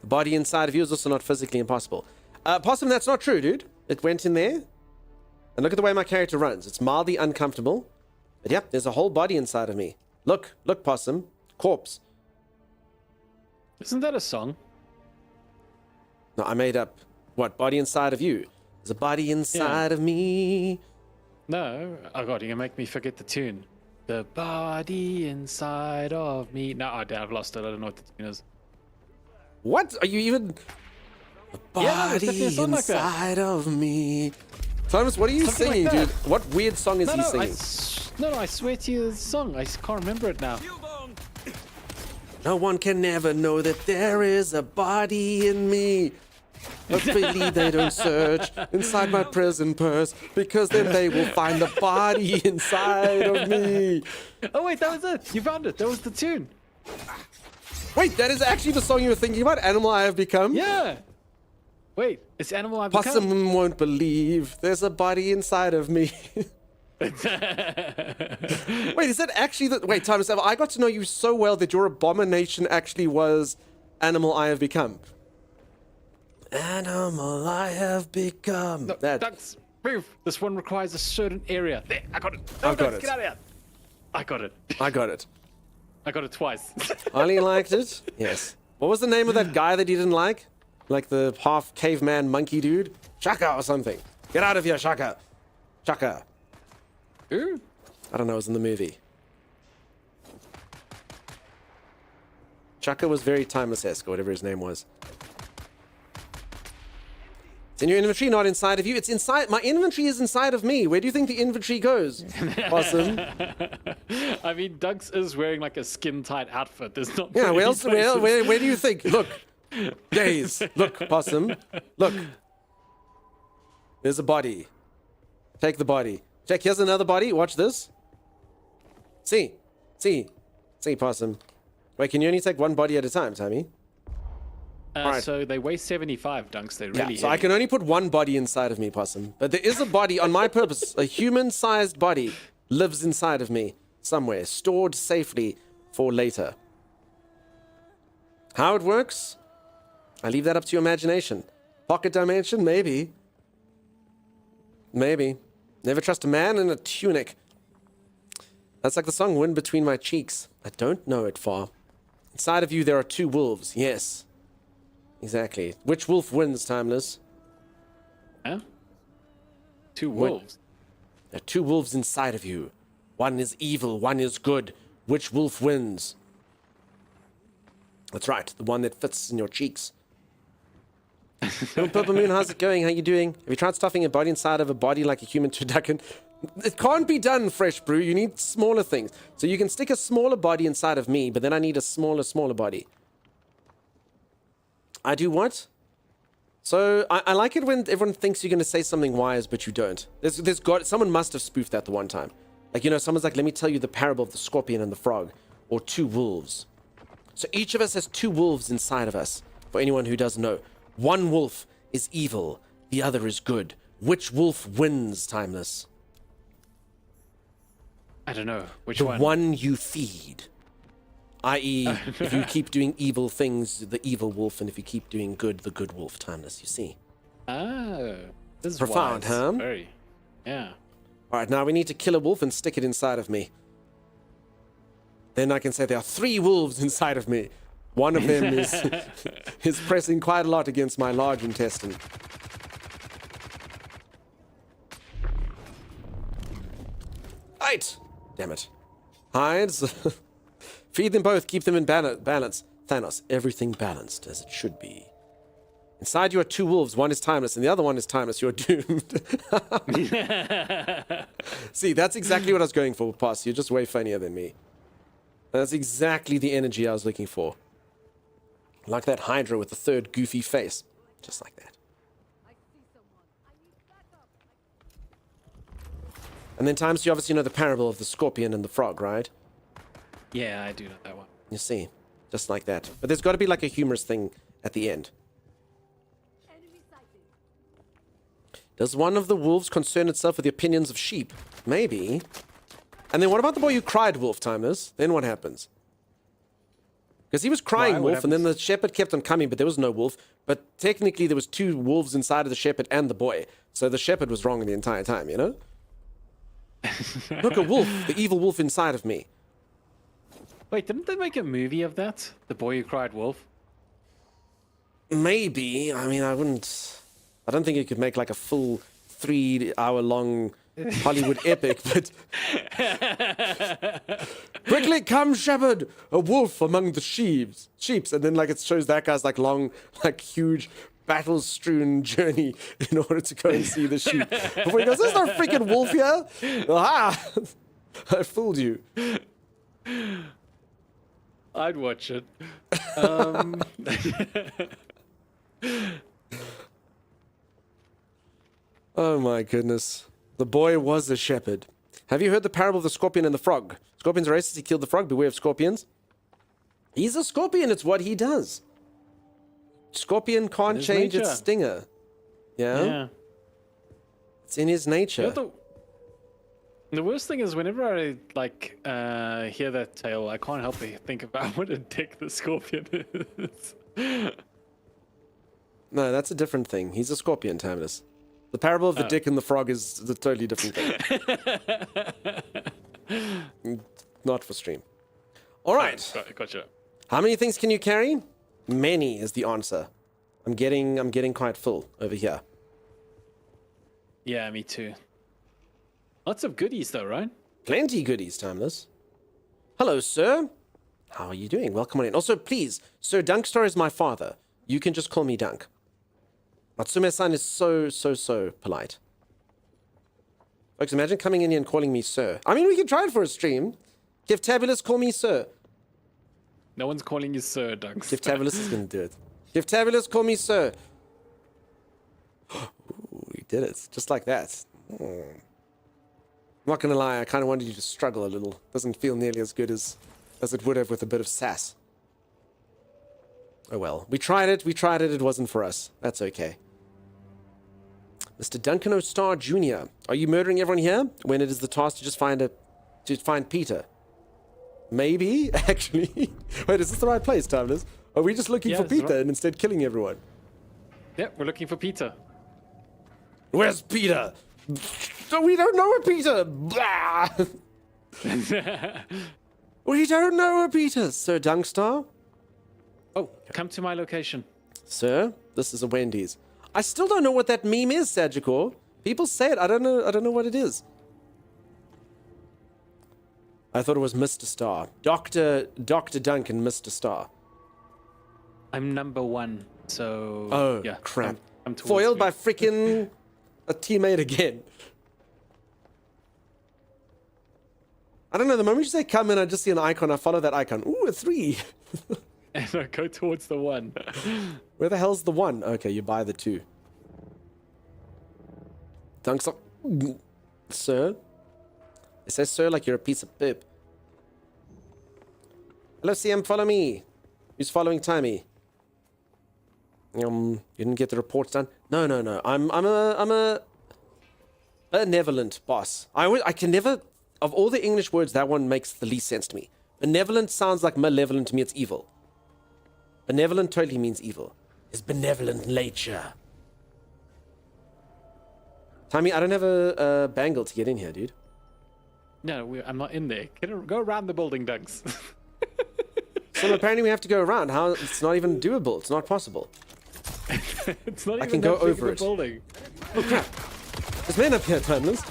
The body inside of you is also not physically impossible. Possum, that's not true, dude. It went in there. And look at the way my character runs. It's mildly uncomfortable. But yep, there's a whole body inside of me. Look, Possum. Corpse. Isn't that a song? No, I made up. What? Body inside of you. There's a body inside of me. No. Oh god, you're gonna make me forget the tune. The body inside of me. No, oh, damn, I've lost it. I don't know what the tune is. What? Are you even... The body inside of me. Thomas, what are you singing, like dude? What weird song is he singing? I swear to you, the song. I can't remember it now. No one can ever know that there is a body in me. Hopefully they don't search inside my prison purse, because then they will find the body inside of me. Oh wait, that was it. You found it. That was the tune. Wait, that is actually the song you were thinking about? Animal I Have Become? Yeah. Wait, it's Animal I've Become. Possum won't believe there's a body inside of me. Wait, is that actually the... Wait, Thomas, I got to know you so well that your abomination actually was Animal I Have Become. Animal I have become. No, that's... Move. This one requires a certain area. There, I got it. No, I've got it. Get out of here. I got it. I got it. I got it twice. Ollie liked it? Yes. What was the name of that guy that he didn't like? Like the half caveman monkey dude? Shaka or something. Get out of here, Shaka. Shaka. Who? I don't know, it was in the movie. Shaka was very timeless-esque, or whatever his name was. It's in your inventory, not inside of you. It's inside. My inventory is inside of me. Where do you think the inventory goes? Awesome. I mean, Doug's is wearing like a skin-tight outfit. There's not. Yeah, where do you think? Look. Gaze. Look, Possum. Look. There's a body. Take the body. Check, here's another body. Watch this. See, Possum. Wait, can you only take one body at a time, Tammy? Right. So they weigh 75, Dunks. They're really so I can only put one body inside of me, Possum. But there is a body on my purpose. A human-sized body lives inside of me somewhere, stored safely for later. How it works? I leave that up to your imagination. Pocket dimension? Maybe. Maybe. Never trust a man in a tunic. That's like the song Wind Between My Cheeks. I don't know it far. Inside of you there are two wolves. Yes. Exactly. Which wolf wins, Timeless? Huh? Two wolves? There are two wolves inside of you. One is evil, one is good. Which wolf wins? That's right. The one that fits in your cheeks. Little Purple Moon, how's it going? How you doing? Have you tried stuffing a body inside of a body like a human turducken? It can't be done, Fresh Brew. You need smaller things. So you can stick a smaller body inside of me, but then I need a smaller body. I do what? So I like it when everyone thinks you're going to say something wise, but you don't. Someone must have spoofed that the one time. Like, you know, someone's like, let me tell you the parable of the scorpion and the frog, or two wolves. So each of us has two wolves inside of us, for anyone who doesn't know. One wolf is evil, the other is good. Which wolf wins, Timeless? I don't know. Which the one? The one you feed. I.e., if you keep doing evil things, the evil wolf, and if you keep doing good, the good wolf, Timeless, you see. Oh. This is profound, wise. huh? Very. Yeah. Alright, now we need to kill a wolf and stick it inside of me. Then I can say there are 3 wolves inside of me. One of them is pressing quite a lot against my large intestine. Right! Damn it. Hides. Feed them both, keep them in balance. Thanos, everything balanced as it should be. Inside you are two wolves. One is timeless, and the other one is timeless. You're doomed. See, that's exactly what I was going for, Pass. You're just way funnier than me. That's exactly the energy I was looking for. Like that Hydra with the third goofy face. Just like that. And then times you obviously know the parable of the scorpion and the frog, right? Yeah, I do know that one. You see, just like that. But there's got to be like a humorous thing at the end. Does one of the wolves concern itself with the opinions of sheep? Maybe. And then what about the boy who cried wolf, Timers? Then what happens? Because he was crying wolf, and then the shepherd kept on coming, but there was no wolf. But technically there was two wolves inside of the shepherd and the boy. So the shepherd was wrong the entire time, you know? Look, a wolf, the evil wolf inside of me. Wait, didn't they make a movie of that? The Boy Who Cried Wolf? Maybe. I mean, I don't think you could make like a full 3-hour-long Hollywood epic, but... Quickly come, shepherd! A wolf among the sheeps. And then like it shows that guy's like long, like huge battle-strewn journey in order to go and see the sheep. Before he goes, there's no freaking wolf here! Aha! I fooled you. I'd watch it. Oh my goodness. The boy was a shepherd. Have you heard the parable of the scorpion and the frog? Scorpion's racist, he killed the frog. Beware of scorpions. He's a scorpion, it's what he does. Scorpion can't change its stinger. Yeah? It's in his nature. You know, the worst thing is whenever I like hear that tale, I can't help but think about what a dick the scorpion is. No, that's a different thing. He's a scorpion, Timeless. The parable of the dick and the frog is a totally different thing. Not for stream. All right. Gotcha. How many things can you carry? Many is the answer. I'm getting quite full over here. Yeah, me too. Lots of goodies though, right? Plenty goodies, Timeless. Hello, sir. How are you doing? Welcome on in. Also, please, Sir Dunkstar is my father. You can just call me Dunk. Matsume-san is so polite. Folks, imagine coming in here and calling me sir. I mean, we can try it for a stream. Give Tabulous call me sir. No one's calling you sir, Dunks. Give Tabulous is going to do it. Give Tabulous call me sir. Ooh, we did it. Just like that. I'm not going to lie, I kind of wanted you to struggle a little. Doesn't feel nearly as good as it would have with a bit of sass. Oh well. We tried it, it wasn't for us. That's okay. Mr. Duncan O'Star Jr., are you murdering everyone here when it is the task to just find Peter? Maybe, actually. Wait, is this the right place, Timeless? Are we just looking for Peter and instead killing everyone? Yeah, we're looking for Peter. Where's Peter? We don't know a Peter! Blah! We don't know a Peter, Sir Dunkstar. Oh, come to my location. Sir, this is a Wendy's. I still don't know what that meme is, Sagicor. People say it. I don't know what it is. I thought it was Mr. Star. Dr. Duncan, Mr. Star. I'm number 1, so... Oh, yeah, crap. I'm towards Foiled me. by freaking a teammate again. I don't know, the moment you say come in, I just see an icon, I follow that icon. Ooh, a 3. And I go towards the 1. Where the hell's the 1? Okay, you buy the 2. Dunks up. Sir? It says sir like you're a piece of poop. Hello, CM, follow me. Who's following Timmy? You didn't get the reports done? No. I'm a benevolent boss. I can never, of all the English words, that one makes the least sense to me. Benevolent sounds like malevolent to me. It's evil. Benevolent totally means evil. It's benevolent nature. Timmy, I don't have a bangle to get in here, dude. No, I'm not in there. Go around the building, Dunks. So apparently we have to go around. How? It's not even doable. It's not possible. It's not even I can go over it. Building. Oh crap! There's men up here, Timeless.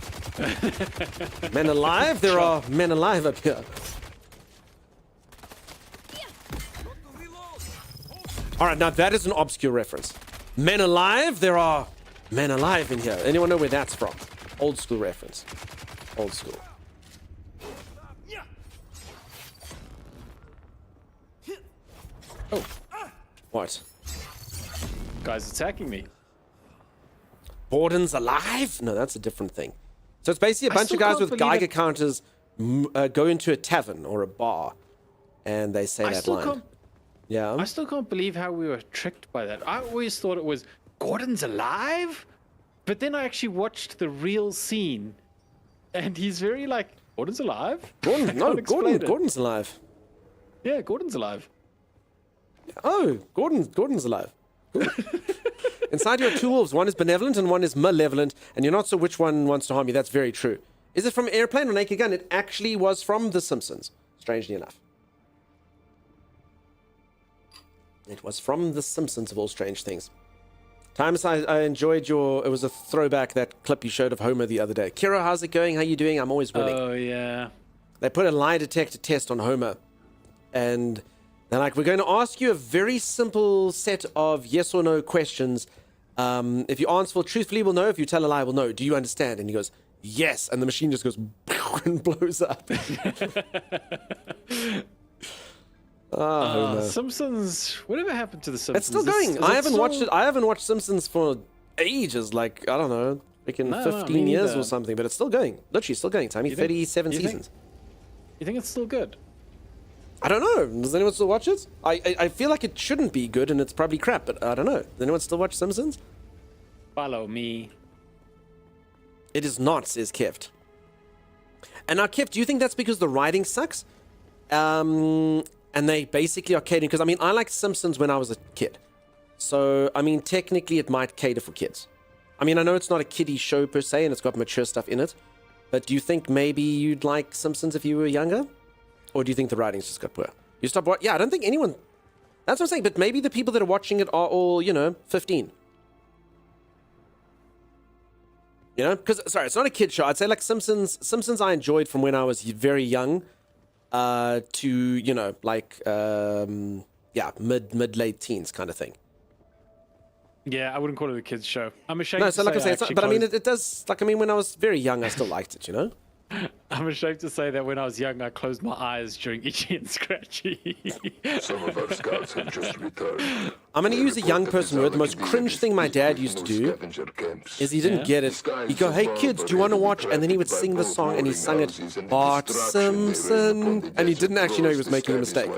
Men alive? There are men alive up here. All right, now that is an obscure reference. Men Alive? There are Men Alive in here. Anyone know where that's from? Old school reference. Old school. Oh. What? Guys attacking me. Borden's alive? No, that's a different thing. So it's basically a bunch of still guys can't with believe Geiger it. counters go into a tavern or a bar, and they say that line. Yeah. I still can't believe how we were tricked by that. I always thought it was Gordon's alive, but then I actually watched the real scene, and he's very like, Gordon's alive? Gordon, no, Gordon's alive. Yeah, Gordon's alive. Oh, Gordon's alive. Cool. Inside you are two wolves. One is benevolent and one is malevolent, and you're not sure which one wants to harm you. That's very true. Is it from Airplane or Naked Gun? It actually was from The Simpsons, strangely enough. It was from The Simpsons, of all strange things. Timeless, I enjoyed your... It was a throwback, that clip you showed of Homer the other day. Kira, how's it going? How you doing? I'm always willing. Oh, yeah. They put a lie detector test on Homer, and they're like, we're going to ask you a very simple set of yes or no questions. If you answer truthfully, we'll know. If you tell a lie, we'll know. Do you understand? And he goes, yes. And the machine just goes and blows up. Homer. Simpsons. Whatever happened to the Simpsons? It's still going. Is I it haven't still- watched it. I haven't watched Simpsons for ages. Like, I don't know, freaking No, 15 me years neither. or something. But it's still going. Literally still going. Timey, You think- 37 you think- seasons. You think it's still good? I don't know. Does anyone still watch it? I feel like it shouldn't be good and it's probably crap, but I don't know. Does anyone still watch Simpsons? Follow me. It is not, says Keft. And now, Keft, do you think that's because the writing sucks? And they basically are catering... Because, I mean, I liked Simpsons when I was a kid. So, I mean, technically it might cater for kids. I mean, I know it's not a kiddie show per se and it's got mature stuff in it. But do you think maybe you'd like Simpsons if you were younger? Or do you think the writing's just got poor? You stop watching... Yeah, I don't think anyone... That's what I'm saying. But maybe the people that are watching it are all, 15. You know? Because, sorry, it's not a kid show. I'd say like Simpsons I enjoyed from when I was very young to, mid-late teens kind of thing. Yeah, I wouldn't call it a kids show. I'm ashamed. No, so like I say, I it's not, actually but I mean, closed- it does, like, I mean, when I was very young, I still liked it, you know? I'm ashamed to say that when I was young, I closed my eyes during Itchy and Scratchy. Some of our scouts have just returned. I'm going to use a young person word. The most cringe thing my dad used to do is he didn't get it. He'd go, hey kids, do you want to watch? And then he would sing the song and he sung it, Bart Simpson. And he didn't actually know he was making a mistake.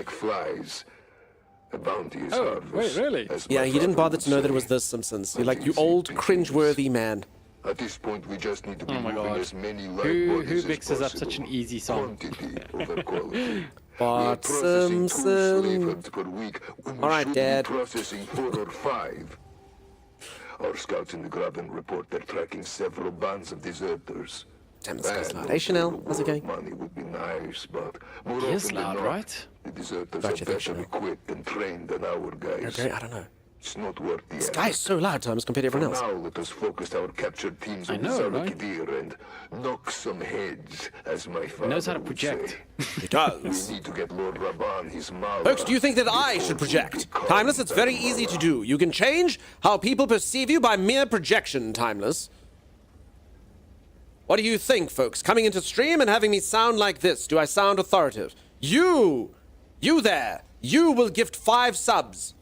Oh, wait, really? Yeah, he didn't bother to know that it was The Simpsons. You're like, you old cringe-worthy man. At this point, we just need to be Oh my moving God. as many live Who bodies as mixes up possible. such an easy song? Quantity over quality. Bart We are processing 2 slave Simpson. heads per week when we All right, should Dad. be processing 4 or 5. Our scouts in the Graben report they're tracking several bands of deserters. Damn, this guy's And loud. Hey, Chanel, how's it going? Money would be nice, but more He is often than loud, not, right? the deserters Gotcha, are thanks, better Chanel. equipped and trained than our guys. Okay, I don't know. It's not worth the This effort. guy's so loud, Thomas, compared to For everyone else. now, let us focus our captured teams I on know, the right? Zarkidir and knock some heads, as my father He knows how to would project. say. He does. We need to get Lord Raban his mala. Folks, do you think that I before should he project? becomes Timeless, it's very that easy mala. to do. You can change how people perceive you by mere projection, Timeless. What do you think, folks? Coming into stream and having me sound like this, do I sound authoritative? You there, you will gift 5 subs.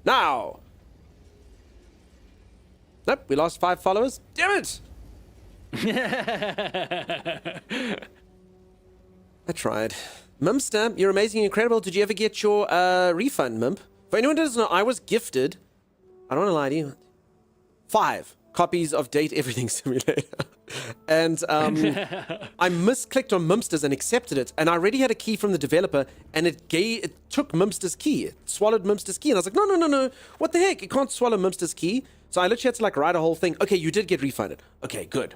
Now. Nope, we lost 5 followers. Damn it! I tried. Mimpster, you're amazing and incredible. Did you ever get your refund, Mimp? For anyone who doesn't know, I was gifted, I don't want to lie to you, 5 copies of Date Everything Simulator. And I misclicked on Mimpster's and accepted it. And I already had a key from the developer, and it took Mimpster's key. It swallowed Mimpster's key. And I was like, no. What the heck? It can't swallow Mimpster's key. So I literally had to like write a whole thing. Okay, you did get refunded. Okay, good.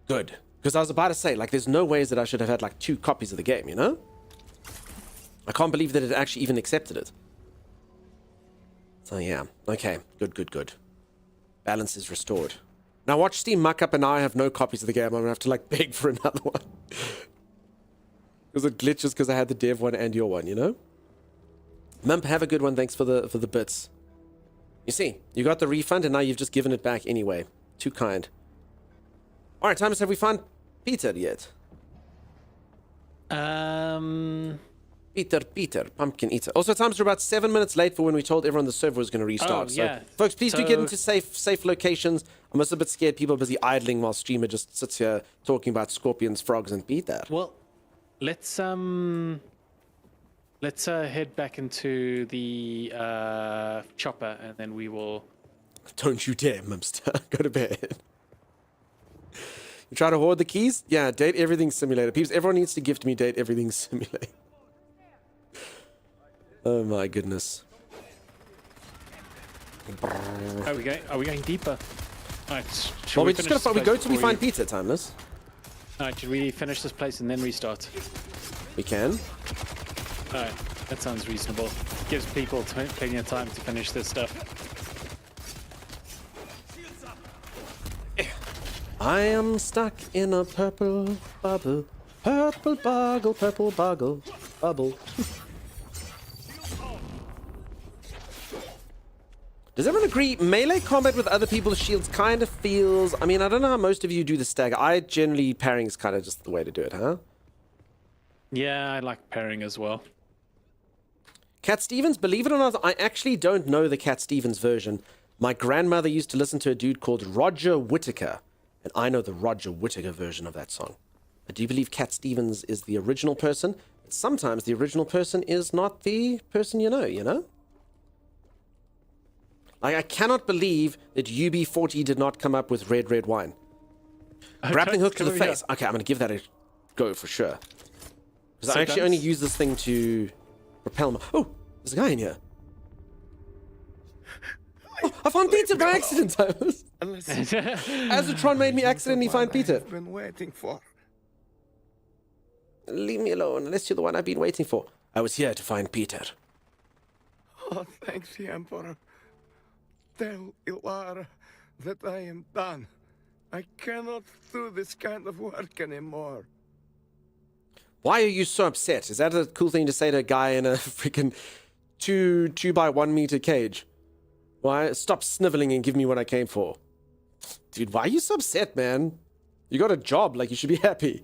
Because I was about to say, like, there's no ways that I should have had like 2 copies of the game, you know? I can't believe that it actually even accepted it. So yeah, okay, good. Balance is restored. Now watch Steam muck up and now I have no copies of the game. I'm gonna have to like beg for another one. Because it glitches because I had the dev one and your one, you know? Mump, have a good one. Thanks for the bits. You see, you got the refund and now you've just given it back anyway. Too kind. All right, Thomas, have we found Peter yet? Peter, pumpkin eater. Also, Thomas, we're about 7 minutes late for when we told everyone the server was going to restart. Oh, yeah. So, folks, please do So- get into safe locations. I'm also a bit scared people are busy idling while streamer just sits here talking about scorpions, frogs, and Peter. Well, let's head back into the chopper, and then we will. Don't you dare, Mimster. Go to bed. You try to hoard the keys? Yeah, Date Everything Simulator. Peeps, everyone needs to gift me Date Everything Simulator. Oh my goodness. Are we going deeper? Alright, Well, we go till we find Peter, Timeless. Alright, should we finish this place and then restart? We can. Alright, that sounds reasonable. Gives people plenty of time to finish this stuff. I am stuck in a purple bubble. Purple boggle, purple boggle, bubble. Does everyone agree? Melee combat with other people's shields kind of feels... I mean, I don't know how most of you do the stagger. I generally... Parrying is kind of just the way to do it, huh? Yeah, I like pairing as well. Cat Stevens, believe it or not, I actually don't know the Cat Stevens version. My grandmother used to listen to a dude called Roger Whittaker, and I know the Roger Whittaker version of that song. I do believe Cat Stevens is the original person, but sometimes the original person is not the person you know, you know? Like, I cannot believe that UB40 did not come up with red wine. Grappling hook to the face. Okay, I'm going to give that a go for sure. Because I actually only use this thing to propel my... Oh, there's a guy in here. Oh, I found Peter by accident, Thomas. Azatron made me accidentally find Peter. I've been waiting for. Leave me alone, unless you're the one I've been waiting for. I was here to find Peter. Oh, thanks, the Emperor. Tell Ilara that I am done. I cannot do this kind of work anymore. Why are you so upset? Is that a cool thing to say to a guy in a freaking 2 by 1 meter cage? Why? Stop sniveling and give me what I came for. Dude, why are you so upset, man? You got a job, like you should be happy.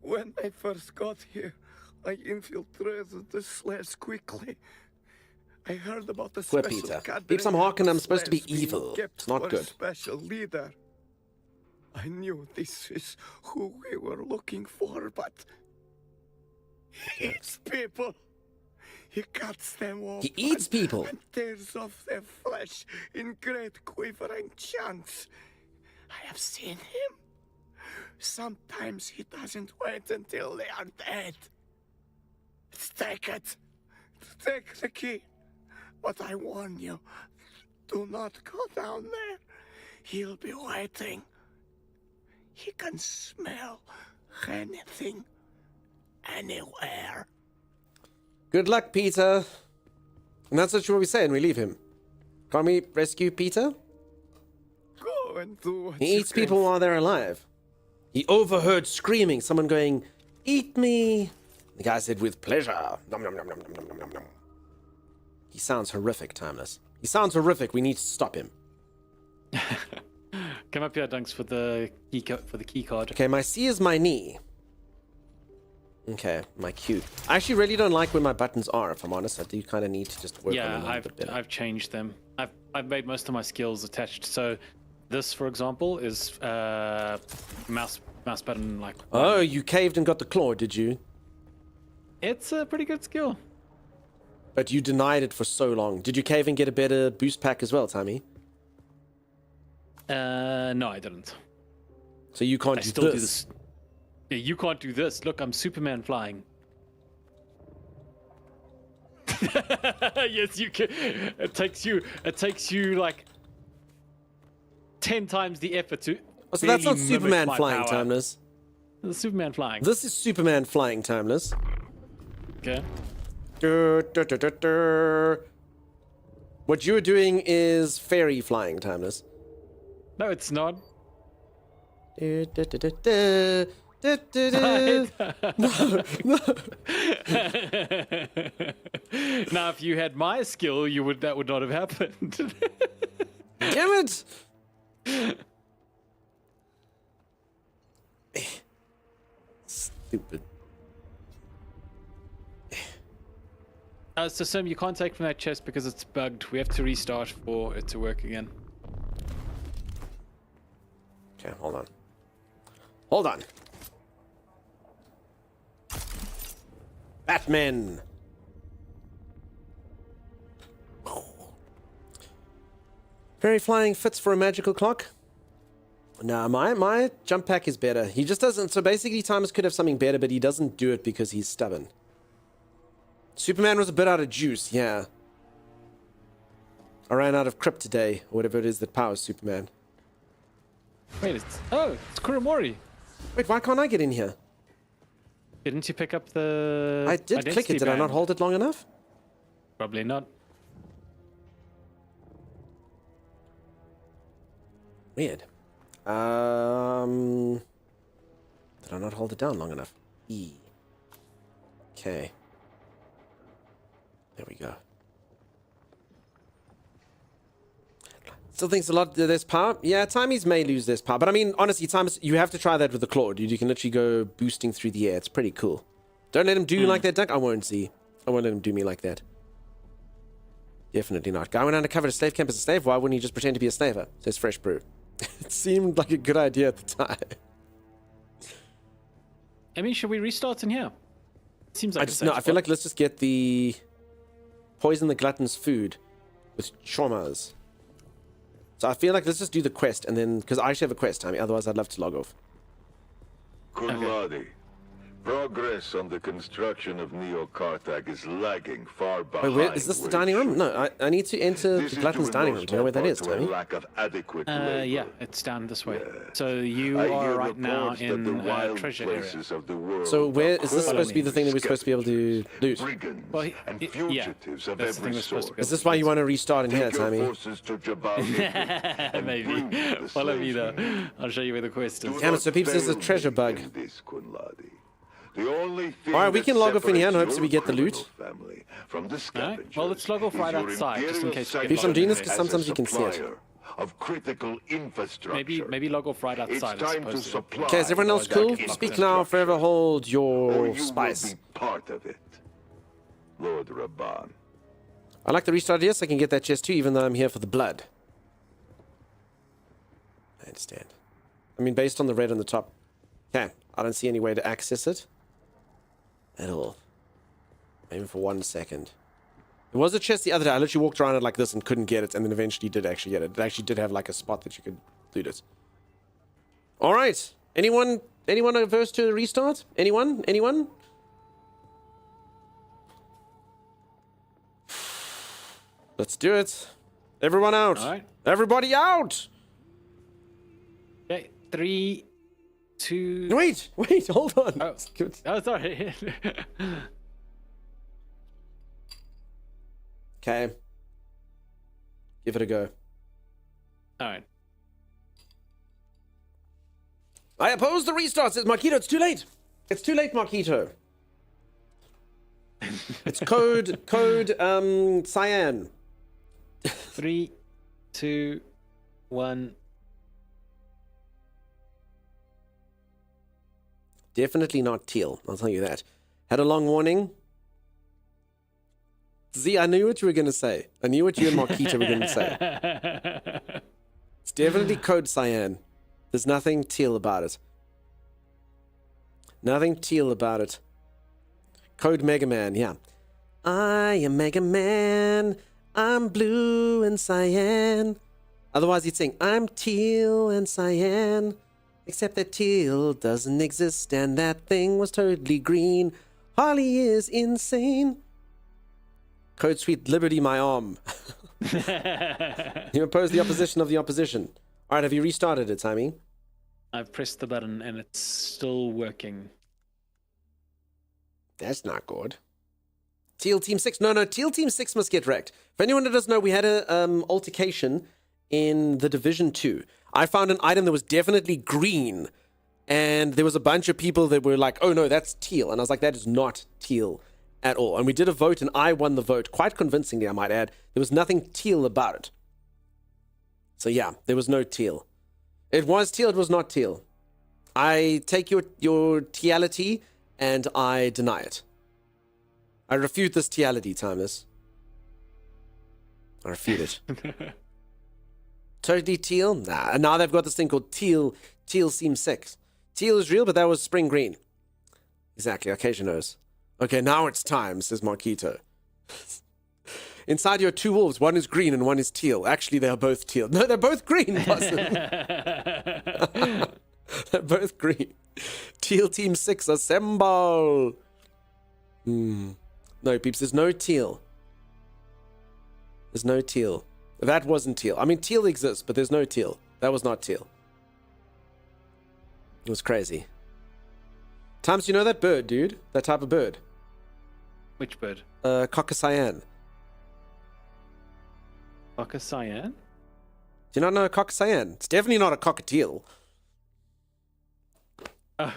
When I first got here, I infiltrated the slash quickly. I heard about the Poor special Peter. gathering Peeps, I'm Harkin, I'm of supposed to be slaves being evil. kept It's not for a good. Special leader. I knew this is who we were looking for, but he eats people. He cuts them off. He eats people. And tears off their flesh in great quivering chunks. I have seen him. Sometimes he doesn't wait until they are dead. Take it. Take the key. But I warn you, do not go down there. He'll be waiting. He can smell anything, anywhere. Good luck, Peter. And that's what we say when we leave him. Can't we rescue Peter? Go and do what He you eats can. people while they're alive. He overheard screaming, someone going, "Eat me!" The guy said, "With pleasure." Nom, nom, nom, nom, nom, nom, nom, nom. He sounds horrific, Timeless. He sounds horrific. We need to stop him. Come up here, Dunks, for the key card. Okay, my C is my knee. Okay, my Q. I actually really don't like where my buttons are, if I'm honest. I do kind of need to just work on them a little bit better. I've changed them. I've made most of my skills attached. So this, for example, is mouse button like. Oh, you caved and got the claw, did you? It's a pretty good skill. But you denied it for so long. Did you cave and get a better boost pack as well, Tammy? No, I didn't. So you can't do this. Yeah, you can't do this. Look, I'm Superman flying. Yes, you can. It takes you like 10 times the effort to. Oh, so that's not barely Superman mimic my flying, power. Timeless. It's Superman flying. This is Superman flying, Timeless. Okay. What you're doing is fairy flying, Timeless. No, it's not. No, no. Now, if you had my skill, that would not have happened. Damn it! Stupid. So Sim, you can't take from that chest because it's bugged. We have to restart for it to work again. Okay, hold on. Hold on. Batman. Fairy flying fits for a magical clock. Nah, my jump pack is better. He just doesn't. So basically, Thomas could have something better, but he doesn't do it because he's stubborn. Superman was a bit out of juice, yeah. I ran out of crypt today, or whatever it is that powers Superman. Wait, it's Kuromori. Wait, why can't I get in here? Didn't you pick up the? I did click it. Did I not hold it long enough? Probably not. Weird. Did I not hold it down long enough? E. Okay. There we go. Still thinks a lot there's power. Yeah, Timies may lose this power. But I mean, honestly, Timies, you have to try that with the claw, dude. You can literally go boosting through the air. It's pretty cool. Don't let him do you like that, Duck. I won't let him do me like that. Definitely not. Guy went undercover to slave camp as a slave. Why wouldn't he just pretend to be a slaver? Says Fresh Brew. It seemed like a good idea at the time. I mean, should we restart in here? Seems like I feel like let's just get the poison the glutton's food with traumas. So I feel like let's just do the quest and then because I actually have a quest time. Otherwise, I'd love to log off. Kunladi, progress on the construction of Neo-Karthag is lagging far behind. Wait, where is this the dining room? No, I need to enter the glutton's dining room. Do you know where that is, Tommy? Yeah, it's down this way. So you are right now in treasure area. So where is this supposed to be the thing that we're supposed to be able to loot? Well, yeah, that's the thing we're supposed to be. Is this why you want to restart in here, Tommy? Maybe. Follow me though. I'll show you where the quest is. Damn it, so peeps, there's a treasure bug. Alright, we can log off in here in hopes we get the loot. Alright, well, let's log off right outside just in case we get Peeps, I'm doing this because sometimes you can see it. Of critical infrastructure. Maybe log off right outside. Okay, is everyone else cool? Speak now, forever hold your spice. Part of it, Lord Rabban. I like the restart here so I can get that chest too, even though I'm here for the blood. I understand. I mean, based on the red on the top. Okay, I don't see any way to access it at all. Maybe for 1 second. There was a chest the other day. I literally walked around it like this and couldn't get it, and then eventually did actually get it. It actually did have like a spot that you could loot it. All right. Anyone averse to a restart? Anyone? Let's do it. Everyone out. All right. Everybody out. Okay, 3, 2. Wait, hold on. Oh, sorry. Okay. Give it a go. All right. I oppose the restart, says Marquito. It's too late. It's too late, Marquito. It's code cyan. 3, 2, 1. Definitely not teal. I'll tell you that. Had a long warning. See, I knew what you were going to say. I knew what you and Marquita were going to say. It's definitely code cyan. There's nothing teal about it. Nothing teal about it. Code Mega Man, yeah. I am Mega Man. I'm blue and cyan. Otherwise, he'd sing, I'm teal and cyan. Except that teal doesn't exist and that thing was totally green. Harley is insane. Code Sweet Liberty, my arm. You oppose the opposition of the opposition. All right, have you restarted it, Timmy? I've pressed the button and it's still working. That's not good. Teal Team 6. No, Teal Team 6 must get wrecked. For anyone that doesn't know, we had a altercation in the Division 2. I found an item that was definitely green And there was a bunch of people that were like, oh no, that's teal. And I was like, that is not teal at all. And we did a vote and I won the vote quite convincingly, I might add. There was nothing teal about it. So yeah, there was no teal. It was teal, it was not teal. I take your teality and I deny it. I refute this teality, Timeless. I refute it. Totally teal? Nah. And now they've got this thing called teal. Teal seems sick. Teal is real, but that was spring green. Exactly, Acacia knows. Okay, now it's time, says Marquito. Inside your two wolves, one is green and one is teal. Actually, they are both teal. No, they're both green, Possum. They're both green. Teal Team 6, assemble! No, peeps, there's no teal. There's no teal. That wasn't teal. I mean, teal exists, but there's no teal. That was not teal. It was crazy. Times, you know that bird, dude? That type of bird. Which bird? Caucasian. Caucasian? Do you not know a caucasian? It's definitely not a cockatiel. Oh.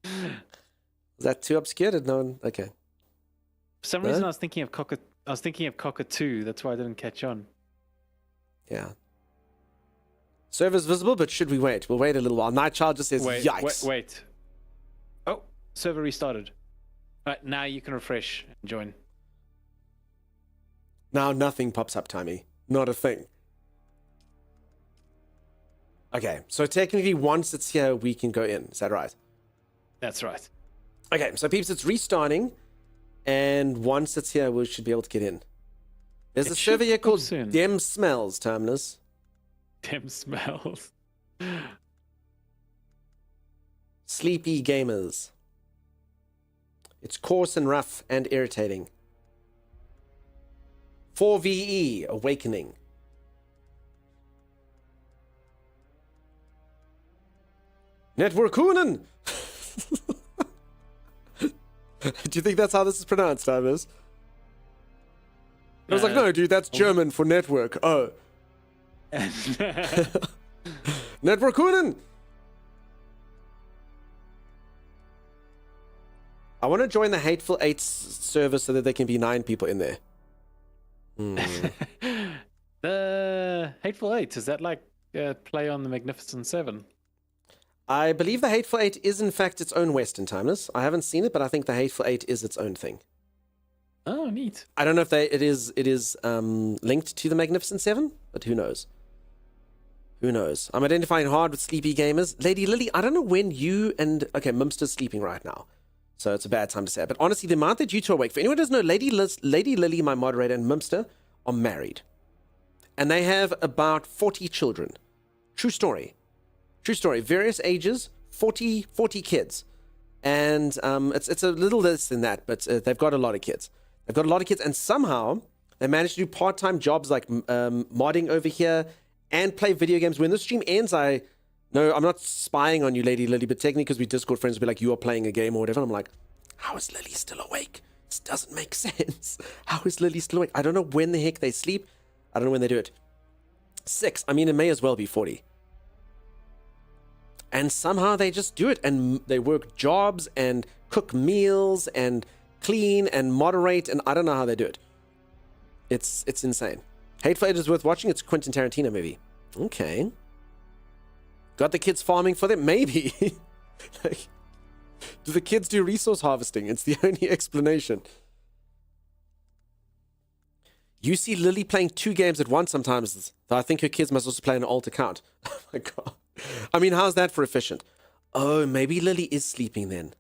Is that too obscure? Did no one? Okay. For some reason, I was thinking of cockatoo. That's why I didn't catch on. Yeah. Server's visible, but should we wait? We'll wait a little while. Nightchild just says, yikes. Wait. Oh, server restarted. Right, now you can refresh and join. Now nothing pops up, Timey. Not a thing. Okay, so technically once it's here, we can go in. Is that right? That's right. Okay, so peeps, it's restarting. And once it's here, we should be able to get in. There's a server here called Dem Smells, Terminus. Dem Smells. Sleepy Gamers. It's coarse and rough and irritating. 4VE, Awakening. Networkunen! Do you think that's how this is pronounced, Timeless? I was like, no, dude, that's German for network. Oh. Networkunen! I want to join the Hateful Eight server so that there can be 9 people in there. The Hateful Eight, is that like a play on the Magnificent Seven? I believe the Hateful Eight is in fact its own Western, Timeless. I haven't seen it, but I think the Hateful Eight is its own thing. Oh, neat. I don't know if it is linked to the Magnificent Seven, but who knows? Who knows? I'm identifying hard with sleepy gamers. Lady Lily, I don't know when you and... Okay, Mumster's sleeping right now, so it's a bad time to say it. But honestly, the amount that you two are awake... For anyone who doesn't know, Lady Lily, my moderator, and Mumster are married. And they have about 40 children. True story. True story. Various ages, 40 kids. And it's a little less than that, but they've got a lot of kids. They've got a lot of kids, and somehow they managed to do part-time jobs like modding over here and play video games. When the stream ends, I'm not spying on you, Lady Lily, but technically because we Discord friends will be like, you are playing a game or whatever. I'm like, how is Lily still awake? This doesn't make sense. How is Lily still awake? I don't know when the heck they sleep. I don't know when they do it. 6. I mean, it may as well be 40. And somehow they just do it, and they work jobs and cook meals and clean and moderate, and I don't know how they do it. It's insane. Hateful Eight is worth watching. It's a Quentin Tarantino movie. Okay. Got the kids farming for them? Maybe. Like, do the kids do resource harvesting? It's the only explanation. You see Lily playing 2 games at once sometimes, though I think her kids must also play an alt account. Oh my god. I mean, how's that for efficient? Oh, maybe Lily is sleeping then.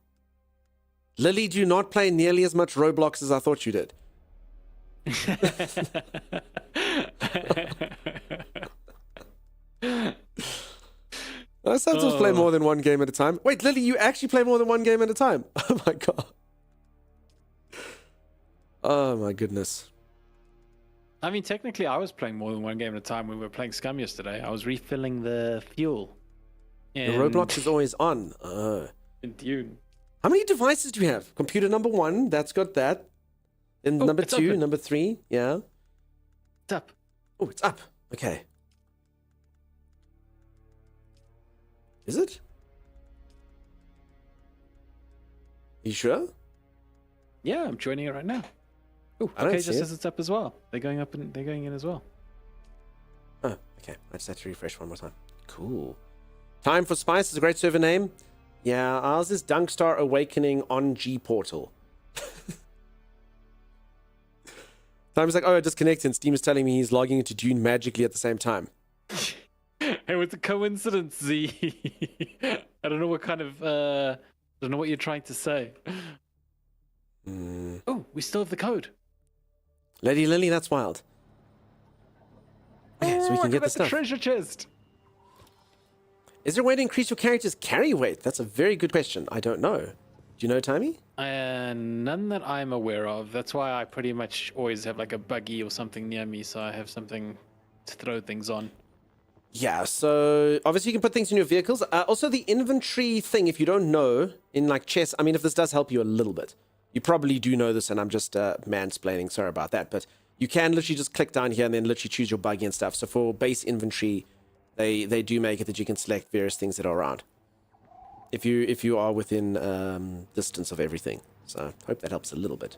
Lily, do you not play nearly as much Roblox as I thought you did? I sometimes play more than one game at a time. Wait, Lily, you actually play more than one game at a time? Oh my god. Oh my goodness. I mean, technically, I was playing more than one game at a time when we were playing Scum yesterday. I was refilling the fuel. The Roblox is always on. In Dune. How many devices do you have? Computer number 1, that's got that. And number 2, open. number 3, yeah. It's up. Oh, it's up. Okay. Is it? You sure? Yeah, I'm joining it right now. Oh, I don't okay, see just it. says it's up as well. They're going up and they're going in as well. Oh, okay. I just have to refresh one more time. Cool. Time for Spice is a great server name. Yeah, ours is Dunkstar Awakening on G Portal. Time's like, oh, I disconnected, and Steam is telling me he's logging into Dune magically at the same time. Hey, it's a coincidence, Z. I don't know what kind of I don't know what you're trying to say. Oh, we still have the code. Lady Lily, that's wild. Okay, so we can get the stuff. Treasure chest. Is there a way to increase your character's carry weight? That's a very good question. I don't know. Do you know, Timey? None that I'm aware of. That's why I pretty much always have like a buggy or something near me, so I have something to throw things on. Yeah, so obviously you can put things in your vehicles. Also, the inventory thing, if you don't know, in like chess, I mean, if this does help you a little bit, you probably do know this, and I'm just mansplaining, sorry about that, but you can literally just click down here and then literally choose your buggy and stuff. So for base inventory, they do make it that you can select various things that are around. If you are within distance of everything. So hope that helps a little bit.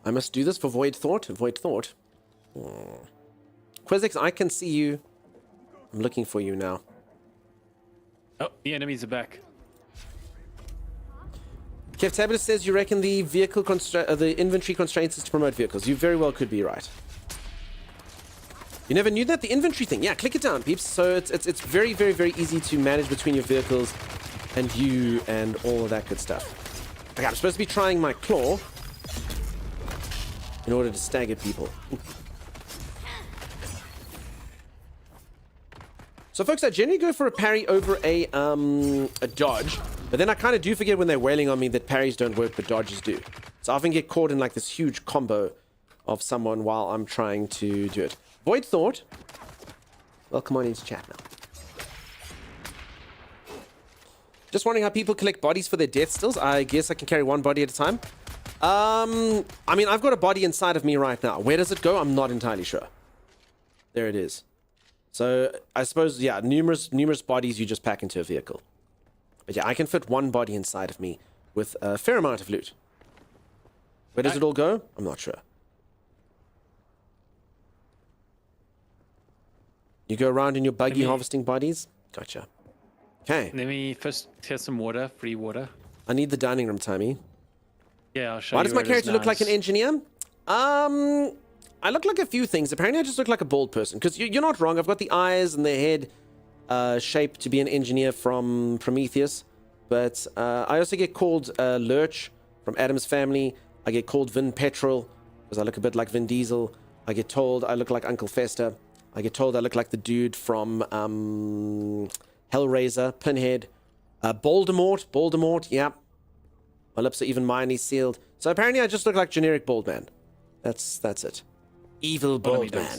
I must do this for Void Thought. Void Thought. Quizix, I can see you. I'm looking for you now. Oh, the enemies are back. Kev Tablet says you reckon the vehicle the inventory constraints is to promote vehicles. You very well could be right. You never knew that? The inventory thing. Yeah, click it down, peeps. So it's very, very, very easy to manage between your vehicles and you and all of that good stuff. Okay, I'm supposed to be trying my claw in order to stagger people. So, folks, I generally go for a parry over a dodge, but then I kind of do forget when they're wailing on me that parries don't work, but dodges do. So I often get caught in like this huge combo of someone while I'm trying to do it. Void Thought, welcome on into chat now. Just wondering how people collect bodies for their death stills. I guess I can carry one body at a time. I mean, I've got a body inside of me right now. Where does it go? I'm not entirely sure. There it is. So I suppose, yeah, numerous bodies you just pack into a vehicle. But yeah, I can fit one body inside of me with a fair amount of loot. Where does it all go? I'm not sure. You go around in your buggy harvesting bodies? Gotcha. Okay. Let me first test some water, free water. I need the dining room, Timey. Yeah, I'll show you. Why does my character look like an engineer? I look like a few things. Apparently, I just look like a bald person. Because you're not wrong. I've got the eyes and the head shaped to be an engineer from Prometheus. But I also get called Lurch from Adam's Family. I get called Vin Petrol because I look a bit like Vin Diesel. I get told I look like Uncle Fester. I get told I look like the dude from Hellraiser, Pinhead. Voldemort, yeah. My lips are even mildly sealed. So apparently I just look like generic bald man. That's it. Evil bald man.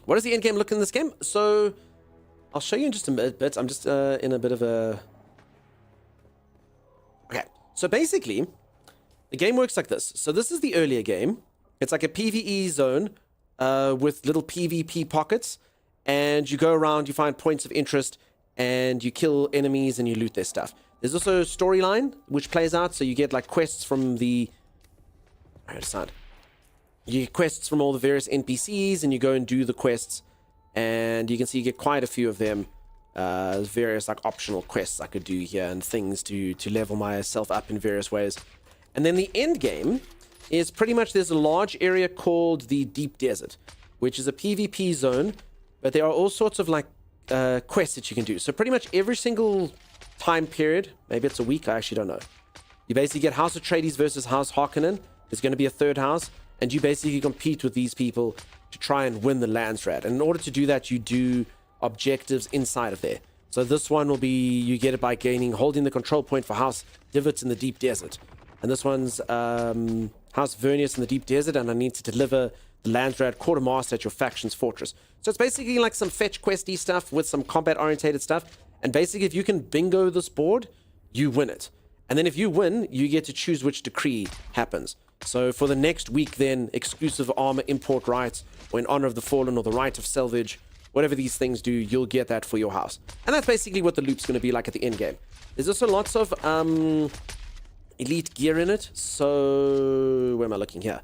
What does the end game look in this game? So I'll show you in just a bit. I'm just in a bit of a... Okay, so basically the game works like this. So this is the earlier game. It's like a PvE zone with little PvP pockets, and you go around, you find points of interest, and you kill enemies and you loot their stuff. There's also a storyline which plays out, so you get like quests from the... You get quests from all the various NPCs, and you go and do the quests, and you can see you get quite a few of them. Various like optional quests I could do here and things to level myself up in various ways. And then the end game is pretty much there's a large area called the Deep Desert, which is a PvP zone, but there are all sorts of like quests that you can do. So pretty much every single time period, maybe it's a week, I actually don't know. You basically get House Atreides versus House Harkonnen. There's going to be a third house, and you basically compete with these people to try and win the Landsrat. And in order to do that, you do objectives inside of there. So this one will be, you get it by holding the control point for House Divots in the Deep Desert. And this one's House Vernius in the Deep Desert, and I need to deliver the Landsrat Quartermaster at your faction's fortress. So it's basically like some fetch questy stuff with some combat-orientated stuff. And basically, if you can bingo this board, you win it. And then if you win, you get to choose which decree happens. So for the next week then, exclusive armor import rights, or in honor of the fallen, or the right of salvage, whatever these things do, you'll get that for your house. And that's basically what the loop's going to be like at the end game. There's also lots of elite gear in it. So where am I looking here?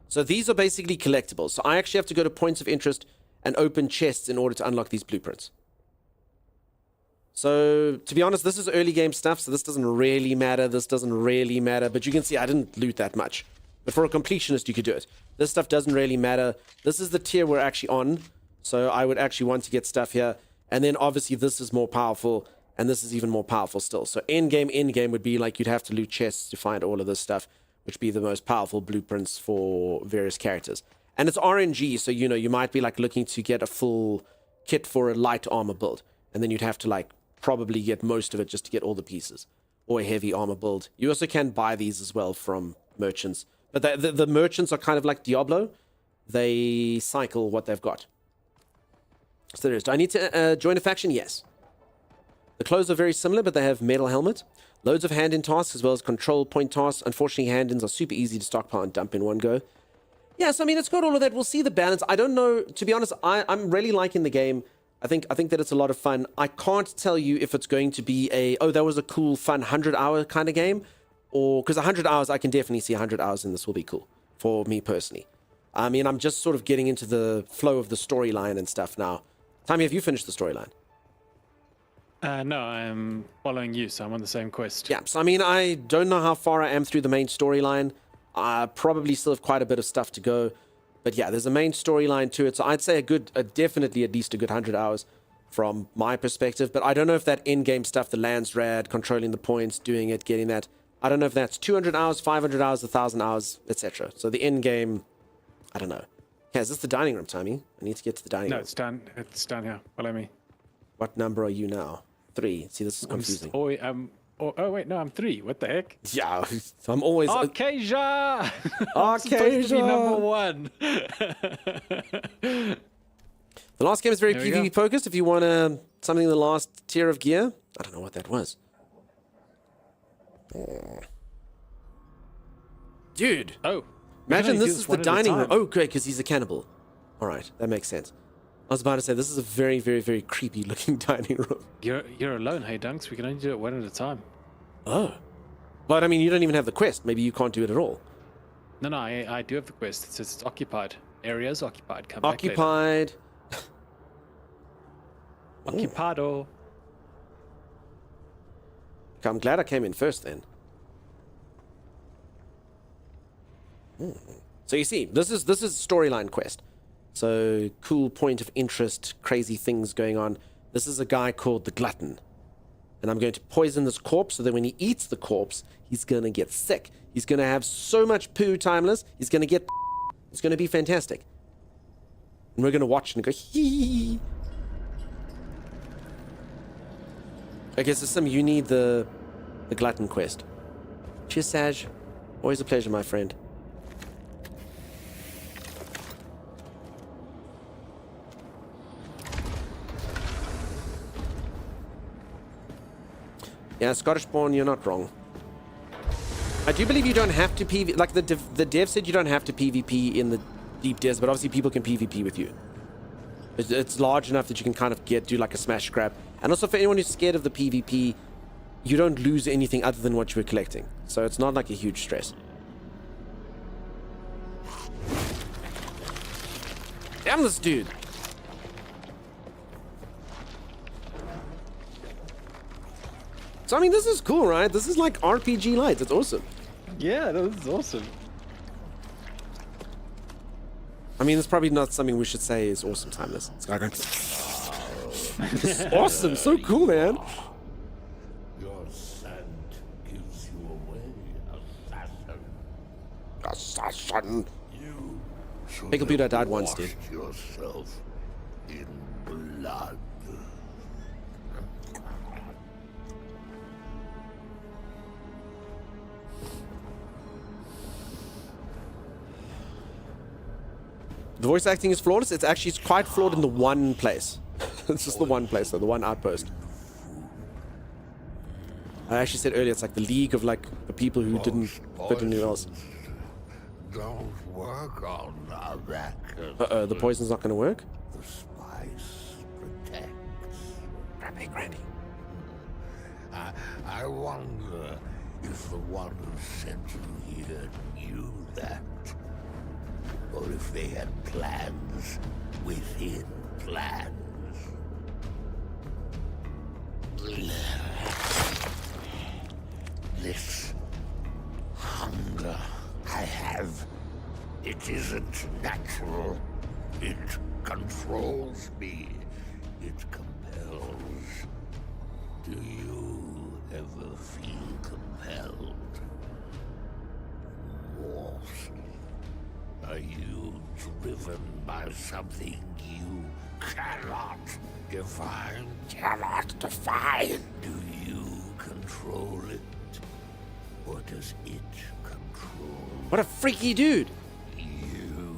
So these are basically collectibles. So I actually have to go to points of interest and open chests in order to unlock these blueprints. So to be honest, this is early game stuff, so this doesn't really matter. This doesn't really matter, but you can see I didn't loot that much. But for a completionist, you could do it. This stuff doesn't really matter. This is the tier we're actually on, so I would actually want to get stuff here. And then obviously this is more powerful, and this is even more powerful still. So end game would be like you'd have to loot chests to find all of this stuff, which would be the most powerful blueprints for various characters. And it's RNG, so you know, you might be like looking to get a full kit for a light armor build, and then you'd have to like probably get most of it just to get all the pieces, or a heavy armor build. You also can buy these as well from merchants, but the merchants are kind of like Diablo. They cycle what they've got. So there is. Do I need to join a faction? Yes. The clothes are very similar, but they have metal helmet, loads of hand-in tasks as well as control point tasks. Unfortunately, hand-ins are super easy to stockpile and dump in one go. Yeah, so I mean, it's got all of that. We'll see the balance. I don't know, to be honest. I'm really liking the game. I think that it's a lot of fun. I can't tell you if it's going to be that was a cool, fun 100-hour kind of game, or because 100 hours, I can definitely see 100 hours in this will be cool for me personally. I mean, I'm just sort of getting into the flow of the storyline and stuff now. Tommy, have you finished the storyline? No, I'm following you, so I'm on the same quest. Yeah, so I mean, I don't know how far I am through the main storyline. I probably still have quite a bit of stuff to go. But yeah, there's a main storyline to it, so I'd say definitely at least a good 100 hours from my perspective. But I don't know if that in-game stuff, the lands rad, controlling the points, doing it, getting that, I don't know if that's 200 hours, 500 hours, 1,000 hours, etc. So the in-game, I don't know. Yeah, is this the dining room, Tommy? I need to get to the dining room. No, it's down here. Follow me. What number are you now? 3. See, this is confusing. Oh wait, no, I'm 3. What the heck? Yeah, I'm always... Arcasia! Arcasia! Supposed to be number 1. The last game is very PvP focused. If you want something in the last tier of gear, I don't know what that was. Dude. Oh. Imagine this is the dining room. Oh, great, because he's a cannibal. All right, that makes sense. I was about to say, this is a very, very, very creepy looking dining room. You're alone, hey Dunks. We can only do it one at a time. Oh. But I mean, you don't even have the quest. Maybe you can't do it at all. No, I do have the quest. It says it's occupied. Area's occupied. Come occupied. Back later. Occupado. I'm glad I came in first then. So you see, this is storyline quest. So cool point of interest, crazy things going on. This is a guy called the Glutton. And I'm going to poison this corpse so that when he eats the corpse, he's going to get sick. He's going to have so much poo, Timeless. He's going to get... It's going to be fantastic. And we're going to watch and go, hee. Okay, so Sim, you need the Glutton quest. Cheers, Saj. Always a pleasure, my friend. Yeah, Scottish born, you're not wrong. I do believe you don't have to PvP, like the dev said you don't have to PvP in the deep desert, but obviously people can PvP with you. It's large enough that you can kind of do like a smash grab. And also for anyone who's scared of the PvP, you don't lose anything other than what you were collecting. So it's not like a huge stress. Damn this dude. So, I mean, this is cool, right? This is like RPG Light. It's awesome. Yeah, this is awesome. I mean, it's probably not something we should say is awesome, Timeless. It's like, it's awesome. So cool, man. Your scent gives you away, assassin. Assassin. You should Pickle Peter died once, dude. yourself in blood. The voice acting is flawless. It's quite flawed in the one place. It's just the one place, though, the one outpost. I actually said earlier, it's like the league of like the people who didn't fit anywhere else. Don't work on that. Uh-oh, the poison's not going to work? The spice Hey, Granny. I wonder if the one who sent you here knew that. Or if they had plans within plans. This hunger I have, it isn't natural. It controls me. It compels. Do you ever feel compelled? Morse, are you driven by something you cannot define? Cannot define? Do you control it? Or does it control What a freaky dude. you?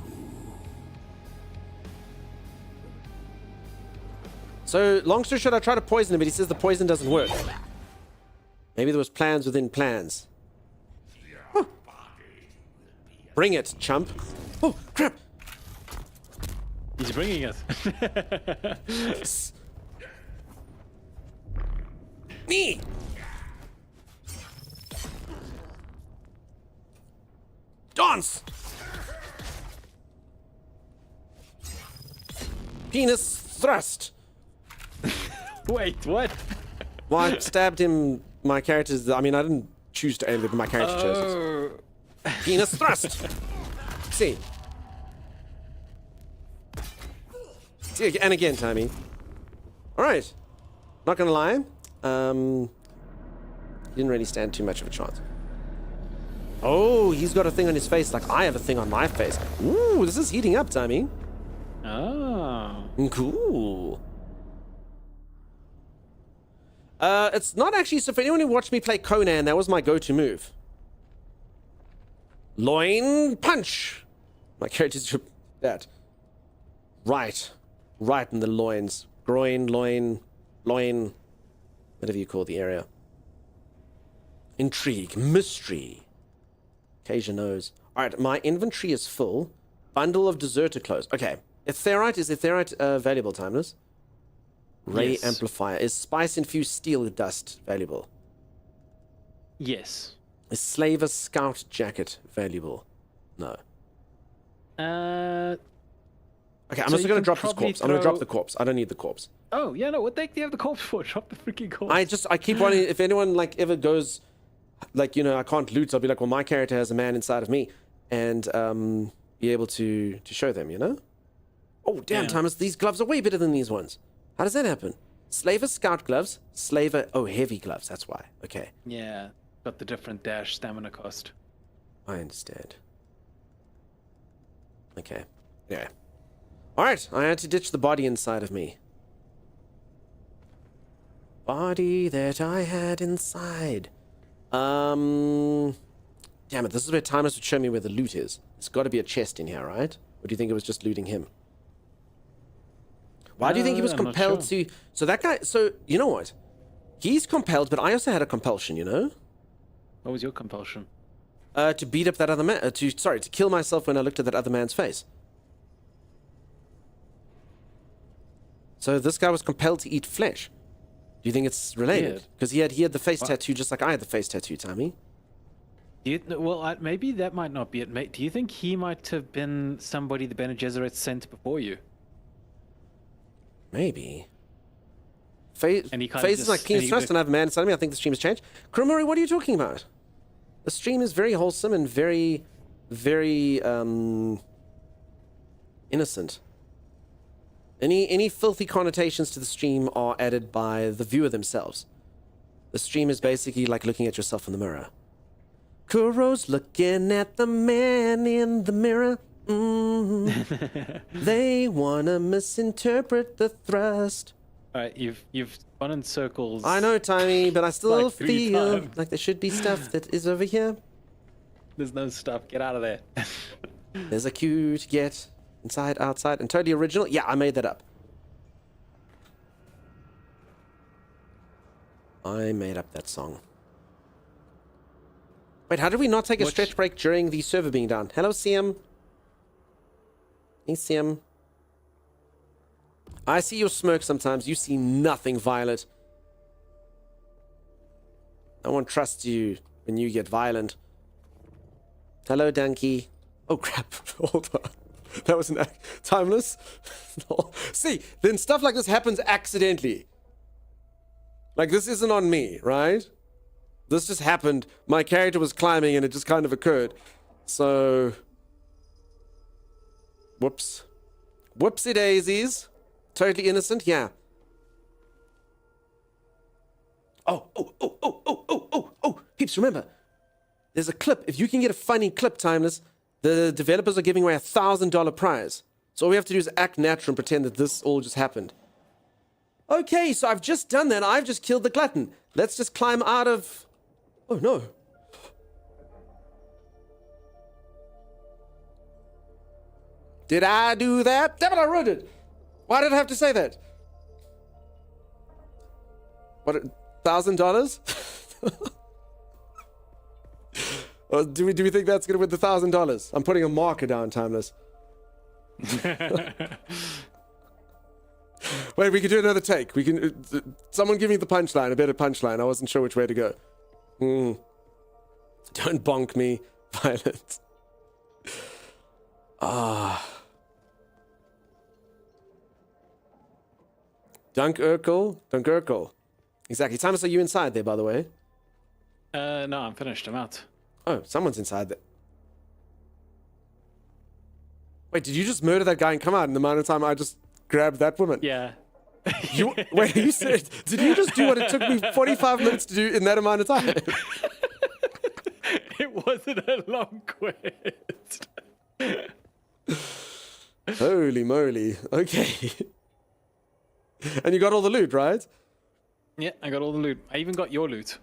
So, long story short, I tried to poison him, but he says the poison doesn't work. Maybe there was plans within plans. Oh. Bring it, chump. Oh, crap. He's bringing it. Me. Dance. Penis thrust. Wait, what? Well, I stabbed him. My character's. I mean, I didn't choose to aim it, but my character chose it. Penis thrust. See. See, and again, Timmy. All right. Not gonna lie. He didn't really stand too much of a chance. Oh, he's got a thing on his face like I have a thing on my face. Ooh, this is heating up, Timmy. Oh. Cool. It's not actually, so for anyone who watched me play Conan, that was my go-to move. Loin punch. My character's that. Right. Right in the loins. Groin, loin, whatever you call the area. Intrigue, mystery. Kasia knows. Alright, my inventory is full. Bundle of deserter clothes. Okay. Is Etherite valuable, Timeless? Ray Yes. amplifier. Is spice-infused steel dust valuable? Yes. Is Slaver scout jacket valuable? No. Okay, I'm So just you going to can drop this probably corpse. I'm going to drop throw- the corpse. I don't need the corpse. Oh, yeah, no, what the heck do you have the corpse for? Drop the freaking corpse. I keep wanting, if anyone like ever goes, like, you know, I can't loot, I'll be like, well, my character has a man inside of me, and be able to show them, you know? Oh, damn, Yeah. Thomas, these gloves are way better than these ones. How does that happen? Slaver scout gloves, heavy gloves, that's why. Okay, Yeah, got the different dash stamina cost. I understand. Okay, yeah. All right, I had to ditch the body inside of me. Body that I had inside. Damn it, this is where Timus would show me where the loot is. There's got to be a chest in here, right? Or do you think it was just looting him? Why do you think he was I'm not compelled sure. to... So that guy... So, you know what? He's compelled, but I also had a compulsion, you know? What was your compulsion? To beat up that other man... to kill myself when I looked at that other man's face. So this guy was compelled to eat flesh. Do you think it's related? Weird. Because he had the face tattoo just like I had the face tattoo, Tommy. Maybe that might not be it. Do you think he might have been somebody the Bene Gesserit sent before you? Maybe. And he kind of Phases just- like King's and he Trust just- and I have a man inside of me. I think the stream has changed. Kurumori, what are you talking about? The stream is very wholesome and very, very innocent. Any filthy connotations to the stream are added by the viewer themselves. The stream is basically like looking at yourself in the mirror. Kuro's looking at the man in the mirror. They wanna misinterpret the thrust. Alright, you've gone in circles. I know, Timey, but I still Like 3 feel times. like there should be stuff that is over here. There's no stuff. Get out of there. There's a queue to get inside, outside, and totally original. Yeah, I made that up. I made up that song. Wait, how did we not take a stretch break during the server being down? Hello, CM. Hey, CM. I see your smirk sometimes. You see nothing, Violet. No one trusts you when you get violent. Hello, Donkey. Oh, crap. Hold on. That was an timeless. No. See, then stuff like this happens accidentally. Like, this isn't on me, right? This just happened. My character was climbing and it just kind of occurred. So... Whoops. Whoopsie daisies. Totally innocent, yeah. Oh. Peeps, remember. There's a clip. If you can get a funny clip, Timeless, the developers are giving away a $1,000 prize. So all we have to do is act natural and pretend that this all just happened. Okay, so I've just done that. I've just killed the glutton. Let's just climb out of... Oh, no. Did I do that? Damn it, I wrote it. Why did I have to say that? What, $1,000? Or do we think that's going to win the $1,000? I'm putting a marker down, Timeless. Wait, we can do another take. We can. Someone give me the punchline, a better punchline. I wasn't sure which way to go. Don't bonk me, Violet. Dunkerkel. Exactly. Timeless, are you inside there, by the way? No, I'm finished. I'm out. Oh, someone's inside there. Wait, did you just murder that guy and come out in the amount of time I just grabbed that woman? Yeah. Wait, you said, did you just do what it took me 45 minutes to do in that amount of time? It wasn't a long quest. Holy moly. Okay. And you got all the loot, right? Yeah, I got all the loot. I even got your loot.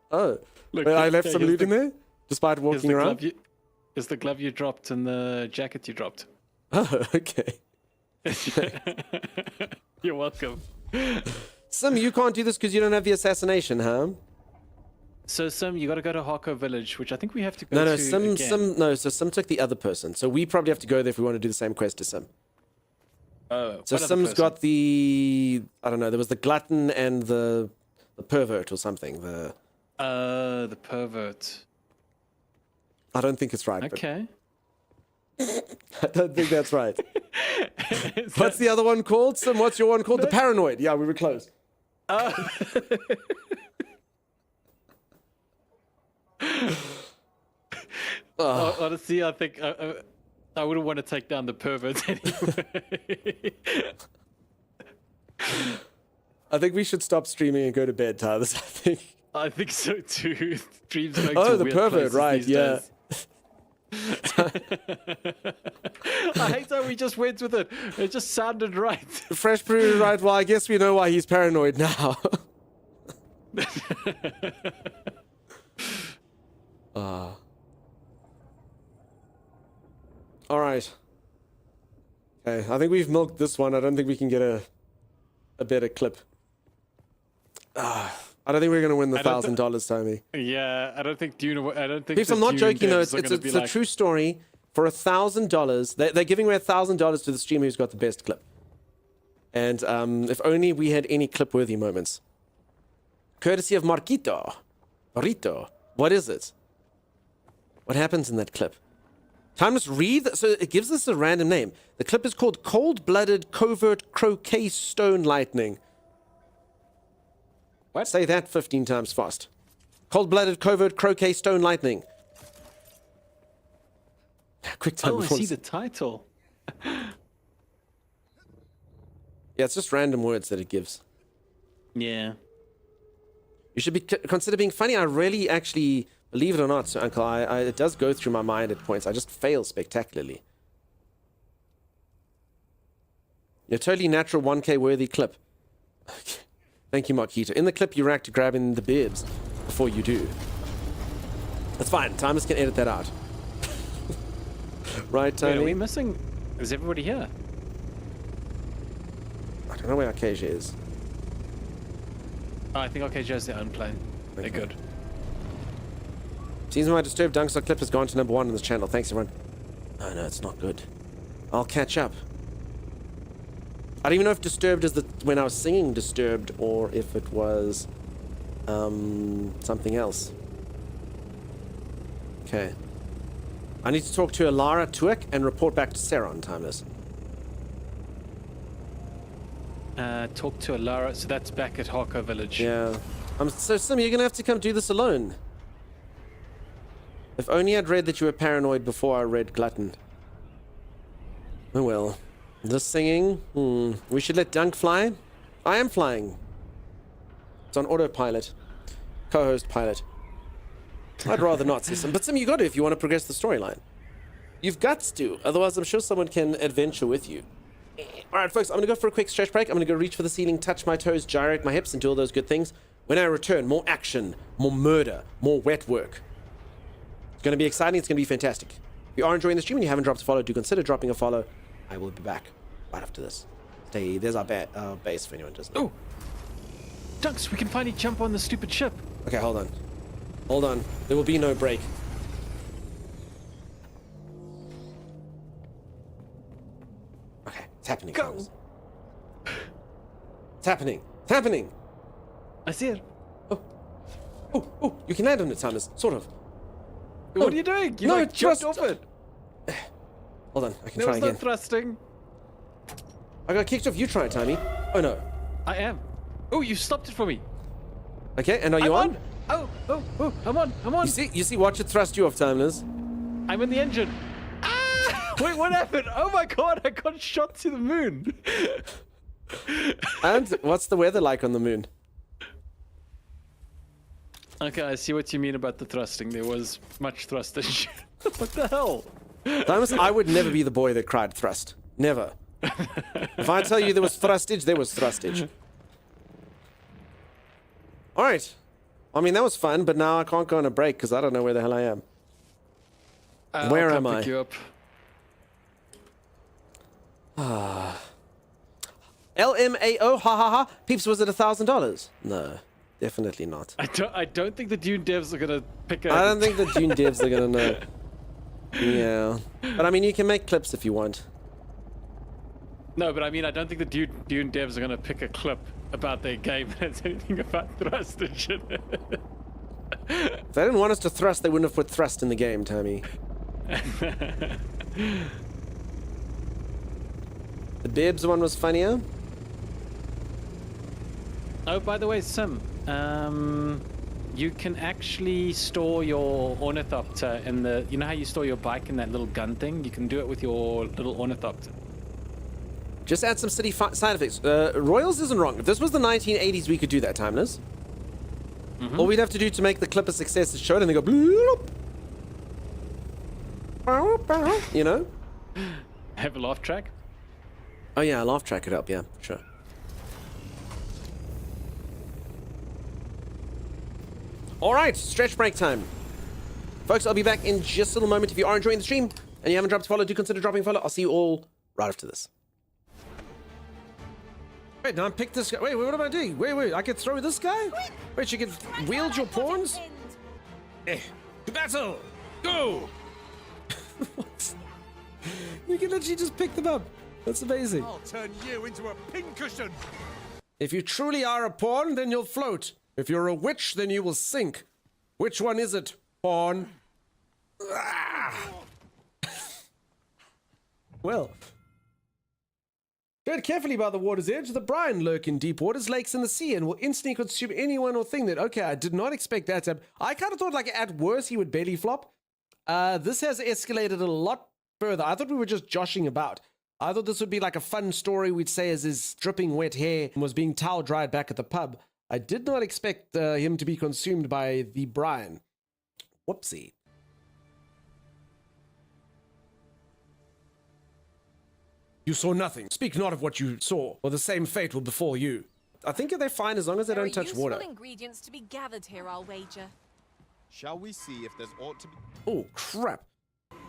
Oh. Look, Wait, I left some loot in there? Despite walking around? It's the glove you dropped and the jacket you dropped. Oh, okay. You're welcome. Sim, you can't do this because you don't have the assassination, huh? So, Sim, you got to go to Harko Village, which I think we have to go to Sim again. took the other person. So we probably have to go there if we want to do the same quest as Sim. Oh, so Sim's got the... I don't know, there was the glutton and the pervert or something. The pervert. I don't think it's right. Okay. I don't think that's right. What's the other one called, Sim? What's your one called? The paranoid. Yeah, we were close. Honestly, I think I wouldn't want to take down the pervert anyway. I think we should stop streaming and go to bed, Tyler. I think so too. Streams going to the weird pervert, right? Yeah. I hate how we just went with it. It just sounded right. Fresh Brew, right? Well, I guess we know why he's paranoid now. All right. Okay, I think we've milked this one. I don't think we can get a better clip. I don't think we're going to win the $1,000, Tommy. Yeah, I don't think Dune. I don't think. Peeps, I'm not joking though. It's a true story. For $1,000, they're giving away $1,000 to the streamer who's got the best clip. And if only we had any clip-worthy moments. Courtesy of Marquito. What is it? What happens in that clip? Timeless, read. So it gives us a random name. The clip is called Cold-Blooded Covert Croquet Stone Lightning. What? Say that 15 times fast. Cold-Blooded Covert Croquet Stone Lightning. Quick time. Oh, I see the title. Yeah, it's just random words that it gives. Yeah. You should consider being funny. I really actually, believe it or not, so Uncle, it does go through my mind at points. I just fail spectacularly. You're totally natural 1K worthy clip. Thank you, Marquito. In the clip, you react to grabbing the bibs before you do. That's fine. Timeless can edit that out. Right, Tony? Wait, are we missing? Is everybody here? I don't know where Acacia is. Oh, I think Acacia has their own plane. They're good. Seems my disturbed Dunkstock clip has gone to #1 on this channel. Thanks, everyone. Oh, no, it's not good. I'll catch up. I don't even know if Disturbed is when I was singing Disturbed or if it was something else. Okay. I need to talk to Alara Tuek and report back to Sarah on Timeless. Talk to Alara, so that's back at Harko Village. Yeah. So Sim, you're gonna have to come do this alone. If only I'd read that you were paranoid before I read Glutton. Oh well. This singing, we should let Dunk fly. I am flying. It's on autopilot. Co-host pilot. I'd rather not see Sim, but Sim, you got to if you want to progress the storyline. You've got to, otherwise I'm sure someone can adventure with you. Alright folks, I'm going to go for a quick stretch break. I'm going to go reach for the ceiling, touch my toes, gyrate my hips, and do all those good things. When I return, more action, more murder, more wet work. It's going to be exciting, it's going to be fantastic. If you are enjoying the stream and you haven't dropped a follow, do consider dropping a follow. I will be back right after this. Stay, there's our base if anyone doesn't know. Oh! Dunks, we can finally jump on the stupid ship. Okay, hold on. Hold on. There will be no break. Okay, it's happening. Go! It's happening. It's happening! I see it. Oh, you can land on it, Thomas. Sort of. What are you doing? You jumped off it. Hold on, I can There try was again. no thrusting. I got kicked off. You try it, Tommy. Oh no. I am. Oh, you stopped it for me. Okay, and are you on? Oh, I'm on. You see, watch it thrust you off, Timeless. I'm in the engine. Ah! Wait, what happened? Oh my god, I got shot to the moon. And what's the weather like on the moon? Okay, I see what you mean about the thrusting. There was much thrusting. What the hell? Timeless, I would never be the boy that cried thrust. Never. If I tell you there was thrustage, there was thrustage. Alright. I mean, that was fun, but now I can't go on a break because I don't know where the hell I am. Where am I? Pick you up. LMAO, ha ha ha. Peeps, was it $1,000? No, definitely not. I don't think the Dune devs are gonna pick up. I don't think the Dune devs are gonna know. Yeah. But I mean, you can make clips if you want. No, but I mean, I don't think the Dune devs are gonna pick a clip about their game that's anything about thrustage in it. If they didn't want us to thrust, they wouldn't have put thrust in the game, Tommy. The Bibs one was funnier. Oh, by the way, Sim, you can actually store your ornithopter in the... You know how you store your bike in that little gun thing? You can do it with your little ornithopter. Just add some city side effects. Royals isn't wrong. If this was the 1980s, we could do that, Timeless. All we'd have to do to make the clip a success is show it and they go... bloop. You know? Have a laugh track? Oh yeah, a laugh track could help, yeah, sure. Alright, stretch break time. Folks, I'll be back in just a little moment. If you are enjoying the stream and you haven't dropped a follow, do consider dropping a follow. I'll see you all right after this. Wait, now I picked this guy. Wait, what am I doing? Wait, I could throw this guy? Wait, you can wield your pawns? To battle! Go! What? You can literally just pick them up. That's amazing. I'll turn you into a pincushion. If you truly are a pawn, then you'll float. If you're a witch, then you will sink. Which one is it, pawn? Well. Tread carefully by the water's edge. The brine lurk in deep waters, lakes, and the sea, and will instantly consume anyone or thing that... Okay, I did not expect that to happen. I kind of thought, like, at worst, he would belly flop. This has escalated a lot further. I thought we were just joshing about. I thought this would be like a fun story we'd say as his dripping wet hair was being towel dried back at the pub. I did not expect him to be consumed by the brine. Whoopsie. You saw nothing. Speak not of what you saw, or the same fate will befall you. I think they're fine as long as they don't touch water. Ingredients to be gathered here, I'll wager. Shall we see if there's aught to be... Oh, crap.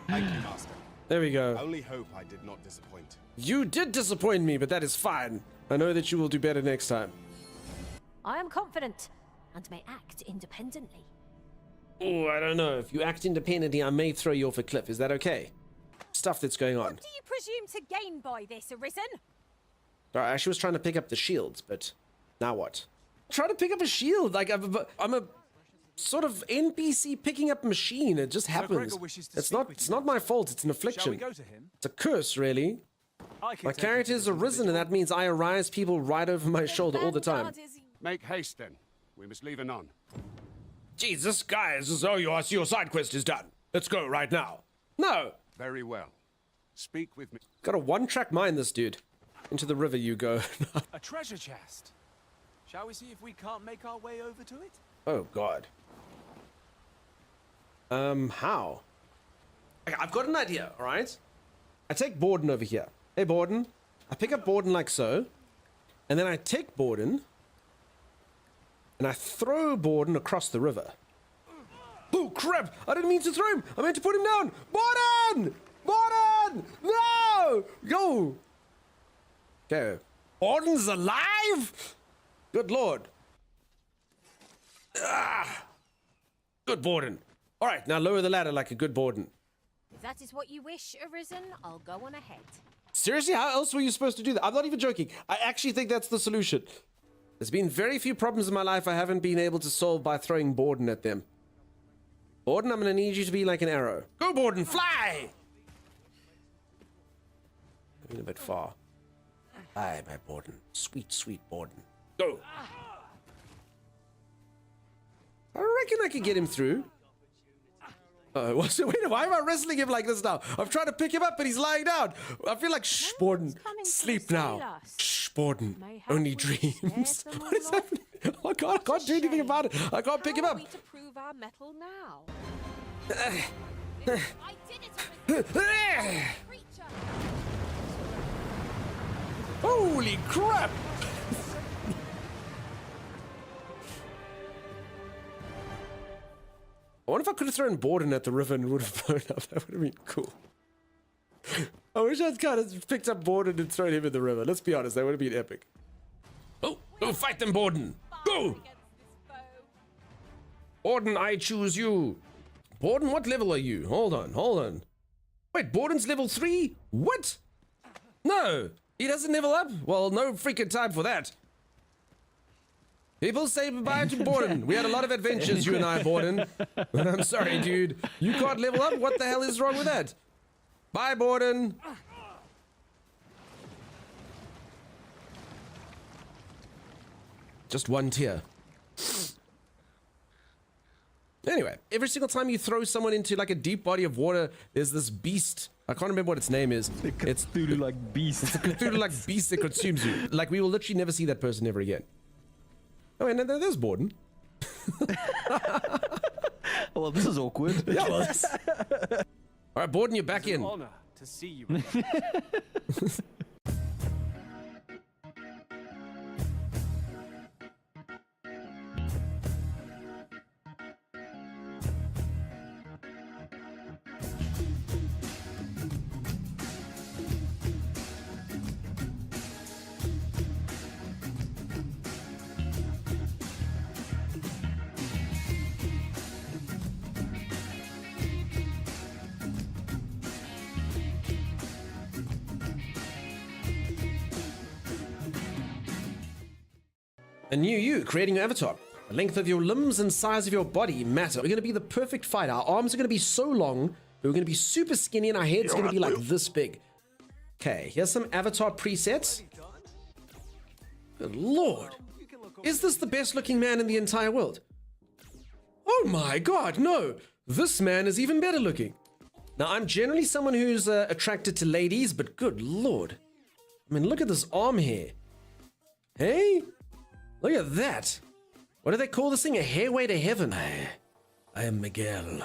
Thank you, Master. There we go. I only hope I did not disappoint. You did disappoint me, but that is fine. I know that you will do better next time. I am confident and may act independently. Oh, I don't know. If you act independently, I may throw you off a cliff. Is that okay? stuff that's going on. What do you presume to gain by this, Arisen? I actually was trying to pick up the shields, but now what? Trying to pick up a shield, like I'm a sort of NPC picking up machine. It just happens. It's not my fault. It's an affliction. It's a curse, really. My character is Arisen, and that means I arise people right over my shoulder all the time. Make haste, then. We must leave anon. Jesus, guys, as though your side quest is done. Let's go right now. No. Very well. Speak with me. Got a one-track mind, this dude. Into the river you go. A treasure chest. Shall we see if we can't make our way over to it? Oh, God. How? Okay, I've got an idea, all right? I take Borden over here. Hey, Borden. I pick up Borden like so. And then I take Borden. And I throw Borden across the river. Oh, crap! I didn't mean to throw him! I meant to put him down! Borden! Borden! No! Go! Okay. Borden's alive? Good lord. Ah! Good Borden. All right, now lower the ladder like a good Borden. If that is what you wish, Arisen, I'll go on ahead. Seriously, how else were you supposed to do that? I'm not even joking. I actually think that's the solution. There's been very few problems in my life I haven't been able to solve by throwing Borden at them. Borden, I'm going to need you to be like an arrow. Go, Borden, fly! I'm a bit far. Fly, my Borden. Sweet, sweet Borden. Go! I reckon I could get him through. Wait, why am I wrestling him like this now? I'm trying to pick him up, but he's lying down. I feel like, shh, Borden, sleep now. Shh, Borden, only dreams. What is happening? Oh, God, I can't do anything about it. I can't pick him up. How are we to prove our mettle now? I did it! Holy crap! I wonder if I could have thrown Borden at the river and it would have blown up. That would have been cool. I wish I'd kind of picked up Borden and thrown him in the river. Let's be honest, that would have been epic. Oh, go fight them, Borden! Go! Borden, I choose you. Borden, what level are you? Hold on. Wait, Borden's level 3? What? No, he doesn't level up? Well, no freaking time for that. People say goodbye to Borden. We had a lot of adventures, you and I, Borden. But I'm sorry, dude. You can't level up? What the hell is wrong with that? Bye, Borden. Just one tear. Anyway, every single time you throw someone into like a deep body of water, there's this beast. I can't remember what its name is. It's Cthulhu-like beast. It's a Cthulhu-like beast that consumes you. Like, we will literally never see that person ever again. Oh, and there's Borden. Well, this is awkward. Yeah, well, all right, Borden, you're back in. It's an honor to see you. A new you, creating your avatar. The length of your limbs and size of your body matter. We're going to be the perfect fight. Our arms are going to be so long, we're going to be super skinny, and our head's going to be like this big. Okay, here's some avatar presets. Good lord. Is this the best looking man in the entire world? Oh my god, no. This man is even better looking. Now, I'm generally someone who's attracted to ladies, but good lord. I mean, look at this arm hair. Hey? Look at that. What do they call this thing? A hairway to heaven. I am Miguel.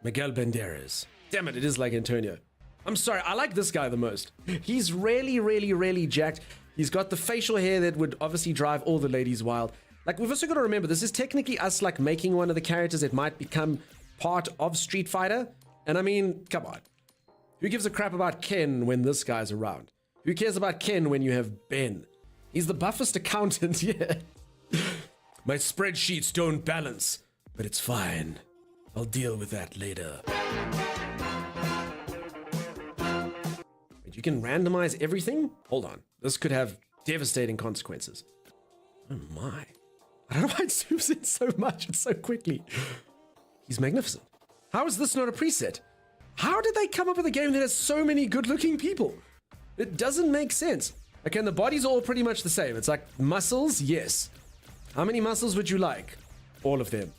Miguel Banderas. Damn it, it is like Antonio. I'm sorry, I like this guy the most. He's really jacked. He's got the facial hair that would obviously drive all the ladies wild. Like, we've also got to remember, this is technically us, like, making one of the characters that might become part of Street Fighter. And I mean, come on. Who gives a crap about Ken when this guy's around? Who cares about Ken when you have Ben? He's the buffest accountant, yeah. My spreadsheets don't balance, but it's fine. I'll deal with that later. You can randomize everything? Hold on. This could have devastating consequences. Oh my. I don't know why it zooms in so much and so quickly. He's magnificent. How is this not a preset? How did they come up with a game that has so many good-looking people? It doesn't make sense. Okay, and the bodies are all pretty much the same. It's like muscles, yes. How many muscles would you like? All of them.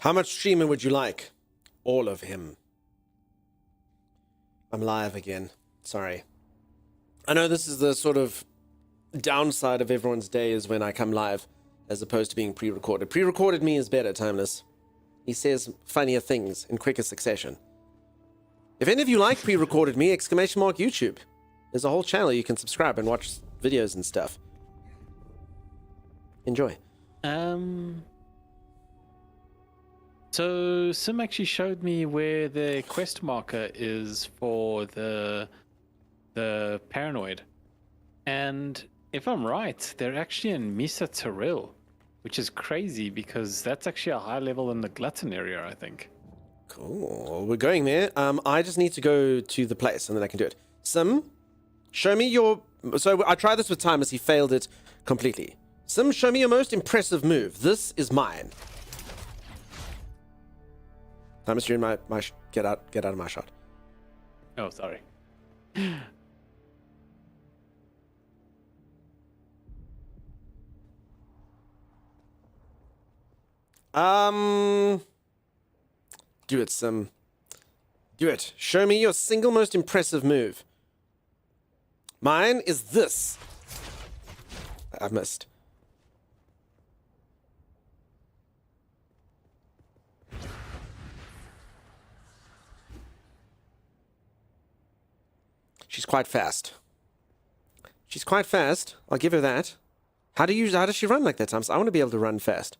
How much streamer would you like? All of him. I'm live again. Sorry. I know this is the sort of downside of everyone's day is when I come live as opposed to being pre-recorded. Pre-recorded me is better, Timeless. He says funnier things in quicker succession. If any of you like pre-recorded me, !YouTube. There's a whole channel you can subscribe and watch videos and stuff. Enjoy. So Sim actually showed me where the quest marker is for the paranoid, and if I'm right, they're actually in Misa Tiril, which is crazy because that's actually a high level in the glutton area, I think. Cool. We're going there. I just need to go to the place and then I can do it. Sim, show me your... So I tried this with Timeless. He failed it completely. Sim, show me your most impressive move. This is mine. Timeless, you're in my get out of my shot. Oh, sorry. Do it, Sim. Do it. Show me your single most impressive move. Mine is this. I've missed. She's quite fast. She's quite fast. I'll give her that. How does she run like that, Tom? I want to be able to run fast.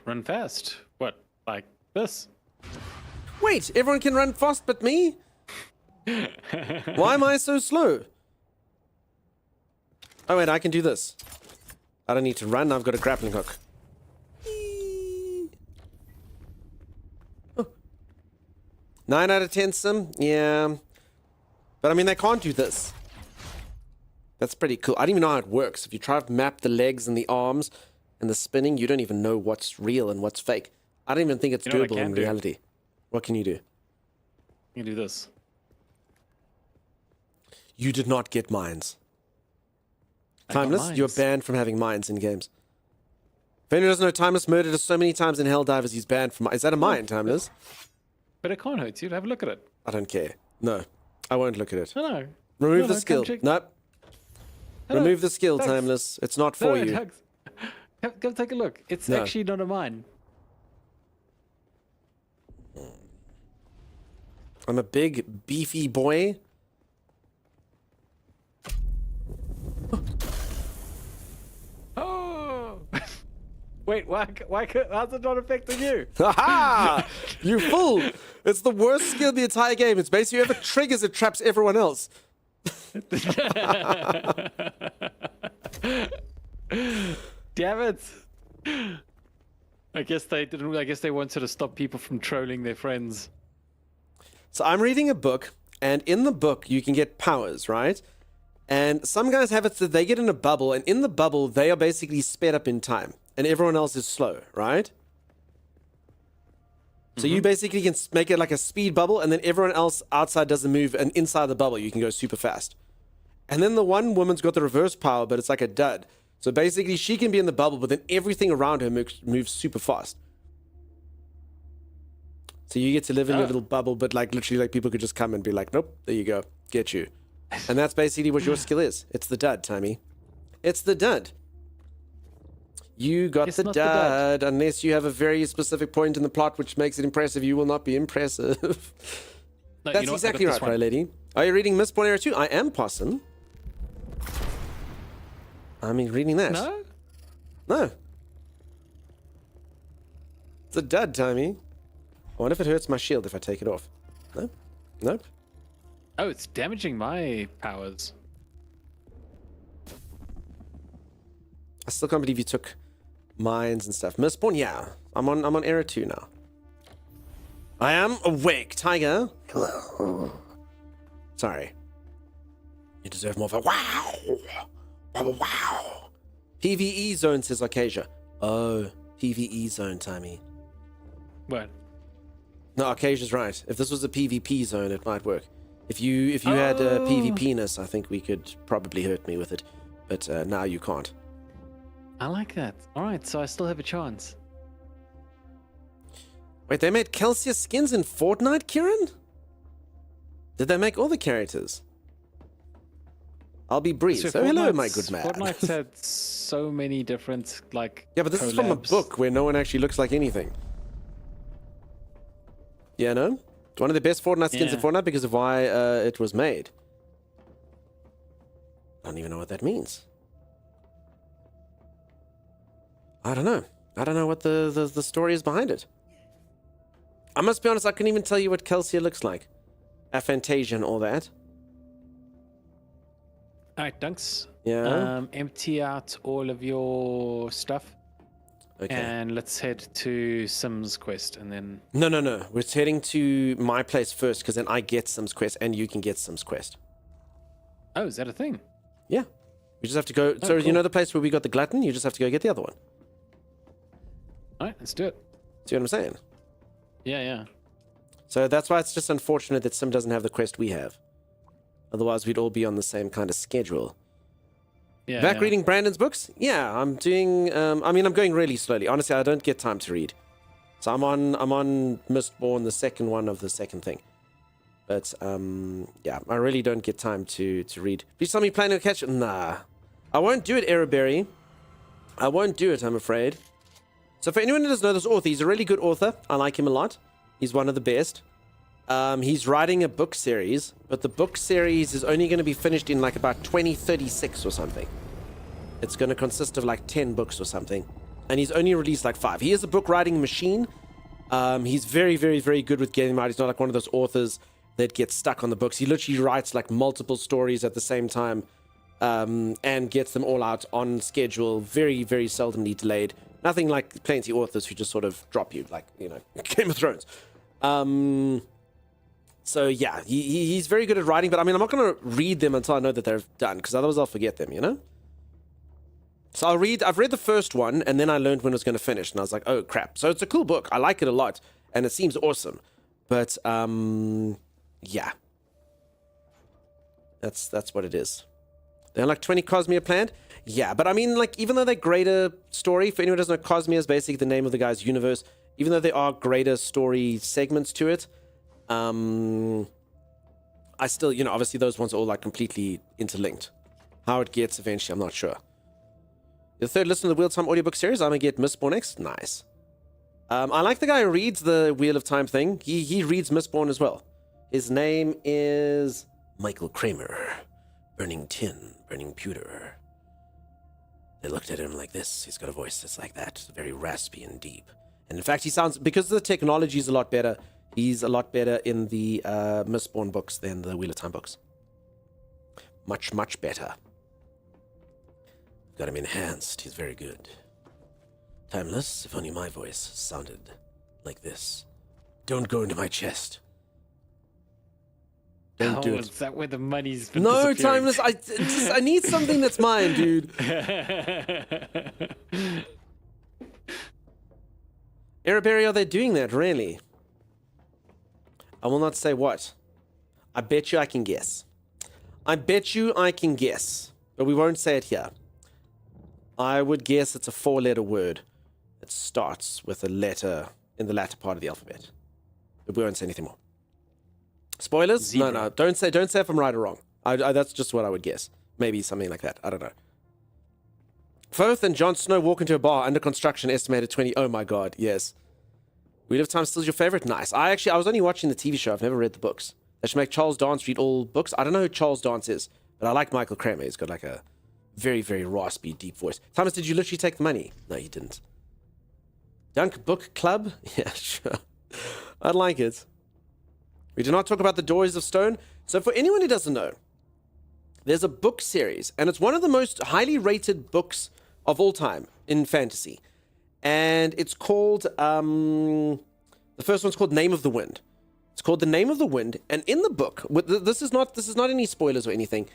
Run fast. What? Like this? Wait, everyone can run fast but me? Why am I so slow? Oh wait, I can do this. I don't need to run, I've got a grappling hook. Oh. 9 out of 10, Sim? Yeah. But I mean, they can't do this. That's pretty cool. I don't even know how it works. If you try to map the legs and the arms and the spinning, you don't even know what's real and what's fake. I don't even think it's doable in reality. What can you do? You can do this. You did not get mines. Timeless, you're banned from having mines in games. If anyone doesn't know, Timeless murdered us so many times in Helldivers, he's banned from... Is that a mine, Timeless? But it can't hurt you. Have a look at it. I don't care. No, I won't look at it. No. Remove the skill. Nope. Remove the skill, Hugs. Timeless. It's not for you. Hugs. Come take a look. It's actually not a mine. I'm a big, beefy boy. Oh! Wait, how's it not affecting you? Ha! You fool! It's the worst skill in the entire game. It's basically whoever triggers it traps everyone else. Damn it! I guess they didn't. I guess they wanted to stop people from trolling their friends. So I'm reading a book, and in the book you can get powers, right? And some guys have it so they get in a bubble, and in the bubble they are basically sped up in time, and everyone else is slow, right? So you basically can make it like a speed bubble, and then everyone else outside doesn't move, and inside the bubble you can go super fast. And then the one woman's got the reverse power, but it's like a dud. So basically she can be in the bubble, but then everything around her moves super fast. So you get to live in your little bubble, but like literally like people could just come and be like, nope, there you go, get you. And that's basically what your skill is. It's the dud, Timey. It's the dud. You got the dud. Unless you have a very specific point in the plot which makes it impressive, you will not be impressive. No, That's exactly right, right, lady? Are you reading Mistborn Era 2? I am, Possum. I mean, reading that. No? No. It's a dud, Timey. I wonder if it hurts my shield if I take it off. No? Nope. Oh, it's damaging my powers. I still can't believe you took mines and stuff. Mistborn, yeah. I'm on Era 2 now. I am awake, Tiger. Sorry. You deserve more of a wow. Wow. PvE zone, says Arcasia. Oh, PvE zone, Timey. What? No, Arcasia's right. If this was a PvP zone, it might work. If you had a PvP-ness, I think we could probably hurt me with it. But now you can't. I like that. All right, so I still have a chance. Wait, they made Kelsier skins in Fortnite, Kieran? Did they make all the characters? I'll be brief. So hello, my good man. Fortnite's had so many different, like, yeah, but this is from a book where no one actually looks like anything. Yeah, no? It's one of the best Fortnite skins in Fortnite because of why it was made. I don't even know what that means. I don't know. I don't know what the story is behind it. I must be honest, I couldn't even tell you what Kelsier looks like. Aphantasia and all that. Alright, Dunks. Yeah. Empty out all of your stuff. Okay. And let's head to Sim's quest and then... No. We're heading to my place first because then I get Sim's quest and you can get Sim's quest. Oh, is that a thing? Yeah. We just have to go... so cool. You know the place where we got the glutton? You just have to go get the other one. Alright, let's do it. See what I'm saying? Yeah. So that's why it's just unfortunate that Sim doesn't have the quest we have. Otherwise, we'd all be on the same kind of schedule. Yeah. Back reading Brandon's books? Yeah, I'm doing... I'm going really slowly. Honestly, I don't get time to read. So I'm on Mistborn, the second one of the second thing. But, yeah, I really don't get time to read. Please tell me plan to catch... Nah. I won't do it, Ereberry. I won't do it, I'm afraid. So for anyone who doesn't know this author, he's a really good author. I like him a lot. He's one of the best. He's writing a book series, but the book series is only going to be finished in like about 2036 or something. It's going to consist of like 10 books or something. And he's only released like 5. He is a book writing machine. He's very, very, very good with getting them out. He's not like one of those authors that gets stuck on the books. He literally writes like multiple stories at the same time and gets them all out on schedule. Very, very seldomly delayed. Nothing like plenty authors who just sort of drop you, like, you know, Game of Thrones. So yeah, he's very good at writing, but I mean, I'm not going to read them until I know that they're done, because otherwise I'll forget them, you know? So I've read the first one, and then I learned when it was going to finish, and I was like, oh crap. So it's a cool book. I like it a lot, and it seems awesome. But, yeah. That's what it is. There are like 20 Cosmere planned? Yeah, but I mean, like, even though they're greater story, for anyone who doesn't know, Cosmere is basically the name of the guy's universe. Even though there are greater story segments to it, I still, you know, obviously those ones are all like completely interlinked. How it gets eventually, I'm not sure. The third listen to the Wheel of Time audiobook series, I'm gonna get Mistborn next. Nice. I like the guy who reads the Wheel of Time thing. He reads Mistborn as well. His name is Michael Kramer. Burning tin, burning pewter. They looked at him like this. He's got a voice that's like that, very raspy and deep. And in fact, he sounds, because the technology is a lot better, he's a lot better in the Mistborn books than the Wheel of Time books. Much, much better. Got him enhanced. He's very good. Timeless, if only my voice sounded like this. Don't go into my chest. Don't do it. Is that where the money's been No, disappearing? Timeless. I need something that's mine, dude. Ereberry, are they doing that, really? I will not say what. I bet you I can guess. But we won't say it here. I would guess it's a 4-letter word that starts with a letter in the latter part of the alphabet. But we won't say anything more. Spoilers? Zebra. No. Don't say if I'm right or wrong. That's just what I would guess. Maybe something like that. I don't know. Firth and Jon Snow walk into a bar under construction, estimated 20. Oh my god, yes. Wheel of Time still your favorite? Nice. I was only watching the TV show. I've never read the books. They should make Charles Dance read all books. I don't know who Charles Dance is, but I like Michael Kramer. He's got like a very, very raspy, deep voice. Thomas, did you literally take the money? No, you didn't. Dunk Book Club? Yeah, sure. I'd like it. We do not talk about the Doors of Stone. So for anyone who doesn't know, there's a book series, and it's one of the most highly rated books of all time in fantasy. And it's called The The first one's called Name of the Wind. It's called The Name of the Wind, and in the book, this is not any spoilers or anything.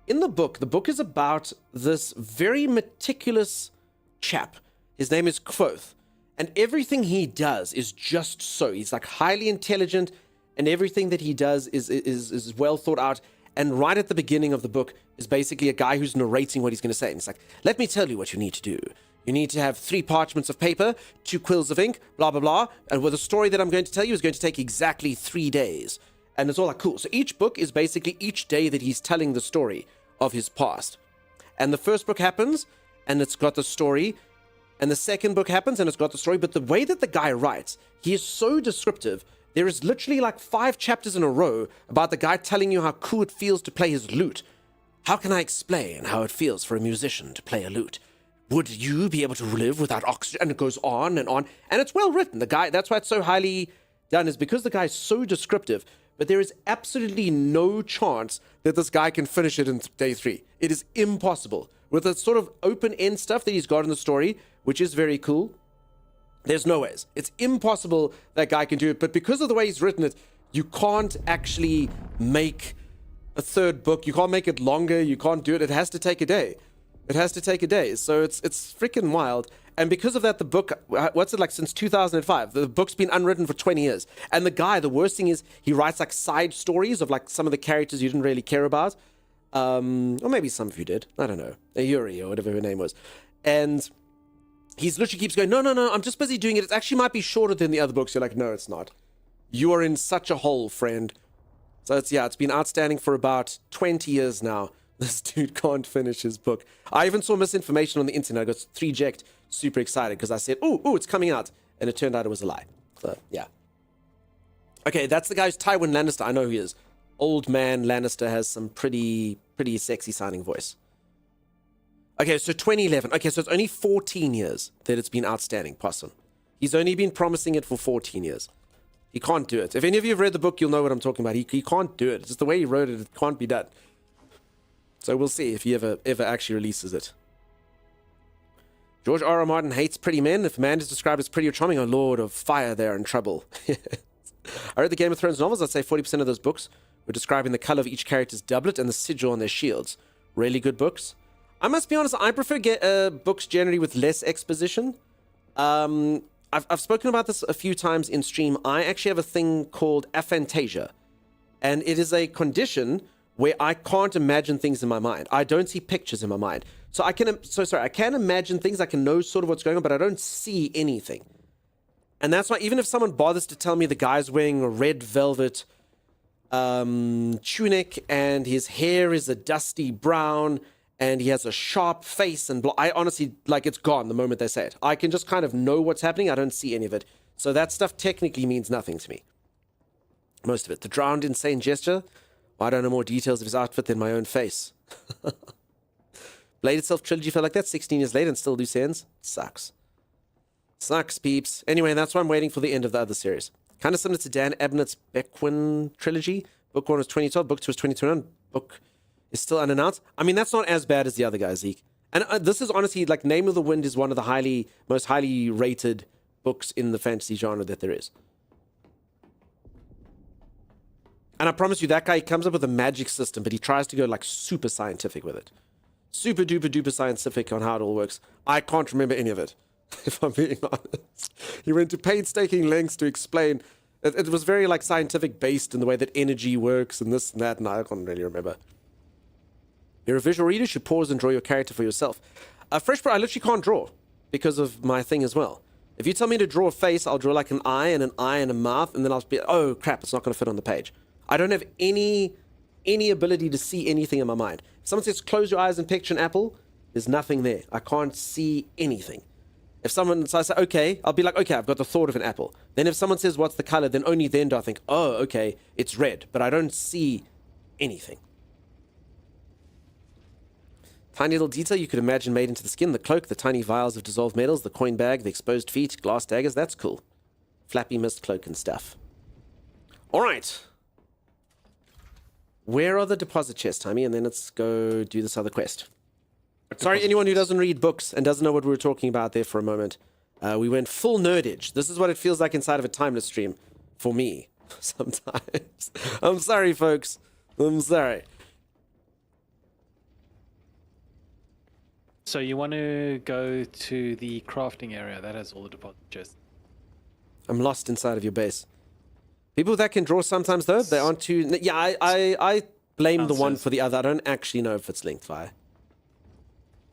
In the book is about this very meticulous chap. His name is Kvothe, and everything he does is just so. He's like highly intelligent, and everything that he does is well thought out. And right at the beginning of the book is basically a guy who's narrating what he's going to say. And it's like, let me tell you what you need to do. You need to have 3 parchments of paper, 2 quills of ink, blah, blah, blah. And with the story that I'm going to tell you is going to take exactly 3 days. And it's all like, cool. So each book is basically each day that he's telling the story of his past. And the first book happens, and it's got the story. And the second book happens, and it's got the story. But the way that the guy writes, he is so descriptive. There is literally like 5 chapters in a row about the guy telling you how cool it feels to play his lute. How can I explain how it feels for a musician to play a lute? Would you be able to live without oxygen? And it goes on and on. And it's well written. The guy, that's why it's so highly done, is because the guy is so descriptive. But there is absolutely no chance that this guy can finish it in day 3. It is impossible. With the sort of open-end stuff that he's got in the story, which is very cool, there's no ways. It's impossible that guy can do it. But because of the way he's written it, you can't actually make a 3rd book. You can't make it longer. You can't do it. It has to take a day. It has to take a day. So it's freaking wild. And because of that, the book, what's it like, since 2005? The book's been unwritten for 20 years. And the guy, the worst thing is, he writes like side stories of like some of the characters you didn't really care about. Or maybe some of you did. I don't know. Yuri or whatever her name was. And he's literally keeps going, no, I'm just busy doing it. It actually might be shorter than the other books. You're like, no, it's not. You are in such a hole, friend. So it's been outstanding for about 20 years now. This dude can't finish his book. I even saw misinformation on the internet. I got 3Ject, super excited because I said, oh, it's coming out. And it turned out it was a lie. So, yeah. Okay, that's the guy who's Tywin Lannister. I know who he is. Old man Lannister has some pretty sexy sounding voice. Okay, so 2011. Okay, so it's only 14 years that it's been outstanding, Possum. He's only been promising it for 14 years. He can't do it. If any of you have read the book, you'll know what I'm talking about. He can't do it. It's just the way he wrote it, it can't be done. So we'll see if he ever actually releases it. George R. R. Martin hates pretty men. If a man is described as pretty or charming, a lord of fire, they're in trouble. I read the Game of Thrones novels. I'd say 40% of those books were describing the color of each character's doublet and the sigil on their shields. Really good books. I must be honest, I prefer books generally with less exposition. I've spoken about this a few times in stream. I actually have a thing called aphantasia. And it is a condition where I can't imagine things in my mind. I don't see pictures in my mind. So I can imagine things, I can know sort of what's going on, but I don't see anything. And that's why even if someone bothers to tell me the guy's wearing a red velvet tunic and his hair is a dusty brown and he has a sharp face and I honestly, like, it's gone the moment they say it. I can just kind of know what's happening. I don't see any of it. So that stuff technically means nothing to me. Most of it. The drowned insane gesture. I don't know more details of his outfit than my own face. Blade itself trilogy felt like that 16 years later and still loose ends. Sucks. Sucks, peeps. Anyway, that's why I'm waiting for the end of the other series. Kind of similar to Dan Abnett's Bequin trilogy. Book 1 was 2012, book 2 was 2021. Book is still unannounced. I mean, that's not as bad as the other guy, Zeke. And this is honestly, like, Name of the Wind is one of the most highly rated books in the fantasy genre that there is. And I promise you, that guy, he comes up with a magic system, but he tries to go, like, super scientific with it. Super duper duper scientific on how it all works. I can't remember any of it, if I'm being honest. He went to painstaking lengths to explain. It was very, like, scientific based in the way that energy works and this and that, and I can't really remember. If you're a visual reader, you should pause and draw your character for yourself. Fresh Pro, I literally can't draw because of my thing as well. If you tell me to draw a face, I'll draw like an eye and a mouth, and then I'll be, oh crap, it's not going to fit on the page. I don't have any ability to see anything in my mind. If someone says, close your eyes and picture an apple, there's nothing there. I can't see anything. So I say, okay, I'll be like, okay, I've got the thought of an apple. Then if someone says, what's the color? Then only then do I think, oh, okay, it's red. But I don't see anything. Tiny little detail you could imagine made into the skin, the cloak, the tiny vials of dissolved metals, the coin bag, the exposed feet, glass daggers. That's cool. Flappy mist cloak and stuff. All right. Where are the deposit chests, Timmy? And then let's go do this other quest. Sorry, anyone who doesn't read books and doesn't know what we were talking about there for a moment. We went full nerdage. This is what it feels like inside of a Timeless stream. For me, sometimes. I'm sorry, folks. I'm sorry. So you want to go to the crafting area that has all the deposit chests. I'm lost inside of your base. People that can draw sometimes, though, they aren't too... Yeah, I blame the one for the other. I don't actually know if it's linked, Vi.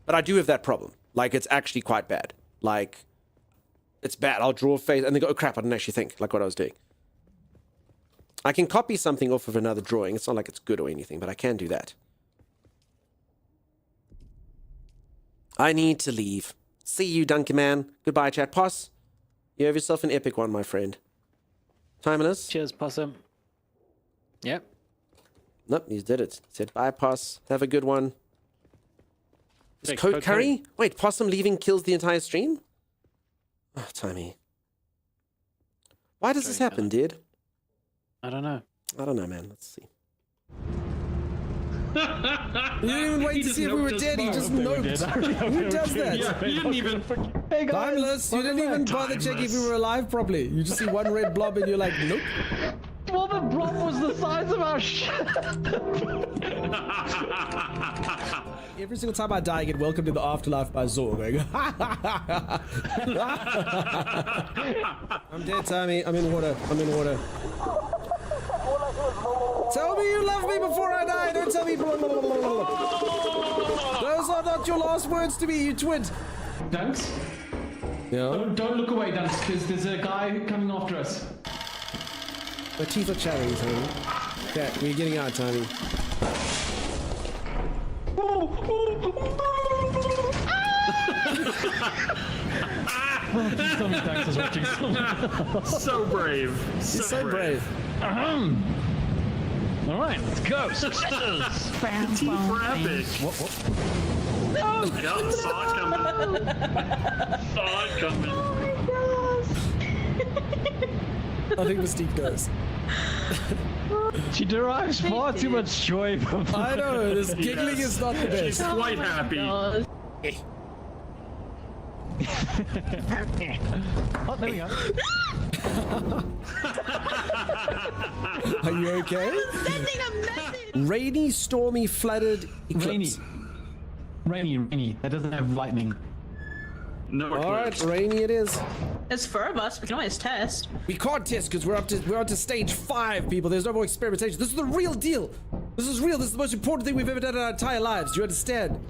But I do have that problem. Like, it's actually quite bad. Like, it's bad. I'll draw a face and then go, oh, crap, I didn't actually think, like what I was doing. I can copy something off of another drawing. It's not like it's good or anything, but I can do that. I need to leave. See you, Duncan Man. Goodbye, chat. Poss, you have yourself an epic one, my friend. Timeless. Cheers, Possum. Yep. Nope, he did it. He said, bye, Poss. Have a good one. Is Hey, Code Code Curry? Wait, Possum leaving kills the entire stream? Oh, Timey. Why does this happen, dude? I don't know. I don't know, man. Let's see. You didn't even wait to see if we were dead. He just noped. Who does that? Yeah, you didn't even. Hey guys, Timeless, you didn't even bother checking if we were alive properly. You just see one red blob and you're like, nope. Well, the blob was the size of our ship. Every single time I die, I get welcomed to the afterlife by Zor going, I'm dead, Tommy. I'm in water. I'm in water. Tell me you love me before I die. Don't tell me. Those are not your last words to me, you twit. Dunks? Yeah? Don't look away, Dunks, because there's a guy coming after us. My teeth are chattering, Tommy. Okay, we're getting out, Tommy. So brave. He's so brave. All right, let's go. Successes. Teeth epic. No. Yep, saw it coming. Saw it coming. Oh my gosh. I think Mystique does. She derives far too much joy from. I know, this giggling is not the best. She's quite happy. Oh, there we go. Are you okay? Sending a message. Rainy, stormy, flooded eclipse. Rainy. That doesn't have lightning. No. All right, rainy it is. There's four of us. We can always test. We can't test because we're up to stage 5, people. There's no more experimentation. This is the real deal. This is real. This is the most important thing we've ever done in our entire lives. Do you understand?